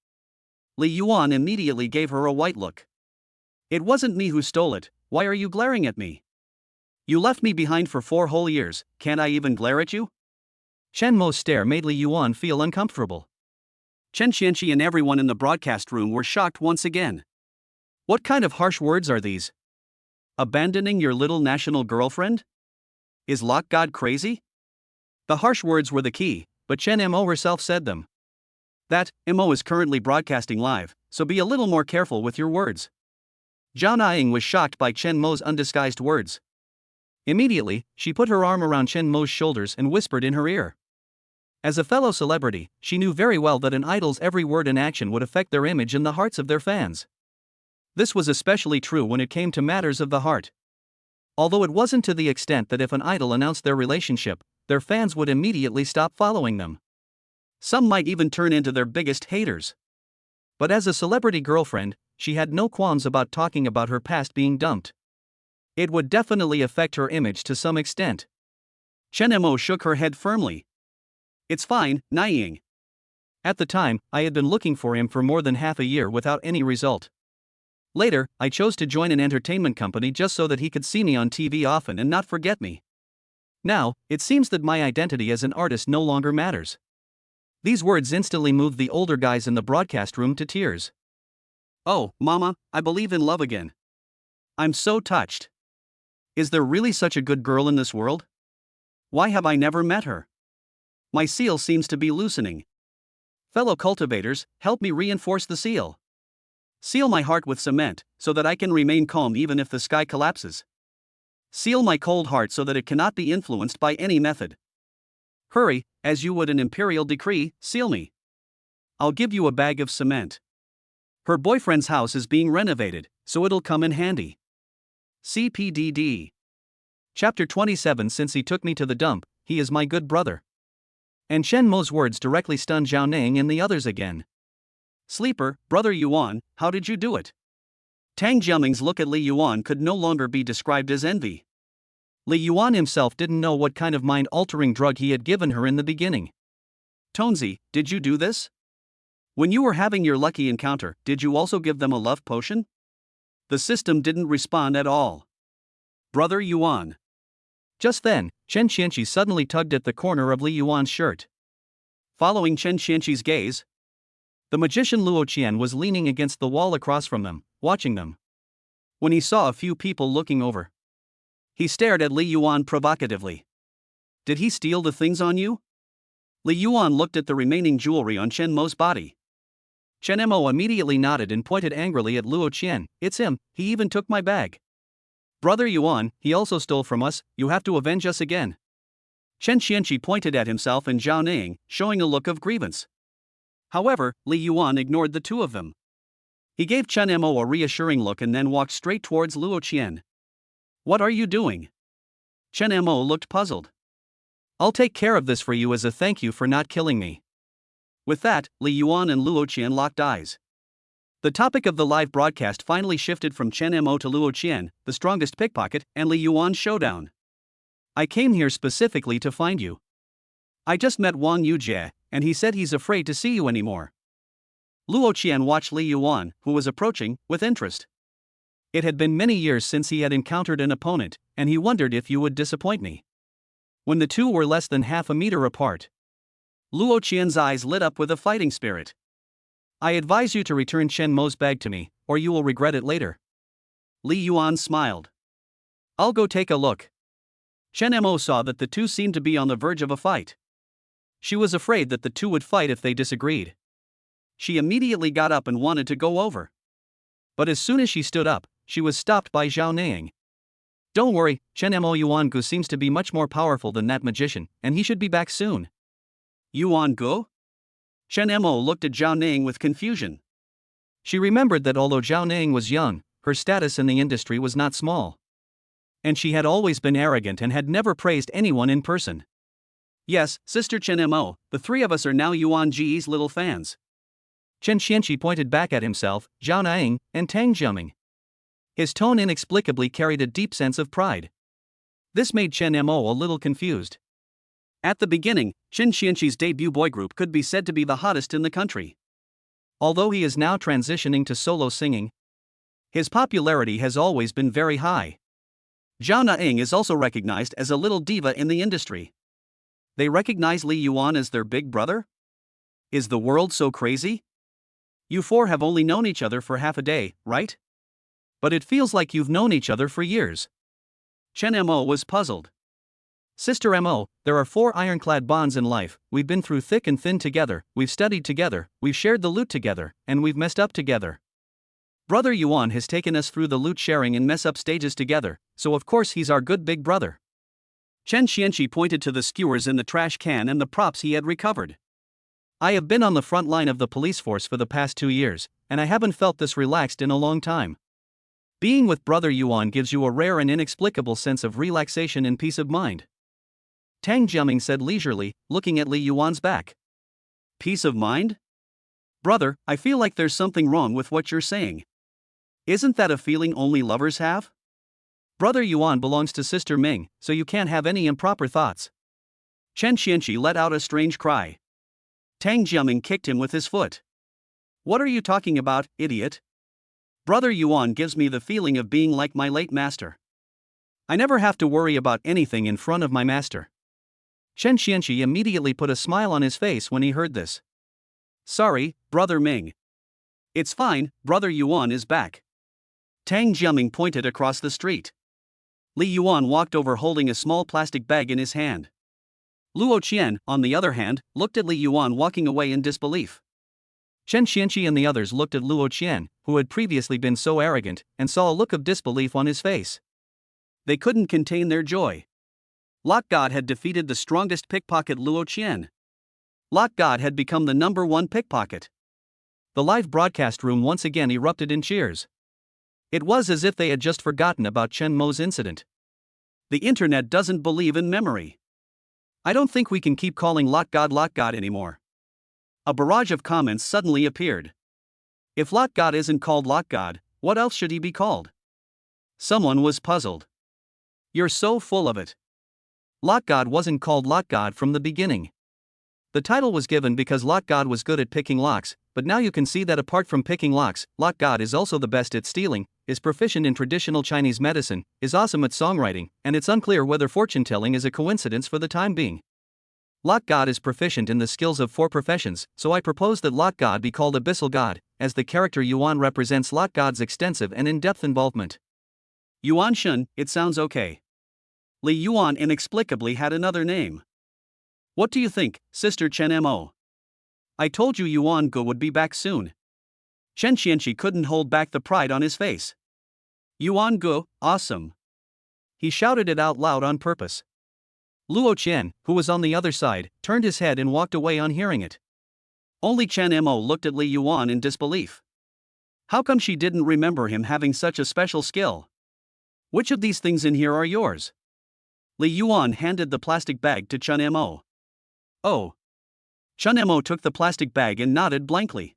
Li Yuan immediately gave her a white look. It wasn't me who stole it, why are you glaring at me? You left me behind for 4 whole years, can't I even glare at you? Chen Mo's stare made Li Yuan feel uncomfortable. Chen Xianqi and everyone in the broadcast room were shocked once again. What kind of harsh words are these? Abandoning your little national girlfriend? Is Lock God crazy? The harsh words were the key, but Chen Mo herself said them. That Mo is currently broadcasting live, so be a little more careful with your words. Zhao Naing was shocked by Chen Mo's undisguised words. Immediately, she put her arm around Chen Mo's shoulders and whispered in her ear. As a fellow celebrity, she knew very well that an idol's every word and action would affect their image in the hearts of their fans. This was especially true when it came to matters of the heart. Although it wasn't to the extent that if an idol announced their relationship, their fans would immediately stop following them. Some might even turn into their biggest haters. But as a celebrity girlfriend, she had no qualms about talking about her past being dumped. It would definitely affect her image to some extent. Chen Mo shook her head firmly. It's fine, Naiying. At the time, I had been looking for him for more than half a year without any result. Later, I chose to join an entertainment company just so that he could see me on TV often and not forget me. Now, it seems that my identity as an artist no longer matters. These words instantly moved the older guys in the broadcast room to tears. Oh, Mama, I believe in love again. I'm so touched. Is there really such a good girl in this world? Why have I never met her? My seal seems to be loosening. Fellow cultivators, help me reinforce the seal. Seal my heart with cement, so that I can remain calm even if the sky collapses. Seal my cold heart so that it cannot be influenced by any method. Hurry, as you would an imperial decree, seal me. I'll give you a bag of cement. Her boyfriend's house is being renovated, so it'll come in handy. CPDD. Chapter 27. Since he took me to the dump, he is my good brother. And Chen Mo's words directly stunned Zhao Naing and the others again. Sleeper, Brother Yuan, how did you do it? Tang Jiaming's look at Li Yuan could no longer be described as envy. Li Yuan himself didn't know what kind of mind-altering drug he had given her in the beginning. Tonzi, did you do this? When you were having your lucky encounter, did you also give them a love potion? The system didn't respond at all. Brother Yuan. Just then, Chen Xianqi suddenly tugged at the corner of Li Yuan's shirt. Following Chen Xianqi's gaze, the magician Luo Qian was leaning against the wall across from them, watching them. When he saw a few people looking over, He stared at Li Yuan provocatively. Did he steal the things on you? Li Yuan looked at the remaining jewelry on Chen Mo's body. Chen Mo immediately nodded and pointed angrily at Luo Qian. It's him, he even took my bag. Brother Yuan, he also stole from us, you have to avenge us again. Chen Qianqi pointed at himself and Zhao Neng, showing a look of grievance. However, Li Yuan ignored the two of them. He gave Chen Mo a reassuring look and then walked straight towards Luo Qian. What are you doing? Chen Mo looked puzzled. I'll take care of this for you as a thank you for not killing me. With that, Li Yuan and Luo Qian locked eyes. The topic of the live broadcast finally shifted from Chen Mo to Luo Qian, the strongest pickpocket, and Li Yuan's showdown. I came here specifically to find you. I just met Wang Yujie, and he said he's afraid to see you anymore. Luo Qian watched Li Yuan, who was approaching, with interest. It had been many years since he had encountered an opponent, and he wondered if you would disappoint me. When the two were less than half a meter apart, Luo Qian's eyes lit up with a fighting spirit. I advise you to return Chen Mo's bag to me, or you will regret it later. Li Yuan smiled. I'll go take a look. Chen Mo saw that the two seemed to be on the verge of a fight. She was afraid that the two would fight if they disagreed. She immediately got up and wanted to go over. But as soon as she stood up, she was stopped by Zhao Neng. Don't worry, Chen Mo Yuan Gu seems to be much more powerful than that magician, and he should be back soon. Yuan Gu? Chen Mo looked at Zhao Neng with confusion. She remembered that although Zhao Neng was young, her status in the industry was not small. And she had always been arrogant and had never praised anyone in person. Yes, Sister Chen Mo, the three of us are now Yuan Ji's little fans. Chen Qianqi pointed back at himself, Zhao Neng, and Tang Jiaming. His tone inexplicably carried a deep sense of pride. This made Chen Mo a little confused. At the beginning, Chen Qianqi's debut boy group could be said to be the hottest in the country. Although he is now transitioning to solo singing, his popularity has always been very high. Zhao Neng is also recognized as a little diva in the industry. They recognize Li Yuan as their big brother? Is the world so crazy? You four have only known each other for half a day, right? But it feels like you've known each other for years. Chen Mo was puzzled. Sister Mo, there are 4 ironclad bonds in life. We've been through thick and thin together, we've studied together, we've shared the loot together, and we've messed up together. Brother Yuan has taken us through the loot sharing and mess up stages together, so of course he's our good big brother. Chen Qianqi pointed to the skewers in the trash can and the props he had recovered. I have been on the front line of the police force for the past 2 years, and I haven't felt this relaxed in a long time. Being with Brother Yuan gives you a rare and inexplicable sense of relaxation and peace of mind. Tang Jiaming said leisurely, looking at Li Yuan's back. Peace of mind? Brother, I feel like there's something wrong with what you're saying. Isn't that a feeling only lovers have? Brother Yuan belongs to Sister Ming, so you can't have any improper thoughts. Chen Qianqi let out a strange cry. Tang Jiaming kicked him with his foot. What are you talking about, idiot? Brother Yuan gives me the feeling of being like my late master. I never have to worry about anything in front of my master. Chen Qianqi immediately put a smile on his face when he heard this. Sorry, Brother Ming. It's fine, Brother Yuan is back. Tang Jiaming pointed across the street. Li Yuan walked over holding a small plastic bag in his hand. Luo Qian, on the other hand, looked at Li Yuan walking away in disbelief. Chen Qianqi and the others looked at Luo Qian, who had previously been so arrogant, and saw a look of disbelief on his face. They couldn't contain their joy. Lock God had defeated the strongest pickpocket Luo Qian. Lock God had become the #1 pickpocket. The live broadcast room once again erupted in cheers. It was as if they had just forgotten about Chen Mo's incident. The internet doesn't believe in memory. I don't think we can keep calling Lock God anymore. A barrage of comments suddenly appeared. If Lock God isn't called Lock God, what else should he be called? Someone was puzzled. You're so full of it. Lock God wasn't called Lock God from the beginning. The title was given because Lock God was good at picking locks, but now you can see that apart from picking locks, Lock God is also the best at stealing, is proficient in traditional Chinese medicine, is awesome at songwriting, and it's unclear whether fortune-telling is a coincidence for the time being. Lock God is proficient in the skills of 4 professions, so I propose that Lock God be called Abyssal God, as the character Yuan represents Lock God's extensive and in-depth involvement. Yuan Shun, it sounds okay. Li Yuan inexplicably had another name. What do you think, Sister Chen Mo? I told you Yuan Gu would be back soon. Chen Qianqi couldn't hold back the pride on his face. Yuan Gu, awesome. He shouted it out loud on purpose. Luo Qian, who was on the other side, turned his head and walked away on hearing it. Only Chen Mo looked at Li Yuan in disbelief. How come she didn't remember him having such a special skill? Which of these things in here are yours? Li Yuan handed the plastic bag to Chen Mo. Oh. Chen Mo took the plastic bag and nodded blankly.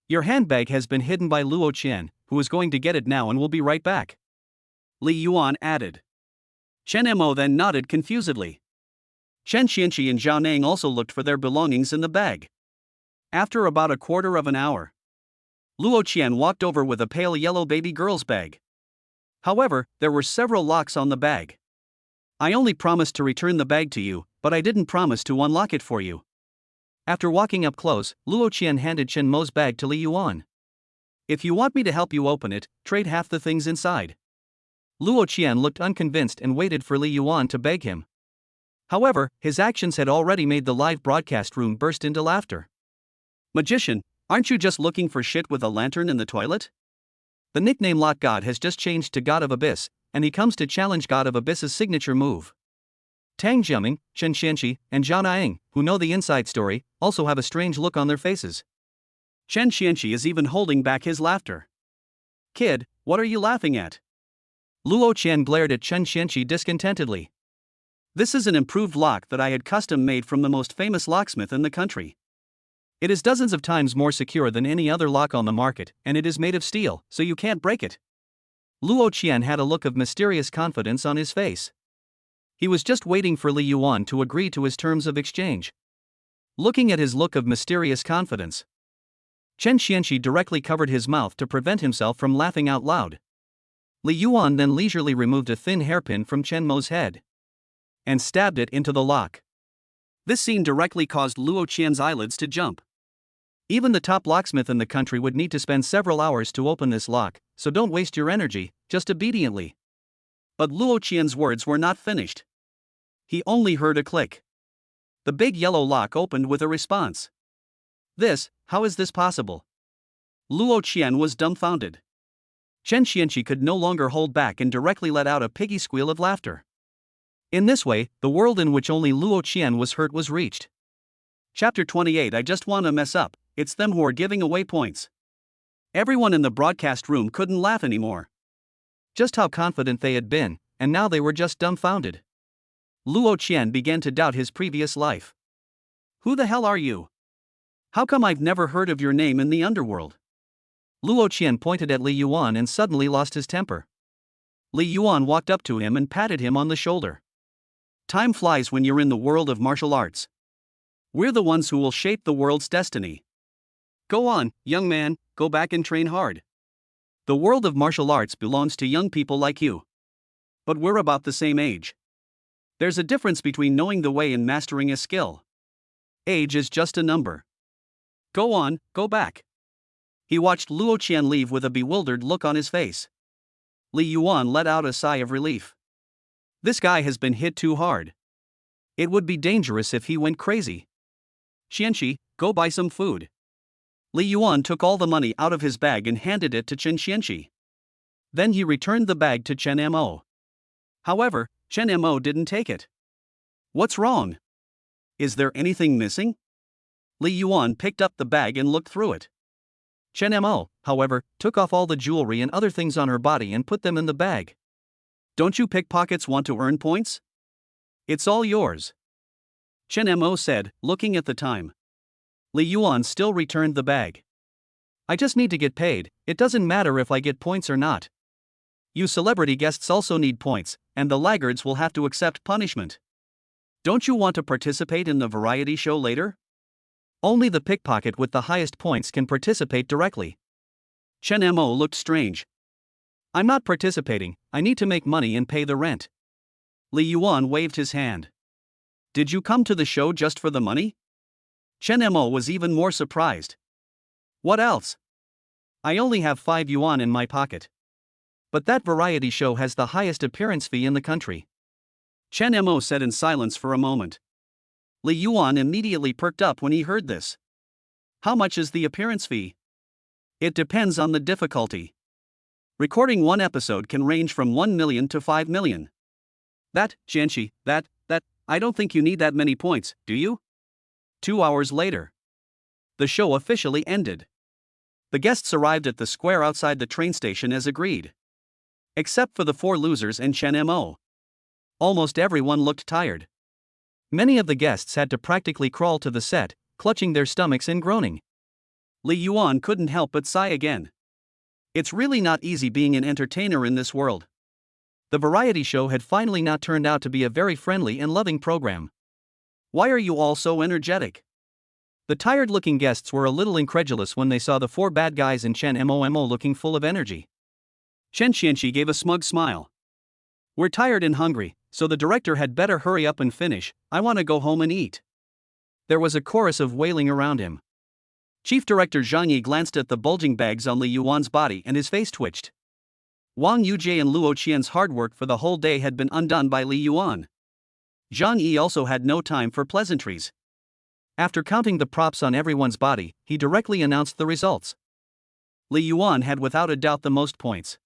Your handbag has been hidden by Luo Qian, who is going to get it now and will be right back. Li Yuan added. Chen Mo then nodded confusedly. Chen Qianqi and Zhao Nang also looked for their belongings in the bag. After about a quarter of an hour, Luo Qian walked over with a pale yellow baby girl's bag. However, there were several locks on the bag. I only promised to return the bag to you, but I didn't promise to unlock it for you. After walking up close, Luo Qian handed Chen Mo's bag to Li Yuan. If you want me to help you open it, trade half the things inside. Luo Qian looked unconvinced and waited for Li Yuan to beg him. However, his actions had already made the live broadcast room burst into laughter. Magician, aren't you just looking for shit with a lantern in the toilet? The nickname Lot God has just changed to God of Abyss, and he comes to challenge God of Abyss's signature move. Tang Jiaming, Chen Qianqi, and Zhao Naing, who know the inside story, also have a strange look on their faces. Chen Qianqi is even holding back his laughter. Kid, what are you laughing at? Luo Qian glared at Chen Qianqi discontentedly. This is an improved lock that I had custom made from the most famous locksmith in the country. It is dozens of times more secure than any other lock on the market, and it is made of steel, so you can't break it. Luo Qian had a look of mysterious confidence on his face. He was just waiting for Li Yuan to agree to his terms of exchange. Looking at his look of mysterious confidence, Chen Qianqi directly covered his mouth to prevent himself from laughing out loud. Li Yuan then leisurely removed a thin hairpin from Chen Mo's head and stabbed it into the lock. This scene directly caused Luo Qian's eyelids to jump. Even the top locksmith in the country would need to spend several hours to open this lock, so don't waste your energy, just obediently. But Luo Qian's words were not finished. He only heard a click. The big yellow lock opened with a response. How is this possible? Luo Qian was dumbfounded. Chen Qianqi could no longer hold back and directly let out a piggy squeal of laughter. In this way, the world in which only Luo Qian was hurt was reached. Chapter 28. I just wanna mess up, it's them who are giving away points. Everyone in the broadcast room couldn't laugh anymore. Just how confident they had been, and now they were just dumbfounded. Luo Qian began to doubt his previous life. Who the hell are you? How come I've never heard of your name in the underworld? Luo Qian pointed at Li Yuan and suddenly lost his temper. Li Yuan walked up to him and patted him on the shoulder. Time flies when you're in the world of martial arts. We're the ones who will shape the world's destiny. Go on, young man, go back and train hard. The world of martial arts belongs to young people like you. But we're about the same age. There's a difference between knowing the way and mastering a skill. Age is just a number. Go on, go back. He watched Luo Qian leave with a bewildered look on his face. Li Yuan let out a sigh of relief. This guy has been hit too hard. It would be dangerous if he went crazy. Qianqi, go buy some food. Li Yuan took all the money out of his bag and handed it to Chen Qianqi. Then he returned the bag to Chen Mo. However, Chen Mo didn't take it. What's wrong? Is there anything missing? Li Yuan picked up the bag and looked through it. Chen Mo, however, took off all the jewelry and other things on her body and put them in the bag. Don't you pickpockets want to earn points? It's all yours. Chen Mo said, looking at the time. Li Yuan still returned the bag. I just need to get paid, it doesn't matter if I get points or not. You celebrity guests also need points, and the laggards will have to accept punishment. Don't you want to participate in the variety show later? Only the pickpocket with the highest points can participate directly. Chen Mo looked strange. I'm not participating, I need to make money and pay the rent. Li Yuan waved his hand. Did you come to the show just for the money? Chen Mo was even more surprised. What else? I only have 5 yuan in my pocket. But that variety show has the highest appearance fee in the country. Chen Mo said in silence for a moment. Li Yuan immediately perked up when he heard this. How much is the appearance fee? It depends on the difficulty. Recording one episode can range from 1 million to 5 million. That, Jianxi, I don't think you need that many points, do you? 2 hours later. The show officially ended. The guests arrived at the square outside the train station as agreed. Except for the 4 losers and Chen Mo. Almost everyone looked tired. Many of the guests had to practically crawl to the set, clutching their stomachs and groaning. Li Yuan couldn't help but sigh again. It's really not easy being an entertainer in this world. The variety show had finally not turned out to be a very friendly and loving program. Why are you all so energetic? The tired-looking guests were a little incredulous when they saw the 4 bad guys and Chen Mo looking full of energy. Chen Xianxi gave a smug smile. We're tired and hungry, so the director had better hurry up and finish. I want to go home and eat. There was a chorus of wailing around him. Chief Director Zhang Yi glanced at the bulging bags on Li Yuan's body and his face twitched. Wang Yujie and Luo Qian's hard work for the whole day had been undone by Li Yuan. Zhang Yi also had no time for pleasantries. After counting the props on everyone's body, he directly announced the results. Li Yuan had without a doubt the most points.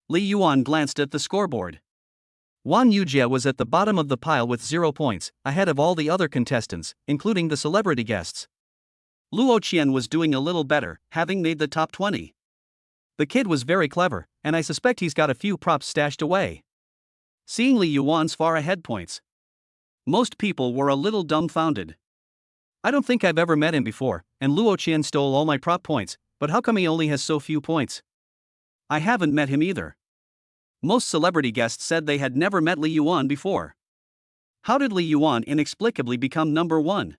Li Yuan glanced at the scoreboard. Wang Yujie was at the bottom of the pile with 0 points, ahead of all the other contestants, including the celebrity guests. Luo Qian was doing a little better, having made the top 20. The kid was very clever, and I suspect he's got a few props stashed away. Seeing Li Yuan's far ahead points, most people were a little dumbfounded. I don't think I've ever met him before, and Luo Qian stole all my prop points, but how come he only has so few points? I haven't met him either. Most celebrity guests said they had never met Li Yuan before. How did Li Yuan inexplicably become number 1?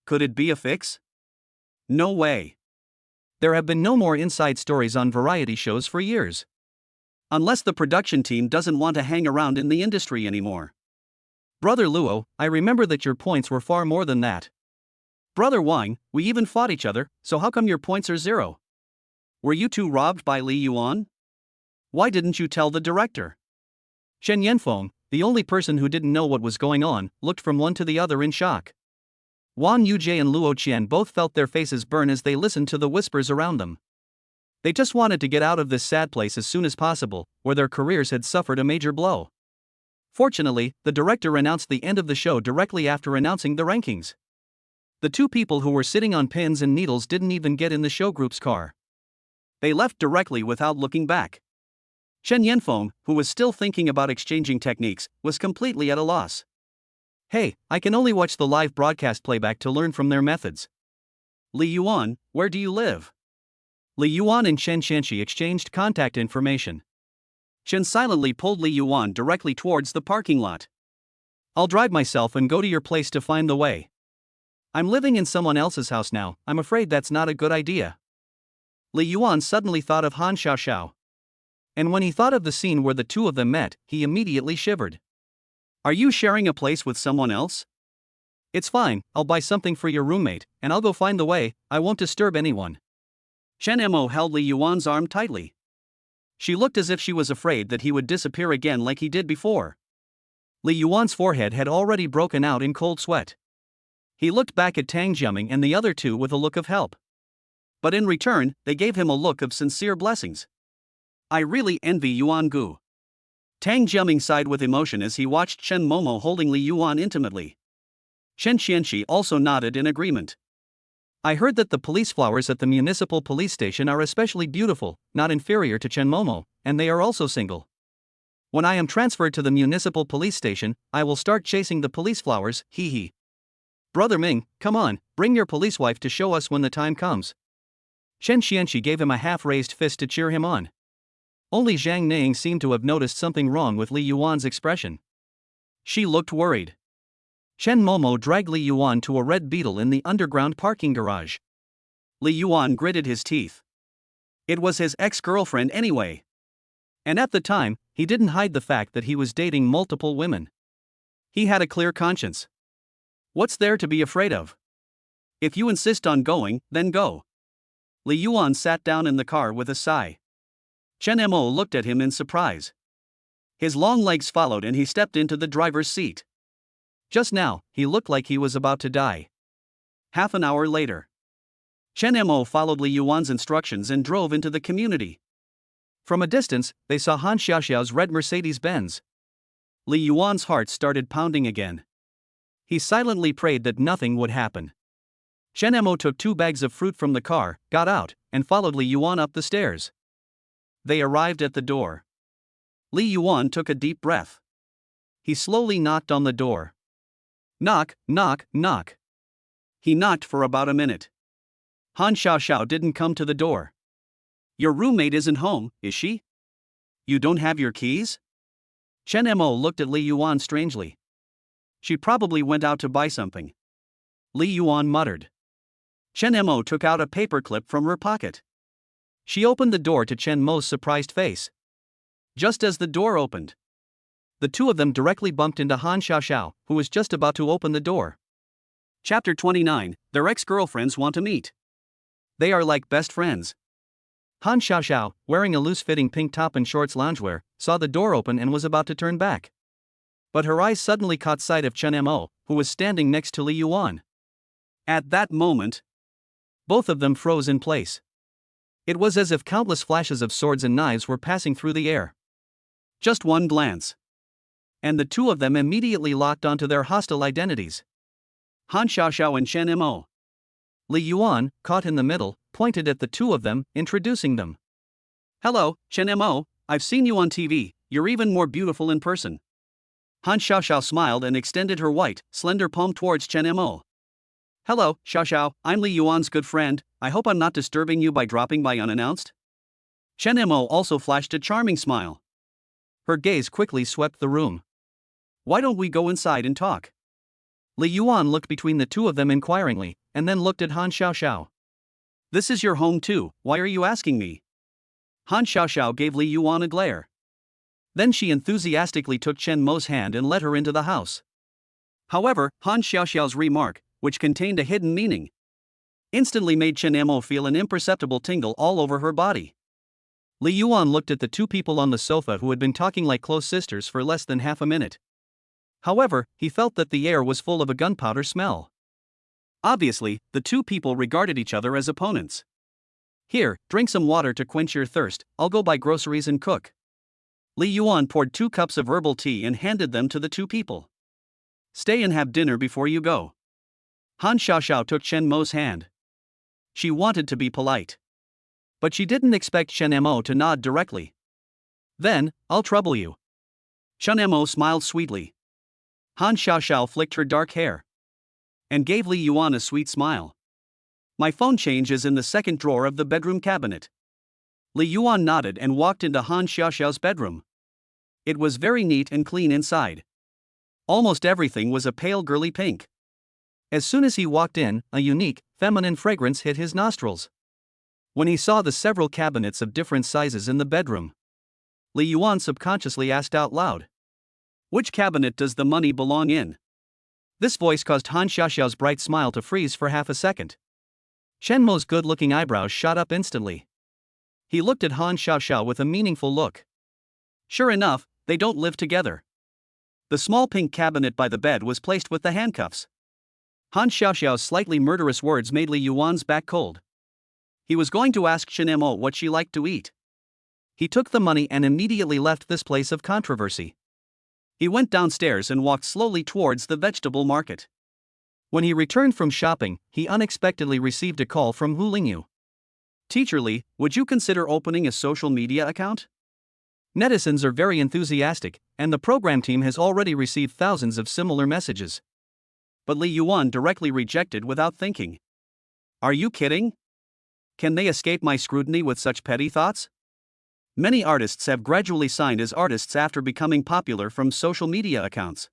Could it be a fix? No way. There have been no more inside stories on variety shows for years. Unless the production team doesn't want to hang around in the industry anymore. Brother Luo, I remember that your points were far more than that. Brother Wang, we even fought each other, so how come your points are 0? Were you two robbed by Li Yuan? Why didn't you tell the director? Shen Yanfeng, the only person who didn't know what was going on, looked from one to the other in shock. Wang Yujie and Luo Qian both felt their faces burn as they listened to the whispers around them. They just wanted to get out of this sad place as soon as possible, where their careers had suffered a major blow. Fortunately, the director announced the end of the show directly after announcing the rankings. The 2 people who were sitting on pins and needles didn't even get in the show group's car. They left directly without looking back. Shen Yanfeng, who was still thinking about exchanging techniques, was completely at a loss. Hey, I can only watch the live broadcast playback to learn from their methods. Li Yuan, where do you live? Li Yuan and Chen Xianxi exchanged contact information. Chen silently pulled Li Yuan directly towards the parking lot. I'll drive myself and go to your place to find the way. I'm living in someone else's house now, I'm afraid that's not a good idea. Li Yuan suddenly thought of Han Xiaoxiao. And when he thought of the scene where the 2 of them met, he immediately shivered. Are you sharing a place with someone else? It's fine, I'll buy something for your roommate, and I'll go find the way, I won't disturb anyone. Chen Mo held Li Yuan's arm tightly. She looked as if she was afraid that he would disappear again like he did before. Li Yuan's forehead had already broken out in cold sweat. He looked back at Tang Jiaming and the other 2 with a look of help. But in return, they gave him a look of sincere blessings. I really envy Yuan Gu. Tang Jiaming sighed with emotion as he watched Chen Momo holding Li Yuan intimately. Chen Xianxi also nodded in agreement. I heard that the police flowers at the municipal police station are especially beautiful, not inferior to Chen Momo, and they are also single. When I am transferred to the municipal police station, I will start chasing the police flowers, hee hee. Brother Ming, come on, bring your police wife to show us when the time comes. Chen Xianxi gave him a half-raised fist to cheer him on. Only Zhang Ning seemed to have noticed something wrong with Li Yuan's expression. She looked worried. Chen Momo dragged Li Yuan to a red Beetle in the underground parking garage. Li Yuan gritted his teeth. It was his ex-girlfriend anyway. And at the time, he didn't hide the fact that he was dating multiple women. He had a clear conscience. What's there to be afraid of? If you insist on going, then go. Li Yuan sat down in the car with a sigh. Chen Mo looked at him in surprise. His long legs followed and he stepped into the driver's seat. Just now, he looked like he was about to die. Half an hour later, Chen Mo followed Li Yuan's instructions and drove into the community. From a distance, they saw Han Xiaoxiao's red Mercedes-Benz. Li Yuan's heart started pounding again. He silently prayed that nothing would happen. Chen Mo took 2 bags of fruit from the car, got out, and followed Li Yuan up the stairs. They arrived at the door. Li Yuan took a deep breath. He slowly knocked on the door. Knock, knock, knock. He knocked for about a minute. Han Xiaoxiao didn't come to the door. Your roommate isn't home, is she? You don't have your keys? Chen Mo looked at Li Yuan strangely. She probably went out to buy something. Li Yuan muttered. Chen Mo took out a paperclip from her pocket. She opened the door to Chen Mo's surprised face. Just as the door opened, the two of them directly bumped into Han Xiaoxiao, who was just about to open the door. Chapter 29, Their ex-girlfriends want to meet. They are like best friends. Han Xiaoxiao, wearing a loose-fitting pink top and shorts loungewear, saw the door open and was about to turn back. But her eyes suddenly caught sight of Chen Mo, who was standing next to Li Yuan. At that moment, both of them froze in place. It was as if countless flashes of swords and knives were passing through the air. Just one glance, and the two of them immediately locked onto their hostile identities. Han Xiaoxiao and Chen Mo. Li Yuan, caught in the middle, pointed at the two of them, introducing them. Hello, Chen Mo, I've seen you on TV, you're even more beautiful in person. Han Xiaoxiao smiled and extended her white, slender palm towards Chen Mo. Hello, Xiaoxiao, I'm Li Yuan's good friend, I hope I'm not disturbing you by dropping by unannounced. Chen Mo also flashed a charming smile. Her gaze quickly swept the room. Why don't we go inside and talk? Li Yuan looked between the two of them inquiringly, and then looked at Han Xiaoxiao. This is your home too, why are you asking me? Han Xiaoxiao gave Li Yuan a glare. Then she enthusiastically took Chen Mo's hand and led her into the house. However, Han Xiaoxiao's remark, which contained a hidden meaning, instantly made Chen Mo feel an imperceptible tingle all over her body. Li Yuan looked at the two people on the sofa who had been talking like close sisters for less than half a minute. However, he felt that the air was full of a gunpowder smell. Obviously, the two people regarded each other as opponents. Here, drink some water to quench your thirst, I'll go buy groceries and cook. Li Yuan poured 2 cups of herbal tea and handed them to the two people. Stay and have dinner before you go. Han Xiaoxiao took Chen Mo's hand. She wanted to be polite, but she didn't expect Chen Mo to nod directly. Then, I'll trouble you. Chen Mo smiled sweetly. Han Xiaoxiao flicked her dark hair and gave Li Yuan a sweet smile. My phone change is in the second drawer of the bedroom cabinet. Li Yuan nodded and walked into Han Xiaoxiao's bedroom. It was very neat and clean inside. Almost everything was a pale girly pink. As soon as he walked in, a unique, feminine fragrance hit his nostrils. When he saw the several cabinets of different sizes in the bedroom, Li Yuan subconsciously asked out loud, which cabinet does the money belong in? This voice caused Han Xiaoxiao's bright smile to freeze for half a second. Chen Mo's good-looking eyebrows shot up instantly. He looked at Han Xiaoxiao with a meaningful look. Sure enough, they don't live together. The small pink cabinet by the bed was placed with the handcuffs. Han Xiaoxiao's slightly murderous words made Li Yuan's back cold. He was going to ask Chen Mo what she liked to eat. He took the money and immediately left this place of controversy. He went downstairs and walked slowly towards the vegetable market. When he returned from shopping, he unexpectedly received a call from Hu Lingyu. Teacher Li, would you consider opening a social media account? Netizens are very enthusiastic, and the program team has already received thousands of similar messages. But Li Yuan directly rejected without thinking. Are you kidding? Can they escape my scrutiny with such petty thoughts? Many artists have gradually signed as artists after becoming popular from social media accounts.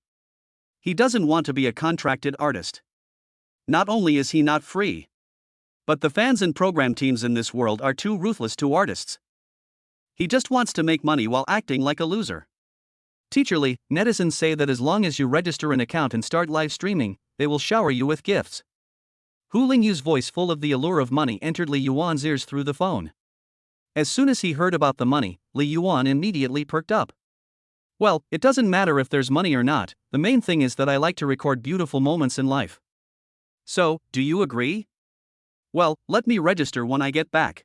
He doesn't want to be a contracted artist. Not only is he not free, but the fans and program teams in this world are too ruthless to artists. He just wants to make money while acting like a loser. Teacher Li, netizens say that as long as you register an account and start live streaming, they will shower you with gifts. Hu Lingyu's voice full of the allure of money entered Li Yuan's ears through the phone. As soon as he heard about the money, Li Yuan immediately perked up. Well, it doesn't matter if there's money or not, the main thing is that I like to record beautiful moments in life. So, do you agree? Well, let me register when I get back.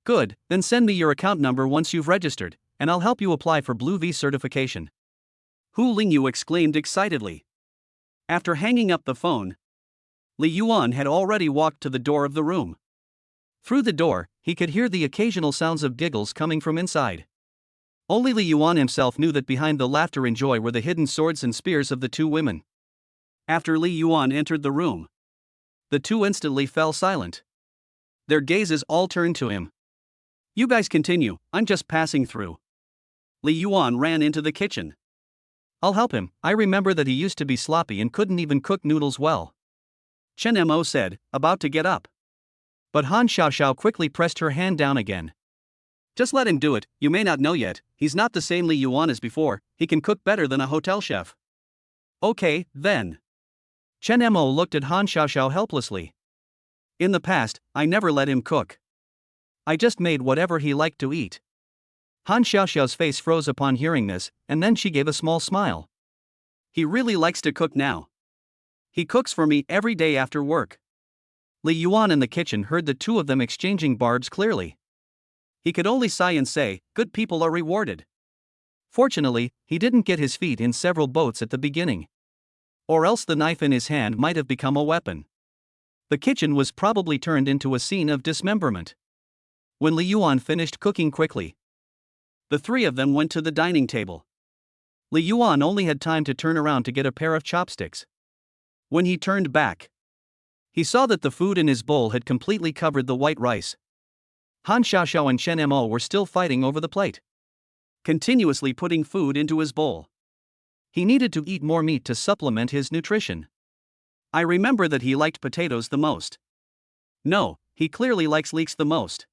Good, then send me your account number once you've registered, and I'll help you apply for Blue V certification. Hu Lingyu exclaimed excitedly. After hanging up the phone, Li Yuan had already walked to the door of the room. Through the door, he could hear the occasional sounds of giggles coming from inside. Only Li Yuan himself knew that behind the laughter and joy were the hidden swords and spears of the two women. After Li Yuan entered the room, the two instantly fell silent. Their gazes all turned to him. You guys continue, I'm just passing through. Li Yuan ran into the kitchen. I'll help him, I remember that he used to be sloppy and couldn't even cook noodles well. Chen Mo said, about to get up. But Han Xiaoxiao quickly pressed her hand down again. Just let him do it, you may not know yet, he's not the same Li Yuan as before, he can cook better than a hotel chef. Okay, then. Chen Mo looked at Han Xiaoxiao helplessly. In the past, I never let him cook. I just made whatever he liked to eat. Han Xiaoxiao's face froze upon hearing this, and then she gave a small smile. He really likes to cook now. He cooks for me every day after work. Li Yuan in the kitchen heard the two of them exchanging barbs clearly. He could only sigh and say, good people are rewarded. Fortunately, he didn't get his feet in several boats at the beginning. Or else the knife in his hand might have become a weapon. The kitchen was probably turned into a scene of dismemberment. When Li Yuan finished cooking quickly, the three of them went to the dining table. Li Yuan only had time to turn around to get a pair of chopsticks. When he turned back, he saw that the food in his bowl had completely covered the white rice. Han Xiaoxiao and Chen Mo were still fighting over the plate, continuously putting food into his bowl. He needed to eat more meat to supplement his nutrition. I remember that he liked potatoes the most. No, he clearly likes leeks the most.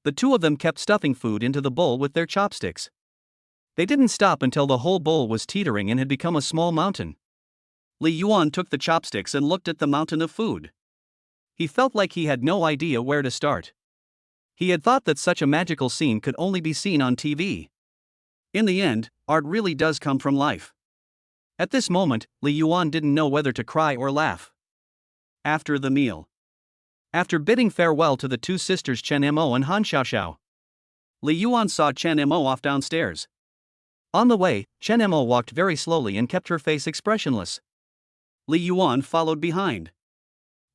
The two of them kept stuffing food into the bowl with their chopsticks. They didn't stop until the whole bowl was teetering and had become a small mountain. Li Yuan took the chopsticks and looked at the mountain of food. He felt like he had no idea where to start. He had thought that such a magical scene could only be seen on TV. In the end, art really does come from life. At this moment, Li Yuan didn't know whether to cry or laugh. After the meal, after bidding farewell to the two sisters Chen Mo and Han Xiaoxiao, Li Yuan saw Chen Mo off downstairs. On the way, Chen Mo walked very slowly and kept her face expressionless. Li Yuan followed behind.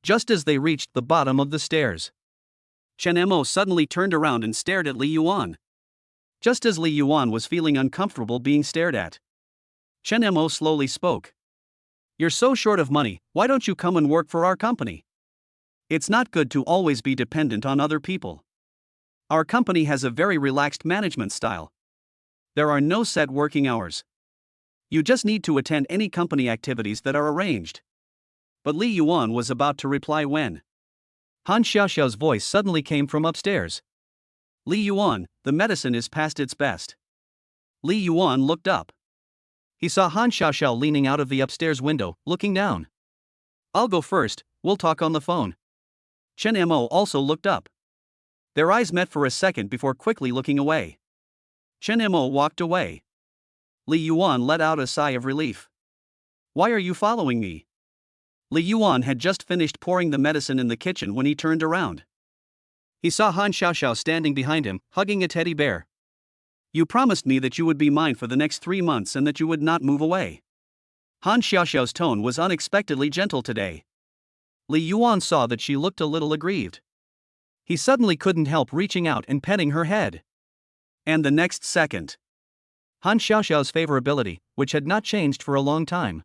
Just as they reached the bottom of the stairs, Chen Mo suddenly turned around and stared at Li Yuan. Just as Li Yuan was feeling uncomfortable being stared at, Chen Mo slowly spoke. You're so short of money, why don't you come and work for our company? It's not good to always be dependent on other people. Our company has a very relaxed management style. There are no set working hours. You just need to attend any company activities that are arranged. But Li Yuan was about to reply when Han Xiaoxiao's voice suddenly came from upstairs. Li Yuan, the medicine is past its best. Li Yuan looked up. He saw Han Xiaoxiao leaning out of the upstairs window, looking down. I'll go first, we'll talk on the phone. Chen Mo also looked up. Their eyes met for a second before quickly looking away. Chen Mo walked away. Li Yuan let out a sigh of relief. Why are you following me? Li Yuan had just finished pouring the medicine in the kitchen when he turned around. He saw Han Xiaoxiao standing behind him, hugging a teddy bear. You promised me that you would be mine for the next 3 months and that you would not move away. Han Xiaoxiao's tone was unexpectedly gentle today. Li Yuan saw that she looked a little aggrieved. He suddenly couldn't help reaching out and petting her head. And the next second, Han Xiaoxiao's favorability, which had not changed for a long time,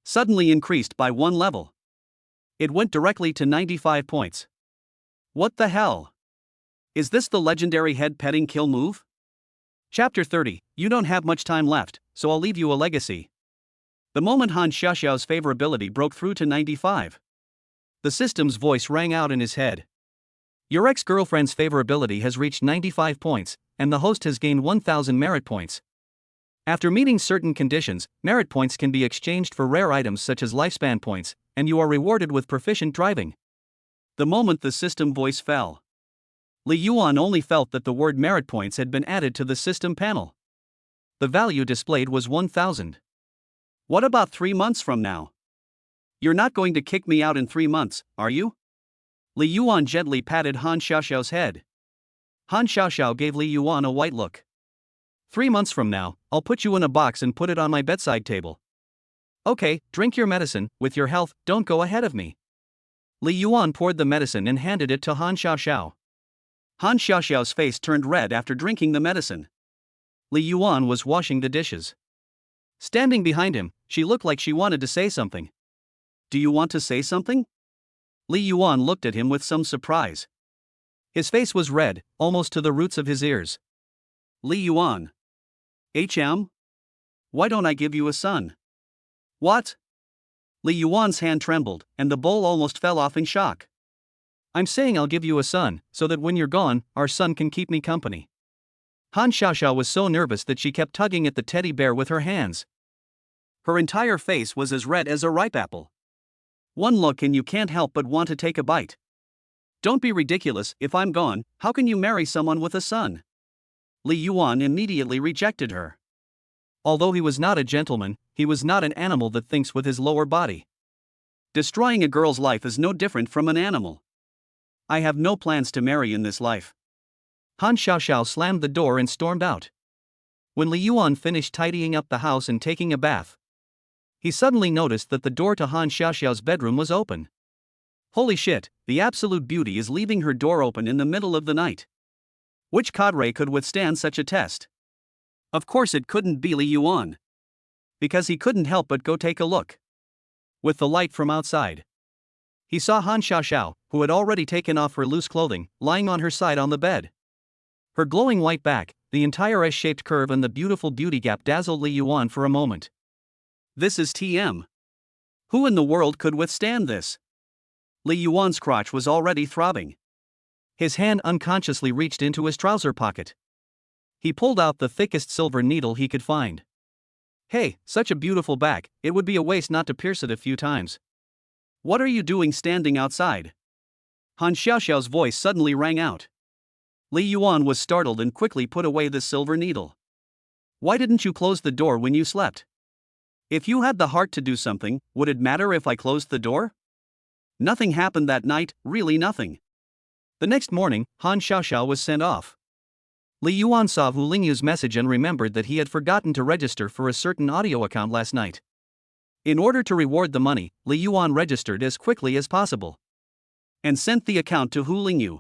suddenly increased by 1 level. It went directly to 95 points. What the hell? Is this the legendary head petting kill move? Chapter 30, you don't have much time left, so I'll leave you a legacy. The moment Han Xiaoxiao's favorability broke through to 95, the system's voice rang out in his head. Your ex-girlfriend's favorability has reached 95 points, and the host has gained 1,000 merit points. After meeting certain conditions, merit points can be exchanged for rare items such as lifespan points, and you are rewarded with proficient driving. The moment the system voice fell, Li Yuan only felt that the word merit points had been added to the system panel. The value displayed was 1,000. What about 3 months from now? You're not going to kick me out in 3 months, are you? Li Yuan gently patted Han Xiaoxiao's head. Han Xiaoxiao gave Li Yuan a white look. 3 months from now, I'll put you in a box and put it on my bedside table. Okay, drink your medicine, with your health, don't go ahead of me. Li Yuan poured the medicine and handed it to Han Xiaoxiao. Han Xiaoxiao's face turned red after drinking the medicine. Li Yuan was washing the dishes. Standing behind him, she looked like she wanted to say something. Do you want to say something? Li Yuan looked at him with some surprise. His face was red, almost to the roots of his ears. Li Yuan. HM? Why don't I give you a son? What? Li Yuan's hand trembled, and the bowl almost fell off in shock. I'm saying I'll give you a son, so that when you're gone, our son can keep me company. Han Xiaoxiao was so nervous that she kept tugging at the teddy bear with her hands. Her entire face was as red as a ripe apple. One look and you can't help but want to take a bite. Don't be ridiculous, if I'm gone, how can you marry someone with a son? Li Yuan immediately rejected her. Although he was not a gentleman, he was not an animal that thinks with his lower body. Destroying a girl's life is no different from an animal. I have no plans to marry in this life. Han Xiaoxiao slammed the door and stormed out. When Li Yuan finished tidying up the house and taking a bath, he suddenly noticed that the door to Han Xiaoxiao's bedroom was open. Holy shit, the absolute beauty is leaving her door open in the middle of the night. Which cadre could withstand such a test? Of course it couldn't be Li Yuan. Because he couldn't help but go take a look. With the light from outside, he saw Han Xiaoxiao, who had already taken off her loose clothing, lying on her side on the bed. Her glowing white back, the entire S-shaped curve and the beautiful beauty gap dazzled Li Yuan for a moment. This is TM. Who in the world could withstand this? Li Yuan's crotch was already throbbing. His hand unconsciously reached into his trouser pocket. He pulled out the thickest silver needle he could find. Hey, such a beautiful back, it would be a waste not to pierce it a few times. What are you doing standing outside? Han Xiaoxiao's voice suddenly rang out. Li Yuan was startled and quickly put away the silver needle. Why didn't you close the door when you slept? If you had the heart to do something, would it matter if I closed the door? Nothing happened that night, really nothing. The next morning, Han Xiaoxiao was sent off. Li Yuan saw Hu Lingyu's message and remembered that he had forgotten to register for a certain audio account last night. In order to reward the money, Li Yuan registered as quickly as possible and sent the account to Hu Lingyu.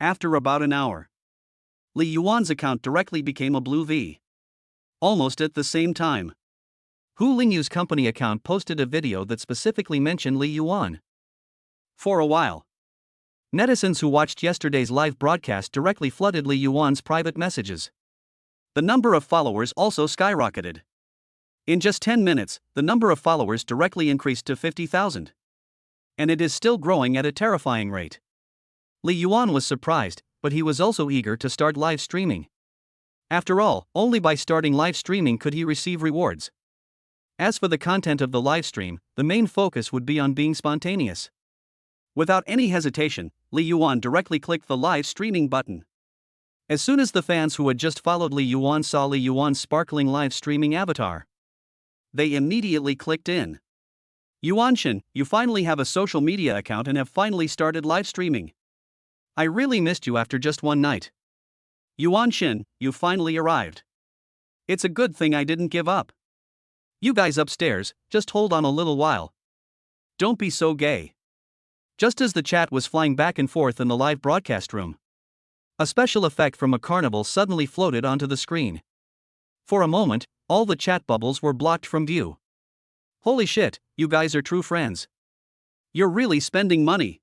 After about an hour, Li Yuan's account directly became a blue V. Almost at the same time, Hu Lingyu's company account posted a video that specifically mentioned Li Yuan. For a while, netizens who watched yesterday's live broadcast directly flooded Li Yuan's private messages. The number of followers also skyrocketed. In just 10 minutes, the number of followers directly increased to 50,000. And it is still growing at a terrifying rate. Li Yuan was surprised, but he was also eager to start live streaming. After all, only by starting live streaming could he receive rewards. As for the content of the live stream, the main focus would be on being spontaneous. Without any hesitation, Li Yuan directly clicked the live streaming button. As soon as the fans who had just followed Li Yuan saw Li Yuan's sparkling live streaming avatar, they immediately clicked in. Yuanshin, you finally have a social media account and have finally started live streaming. I really missed you after just one night. Yuanshin, you finally arrived. It's a good thing I didn't give up. You guys upstairs, just hold on a little while. Don't be so gay. Just as the chat was flying back and forth in the live broadcast room, a special effect from a carnival suddenly floated onto the screen. For a moment, all the chat bubbles were blocked from view. Holy shit, you guys are true friends. You're really spending money.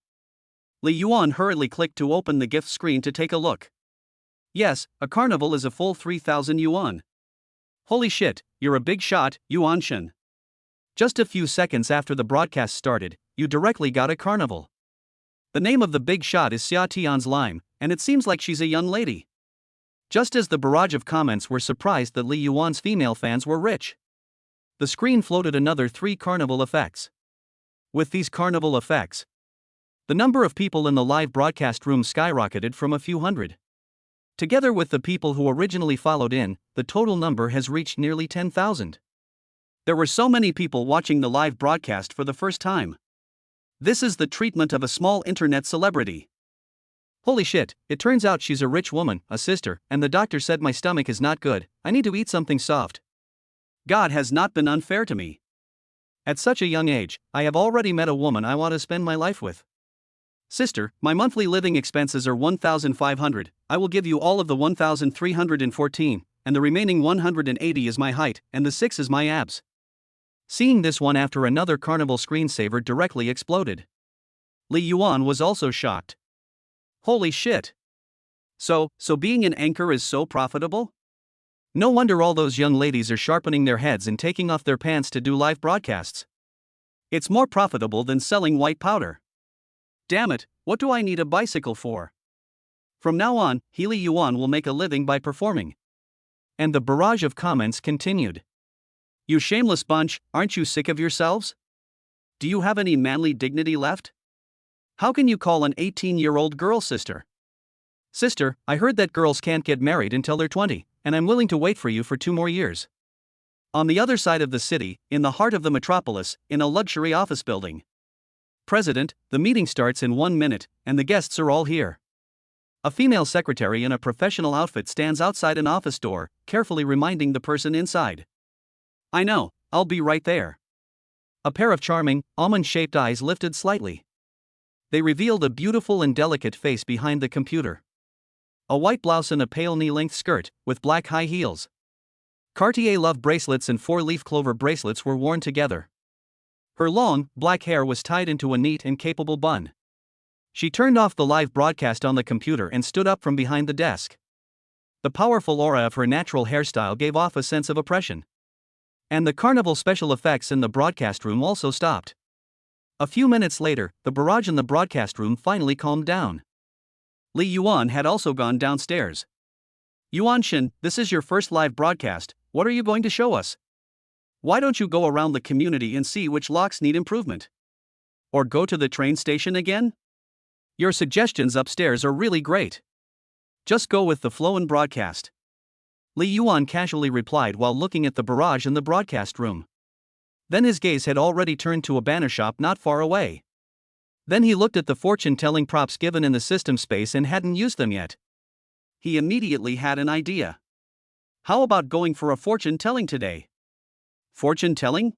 Li Yuan hurriedly clicked to open the gift screen to take a look. Yes, a carnival is a full 3,000 yuan. Holy shit, you're a big shot, Yuanshin. Just a few seconds after the broadcast started, you directly got a carnival. The name of the big shot is Xia Tian's Lime, and it seems like she's a young lady. Just as the barrage of comments were surprised that Li Yuan's female fans were rich, the screen floated another 3 carnival effects. With these carnival effects, the number of people in the live broadcast room skyrocketed from a few hundred Together with the people who originally followed in, the total number has reached nearly 10,000. There were so many people watching the live broadcast for the first time. This is the treatment of a small internet celebrity. Holy shit, it turns out she's a rich woman, a sister, and the doctor said my stomach is not good, I need to eat something soft. God has not been unfair to me. At such a young age, I have already met a woman I want to spend my life with. Sister, my monthly living expenses are 1,500, I will give you all of the 1,314, and the remaining 180 is my height, and the 6 is my abs. Seeing this one after another Carnival screensaver directly exploded. Li Yuan was also shocked. Holy shit. So being an anchor is so profitable? No wonder all those young ladies are sharpening their heads and taking off their pants to do live broadcasts. It's more profitable than selling white powder. Damn it, what do I need a bicycle for? From now on, Li Yuan will make a living by performing. And the barrage of comments continued. You shameless bunch, aren't you sick of yourselves? Do you have any manly dignity left? How can you call an 18-year-old girl sister? Sister, I heard that girls can't get married until they're 20, and I'm willing to wait for you for 2 more years. On the other side of the city, in the heart of the metropolis, in a luxury office building. President, the meeting starts in 1 minute, and the guests are all here. A female secretary in a professional outfit stands outside an office door, carefully reminding the person inside. I know, I'll be right there. A pair of charming, almond-shaped eyes lifted slightly. They revealed a beautiful and delicate face behind the computer. A white blouse and a pale knee-length skirt, with black high heels. Cartier love bracelets and 4-leaf clover bracelets were worn together. Her long, black hair was tied into a neat and capable bun. She turned off the live broadcast on the computer and stood up from behind the desk. The powerful aura of her natural hairstyle gave off a sense of oppression. And the Carnival special effects in the broadcast room also stopped. A few minutes later, the barrage in the broadcast room finally calmed down. Li Yuan had also gone downstairs. Yuanshin, this is your first live broadcast, what are you going to show us? Why don't you go around the community and see which locks need improvement? Or go to the train station again? Your suggestions upstairs are really great. Just go with the flow and broadcast. Li Yuan casually replied while looking at the barrage in the broadcast room. Then his gaze had already turned to a banner shop not far away. Then he looked at the fortune-telling props given in the system space and hadn't used them yet. He immediately had an idea. How about going for a fortune-telling today? Fortune-telling?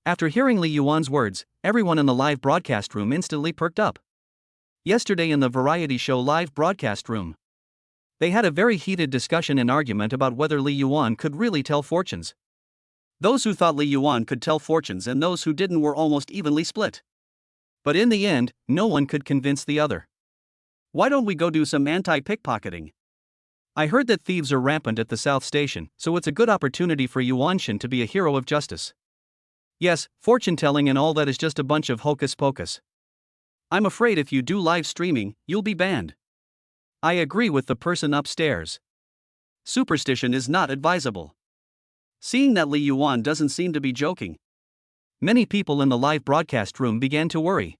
After hearing Li Yuan's words, everyone in the live broadcast room instantly perked up. Yesterday in the variety show live broadcast room, they had a very heated discussion and argument about whether Li Yuan could really tell fortunes. Those who thought Li Yuan could tell fortunes and those who didn't were almost evenly split. But in the end, no one could convince the other. Why don't we go do some anti-pickpocketing? I heard that thieves are rampant at the South Station, so it's a good opportunity for Yuanshin to be a hero of justice. Yes, fortune-telling and all that is just a bunch of hocus-pocus. I'm afraid if you do live streaming, you'll be banned. I agree with the person upstairs. Superstition is not advisable. Seeing that Li Yuan doesn't seem to be joking, many people in the live broadcast room began to worry.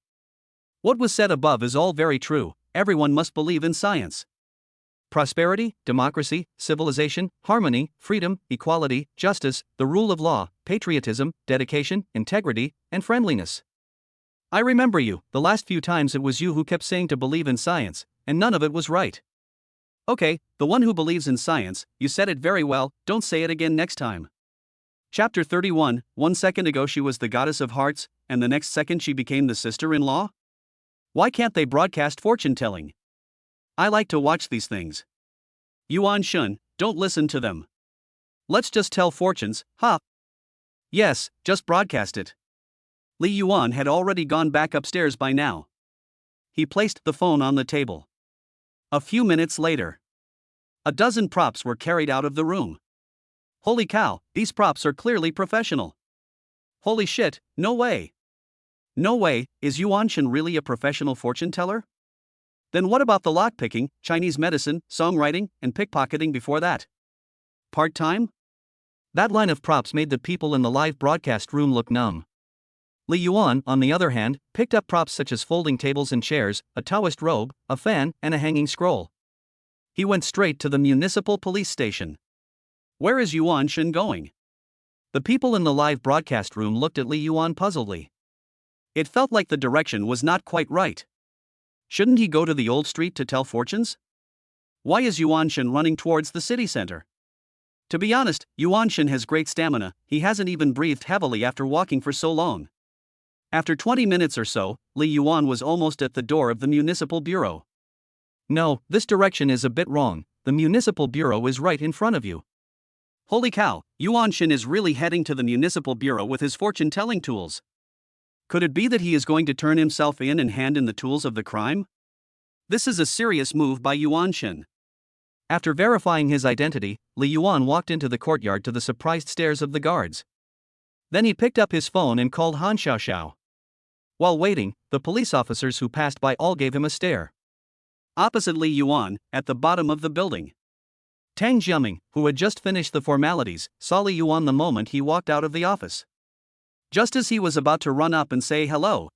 What was said above is all very true, everyone must believe in science. Prosperity, democracy, civilization, harmony, freedom, equality, justice, the rule of law, patriotism, dedication, integrity, and friendliness. I remember you, the last few times it was you who kept saying to believe in science, and none of it was right. Okay, the one who believes in science, you said it very well, don't say it again next time. Chapter 31, 1 second ago she was the goddess of hearts, and the next second she became the sister-in-law? Why can't they broadcast fortune-telling? I like to watch these things. Yuanshin, don't listen to them. Let's just tell fortunes, huh? Yes, just broadcast it. Li Yuan had already gone back upstairs by now. He placed the phone on the table. A few minutes later, a dozen props were carried out of the room. Holy cow, these props are clearly professional. Holy shit, no way. No way, is Yuanshin really a professional fortune teller? Then what about the lockpicking, Chinese medicine, songwriting, and pickpocketing before that? Part-time? That line of props made the people in the live broadcast room look numb. Li Yuan, on the other hand, picked up props such as folding tables and chairs, a Taoist robe, a fan, and a hanging scroll. He went straight to the municipal police station. Where is Yuan Shen going? The people in the live broadcast room looked at Li Yuan puzzledly. It felt like the direction was not quite right. Shouldn't he go to the old street to tell fortunes? Why is Yuan Shen running towards the city center? To be honest, Yuan Shen has great stamina, he hasn't even breathed heavily after walking for so long. After 20 minutes or so, Li Yuan was almost at the door of the municipal bureau. No, this direction is a bit wrong, the municipal bureau is right in front of you. Holy cow, Yuan Shen is really heading to the municipal bureau with his fortune-telling tools. Could it be that he is going to turn himself in and hand in the tools of the crime? This is a serious move by Yuan Shen. After verifying his identity, Li Yuan walked into the courtyard to the surprised stares of the guards. Then he picked up his phone and called Han Xiaoxiao. While waiting, the police officers who passed by all gave him a stare. Opposite Li Yuan, at the bottom of the building, Tang Jiaming, who had just finished the formalities, saw Li Yuan the moment he walked out of the office. Just as he was about to run up and say hello,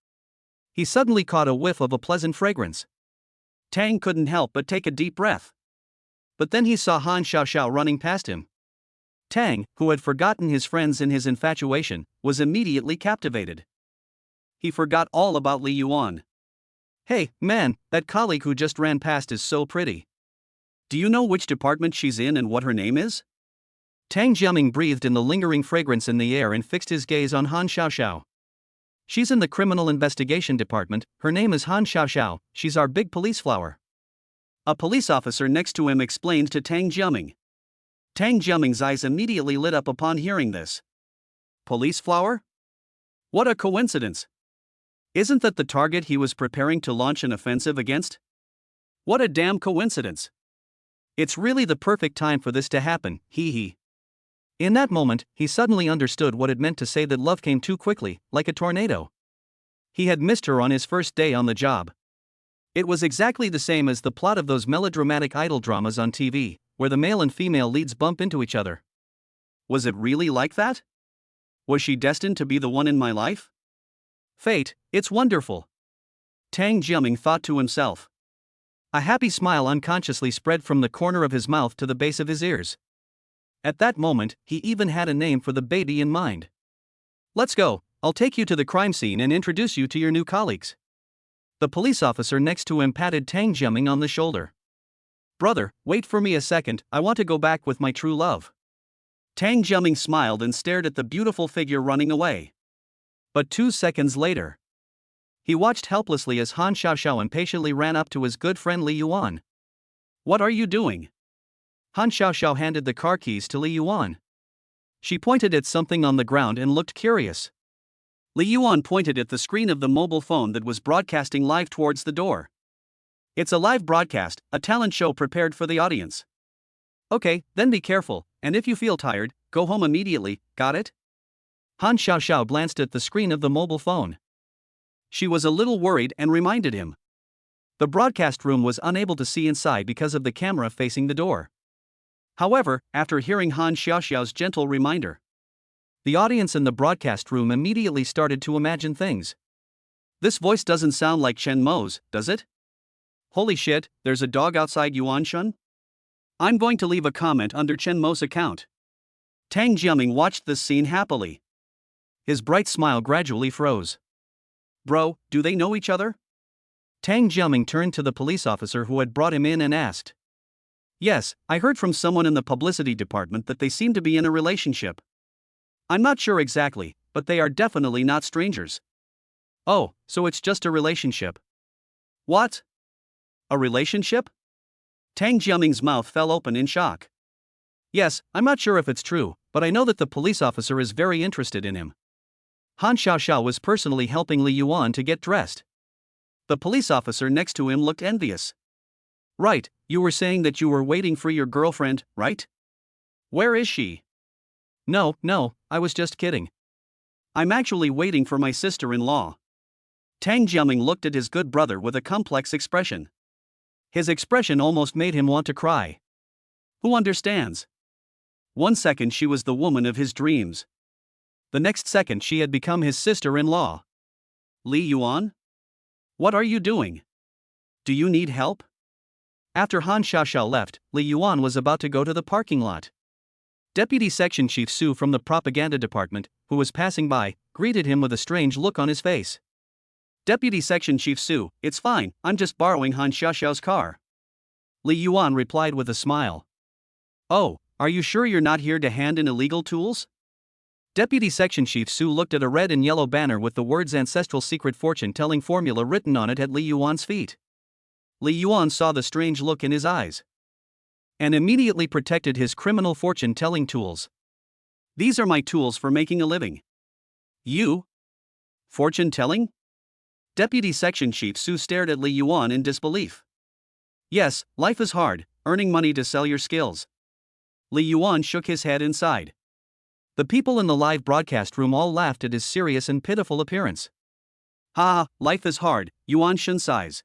he suddenly caught a whiff of a pleasant fragrance. Tang couldn't help but take a deep breath. But then he saw Han Xiaoxiao running past him. Tang, who had forgotten his friends in his infatuation, was immediately captivated. He forgot all about Li Yuan. Hey, man, that colleague who just ran past is so pretty. Do you know which department she's in and what her name is? Tang Jiaming breathed in the lingering fragrance in the air and fixed his gaze on Han Xiaoxiao. She's in the criminal investigation department, her name is Han Xiaoxiao, she's our big police flower. A police officer next to him explained to Tang Jiaming. Tang Jiaming's eyes immediately lit up upon hearing this. Police flower? What a coincidence! Isn't that the target he was preparing to launch an offensive against? What a damn coincidence! It's really the perfect time for this to happen, hee hee. In that moment, he suddenly understood what it meant to say that love came too quickly, like a tornado. He had missed her on his first day on the job. It was exactly the same as the plot of those melodramatic idol dramas on TV, where the male and female leads bump into each other. Was it really like that? Was she destined to be the one in my life? Fate, it's wonderful. Tang Jiaming thought to himself. A happy smile unconsciously spread from the corner of his mouth to the base of his ears. At that moment, he even had a name for the baby in mind. Let's go, I'll take you to the crime scene and introduce you to your new colleagues. The police officer next to him patted Tang Jiaming on the shoulder. Brother, wait for me a second, I want to go back with my true love. Tang Jiaming smiled and stared at the beautiful figure running away. But 2 seconds later, he watched helplessly as Han Xiaoxiao impatiently ran up to his good friend Li Yuan. What are you doing? Han Xiaoxiao handed the car keys to Li Yuan. She pointed at something on the ground and looked curious. Li Yuan pointed at the screen of the mobile phone that was broadcasting live towards the door. It's a live broadcast, a talent show prepared for the audience. Okay, then be careful, and if you feel tired, go home immediately, got it? Han Xiaoxiao glanced at the screen of the mobile phone. She was a little worried and reminded him. The broadcast room was unable to see inside because of the camera facing the door. However, after hearing Han Xiaoxiao's gentle reminder, the audience in the broadcast room immediately started to imagine things. This voice doesn't sound like Chen Mo's, does it? Holy shit, there's a dog outside Yuan Shen? I'm going to leave a comment under Chen Mo's account. Tang Jiaming watched this scene happily. His bright smile gradually froze. Bro, do they know each other? Tang Jiaming turned to the police officer who had brought him in and asked. Yes, I heard from someone in the publicity department that they seem to be in a relationship. I'm not sure exactly, but they are definitely not strangers. Oh, so it's just a relationship. What? A relationship? Tang Jiaming's mouth fell open in shock. Yes, I'm not sure if it's true, but I know that the police officer is very interested in him. Han Xiaoxiao was personally helping Li Yuan to get dressed. The police officer next to him looked envious. Right, you were saying that you were waiting for your girlfriend, right? Where is she? No, I was just kidding. I'm actually waiting for my sister-in-law. Tang Jiaming looked at his good brother with a complex expression. His expression almost made him want to cry. Who understands? 1 second she was the woman of his dreams. The next second she had become his sister-in-law. Li Yuan? What are you doing? Do you need help? After Han Xiaoxiao left, Li Yuan was about to go to the parking lot. Deputy Section Chief Su from the propaganda department, who was passing by, greeted him with a strange look on his face. Deputy Section Chief Su, it's fine, I'm just borrowing Han Xiaoxiao's car. Li Yuan replied with a smile. Oh, are you sure you're not here to hand in illegal tools? Deputy Section Chief Su looked at a red and yellow banner with the words Ancestral Secret Fortune-Telling Formula written on it at Li Yuan's feet. Li Yuan saw the strange look in his eyes and immediately protected his criminal fortune-telling tools. These are my tools for making a living. You? Fortune-telling? Deputy Section Chief Su stared at Li Yuan in disbelief. Yes, life is hard, earning money to sell your skills. Li Yuan shook his head inside. The people in the live broadcast room all laughed at his serious and pitiful appearance. Ha, life is hard, Yuan Shen sighs.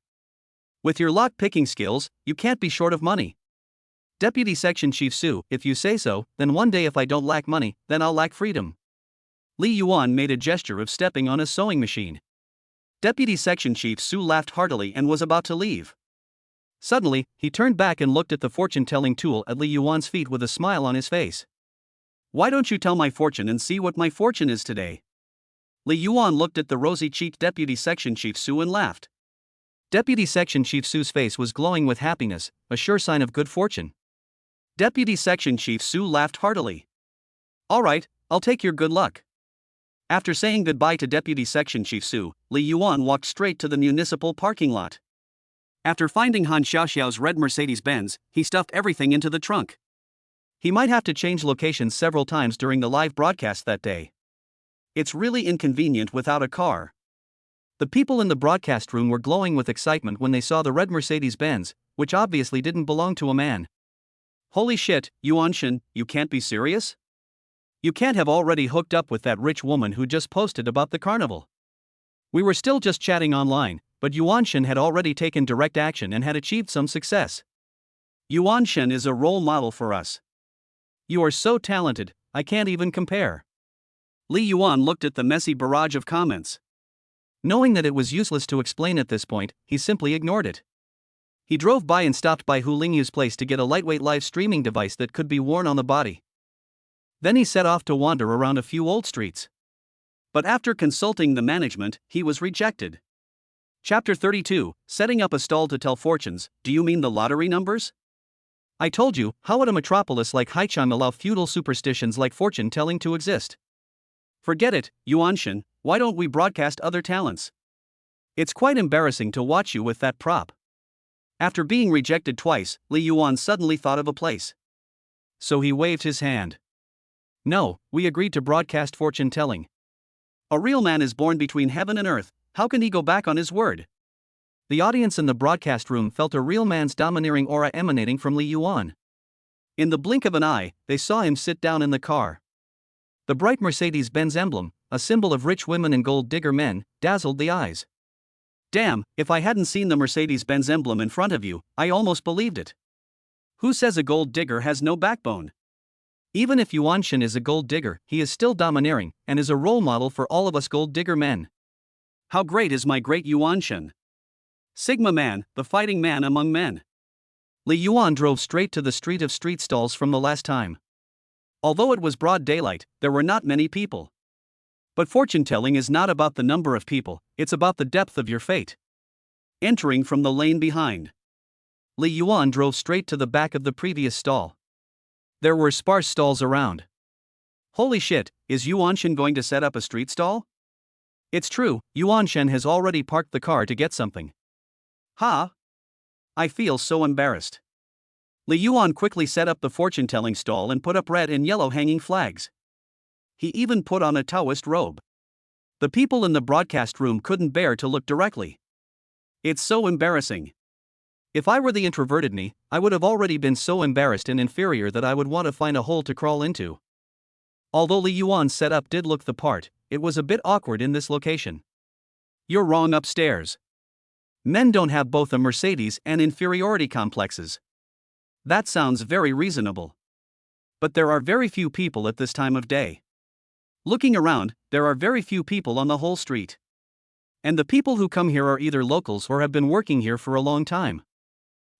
With your lock-picking skills, you can't be short of money. Deputy Section Chief Su, if you say so, then one day if I don't lack money, then I'll lack freedom. Li Yuan made a gesture of stepping on a sewing machine. Deputy Section Chief Su laughed heartily and was about to leave. Suddenly, he turned back and looked at the fortune-telling tool at Li Yuan's feet with a smile on his face. Why don't you tell my fortune and see what my fortune is today? Li Yuan looked at the rosy-cheeked Deputy Section Chief Su and laughed. Deputy Section Chief Su's face was glowing with happiness, a sure sign of good fortune. Deputy Section Chief Su laughed heartily. All right, I'll take your good luck. After saying goodbye to Deputy Section Chief Su, Li Yuan walked straight to the municipal parking lot. After finding Han Xiaoxiao's red Mercedes-Benz, he stuffed everything into the trunk. He might have to change locations several times during the live broadcast that day. It's really inconvenient without a car. The people in the broadcast room were glowing with excitement when they saw the red Mercedes-Benz, which obviously didn't belong to a man. Holy shit, Yuan Shen, you can't be serious? You can't have already hooked up with that rich woman who just posted about the carnival. We were still just chatting online, but Yuan Shen had already taken direct action and had achieved some success. Yuan Shen is a role model for us. You are so talented, I can't even compare. Li Yuan looked at the messy barrage of comments. Knowing that it was useless to explain at this point, he simply ignored it. He drove by and stopped by Hu Lingyu's place to get a lightweight live streaming device that could be worn on the body. Then he set off to wander around a few old streets. But after consulting the management, he was rejected. Chapter 32, Setting up a stall to tell fortunes. Do you mean the lottery numbers? I told you, how would a metropolis like Haichang allow feudal superstitions like fortune-telling to exist? Forget it, Yuan Shen, why don't we broadcast other talents? It's quite embarrassing to watch you with that prop. After being rejected twice, Li Yuan suddenly thought of a place. So he waved his hand. No, we agreed to broadcast fortune-telling. A real man is born between heaven and earth, how can he go back on his word? The audience in the broadcast room felt a real man's domineering aura emanating from Li Yuan. In the blink of an eye, they saw him sit down in the car. The bright Mercedes-Benz emblem, a symbol of rich women and gold-digger men, dazzled the eyes. Damn, if I hadn't seen the Mercedes-Benz emblem in front of you, I almost believed it. Who says a gold digger has no backbone? Even if Yuan Shen is a gold digger, he is still domineering, and is a role model for all of us gold digger men. How great is my great Yuan Shen? Sigma Man, the fighting man among men. Li Yuan drove straight to the street of street stalls from the last time. Although it was broad daylight, there were not many people. But fortune-telling is not about the number of people, it's about the depth of your fate. Entering from the lane behind, Li Yuan drove straight to the back of the previous stall. There were sparse stalls around. Holy shit, is Yuan Shen going to set up a street stall? It's true, Yuan Shen has already parked the car to get something. Ha! I feel so embarrassed. Li Yuan quickly set up the fortune-telling stall and put up red and yellow hanging flags. He even put on a Taoist robe. The people in the broadcast room couldn't bear to look directly. It's so embarrassing. If I were the introverted me, I would have already been so embarrassed and inferior that I would want to find a hole to crawl into. Although Li Yuan's setup did look the part, it was a bit awkward in this location. You're wrong upstairs. Men don't have both a Mercedes and inferiority complexes. That sounds very reasonable. But there are very few people at this time of day. Looking around, there are very few people on the whole street. And the people who come here are either locals or have been working here for a long time.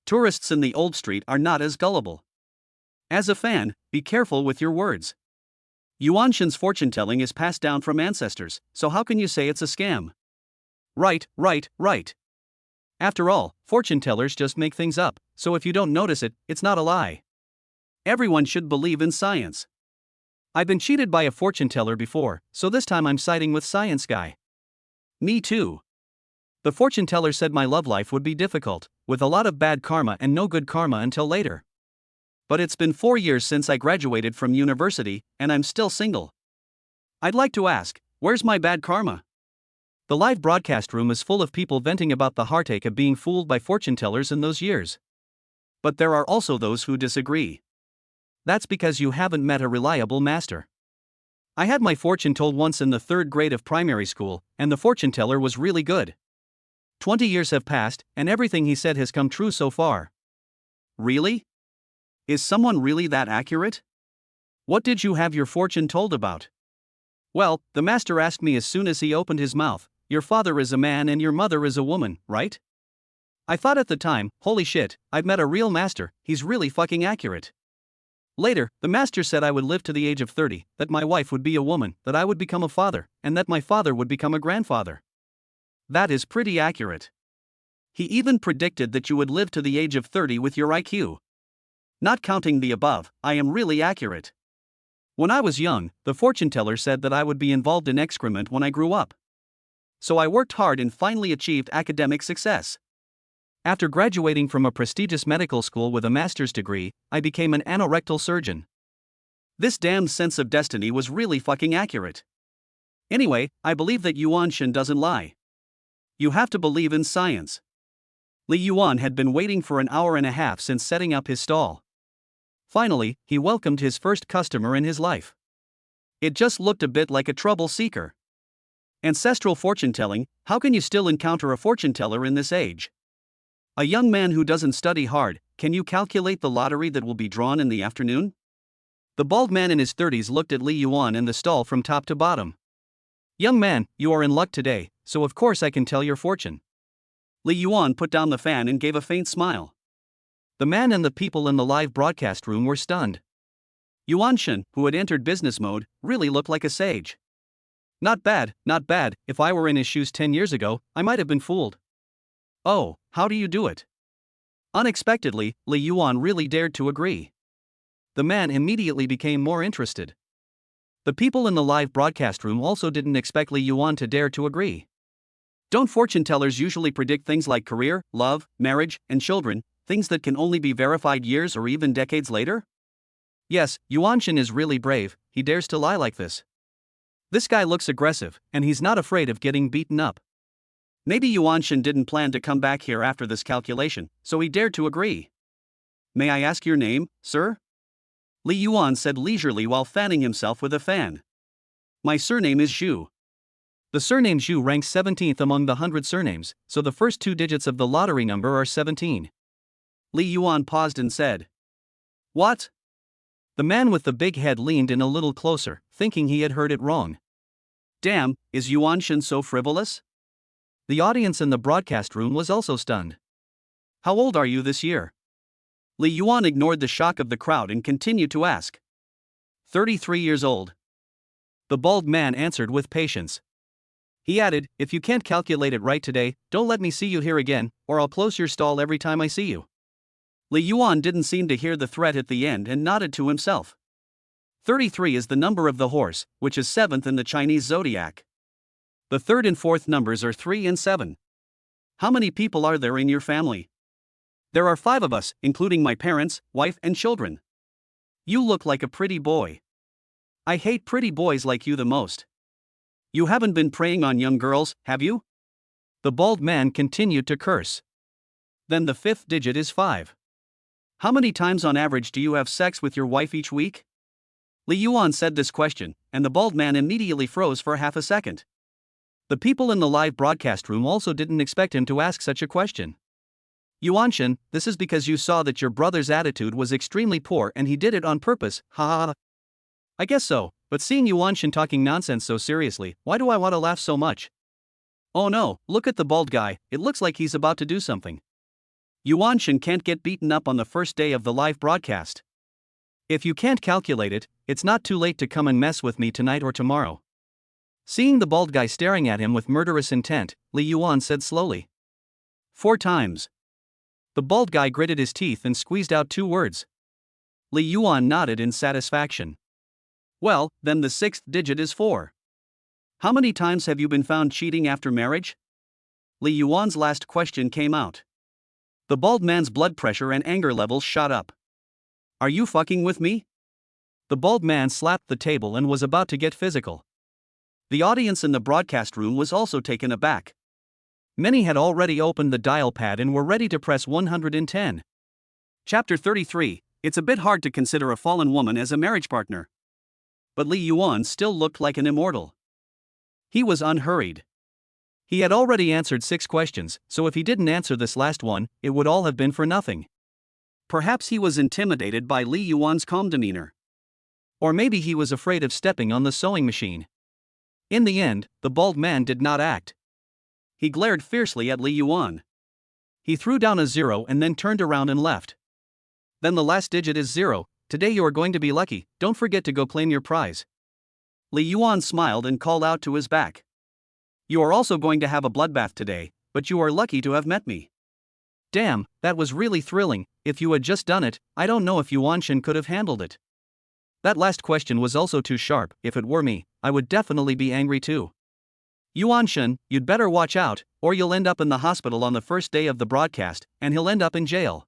Tourists in the old street are not as gullible. As a fan, be careful with your words. Yuan Shen's fortune telling is passed down from ancestors, so how can you say it's a scam? Right. After all, fortune tellers just make things up, so if you don't notice it, it's not a lie. Everyone should believe in science. I've been cheated by a fortune teller before, so this time I'm siding with Science Guy. Me too. The fortune teller said my love life would be difficult, with a lot of bad karma and no good karma until later. But it's been 4 years since I graduated from university, and I'm still single. I'd like to ask, where's my bad karma? The live broadcast room is full of people venting about the heartache of being fooled by fortune tellers in those years. But there are also those who disagree. That's because you haven't met a reliable master. I had my fortune told once in the 3rd grade of primary school, and the fortune teller was really good. 20 years have passed, and everything he said has come true so far. Really? Is someone really that accurate? What did you have your fortune told about? Well, the master asked me as soon as he opened his mouth, your father is a man and your mother is a woman, right? I thought at the time, holy shit, I've met a real master, he's really fucking accurate. Later, the master said I would live to the age of 30, that my wife would be a woman, that I would become a father, and that my father would become a grandfather. That is pretty accurate. He even predicted that you would live to the age of 30 with your IQ. Not counting the above, I am really accurate. When I was young, the fortune teller said that I would be involved in excrement when I grew up. So I worked hard and finally achieved academic success. After graduating from a prestigious medical school with a master's degree, I became an anorectal surgeon. This damned sense of destiny was really fucking accurate. Anyway, I believe that Yuan Shen doesn't lie. You have to believe in science. Li Yuan had been waiting for an hour and a half since setting up his stall. Finally, he welcomed his first customer in his life. It just looked a bit like a trouble seeker. Ancestral fortune telling, how can you still encounter a fortune teller in this age? A young man who doesn't study hard, can you calculate the lottery that will be drawn in the afternoon? The bald man in his 30s looked at Li Yuan in the stall from top to bottom. Young man, you are in luck today, so of course I can tell your fortune. Li Yuan put down the fan and gave a faint smile. The man and the people in the live broadcast room were stunned. Yuan Shen, who had entered business mode, really looked like a sage. Not bad. If I were in his shoes 10 years ago, I might have been fooled. Oh, how do you do it? Unexpectedly, Li Yuan really dared to agree. The man immediately became more interested. The people in the live broadcast room also didn't expect Li Yuan to dare to agree. Don't fortune tellers usually predict things like career, love, marriage, and children, things that can only be verified years or even decades later? Yes, Yuan Shen is really brave, he dares to lie like this. This guy looks aggressive, and he's not afraid of getting beaten up. Maybe Yuan Shen didn't plan to come back here after this calculation, so he dared to agree. May I ask your name, sir? Li Yuan said leisurely while fanning himself with a fan. My surname is Zhu. The surname Zhu ranks 17th among the 100 surnames, so the first 2 digits of the lottery number are 17. Li Yuan paused and said. What? The man with the big head leaned in a little closer, thinking he had heard it wrong. Damn, is Yuan Shen so frivolous? The audience in the broadcast room was also stunned. How old are you this year? Li Yuan ignored the shock of the crowd and continued to ask. 33 years old. The bald man answered with patience. He added, if you can't calculate it right today, don't let me see you here again, or I'll close your stall every time I see you. Li Yuan didn't seem to hear the threat at the end and nodded to himself. 33 is the number of the horse, which is 7th in the Chinese zodiac. The 3rd and 4th numbers are 3 and 7. How many people are there in your family? There are 5 of us, including my parents, wife, and children. You look like a pretty boy. I hate pretty boys like you the most. You haven't been preying on young girls, have you? The bald man continued to curse. Then the 5th digit is 5. How many times on average do you have sex with your wife each week? Li Yuan said this question, and the bald man immediately froze for half a second. The people in the live broadcast room also didn't expect him to ask such a question. Yuan Shen, this is because you saw that your brother's attitude was extremely poor and he did it on purpose, ha ha ha. I guess so, but seeing Yuan Shen talking nonsense so seriously, why do I want to laugh so much? Oh no, look at the bald guy, it looks like he's about to do something. Yuan Shen can't get beaten up on the first day of the live broadcast. If you can't calculate it, it's not too late to come and mess with me tonight or tomorrow. Seeing the bald guy staring at him with murderous intent, Li Yuan said slowly. 4 times. The bald guy gritted his teeth and squeezed out 2 words. Li Yuan nodded in satisfaction. Well, then the 6th digit is 4. How many times have you been found cheating after marriage? Li Yuan's last question came out. The bald man's blood pressure and anger levels shot up. Are you fucking with me? The bald man slapped the table and was about to get physical. The audience in the broadcast room was also taken aback. Many had already opened the dial pad and were ready to press 110. Chapter 33. It's a bit hard to consider a fallen woman as a marriage partner. But Li Yuan still looked like an immortal. He was unhurried. He had already answered 6 questions, so if he didn't answer this last one, it would all have been for nothing. Perhaps he was intimidated by Li Yuan's calm demeanor. Or maybe he was afraid of stepping on the sewing machine. In the end, the bald man did not act. He glared fiercely at Li Yuan. He threw down a 0 and then turned around and left. Then the last digit is 0. Today you are going to be lucky, don't forget to go claim your prize. Li Yuan smiled and called out to his back. You are also going to have a bloodbath today, but you are lucky to have met me. Damn, that was really thrilling. If you had just done it, I don't know if Yuan Shen could have handled it. That last question was also too sharp. If it were me, I would definitely be angry too. Yuan Shen, you'd better watch out, or you'll end up in the hospital on the first day of the broadcast, and he'll end up in jail.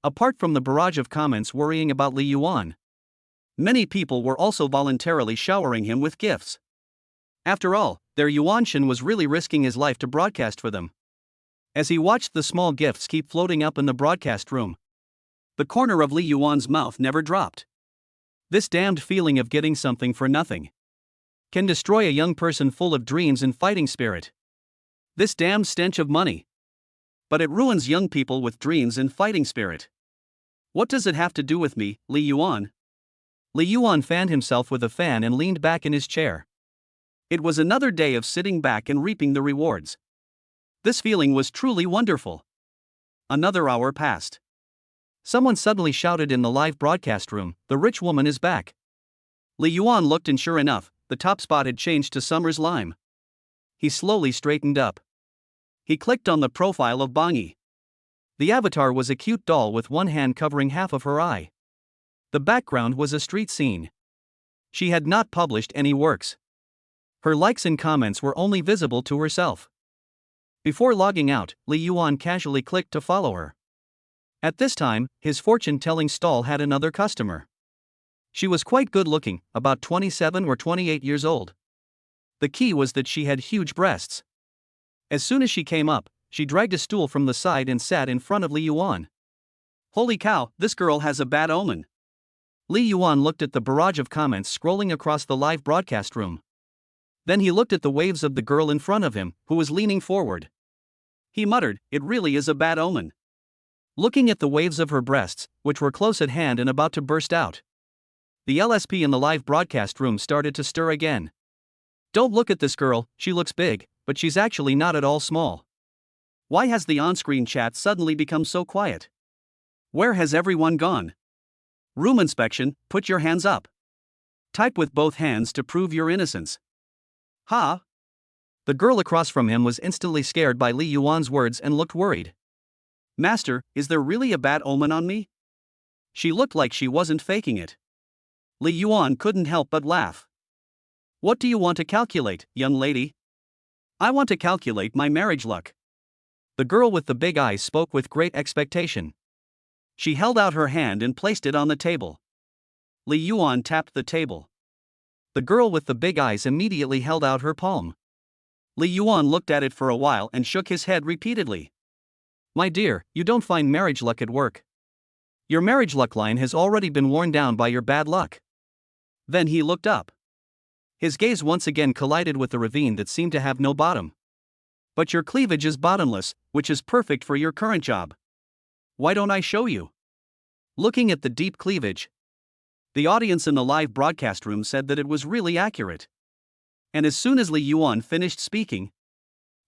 Apart from the barrage of comments worrying about Li Yuan, many people were also voluntarily showering him with gifts. After all, their Yuan Shen was really risking his life to broadcast for them. As he watched the small gifts keep floating up in the broadcast room, the corner of Li Yuan's mouth never dropped. This damned feeling of getting something for nothing can destroy a young person full of dreams and fighting spirit. This damned stench of money. But it ruins young people with dreams and fighting spirit. What does it have to do with me, Li Yuan? Li Yuan fanned himself with a fan and leaned back in his chair. It was another day of sitting back and reaping the rewards. This feeling was truly wonderful. Another hour passed. Someone suddenly shouted in the live broadcast room, "The rich woman is back." Li Yuan looked and sure enough, the top spot had changed to Summer's Lime. He slowly straightened up. He clicked on the profile of Bangi. The avatar was a cute doll with one hand covering half of her eye. The background was a street scene. She had not published any works. Her likes and comments were only visible to herself. Before logging out, Li Yuan casually clicked to follow her. At this time, his fortune-telling stall had another customer. She was quite good-looking, about 27 or 28 years old. The key was that she had huge breasts. As soon as she came up, she dragged a stool from the side and sat in front of Li Yuan. Holy cow, this girl has a bad omen. Li Yuan looked at the barrage of comments scrolling across the live broadcast room. Then he looked at the waves of the girl in front of him, who was leaning forward. He muttered, "It really is a bad omen." Looking at the waves of her breasts, which were close at hand and about to burst out, the LSP in the live broadcast room started to stir again. Don't look at this girl, she looks big, but she's actually not at all small. Why has the on-screen chat suddenly become so quiet? Where has everyone gone? Room inspection, put your hands up. Type with both hands to prove your innocence. Ha! The girl across from him was instantly scared by Li Yuan's words and looked worried. Master, is there really a bad omen on me? She looked like she wasn't faking it. Li Yuan couldn't help but laugh. What do you want to calculate, young lady? I want to calculate my marriage luck. The girl with the big eyes spoke with great expectation. She held out her hand and placed it on the table. Li Yuan tapped the table. The girl with the big eyes immediately held out her palm. Li Yuan looked at it for a while and shook his head repeatedly. My dear, you don't find marriage luck at work. Your marriage luck line has already been worn down by your bad luck. Then he looked up. His gaze once again collided with the ravine that seemed to have no bottom. But your cleavage is bottomless, which is perfect for your current job. Why don't I show you? Looking at the deep cleavage, the audience in the live broadcast room said that it was really accurate. And as soon as Li Yuan finished speaking,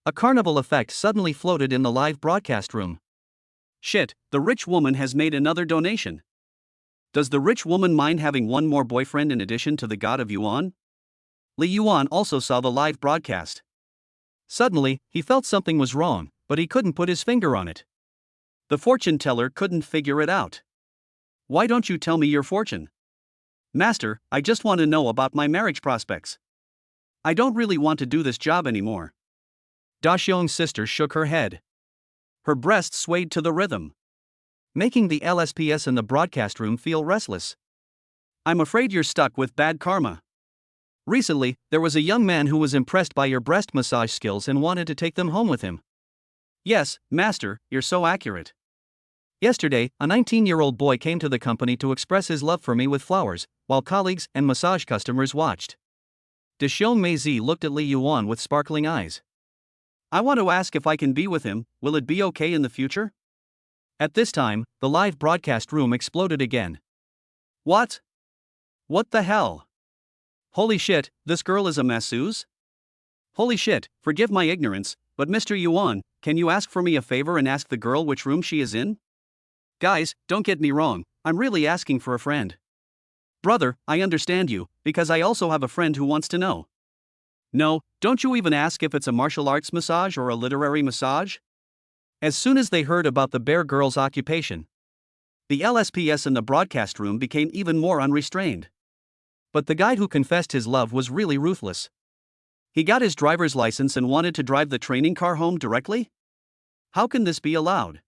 a carnival effect suddenly floated in the live broadcast room. Shit, the rich woman has made another donation. Does the rich woman mind having one more boyfriend in addition to the god of Yuan? Li Yuan also saw the live broadcast. Suddenly, he felt something was wrong, but he couldn't put his finger on it. The fortune teller couldn't figure it out. Why don't you tell me your fortune? Master, I just want to know about my marriage prospects. I don't really want to do this job anymore. Da Xiong's sister shook her head. Her breasts swayed to the rhythm, making the LSPS in the broadcast room feel restless. I'm afraid you're stuck with bad karma. Recently, there was a young man who was impressed by your breast massage skills and wanted to take them home with him. Yes, Master, you're so accurate. Yesterday, a 19-year-old boy came to the company to express his love for me with flowers, while colleagues and massage customers watched. De Xiong Meizi looked at Li Yuan with sparkling eyes. I want to ask if I can be with him, will it be okay in the future? At this time, the live broadcast room exploded again. What? What the hell? Holy shit, this girl is a masseuse? Holy shit, forgive my ignorance, but Mr. Yuan, can you ask for me a favor and ask the girl which room she is in? Guys, don't get me wrong, I'm really asking for a friend. Brother, I understand you, because I also have a friend who wants to know. No, don't you even ask if it's a martial arts massage or a literary massage? As soon as they heard about the bear girl's occupation, the LSPS in the broadcast room became even more unrestrained. But the guy who confessed his love was really ruthless. He got his driver's license and wanted to drive the training car home directly? How can this be allowed?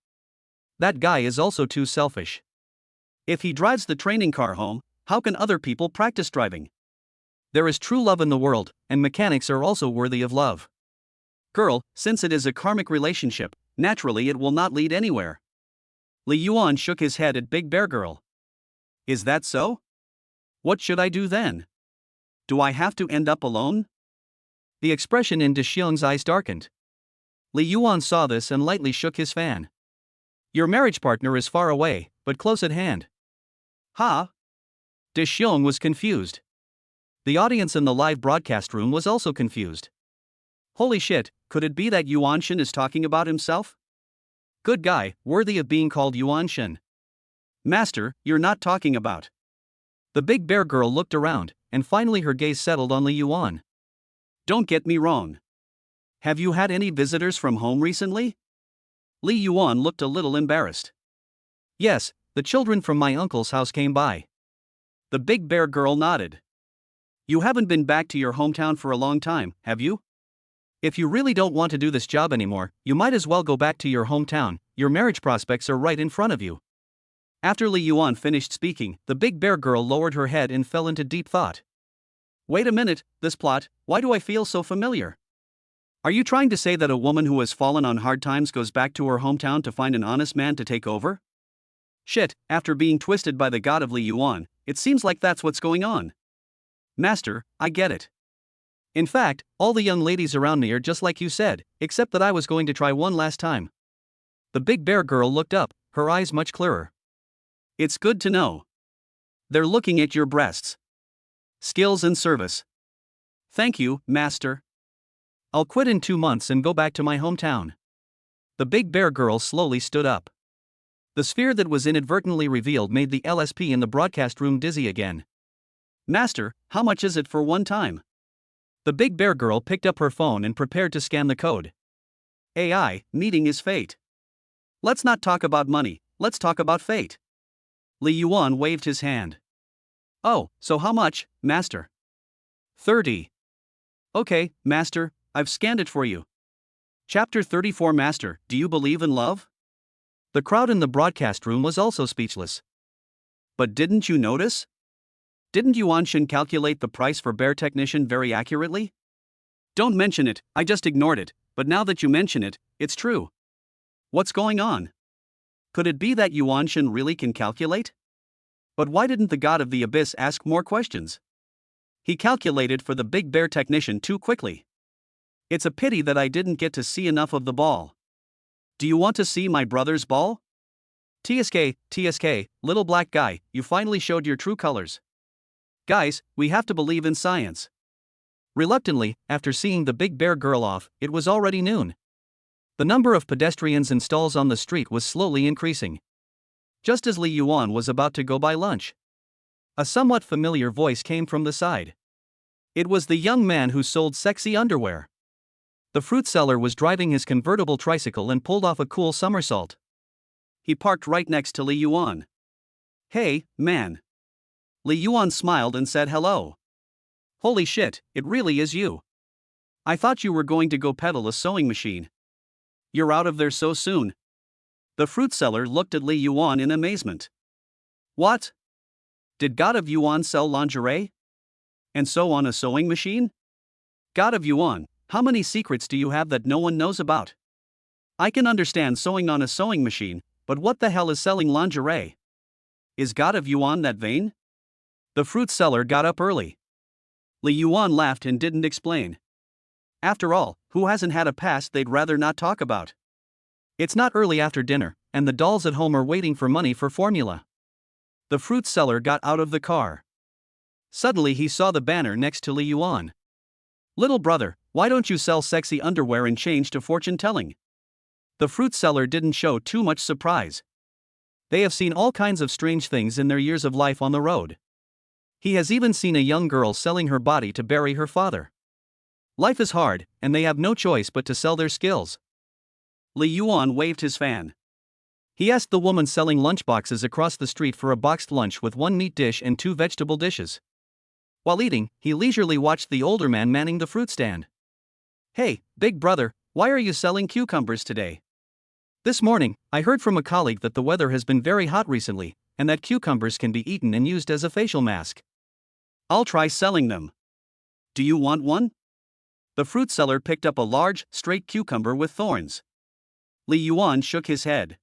That guy is also too selfish. If he drives the training car home, how can other people practice driving? There is true love in the world, and mechanics are also worthy of love. Girl, since it is a karmic relationship, naturally it will not lead anywhere. Li Yuan shook his head at Big Bear Girl. Is that so? What should I do then? Do I have to end up alone? The expression in De Xiong's eyes darkened. Li Yuan saw this and lightly shook his fan. Your marriage partner is far away, but close at hand. Huh? De Xiong was confused. The audience in the live broadcast room was also confused. Holy shit, could it be that Yuan Shen is talking about himself? Good guy, worthy of being called Yuan Shen. Master, you're not talking about. The Big Bear Girl looked around, and finally her gaze settled on Li Yuan. Don't get me wrong. Have you had any visitors from home recently? Li Yuan looked a little embarrassed. Yes, the children from my uncle's house came by. The Big Bear Girl nodded. You haven't been back to your hometown for a long time, have you? If you really don't want to do this job anymore, you might as well go back to your hometown, your marriage prospects are right in front of you. After Li Yuan finished speaking, the Big Bear Girl lowered her head and fell into deep thought. Wait a minute, this plot, why do I feel so familiar? Are you trying to say that a woman who has fallen on hard times goes back to her hometown to find an honest man to take over? Shit, after being twisted by the god of Li Yuan, it seems like that's what's going on. Master, I get it. In fact, all the young ladies around me are just like you said, except that I was going to try one last time. The Big Bear Girl looked up, her eyes much clearer. It's good to know. They're looking at your breasts. Skills and service. Thank you, Master. I'll quit in 2 months and go back to my hometown. The Big Bear Girl slowly stood up. The sphere that was inadvertently revealed made the LSP in the broadcast room dizzy again. Master, how much is it for one time? The Big Bear Girl picked up her phone and prepared to scan the code. AI, meeting is fate. Let's not talk about money, let's talk about fate. Li Yuan waved his hand. Oh, so how much, Master? 30. Okay, Master, I've scanned it for you. Chapter 34. Master, do you believe in love? The crowd in the broadcast room was also speechless. But didn't you notice? Didn't Yuan Shen calculate the price for Bear Technician very accurately? Don't mention it, I just ignored it, but now that you mention it, it's true. What's going on? Could it be that Yuan Shen really can calculate? But why didn't the god of the abyss ask more questions? He calculated for the Big Bear Technician too quickly. It's a pity that I didn't get to see enough of the ball. Do you want to see my brother's ball? TSK, little black guy, you finally showed your true colors. Guys, we have to believe in science. Reluctantly, after seeing the Big Bear Girl off, it was already noon. The number of pedestrians and stalls on the street was slowly increasing. Just as Li Yuan was about to go buy lunch, a somewhat familiar voice came from the side. It was the young man who sold sexy underwear. The fruit seller was driving his convertible tricycle and pulled off a cool somersault. He parked right next to Li Yuan. "Hey, man." Li Yuan smiled and said hello. "Holy shit, it really is you. I thought you were going to go peddle a sewing machine. You're out of there so soon." The fruit seller looked at Li Yuan in amazement. "What? Did God of Yuan sell lingerie? And sew on a sewing machine? God of Yuan, how many secrets do you have that no one knows about? I can understand sewing on a sewing machine, but what the hell is selling lingerie? Is God of Yuan that vain?" The fruit seller got up early. Li Yuan laughed and didn't explain. After all, who hasn't had a past they'd rather not talk about? It's not early after dinner, and the dolls at home are waiting for money for formula. The fruit seller got out of the car. Suddenly he saw the banner next to Li Yuan. "Little brother, why don't you sell sexy underwear and change to fortune telling?" The fruit seller didn't show too much surprise. They have seen all kinds of strange things in their years of life on the road. He has even seen a young girl selling her body to bury her father. Life is hard, and they have no choice but to sell their skills. Li Yuan waved his fan. He asked the woman selling lunchboxes across the street for a boxed lunch with 1 meat dish and 2 vegetable dishes. While eating, he leisurely watched the older man manning the fruit stand. "Hey, big brother, why are you selling cucumbers today? This morning, I heard from a colleague that the weather has been very hot recently, and that cucumbers can be eaten and used as a facial mask. I'll try selling them. Do you want one?" The fruit seller picked up a large, straight cucumber with thorns. Li Yuan shook his head.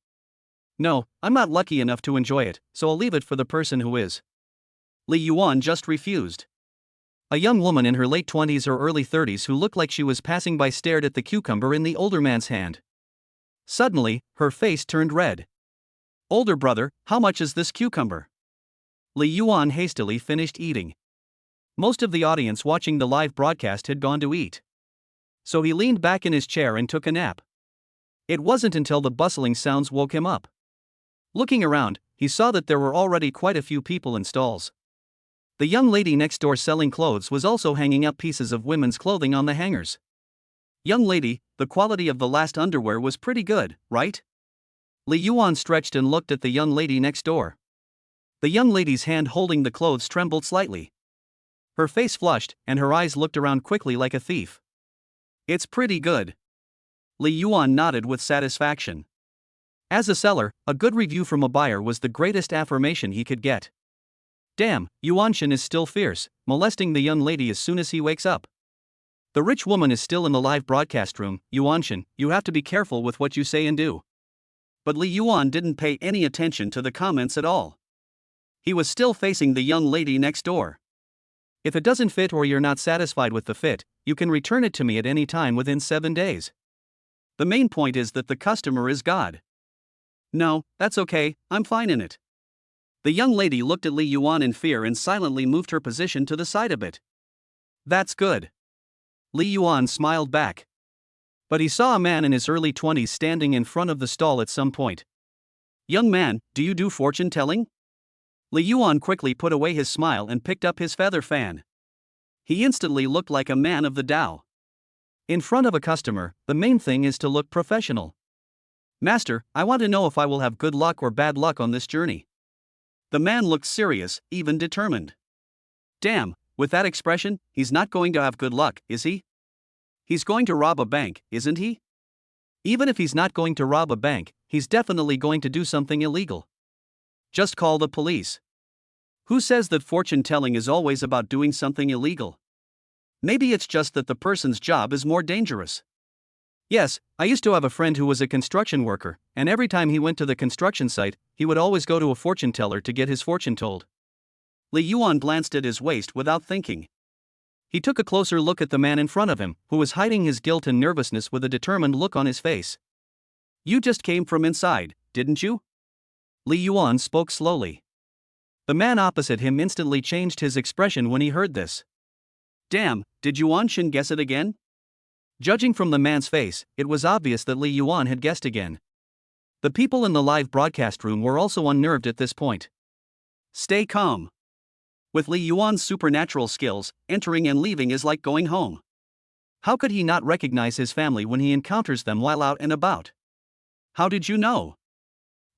"No, I'm not lucky enough to enjoy it, so I'll leave it for the person who is." Li Yuan just refused. A young woman in her late 20s or early 30s who looked like she was passing by stared at the cucumber in the older man's hand. Suddenly, her face turned red. "Older brother, how much is this cucumber?" Li Yuan hastily finished eating. Most of the audience watching the live broadcast had gone to eat. So he leaned back in his chair and took a nap. It wasn't until the bustling sounds woke him up. Looking around, he saw that there were already quite a few people in stalls. The young lady next door selling clothes was also hanging up pieces of women's clothing on the hangers. "Young lady, the quality of the last underwear was pretty good, right?" Li Yuan stretched and looked at the young lady next door. The young lady's hand holding the clothes trembled slightly. Her face flushed, and her eyes looked around quickly like a thief. "It's pretty good." Li Yuan nodded with satisfaction. As a seller, a good review from a buyer was the greatest affirmation he could get. Damn, Yuanshan is still fierce, molesting the young lady as soon as he wakes up. The rich woman is still in the live broadcast room. "Yuanshan, you have to be careful with what you say and do." But Li Yuan didn't pay any attention to the comments at all. He was still facing the young lady next door. "If it doesn't fit or you're not satisfied with the fit, you can return it to me at any time within 7 days. The main point is that the customer is God." "No, that's okay, I'm fine in it." The young lady looked at Li Yuan in fear and silently moved her position to the side a bit. "That's good." Li Yuan smiled back. But he saw a man in his early 20s standing in front of the stall at some point. "Young man, do you do fortune telling?" Li Yuan quickly put away his smile and picked up his feather fan. He instantly looked like a man of the Tao. In front of a customer, the main thing is to look professional. "Master, I want to know if I will have good luck or bad luck on this journey." The man looked serious, even determined. Damn, with that expression, he's not going to have good luck, is he? He's going to rob a bank, isn't he? Even if he's not going to rob a bank, he's definitely going to do something illegal. Just call the police. Who says that fortune telling is always about doing something illegal? Maybe it's just that the person's job is more dangerous. Yes, I used to have a friend who was a construction worker, and every time he went to the construction site, he would always go to a fortune teller to get his fortune told. Li Yuan glanced at his waist without thinking. He took a closer look at the man in front of him, who was hiding his guilt and nervousness with a determined look on his face. "You just came from inside, didn't you?" Li Yuan spoke slowly. The man opposite him instantly changed his expression when he heard this. Damn, did Yuanshan guess it again? Judging from the man's face, it was obvious that Li Yuan had guessed again. The people in the live broadcast room were also unnerved at this point. Stay calm. With Li Yuan's supernatural skills, entering and leaving is like going home. How could he not recognize his family when he encounters them while out and about? How did you know?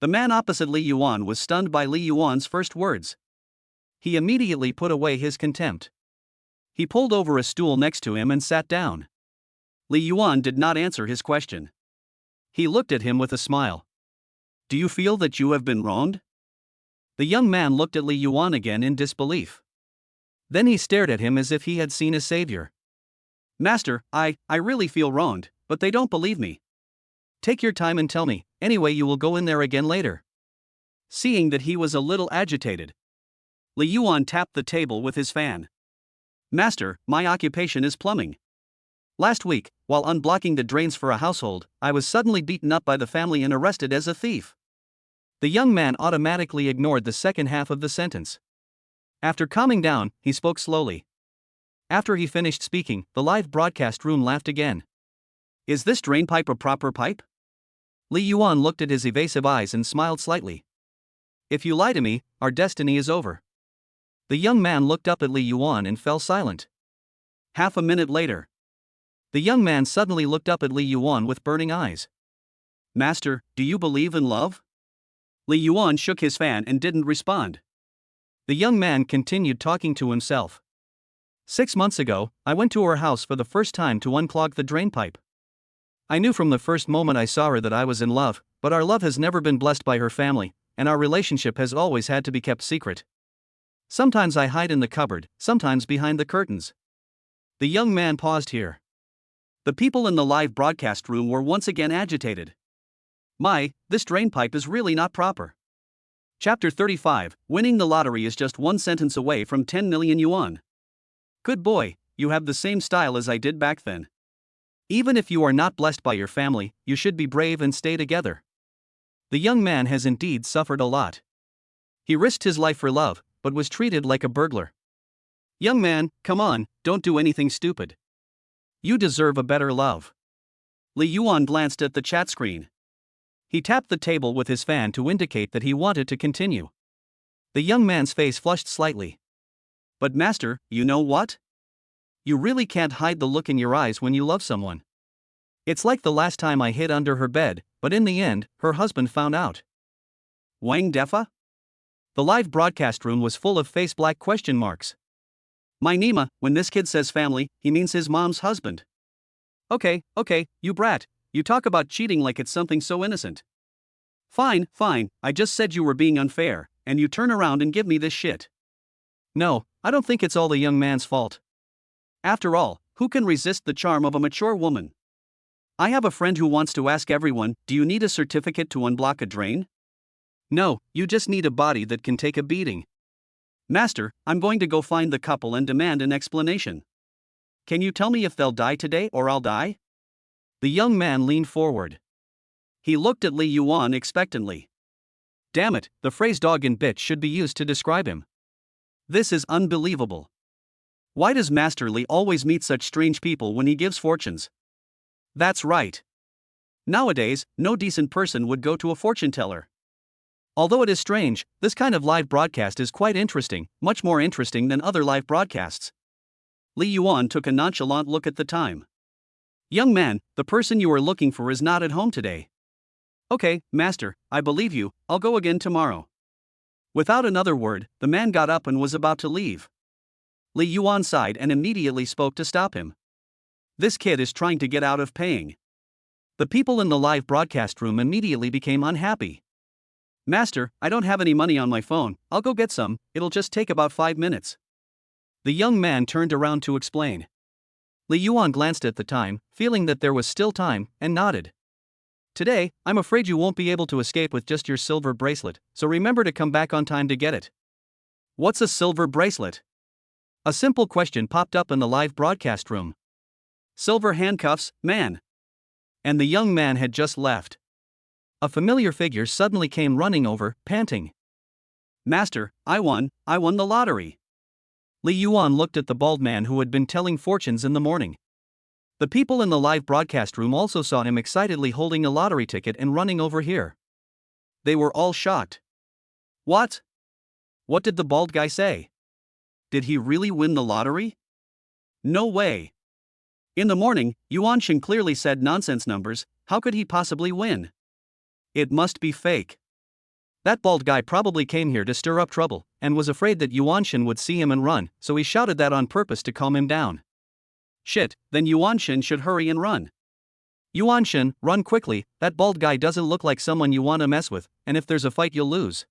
The man opposite Li Yuan was stunned by Li Yuan's first words. He immediately put away his contempt. He pulled over a stool next to him and sat down. Li Yuan did not answer his question. He looked at him with a smile. Do you feel that you have been wronged? The young man looked at Li Yuan again in disbelief. Then he stared at him as if he had seen a savior. Master, I really feel wronged, but they don't believe me. Take your time and tell me, anyway you will go in there again later. Seeing that he was a little agitated, Li Yuan tapped the table with his fan. Master, my occupation is plumbing. Last week, while unblocking the drains for a household, I was suddenly beaten up by the family and arrested as a thief. The young man automatically ignored the second half of the sentence. After calming down, he spoke slowly. After he finished speaking, the live broadcast room laughed again. Is this drain pipe a proper pipe? Li Yuan looked at his evasive eyes and smiled slightly. If you lie to me, our destiny is over. The young man looked up at Li Yuan and fell silent. Half a minute later, the young man suddenly looked up at Li Yuan with burning eyes. Master, do you believe in love? Li Yuan shook his fan and didn't respond. The young man continued talking to himself. 6 months ago, I went to her house for the first time to unclog the drain pipe. I knew from the first moment I saw her that I was in love, but our love has never been blessed by her family, and our relationship has always had to be kept secret. Sometimes I hide in the cupboard, sometimes behind the curtains. The young man paused here. The people in the live broadcast room were once again agitated. This drain pipe is really not proper. Chapter 35, Winning the lottery is just one sentence away from 10 million yuan. Good boy, you have the same style as I did back then. Even if you are not blessed by your family, you should be brave and stay together. The young man has indeed suffered a lot. He risked his life for love, but was treated like a burglar. Young man, come on, don't do anything stupid. You deserve a better love. Li Yuan glanced at the chat screen. He tapped the table with his fan to indicate that he wanted to continue. The young man's face flushed slightly. But master, you know what? You really can't hide the look in your eyes when you love someone. It's like the last time I hid under her bed, but in the end, her husband found out. Wang Defa? The live broadcast room was full of face black question marks. My Nima, when this kid says family, he means his mom's husband. Okay, you brat, you talk about cheating like it's something so innocent. Fine, I just said you were being unfair, and you turn around and give me this shit. No, I don't think it's all the young man's fault. After all, who can resist the charm of a mature woman? I have a friend who wants to ask everyone, do you need a certificate to unblock a drain? No, you just need a body that can take a beating. Master, I'm going to go find the couple and demand an explanation. Can you tell me if they'll die today or I'll die? The young man leaned forward. He looked at Li Yuan expectantly. Damn it, the phrase dog and bitch should be used to describe him. This is unbelievable. Why does Master Li always meet such strange people when he gives fortunes? That's right. Nowadays, no decent person would go to a fortune teller. Although it is strange, this kind of live broadcast is quite interesting, much more interesting than other live broadcasts. Li Yuan took a nonchalant look at the time. Young man, the person you are looking for is not at home today. Okay, master, I believe you, I'll go again tomorrow. Without another word, the man got up and was about to leave. Li Yuan sighed and immediately spoke to stop him. This kid is trying to get out of paying. The people in the live broadcast room immediately became unhappy. Master, I don't have any money on my phone, I'll go get some, it'll just take about 5 minutes. The young man turned around to explain. Li Yuan glanced at the time, feeling that there was still time, and nodded. Today, I'm afraid you won't be able to escape with just your silver bracelet, so remember to come back on time to get it. What's a silver bracelet? A simple question popped up in the live broadcast room. Silver handcuffs, man. And the young man had just left. A familiar figure suddenly came running over, panting. Master, I won the lottery. Li Yuan looked at the bald man who had been telling fortunes in the morning. The people in the live broadcast room also saw him excitedly holding a lottery ticket and running over here. They were all shocked. What? What did the bald guy say? Did he really win the lottery? No way. In the morning, Yuanshan clearly said nonsense numbers. How could he possibly win? It must be fake. That bald guy probably came here to stir up trouble, and was afraid that Yuanshan would see him and run, so he shouted that on purpose to calm him down. Shit, then Yuanshan should hurry and run. Yuanshan, run quickly, that bald guy doesn't look like someone you want to mess with, and if there's a fight you'll lose.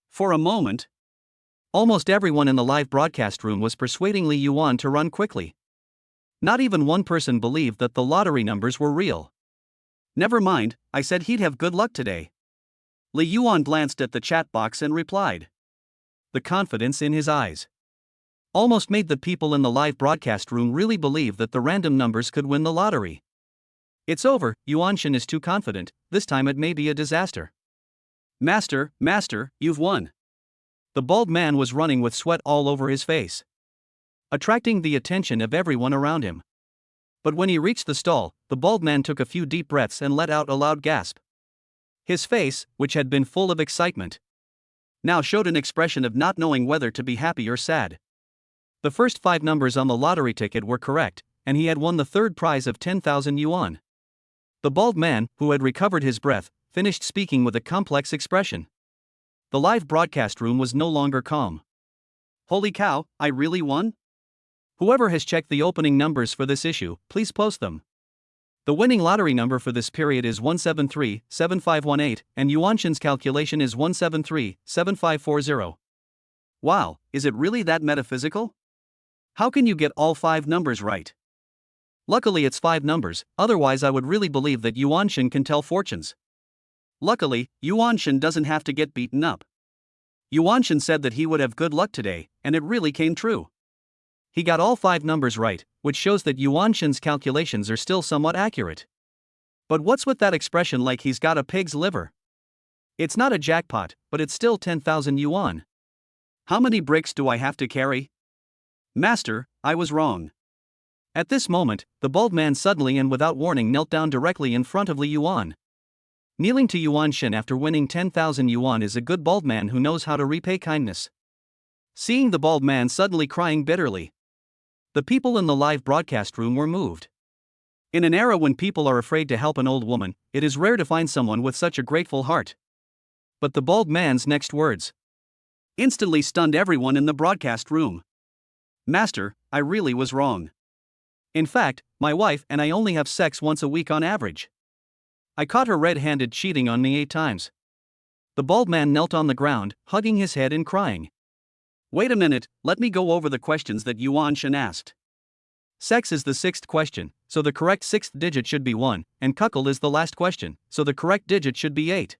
For a moment, almost everyone in the live broadcast room was persuading Li Yuan to run quickly. Not even one person believed that the lottery numbers were real. Never mind, I said he'd have good luck today. Li Yuan glanced at the chat box and replied. The confidence in his eyes almost made the people in the live broadcast room really believe that the random numbers could win the lottery. It's over, Yuanshan is too confident, this time it may be a disaster. Master, you've won. The bald man was running with sweat all over his face, attracting the attention of everyone around him. But when he reached the stall, the bald man took a few deep breaths and let out a loud gasp. His face, which had been full of excitement, now showed an expression of not knowing whether to be happy or sad. The first 5 numbers on the lottery ticket were correct, and he had won the third prize of 10,000 yuan. The bald man, who had recovered his breath, finished speaking with a complex expression. The live broadcast room was no longer calm. Holy cow, I really won? Whoever has checked the opening numbers for this issue, please post them. The winning lottery number for this period is 173-7518, and Yuanshan's calculation is 173-7540. Wow, is it really that metaphysical? How can you get all 5 numbers right? Luckily it's 5 numbers, otherwise I would really believe that Yuanshan can tell fortunes. Luckily, Yuanshan doesn't have to get beaten up. Yuanshan said that he would have good luck today, and it really came true. He got all 5 numbers right, which shows that Yuanshan's calculations are still somewhat accurate. But what's with that expression like he's got a pig's liver? It's not a jackpot, but it's still 10,000 yuan. How many bricks do I have to carry? Master, I was wrong. At this moment, the bald man suddenly and without warning knelt down directly in front of Li Yuan. Kneeling to Yuanshan after winning 10,000 yuan is a good bald man who knows how to repay kindness. Seeing the bald man suddenly crying bitterly, the people in the live broadcast room were moved. In an era when people are afraid to help an old woman, it is rare to find someone with such a grateful heart. But the bald man's next words instantly stunned everyone in the broadcast room. Master, I really was wrong. In fact, my wife and I only have sex once a week on average. I caught her red-handed cheating on me 8 times. The bald man knelt on the ground, hugging his head and crying. Wait a minute, let me go over the questions that Yuanshan asked. Sex is the 6th question, so the correct 6th digit should be 1, and cuckold is the last question, so the correct digit should be 8.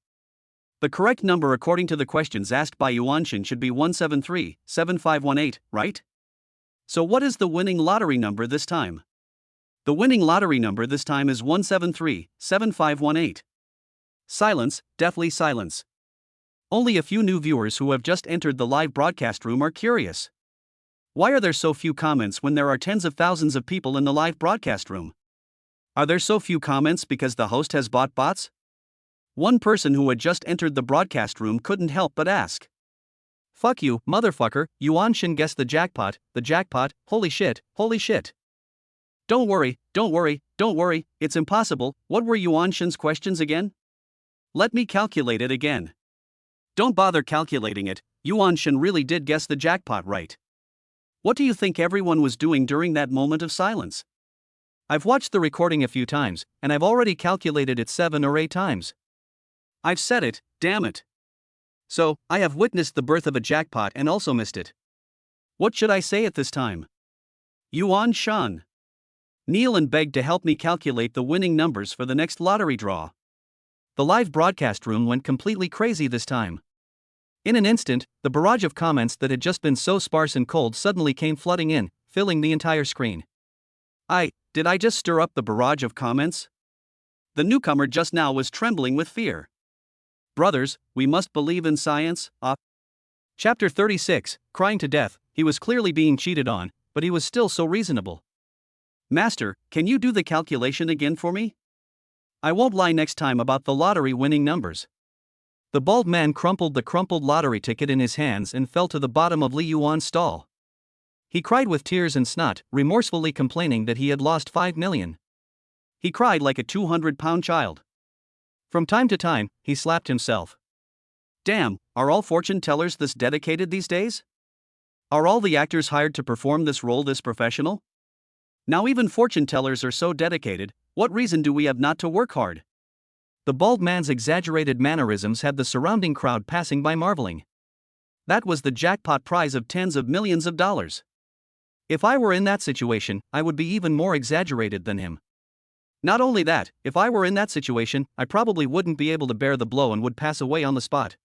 The correct number according to the questions asked by Yuanshan should be 173-7518, right? So what is the winning lottery number this time? The winning lottery number this time is 173-7518. Silence, deathly silence. Only a few new viewers who have just entered the live broadcast room are curious. Why are there so few comments when there are tens of thousands of people in the live broadcast room? Are there so few comments because the host has bought bots? One person who had just entered the broadcast room couldn't help but ask. Fuck you, motherfucker, Yuanshan guessed the jackpot, holy shit. Don't worry, it's impossible. What were Yuanshan's questions again? Let me calculate it again. Don't bother calculating it, Yuanshan really did guess the jackpot right. What do you think everyone was doing during that moment of silence? I've watched the recording a few times, and I've already calculated it 7 or 8 times. I've said it, damn it. So, I have witnessed the birth of a jackpot and also missed it. What should I say at this time? Yuanshan, kneel and beg to help me calculate the winning numbers for the next lottery draw. The live broadcast room went completely crazy this time. In an instant, the barrage of comments that had just been so sparse and cold suddenly came flooding in, filling the entire screen. Did I just stir up the barrage of comments? The newcomer just now was trembling with fear. Brothers, we must believe in science. Chapter 36, Crying to Death. He was clearly being cheated on, but he was still so reasonable. Master, can you do the calculation again for me? I won't lie next time about the lottery winning numbers. The bald man crumpled the crumpled lottery ticket in his hands and fell to the bottom of Li Yuan's stall. He cried with tears and snot, remorsefully complaining that he had lost 5 million. He cried like a 200-pound child. From time to time, he slapped himself. Damn, are all fortune tellers this dedicated these days? Are all the actors hired to perform this role this professional? Now even fortune tellers are so dedicated, what reason do we have not to work hard? The bald man's exaggerated mannerisms had the surrounding crowd passing by marveling. That was the jackpot prize of tens of millions of dollars. If I were in that situation, I would be even more exaggerated than him. Not only that, if I were in that situation, I probably wouldn't be able to bear the blow and would pass away on the spot.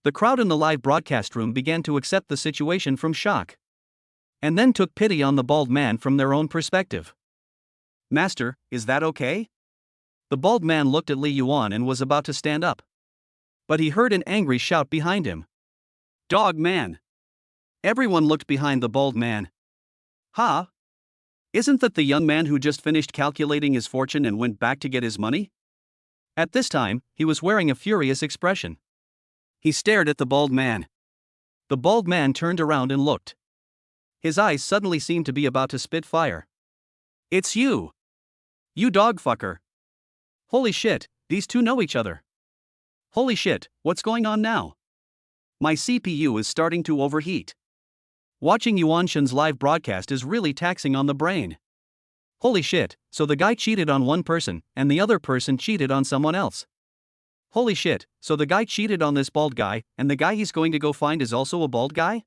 The crowd in the live broadcast room began to accept the situation from shock. And then took pity on the bald man from their own perspective. Master, is that okay? The bald man looked at Li Yuan and was about to stand up. But he heard an angry shout behind him. Dog man! Everyone looked behind the bald man. Ha! Isn't that the young man who just finished calculating his fortune and went back to get his money? At this time, he was wearing a furious expression. He stared at the bald man. The bald man turned around and looked. His eyes suddenly seemed to be about to spit fire. It's you! You dog fucker! Holy shit, these two know each other. Holy shit, what's going on now? My CPU is starting to overheat. Watching Yuan Shen's live broadcast is really taxing on the brain. Holy shit, so the guy cheated on one person, and the other person cheated on someone else. Holy shit, so the guy cheated on this bald guy, and the guy he's going to go find is also a bald guy?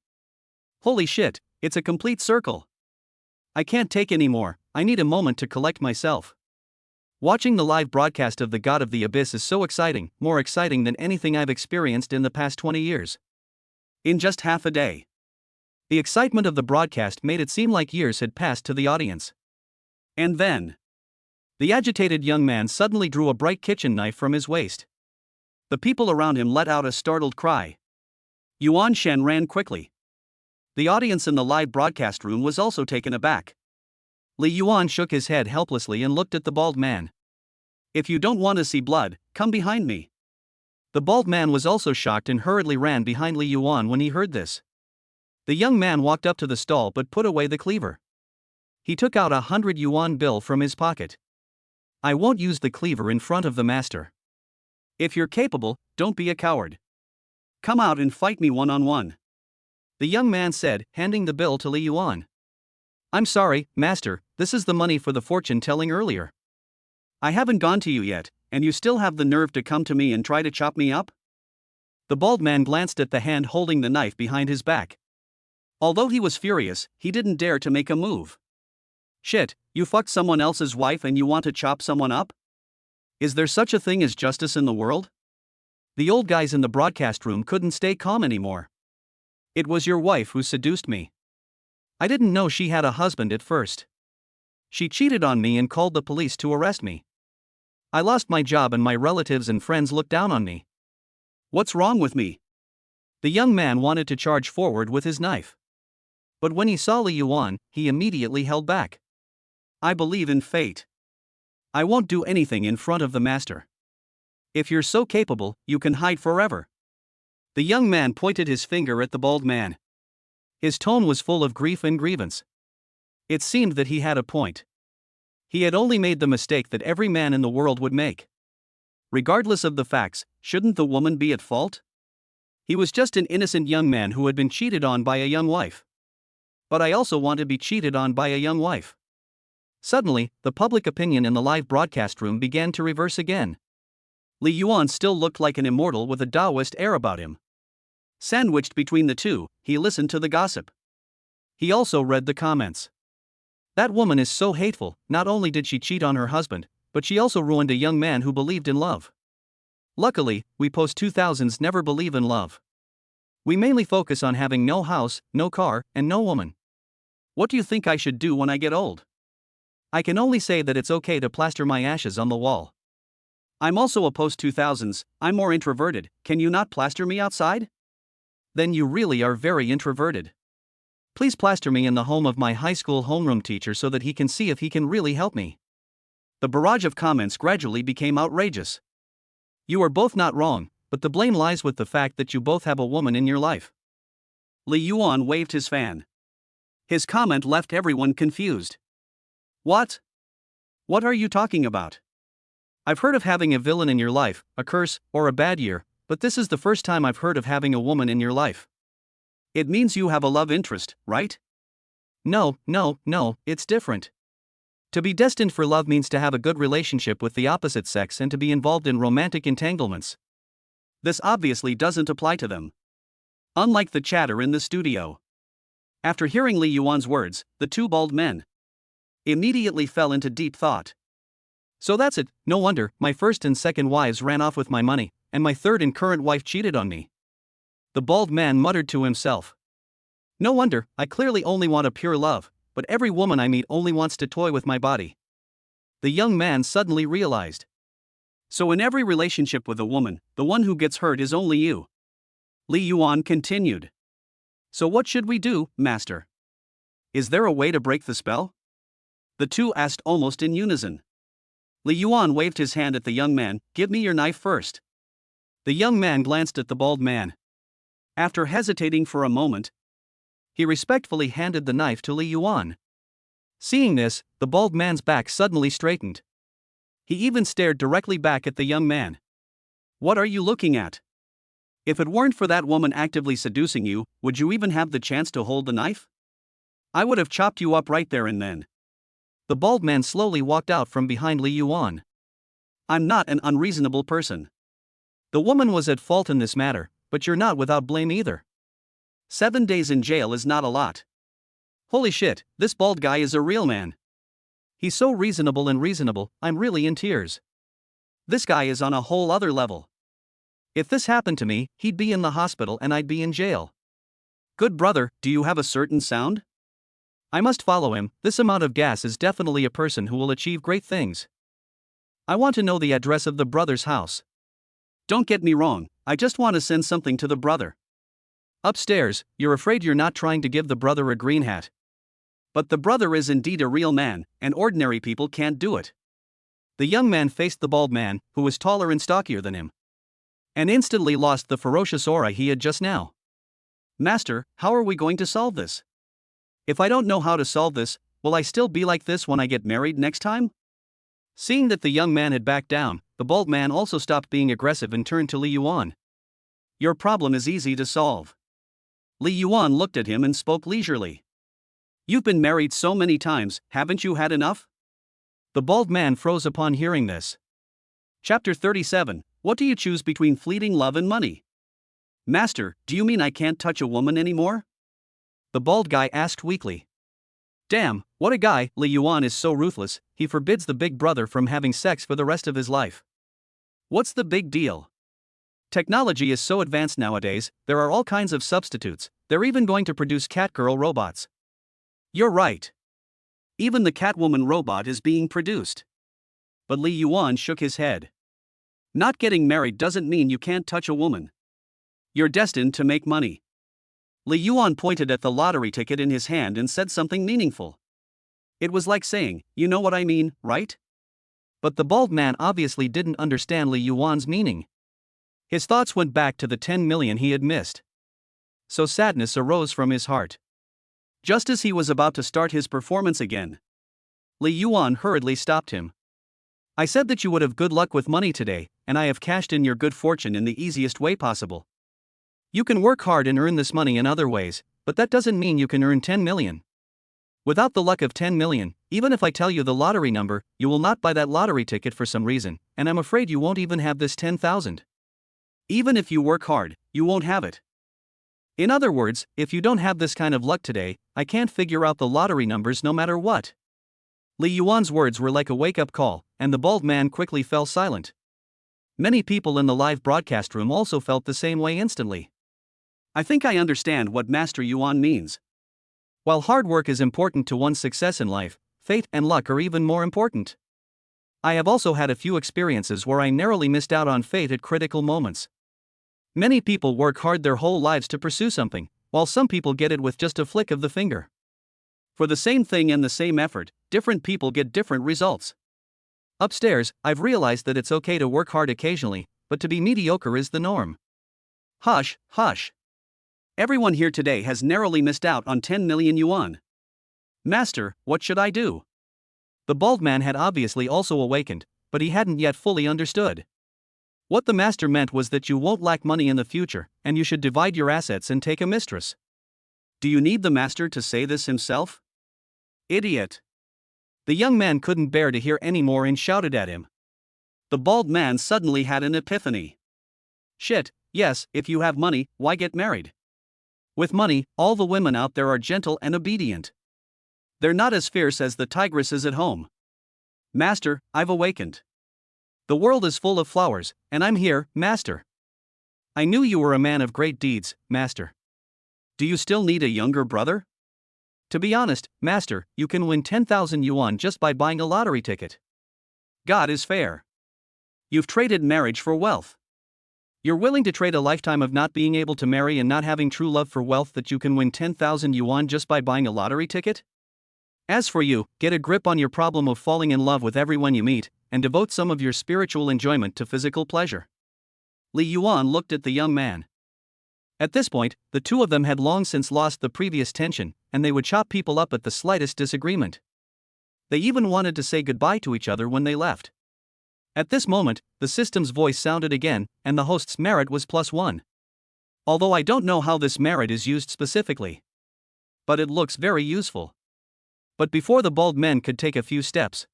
Holy shit, it's a complete circle. I can't take any more, I need a moment to collect myself. Watching the live broadcast of the God of the Abyss is so exciting, more exciting than anything I've experienced in the past 20 years. In just half a day. The excitement of the broadcast made it seem like years had passed to the audience. And then, the agitated young man suddenly drew a bright kitchen knife from his waist. The people around him let out a startled cry. Yuan Shen ran quickly. The audience in the live broadcast room was also taken aback. Li Yuan shook his head helplessly and looked at the bald man. If you don't want to see blood, come behind me. The bald man was also shocked and hurriedly ran behind Li Yuan when he heard this. The young man walked up to the stall but put away the cleaver. He took out a 100 yuan bill from his pocket. I won't use the cleaver in front of the master. If you're capable, don't be a coward. Come out and fight me one-on-one. The young man said, handing the bill to Li Yuan. I'm sorry, master, this is the money for the fortune telling earlier. I haven't gone to you yet, and you still have the nerve to come to me and try to chop me up? The bald man glanced at the hand holding the knife behind his back. Although he was furious, he didn't dare to make a move. Shit, you fucked someone else's wife and you want to chop someone up? Is there such a thing as justice in the world? The old guys in the broadcast room couldn't stay calm anymore. It was your wife who seduced me. I didn't know she had a husband at first. She cheated on me and called the police to arrest me. I lost my job and my relatives and friends looked down on me. What's wrong with me? The young man wanted to charge forward with his knife. But when he saw Li Yuan, he immediately held back. I believe in fate. I won't do anything in front of the master. If you're so capable, you can hide forever. The young man pointed his finger at the bald man. His tone was full of grief and grievance. It seemed that he had a point. He had only made the mistake that every man in the world would make. Regardless of the facts, shouldn't the woman be at fault? He was just an innocent young man who had been cheated on by a young wife. But I also want to be cheated on by a young wife. Suddenly, the public opinion in the live broadcast room began to reverse again. Li Yuan still looked like an immortal with a Taoist air about him. Sandwiched between the two, he listened to the gossip. He also read the comments. That woman is so hateful, not only did she cheat on her husband, but she also ruined a young man who believed in love. Luckily, we post-2000s never believe in love. We mainly focus on having no house, no car, and no woman. What do you think I should do when I get old? I can only say that it's okay to plaster my ashes on the wall. I'm also a post-2000s, I'm more introverted, can you not plaster me outside? Then you really are very introverted. Please plaster me in the home of my high school homeroom teacher so that he can see if he can really help me. The barrage of comments gradually became outrageous. You are both not wrong, but the blame lies with the fact that you both have a woman in your life. Li Yuan waved his fan. His comment left everyone confused. What? What are you talking about? I've heard of having a villain in your life, a curse, or a bad year, but this is the first time I've heard of having a woman in your life. It means you have a love interest, right? No, it's different. To be destined for love means to have a good relationship with the opposite sex and to be involved in romantic entanglements. This obviously doesn't apply to them. Unlike the chatter in the studio. After hearing Li Yuan's words, the two bald men immediately fell into deep thought. So that's it, no wonder my first and second wives ran off with my money, and my third and current wife cheated on me. The bald man muttered to himself. No wonder, I clearly only want a pure love, but every woman I meet only wants to toy with my body. The young man suddenly realized. So in every relationship with a woman, the one who gets hurt is only you. Li Yuan continued. So what should we do, master? Is there a way to break the spell? The two asked almost in unison. Li Yuan waved his hand at the young man. Give me your knife first. The young man glanced at the bald man. After hesitating for a moment, he respectfully handed the knife to Li Yuan. Seeing this, the bald man's back suddenly straightened. He even stared directly back at the young man. What are you looking at? If it weren't for that woman actively seducing you, would you even have the chance to hold the knife? I would have chopped you up right there and then. The bald man slowly walked out from behind Li Yuan. I'm not an unreasonable person. The woman was at fault in this matter, but you're not without blame either. 7 days in jail is not a lot. Holy shit, this bald guy is a real man. He's so reasonable, I'm really in tears. This guy is on a whole other level. If this happened to me, he'd be in the hospital and I'd be in jail. Good brother, do you have a certain sound? I must follow him. This amount of gas is definitely a person who will achieve great things. I want to know the address of the brother's house. Don't get me wrong, I just want to send something to the brother. Upstairs, you're afraid you're not trying to give the brother a green hat. But the brother is indeed a real man, and ordinary people can't do it. The young man faced the bald man, who was taller and stockier than him, and instantly lost the ferocious aura he had just now. Master, how are we going to solve this? If I don't know how to solve this, will I still be like this when I get married next time? Seeing that the young man had backed down, the bald man also stopped being aggressive and turned to Li Yuan. Your problem is easy to solve. Li Yuan looked at him and spoke leisurely. You've been married so many times, haven't you had enough? The bald man froze upon hearing this. Chapter 37, What do you choose between fleeting love and money? Master, do you mean I can't touch a woman anymore? The bald guy asked weakly. Damn, what a guy. Li Yuan is so ruthless, he forbids the big brother from having sex for the rest of his life. What's the big deal? Technology is so advanced nowadays, there are all kinds of substitutes. They're even going to produce Catgirl robots. You're right. Even the Catwoman robot is being produced. But Li Yuan shook his head. Not getting married doesn't mean you can't touch a woman. You're destined to make money. Li Yuan pointed at the lottery ticket in his hand and said something meaningful. It was like saying, you know what I mean, right? But the bald man obviously didn't understand Li Yuan's meaning. His thoughts went back to the 10 million he had missed. So sadness arose from his heart. Just as he was about to start his performance again, Li Yuan hurriedly stopped him. I said that you would have good luck with money today, and I have cashed in your good fortune in the easiest way possible. You can work hard and earn this money in other ways, but that doesn't mean you can earn 10 million. Without the luck of 10 million, even if I tell you the lottery number, you will not buy that lottery ticket for some reason, and I'm afraid you won't even have this 10,000. Even if you work hard, you won't have it. In other words, if you don't have this kind of luck today, I can't figure out the lottery numbers no matter what. Li Yuan's words were like a wake-up call, and the bald man quickly fell silent. Many people in the live broadcast room also felt the same way instantly. I think I understand what Master Yuan means. While hard work is important to one's success in life, fate and luck are even more important. I have also had a few experiences where I narrowly missed out on fate at critical moments. Many people work hard their whole lives to pursue something, while some people get it with just a flick of the finger. For the same thing and the same effort, different people get different results. Upstairs, I've realized that it's okay to work hard occasionally, but to be mediocre is the norm. Hush, hush. Everyone here today has narrowly missed out on 10 million yuan. Master, what should I do? The bald man had obviously also awakened, but he hadn't yet fully understood. What the master meant was that you won't lack money in the future, and you should divide your assets and take a mistress. Do you need the master to say this himself? Idiot. The young man couldn't bear to hear any more and shouted at him. The bald man suddenly had an epiphany. Shit, yes, if you have money, why get married? With money, all the women out there are gentle and obedient. They're not as fierce as the tigresses at home. Master, I've awakened. The world is full of flowers, and I'm here, master. I knew you were a man of great deeds, master. Do you still need a younger brother? To be honest, master, you can win 10,000 yuan just by buying a lottery ticket. God is fair. You've traded marriage for wealth. You're willing to trade a lifetime of not being able to marry and not having true love for wealth that you can win 10,000 yuan just by buying a lottery ticket? As for you, get a grip on your problem of falling in love with everyone you meet, and devote some of your spiritual enjoyment to physical pleasure. Li Yuan looked at the young man. At this point, the two of them had long since lost the previous tension, and they would chop people up at the slightest disagreement. They even wanted to say goodbye to each other when they left. At this moment, the system's voice sounded again, and the host's merit was +1. Although I don't know how this merit is used specifically. But it looks very useful. But before the bald men could take a few steps,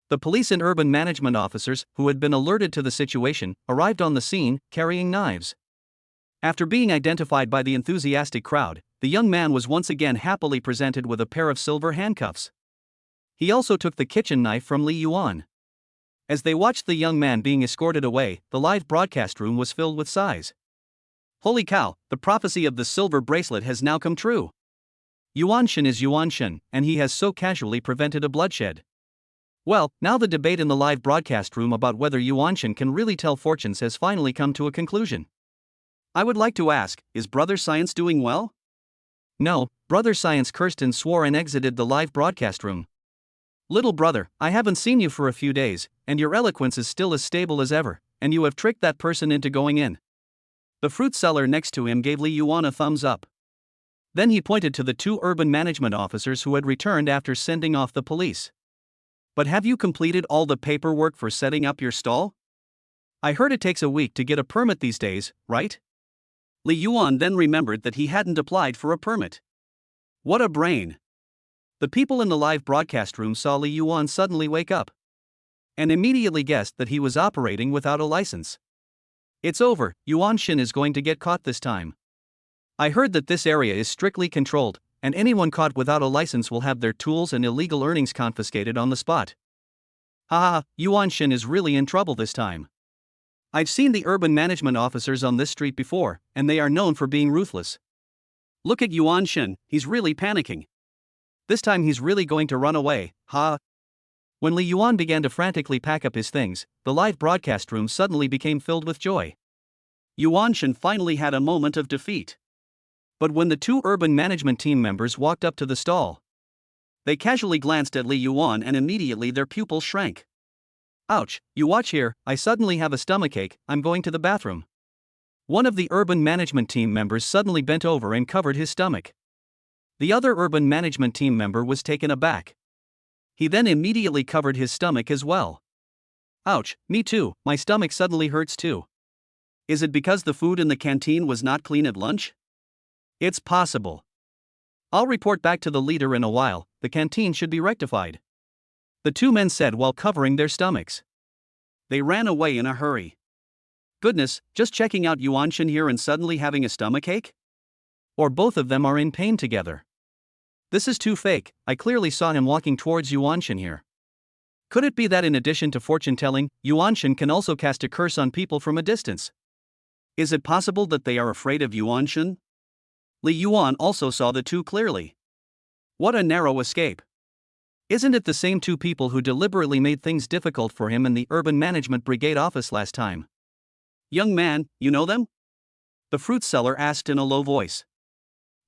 the police and urban management officers, who had been alerted to the situation, arrived on the scene, carrying knives. After being identified by the enthusiastic crowd, the young man was once again happily presented with a pair of silver handcuffs. He also took the kitchen knife from Li Yuan. As they watched the young man being escorted away, the live broadcast room was filled with sighs. Holy cow, the prophecy of the silver bracelet has now come true. Yuan Shen is Yuan Shen, and he has so casually prevented a bloodshed. Well, now the debate in the live broadcast room about whether Yuan Shen can really tell fortunes has finally come to a conclusion. I would like to ask, is Brother Science doing well? No, Brother Science cursed and swore and exited the live broadcast room. Little brother, I haven't seen you for a few days, and your eloquence is still as stable as ever, and you have tricked that person into going in. The fruit seller next to him gave Li Yuan a thumbs up. Then he pointed to the two urban management officers who had returned after sending off the police. But have you completed all the paperwork for setting up your stall? I heard it takes a week to get a permit these days, right? Li Yuan then remembered that he hadn't applied for a permit. What a brain! The people in the live broadcast room saw Li Yuan suddenly wake up and immediately guessed that he was operating without a license. It's over, Yuan Shen is going to get caught this time. I heard that this area is strictly controlled, and anyone caught without a license will have their tools and illegal earnings confiscated on the spot. Haha, Yuan Shen is really in trouble this time. I've seen the urban management officers on this street before, and they are known for being ruthless. Look at Yuan Shen, he's really panicking. This time he's really going to run away, ha! When Li Yuan began to frantically pack up his things, the live broadcast room suddenly became filled with joy. Yuan Shen finally had a moment of defeat. But when the two urban management team members walked up to the stall, they casually glanced at Li Yuan and immediately their pupils shrank. Ouch, you watch here, I suddenly have a stomachache, I'm going to the bathroom. One of the urban management team members suddenly bent over and covered his stomach. The other urban management team member was taken aback. He then immediately covered his stomach as well. Ouch, me too, my stomach suddenly hurts too. Is it because the food in the canteen was not clean at lunch? It's possible. I'll report back to the leader in a while, the canteen should be rectified. The two men said while covering their stomachs. They ran away in a hurry. Goodness, just checking out Yuan Shen here and suddenly having a stomachache? Or both of them are in pain together. This is too fake, I clearly saw him walking towards Yuan Shen here. Could it be that in addition to fortune telling, Yuan Shen can also cast a curse on people from a distance? Is it possible that they are afraid of Yuan Shen? Li Yuan also saw the two clearly. What a narrow escape. Isn't it the same two people who deliberately made things difficult for him in the urban management brigade office last time? Young man, you know them? The fruit seller asked in a low voice.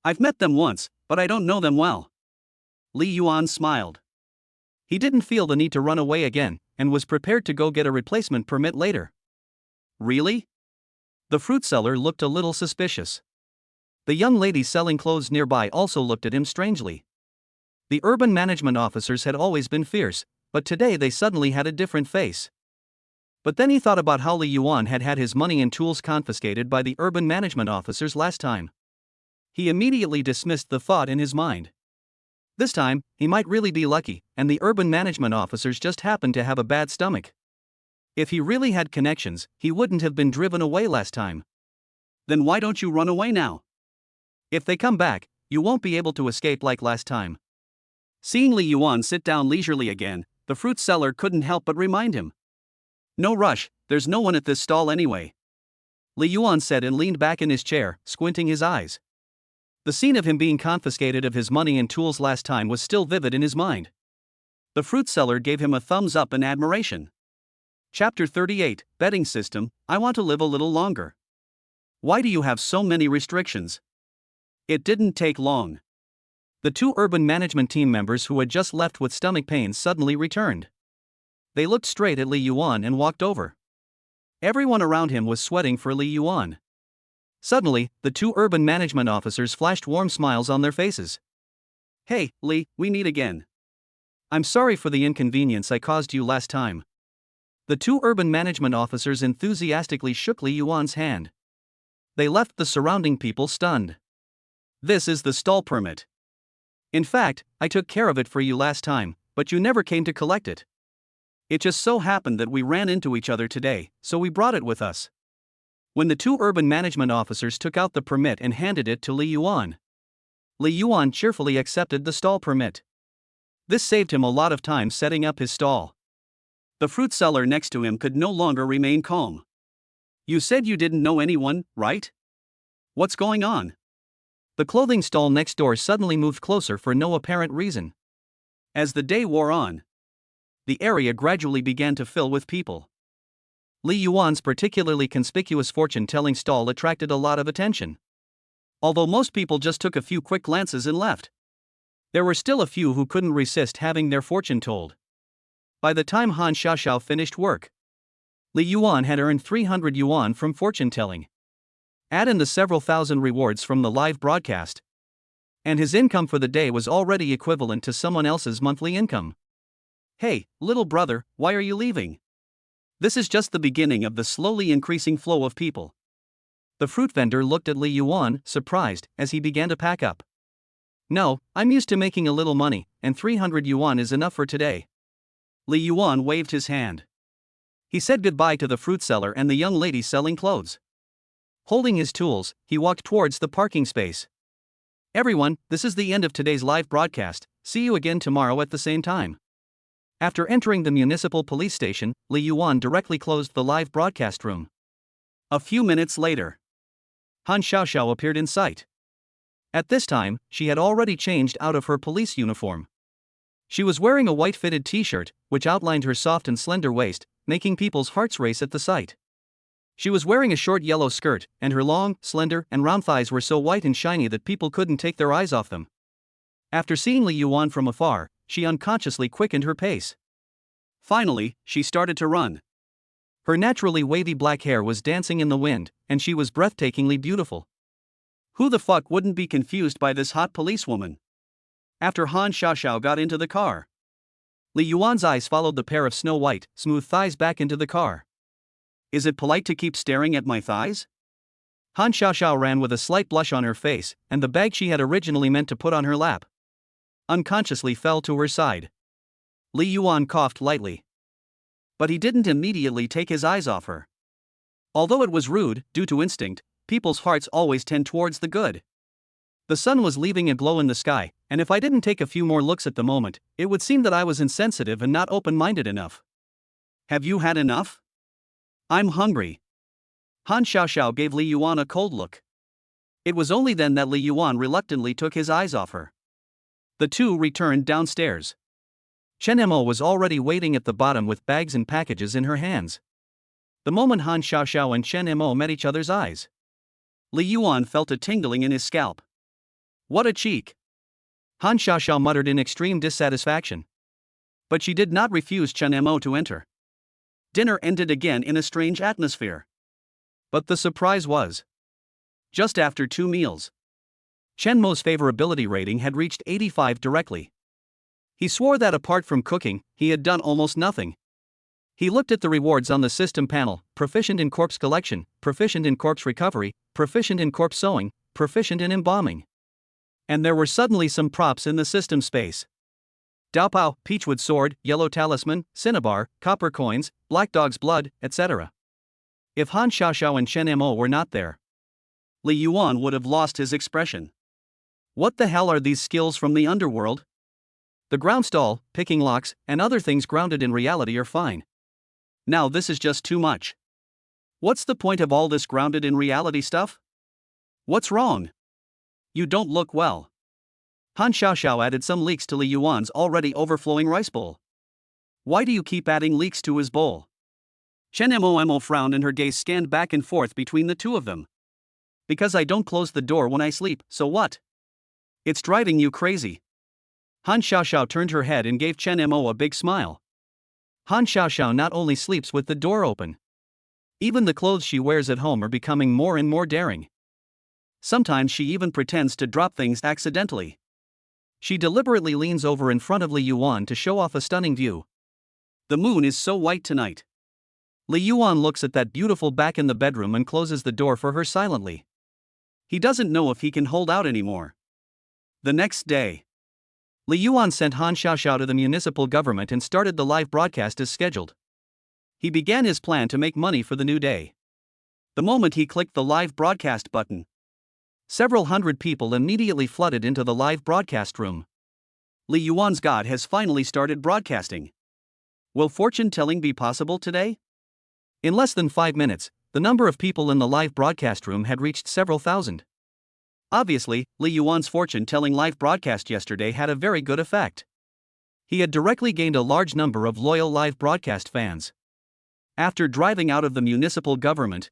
I've met them once, but I don't know them well. Li Yuan smiled. He didn't feel the need to run away again, and was prepared to go get a replacement permit later. Really? The fruit seller looked a little suspicious. The young lady selling clothes nearby also looked at him strangely. The urban management officers had always been fierce, but today they suddenly had a different face. But then he thought about how Li Yuan had had his money and tools confiscated by the urban management officers last time. He immediately dismissed the thought in his mind. This time, he might really be lucky, and the urban management officers just happened to have a bad stomach. If he really had connections, he wouldn't have been driven away last time. Then why don't you run away now? If they come back, you won't be able to escape like last time. Seeing Li Yuan sit down leisurely again, the fruit seller couldn't help but remind him. No rush, there's no one at this stall anyway. Li Yuan said and leaned back in his chair, squinting his eyes. The scene of him being confiscated of his money and tools last time was still vivid in his mind. The fruit seller gave him a thumbs up in admiration. Chapter 38, Betting System. I want to live a little longer. Why do you have so many restrictions? It didn't take long. The two urban management team members who had just left with stomach pains suddenly returned. They looked straight at Li Yuan and walked over. Everyone around him was sweating for Li Yuan. Suddenly, the two urban management officers flashed warm smiles on their faces. Hey, Li, we meet again. I'm sorry for the inconvenience I caused you last time. The two urban management officers enthusiastically shook Li Yuan's hand. They left the surrounding people stunned. This is the stall permit. In fact, I took care of it for you last time, but you never came to collect it. It just so happened that we ran into each other today, so we brought it with us. When the two urban management officers took out the permit and handed it to Li Yuan, Li Yuan cheerfully accepted the stall permit. This saved him a lot of time setting up his stall. The fruit seller next to him could no longer remain calm. You said you didn't know anyone, right? What's going on? The clothing stall next door suddenly moved closer for no apparent reason. As the day wore on, the area gradually began to fill with people. Li Yuan's particularly conspicuous fortune-telling stall attracted a lot of attention. Although most people just took a few quick glances and left, there were still a few who couldn't resist having their fortune told. By the time Han Xiaoxiao finished work, Li Yuan had earned 300 yuan from fortune-telling. Add in the several thousand rewards from the live broadcast, and his income for the day was already equivalent to someone else's monthly income. Hey, little brother, why are you leaving? This is just the beginning of the slowly increasing flow of people. The fruit vendor looked at Li Yuan, surprised, as he began to pack up. No, I'm used to making a little money, and 300 yuan is enough for today. Li Yuan waved his hand. He said goodbye to the fruit seller and the young lady selling clothes. Holding his tools, he walked towards the parking space. Everyone, this is the end of today's live broadcast. See you again tomorrow at the same time. After entering the municipal police station, Li Yuan directly closed the live broadcast room. A few minutes later, Han Xiaoxiao appeared in sight. At this time, she had already changed out of her police uniform. She was wearing a white fitted t-shirt, which outlined her soft and slender waist, making people's hearts race at the sight. She was wearing a short yellow skirt, and her long, slender, and round thighs were so white and shiny that people couldn't take their eyes off them. After seeing Li Yuan from afar, she unconsciously quickened her pace. Finally, she started to run. Her naturally wavy black hair was dancing in the wind, and she was breathtakingly beautiful. Who the fuck wouldn't be confused by this hot policewoman? After Han Xiaoxiao got into the car, Li Yuan's eyes followed the pair of snow-white, smooth thighs back into the car. Is it polite to keep staring at my thighs? Han Xiaoxiao ran with a slight blush on her face, and the bag she had originally meant to put on her lap unconsciously fell to her side. Li Yuan coughed lightly. But he didn't immediately take his eyes off her. Although it was rude, due to instinct, people's hearts always tend towards the good. The sun was leaving a glow in the sky, and if I didn't take a few more looks at the moment, it would seem that I was insensitive and not open-minded enough. Have you had enough? I'm hungry. Han Xiaoxiao gave Li Yuan a cold look. It was only then that Li Yuan reluctantly took his eyes off her. The two returned downstairs. Chen Mo was already waiting at the bottom with bags and packages in her hands. The moment Han Xiaoxiao and Chen Mo met each other's eyes, Li Yuan felt a tingling in his scalp. What a cheek! Han Xiaoxiao muttered in extreme dissatisfaction. But she did not refuse Chen Mo to enter. Dinner ended again in a strange atmosphere. But the surprise was, just after 2 meals, Chen Mo's favorability rating had reached 85 directly. He swore that apart from cooking, he had done almost nothing. He looked at the rewards on the system panel: proficient in corpse collection, proficient in corpse recovery, proficient in corpse sewing, proficient in embalming. And there were suddenly some props in the system space. Daopao, Peachwood Sword, Yellow Talisman, Cinnabar, Copper Coins, Black Dog's Blood, etc. If Han Xiaoxiao and Chen Mo were not there, Li Yuan would have lost his expression. What the hell are these skills from the underworld? The ground stall, picking locks, and other things grounded in reality are fine. Now this is just too much. What's the point of all this grounded in reality stuff? What's wrong? You don't look well. Han Xiaoxiao added some leeks to Li Yuan's already overflowing rice bowl. Why do you keep adding leeks to his bowl? Chen Mo frowned and her gaze scanned back and forth between the two of them. Because I don't close the door when I sleep, so what? It's driving you crazy. Han Xiaoxiao turned her head and gave Chen Mo a big smile. Han Xiaoxiao not only sleeps with the door open. Even the clothes she wears at home are becoming more and more daring. Sometimes she even pretends to drop things accidentally. She deliberately leans over in front of Li Yuan to show off a stunning view. The moon is so white tonight. Li Yuan looks at that beautiful back in the bedroom and closes the door for her silently. He doesn't know if he can hold out anymore. The next day, Li Yuan sent Han Xiaoxiao to the municipal government and started the live broadcast as scheduled. He began his plan to make money for the new day. The moment he clicked the live broadcast button, several hundred people immediately flooded into the live broadcast room. Li Yuan's god has finally started broadcasting. Will fortune telling be possible today? In less than 5 minutes, the number of people in the live broadcast room had reached several thousand. Obviously, Li Yuan's fortune-telling live broadcast yesterday had a very good effect. He had directly gained a large number of loyal live broadcast fans. After driving out of the municipal government,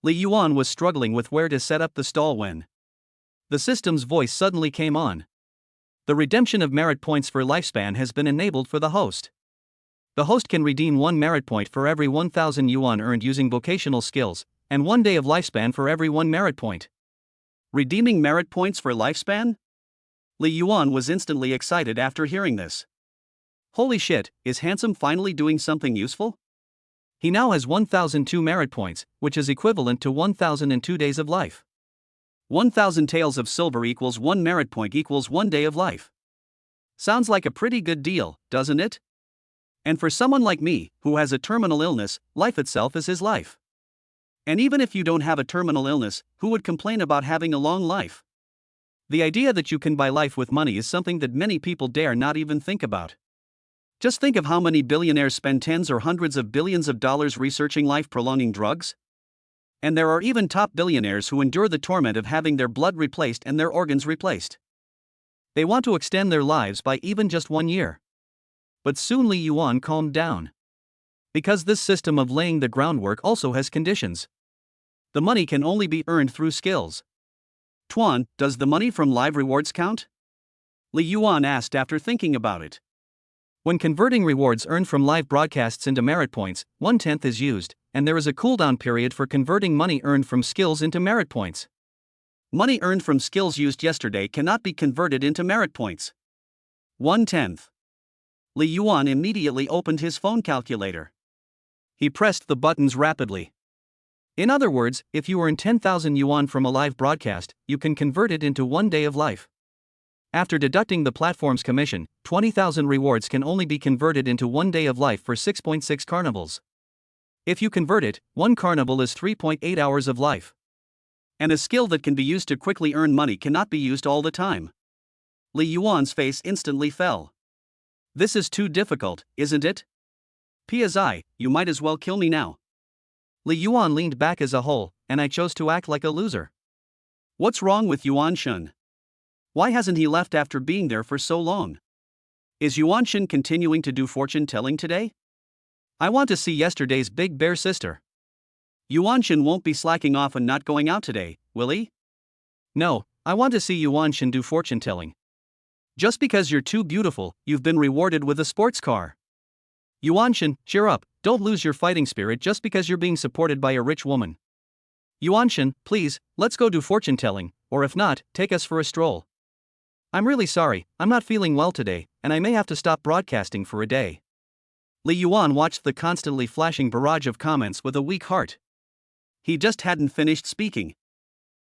Li Yuan was struggling with where to set up the stall when the system's voice suddenly came on. The redemption of merit points for lifespan has been enabled for the host. The host can redeem 1 merit point for every 1,000 yuan earned using vocational skills, and 1 day of lifespan for every 1 merit point. Redeeming merit points for lifespan? Li Yuan was instantly excited after hearing this. Holy shit, is Handsome finally doing something useful? He now has 1,002 merit points, which is equivalent to 1,002 days of life. 1,000 taels of silver equals 1 merit point equals 1 day of life. Sounds like a pretty good deal, doesn't it? And for someone like me, who has a terminal illness, life itself is his life. And even if you don't have a terminal illness, who would complain about having a long life? The idea that you can buy life with money is something that many people dare not even think about. Just think of how many billionaires spend tens or hundreds of billions of dollars researching life-prolonging drugs. And there are even top billionaires who endure the torment of having their blood replaced and their organs replaced. They want to extend their lives by even just 1 year. But soon Li Yuan calmed down. Because this system of laying the groundwork also has conditions. The money can only be earned through skills. Tuan, does the money from live rewards count? Li Yuan asked after thinking about it. When converting rewards earned from live broadcasts into merit points, 1/10 is used, and there is a cooldown period for converting money earned from skills into merit points. Money earned from skills used yesterday cannot be converted into merit points. 1/10. Li Yuan immediately opened his phone calculator. He pressed the buttons rapidly. In other words, if you earn 10,000 yuan from a live broadcast, you can convert it into 1 day of life. After deducting the platform's commission, 20,000 rewards can only be converted into 1 day of life for 6.6 carnivals. If you convert it, 1 carnival is 3.8 hours of life. And a skill that can be used to quickly earn money cannot be used all the time. Li Yuan's face instantly fell. This is too difficult, isn't it? Pi, you might as well kill me now. Li Yuan leaned back as a whole, and I chose to act like a loser. What's wrong with Yuan Shen? Why hasn't he left after being there for so long? Is Yuan Shen continuing to do fortune telling today? I want to see yesterday's big bear sister. Yuan Shen won't be slacking off and not going out today, will he? No, I want to see Yuan Shen do fortune telling. Just because you're too beautiful, you've been rewarded with a sports car. Yuan Shen, cheer up, don't lose your fighting spirit just because you're being supported by a rich woman. Yuan Shen, please, let's go do fortune telling, or if not, take us for a stroll. I'm really sorry, I'm not feeling well today, and I may have to stop broadcasting for a day. Li Yuan watched the constantly flashing barrage of comments with a weak heart. He just hadn't finished speaking.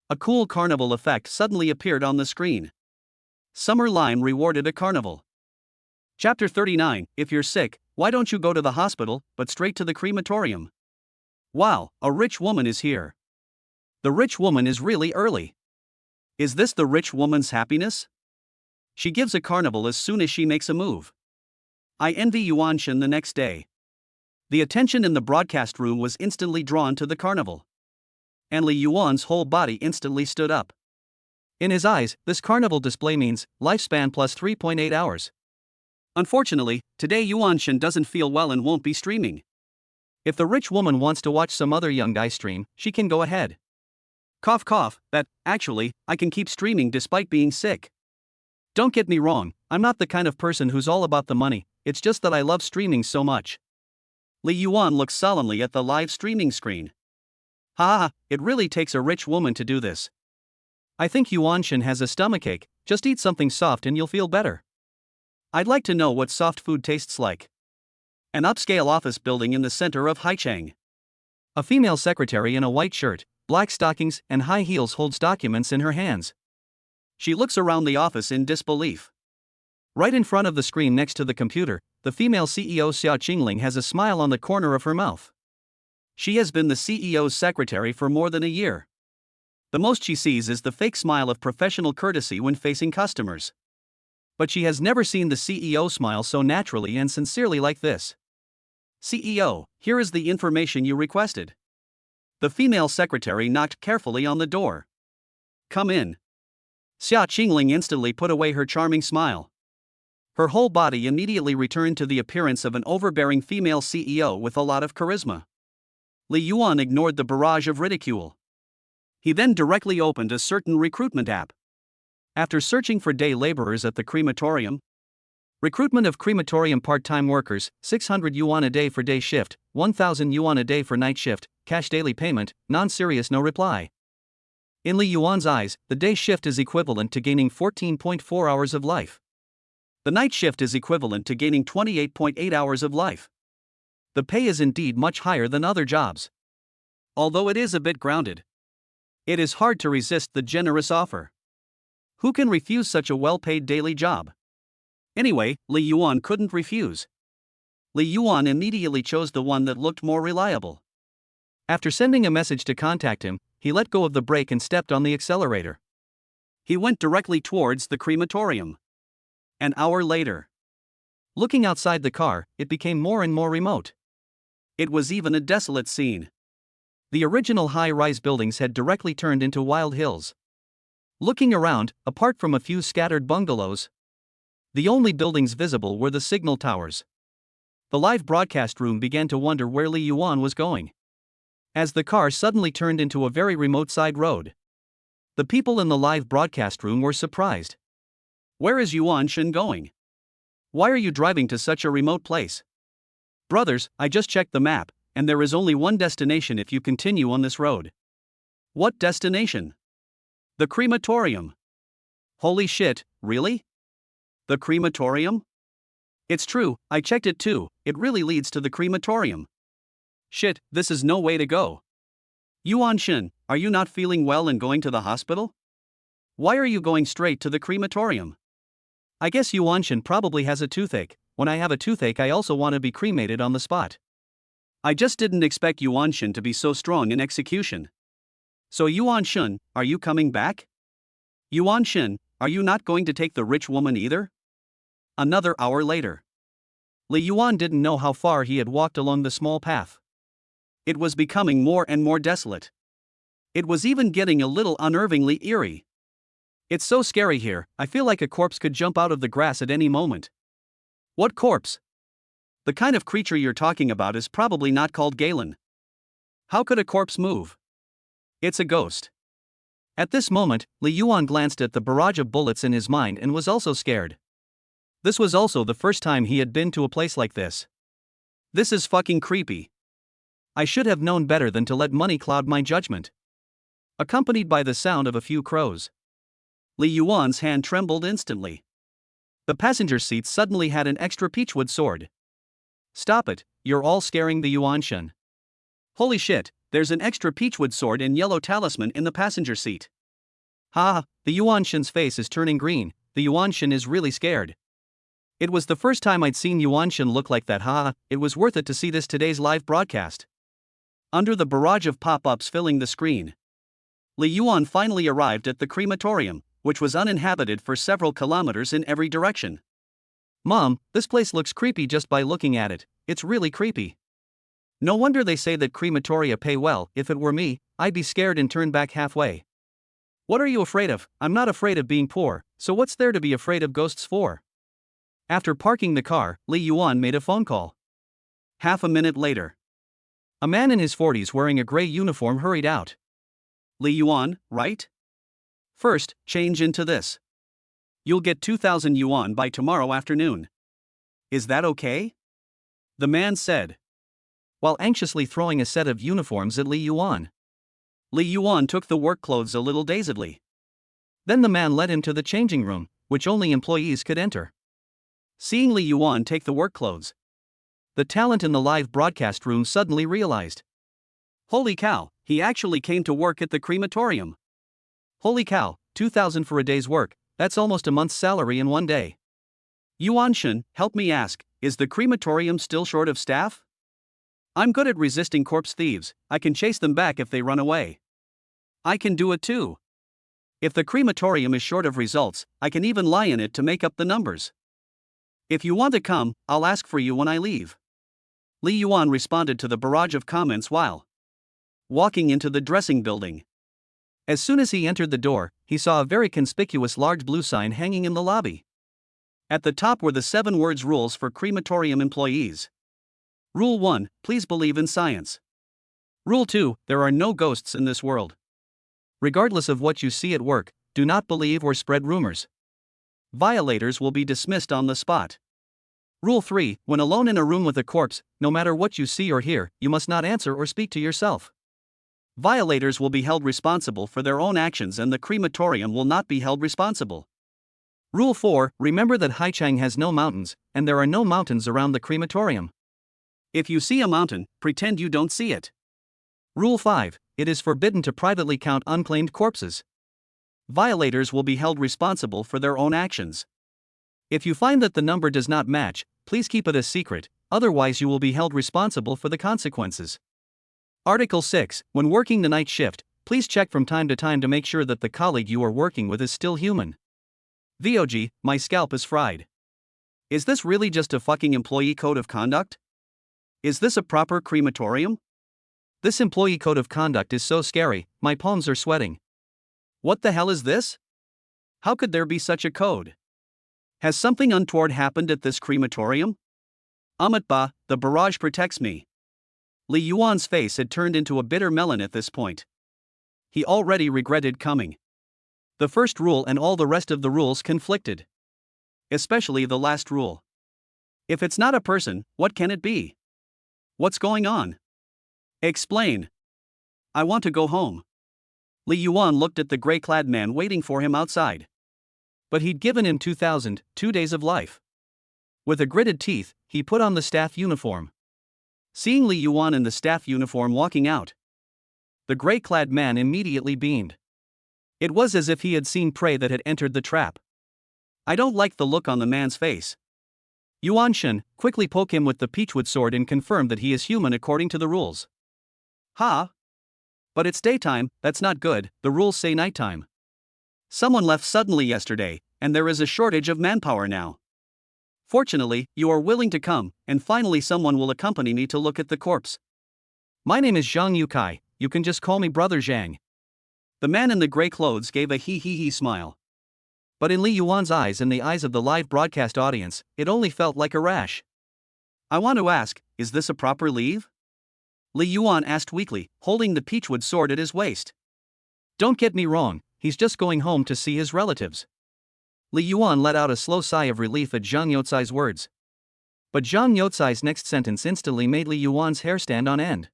A cool carnival effect suddenly appeared on the screen. Summer Line rewarded a carnival. Chapter 39, If you're sick, why don't you go to the hospital, but straight to the crematorium? Wow, a rich woman is here. The rich woman is really early. Is this the rich woman's happiness? She gives a carnival as soon as she makes a move. I envy Yuan Shen the next day. The attention in the broadcast room was instantly drawn to the carnival. And Li Yuan's whole body instantly stood up. In his eyes, this carnival display means lifespan plus 3.8 hours. Unfortunately, today Yuan Shen doesn't feel well and won't be streaming. If the rich woman wants to watch some other young guy stream, she can go ahead. Cough cough, actually, I can keep streaming despite being sick. Don't get me wrong, I'm not the kind of person who's all about the money, it's just that I love streaming so much. Li Yuan looks solemnly at the live streaming screen. Ha, it really takes a rich woman to do this. I think Yuan Shen has a stomachache, just eat something soft and you'll feel better. I'd like to know what soft food tastes like. An upscale office building in the center of Haicheng. A female secretary in a white shirt, black stockings, and high heels holds documents in her hands. She looks around the office in disbelief. Right in front of the screen next to the computer, the female CEO Xia Qingling has a smile on the corner of her mouth. She has been the CEO's secretary for more than a year. The most she sees is the fake smile of professional courtesy when facing customers. But she has never seen the CEO smile so naturally and sincerely like this. CEO, here is the information you requested. The female secretary knocked carefully on the door. Come in. Xia Qingling instantly put away her charming smile. Her whole body immediately returned to the appearance of an overbearing female CEO with a lot of charisma. Li Yuan ignored the barrage of ridicule. He then directly opened a certain recruitment app. After searching for day laborers at the crematorium, recruitment of crematorium part-time workers, 600 yuan a day for day shift, 1,000 yuan a day for night shift, cash daily payment, non-serious no reply. In Li Yuan's eyes, the day shift is equivalent to gaining 14.4 hours of life. The night shift is equivalent to gaining 28.8 hours of life. The pay is indeed much higher than other jobs. Although it is a bit grounded, it is hard to resist the generous offer. Who can refuse such a well-paid daily job? Anyway, Li Yuan couldn't refuse. Li Yuan immediately chose the one that looked more reliable. After sending a message to contact him, he let go of the brake and stepped on the accelerator. He went directly towards the crematorium. An hour later. Looking outside the car, it became more and more remote. It was even a desolate scene. The original high-rise buildings had directly turned into wild hills. Looking around, apart from a few scattered bungalows, the only buildings visible were the signal towers. The live broadcast room began to wonder where Li Yuan was going. As the car suddenly turned into a very remote side road. The people in the live broadcast room were surprised. Where is Yuan Shen going? Why are you driving to such a remote place? Brothers, I just checked the map, and there is only one destination if you continue on this road. What destination? The crematorium. Holy shit, really? The crematorium? It's true, I checked it too, it really leads to the crematorium. Shit, this is no way to go. Yuan Shen, are you not feeling well and going to the hospital? Why are you going straight to the crematorium? I guess Yuan Shen probably has a toothache. When I have a toothache, I also want to be cremated on the spot. I just didn't expect Yuan Shen to be so strong in execution. So Yuan Shen, are you coming back? Yuan Shen, are you not going to take the rich woman either? Another hour later. Li Yuan didn't know how far he had walked along the small path. It was becoming more and more desolate. It was even getting a little unnervingly eerie. It's so scary here, I feel like a corpse could jump out of the grass at any moment. What corpse? The kind of creature you're talking about is probably not called Galen. How could a corpse move? It's a ghost. At this moment, Li Yuan glanced at the barrage of bullets in his mind and was also scared. This was also the first time he had been to a place like this. This is fucking creepy. I should have known better than to let money cloud my judgment. Accompanied by the sound of a few crows. Li Yuan's hand trembled instantly. The passenger seat suddenly had an extra peachwood sword. Stop it, you're all scaring the Yuanshan. Holy shit, there's an extra peachwood sword and yellow talisman in the passenger seat. Ha, the Yuanshan's face is turning green, the Yuanshan is really scared. It was the first time I'd seen Yuanshan look like that. It was worth it to see this today's live broadcast. Under the barrage of pop-ups filling the screen, Li Yuan finally arrived at the crematorium, which was uninhabited for several kilometers in every direction. Mom, this place looks creepy just by looking at it, it's really creepy. No wonder they say that crematoria pay well. If it were me, I'd be scared and turn back halfway. What are you afraid of? I'm not afraid of being poor, so what's there to be afraid of ghosts for? After parking the car, Li Yuan made a phone call. Half a minute later, a man in his 40s wearing a gray uniform hurried out. Li Yuan, right? First, change into this. You'll get 2,000 yuan by tomorrow afternoon. Is that okay? The man said, while anxiously throwing a set of uniforms at Li Yuan. Li Yuan took the work clothes a little dazedly. Then the man led him to the changing room, which only employees could enter. Seeing Li Yuan take the work clothes, the talent in the live broadcast room suddenly realized. Holy cow, he actually came to work at the crematorium. Holy cow, 2,000 for a day's work, that's almost a month's salary in one day. Yuanshan, help me ask, is the crematorium still short of staff? I'm good at resisting corpse thieves, I can chase them back if they run away. I can do it too. If the crematorium is short of results, I can even lie in it to make up the numbers. If you want to come, I'll ask for you when I leave. Li Yuan responded to the barrage of comments while walking into the dressing building. As soon as he entered the door, he saw a very conspicuous large blue sign hanging in the lobby. At the top were the 7 words rules for crematorium employees. Rule 1, please believe in science. Rule 2, there are no ghosts in this world. Regardless of what you see at work, do not believe or spread rumors. Violators will be dismissed on the spot. Rule 3, when alone in a room with a corpse, no matter what you see or hear, you must not answer or speak to yourself. Violators will be held responsible for their own actions and the crematorium will not be held responsible. Rule 4, remember that Haichang has no mountains, and there are no mountains around the crematorium. If you see a mountain, pretend you don't see it. Rule 5, it is forbidden to privately count unclaimed corpses. Violators will be held responsible for their own actions. If you find that the number does not match, please keep it a secret, otherwise you will be held responsible for the consequences. Article 6, when working the night shift, please check from time to time to make sure that the colleague you are working with is still human. VOG, my scalp is fried. Is this really just a fucking employee code of conduct? Is this a proper crematorium? This employee code of conduct is so scary, my palms are sweating. What the hell is this? How could there be such a code? Has something untoward happened at this crematorium? Amitba, the barrage protects me. Li Yuan's face had turned into a bitter melon at this point. He already regretted coming. The first rule and all the rest of the rules conflicted. Especially the last rule. If it's not a person, what can it be? What's going on? Explain. I want to go home. Li Yuan looked at the gray-clad man waiting for him outside. But he'd given him 2,000, 2 days of life. With a gritted teeth, he put on the staff uniform. Seeing Li Yuan in the staff uniform walking out, the gray-clad man immediately beamed. It was as if he had seen prey that had entered the trap. I don't like the look on the man's face. Yuanshan, quickly poke him with the peachwood sword and confirm that he is human according to the rules. Ha! But it's daytime, that's not good, the rules say nighttime. Someone left suddenly yesterday, and there is a shortage of manpower now. Fortunately, you are willing to come, and finally someone will accompany me to look at the corpse. My name is Zhang Yukai, you can just call me Brother Zhang. The man in the gray clothes gave a hee smile. But in Li Yuan's eyes and the eyes of the live broadcast audience, it only felt like a rash. I want to ask, is this a proper leave? Li Yuan asked weakly, holding the peachwood sword at his waist. Don't get me wrong, he's just going home to see his relatives. Li Yuan let out a slow sigh of relief at Zhang Youcai's words. But Zhang Youcai's next sentence instantly made Li Yuan's hair stand on end.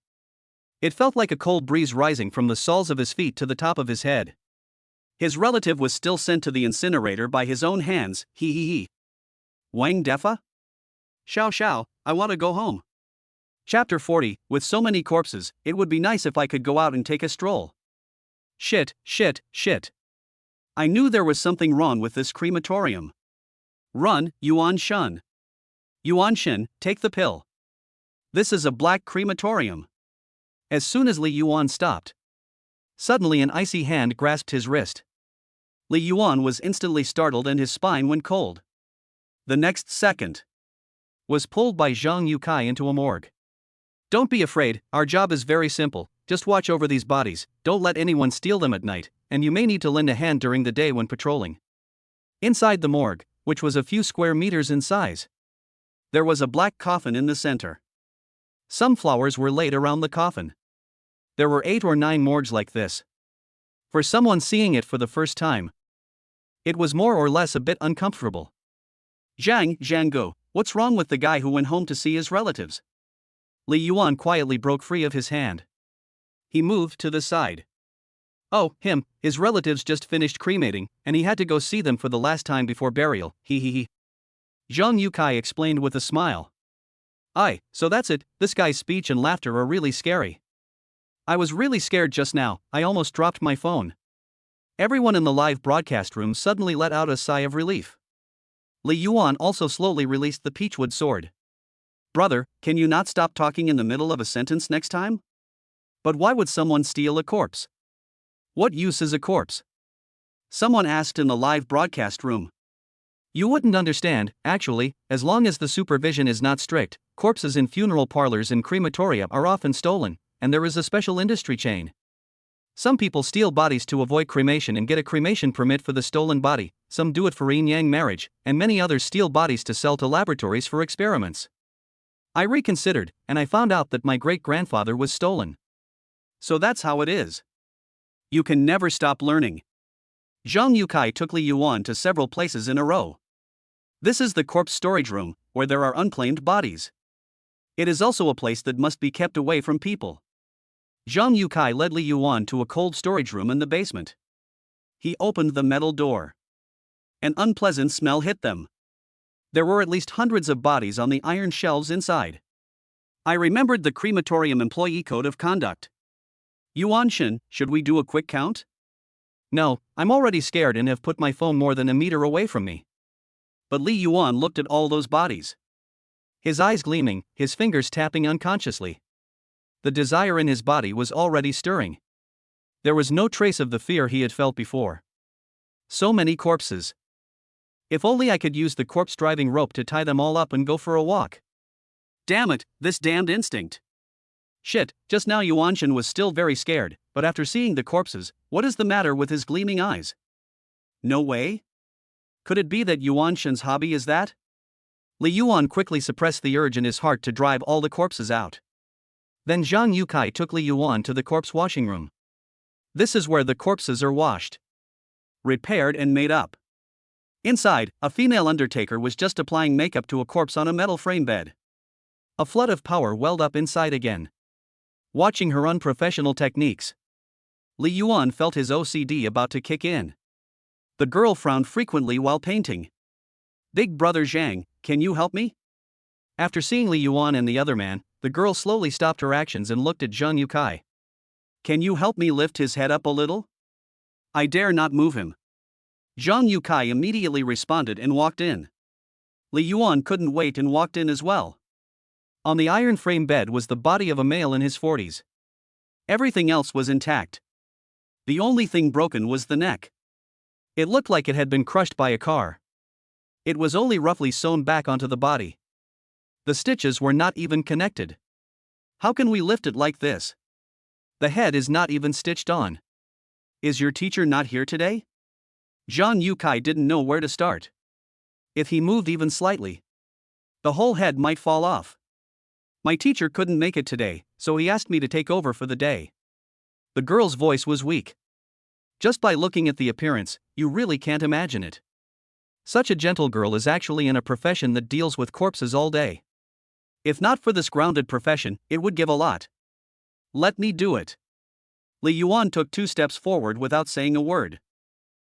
It felt like a cold breeze rising from the soles of his feet to the top of his head. His relative was still sent to the incinerator by his own hands, he. Wang Defa? Xiao, I want to go home. Chapter 40, with so many corpses, it would be nice if I could go out and take a stroll. Shit. I knew there was something wrong with this crematorium. Run, Yuan Shun. Yuan Shen, take the pill. This is a black crematorium. As soon as Li Yuan stopped, suddenly an icy hand grasped his wrist. Li Yuan was instantly startled and his spine went cold. The next second was pulled by Zhang Youcai into a morgue. Don't be afraid, our job is very simple, just watch over these bodies, don't let anyone steal them at night, and you may need to lend a hand during the day when patrolling. Inside the morgue, which was a few square meters in size, there was a black coffin in the center. Some flowers were laid around the coffin. There were 8 or 9 morgues like this. For someone seeing it for the first time, it was more or less a bit uncomfortable. Zhang, what's wrong with the guy who went home to see his relatives? Li Yuan quietly broke free of his hand. He moved to the side. Oh, him, his relatives just finished cremating, and he had to go see them for the last time before burial, he. Zhang Youcai explained with a smile. Aye, so that's it, this guy's speech and laughter are really scary. I was really scared just now, I almost dropped my phone. Everyone in the live broadcast room suddenly let out a sigh of relief. Li Yuan also slowly released the peachwood sword. Brother, can you not stop talking in the middle of a sentence next time? But why would someone steal a corpse? What use is a corpse? Someone asked in the live broadcast room. You wouldn't understand, actually, as long as the supervision is not strict, corpses in funeral parlors and crematoria are often stolen, and there is a special industry chain. Some people steal bodies to avoid cremation and get a cremation permit for the stolen body, some do it for yin-yang marriage, and many others steal bodies to sell to laboratories for experiments. I reconsidered, and I found out that my great-grandfather was stolen. So that's how it is. You can never stop learning. Zhang Youcai took Li Yuan to several places in a row. This is the corpse storage room, where there are unclaimed bodies. It is also a place that must be kept away from people. Zhang Youcai led Li Yuan to a cold storage room in the basement. He opened the metal door. An unpleasant smell hit them. There were at least hundreds of bodies on the iron shelves inside. I remembered the crematorium employee code of conduct. Yuan Shen, should we do a quick count? No, I'm already scared and have put my phone more than a meter away from me. But Li Yuan looked at all those bodies. His eyes gleaming, his fingers tapping unconsciously. The desire in his body was already stirring. There was no trace of the fear he had felt before. So many corpses. If only I could use the corpse-driving rope to tie them all up and go for a walk. Damn it, this damned instinct. Shit, just now Yuan Shen was still very scared, but after seeing the corpses, what is the matter with his gleaming eyes? No way? Could it be that Yuan Shen's hobby is that? Li Yuan quickly suppressed the urge in his heart to drive all the corpses out. Then Zhang Youcai took Li Yuan to the corpse washing room. This is where the corpses are washed, repaired and made up. Inside, a female undertaker was just applying makeup to a corpse on a metal frame bed. A flood of power welled up inside again. Watching her unprofessional techniques, Li Yuan felt his OCD about to kick in. The girl frowned frequently while painting. Big brother Zhang, can you help me? After seeing Li Yuan and the other man, the girl slowly stopped her actions and looked at Zhang Youcai. Can you help me lift his head up a little? I dare not move him. Zhang Youcai immediately responded and walked in. Li Yuan couldn't wait and walked in as well. On the iron frame bed was the body of a male in his 40s. Everything else was intact. The only thing broken was the neck. It looked like it had been crushed by a car. It was only roughly sewn back onto the body. The stitches were not even connected. How can we lift it like this? The head is not even stitched on. Is your teacher not here today? Zhang Youcai didn't know where to start. If he moved even slightly, the whole head might fall off. My teacher couldn't make it today, so he asked me to take over for the day. The girl's voice was weak. Just by looking at the appearance, you really can't imagine it. Such a gentle girl is actually in a profession that deals with corpses all day. If not for this grounded profession, it would give a lot. Let me do it. Li Yuan took 2 steps forward without saying a word.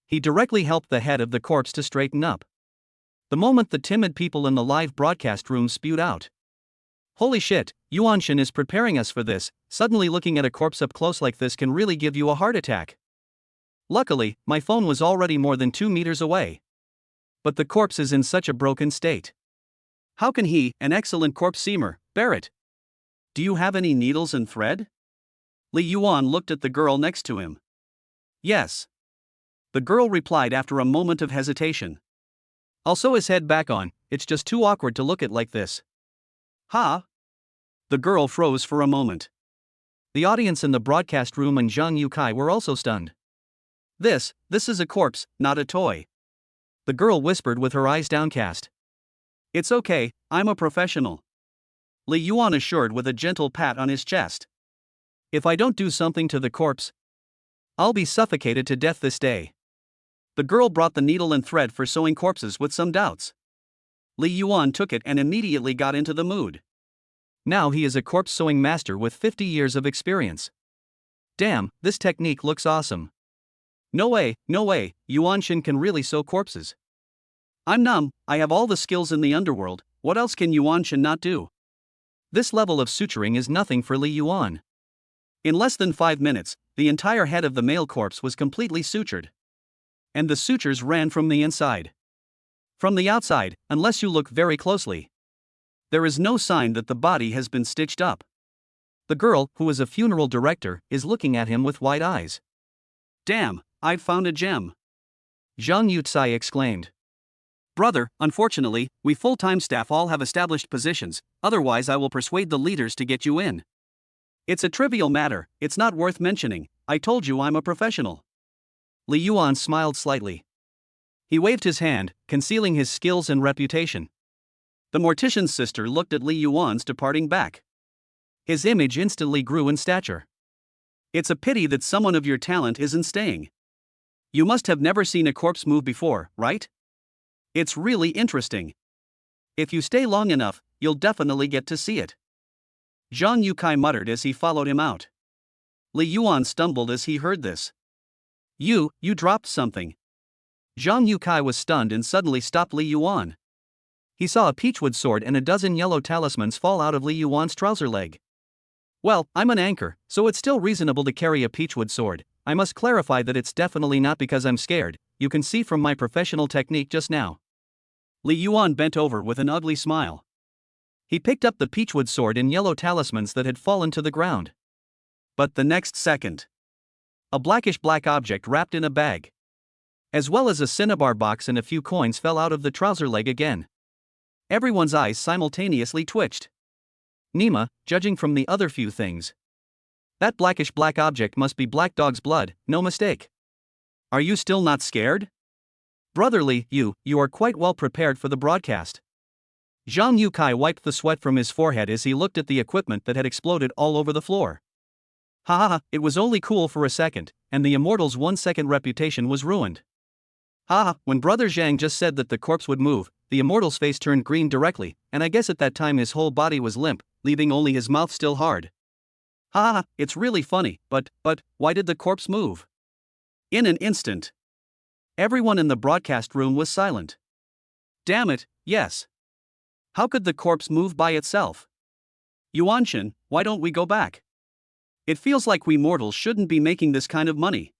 He directly helped the head of the corpse to straighten up. The moment the timid people in the live broadcast room spewed out, "Holy shit, Yuanshan is preparing us for this." Suddenly looking at a corpse up close like this can really give you a heart attack. Luckily, my phone was already more than 2 meters away. But the corpse is in such a broken state. How can he, an excellent corpse seamer, bear it? Do you have any needles and thread? Li Yuan looked at the girl next to him. Yes. The girl replied after a moment of hesitation. I'll sew his head back on, it's just too awkward to look at like this. Ha! The girl froze for a moment. The audience in the broadcast room and Zhang Yukai were also stunned. This is a corpse, not a toy. The girl whispered with her eyes downcast. It's okay, I'm a professional. Li Yuan assured with a gentle pat on his chest. If I don't do something to the corpse, I'll be suffocated to death this day. The girl brought the needle and thread for sewing corpses with some doubts. Li Yuan took it and immediately got into the mood. Now he is a corpse sewing master with 50 years of experience. Damn, this technique looks awesome. No way, Yuanshan can really sew corpses. I'm numb, I have all the skills in the underworld, what else can Yuanshan not do? This level of suturing is nothing for Li Yuan. In less than 5 minutes, the entire head of the male corpse was completely sutured. And the sutures ran from the inside. From the outside, unless you look very closely, there is no sign that the body has been stitched up. The girl, who is a funeral director, is looking at him with wide eyes. Damn, I've found a gem. Zhang Yucai exclaimed. Brother, unfortunately, we full-time staff all have established positions, otherwise I will persuade the leaders to get you in. It's a trivial matter, it's not worth mentioning, I told you I'm a professional. Li Yuan smiled slightly. He waved his hand, concealing his skills and reputation. The mortician's sister looked at Li Yuan's departing back. His image instantly grew in stature. It's a pity that someone of your talent isn't staying. You must have never seen a corpse move before, right? It's really interesting. If you stay long enough, you'll definitely get to see it. Zhang Yukai muttered as he followed him out. Li Yuan stumbled as he heard this. You dropped something. Zhang Yukai was stunned and suddenly stopped Li Yuan. He saw a peachwood sword and a dozen yellow talismans fall out of Li Yuan's trouser leg. Well, I'm an anchor, so it's still reasonable to carry a peachwood sword. I must clarify that it's definitely not because I'm scared, you can see from my professional technique just now. Li Yuan bent over with an ugly smile. He picked up the peachwood sword and yellow talismans that had fallen to the ground. But the next second, a blackish-black object wrapped in a bag, as well as a cinnabar box and a few coins, fell out of the trouser leg again. Everyone's eyes simultaneously twitched. Nima, judging from the other few things, that blackish-black object must be Black Dog's blood, no mistake. Are you still not scared? Brotherly, you are quite well prepared for the broadcast. Zhang Yukai wiped the sweat from his forehead as he looked at the equipment that had exploded all over the floor. Ha ha ha, it was only cool for a second, and the Immortals' 1-second reputation was ruined. Ha ha, when Brother Zhang just said that the corpse would move, the Immortal's face turned green directly, and I guess at that time his whole body was limp, leaving only his mouth still hard. Ha ha ha, it's really funny, but why did the corpse move? In an instant, everyone in the broadcast room was silent. Damn it, yes. How could the corpse move by itself? Yuanshan, why don't we go back? It feels like we mortals shouldn't be making this kind of money.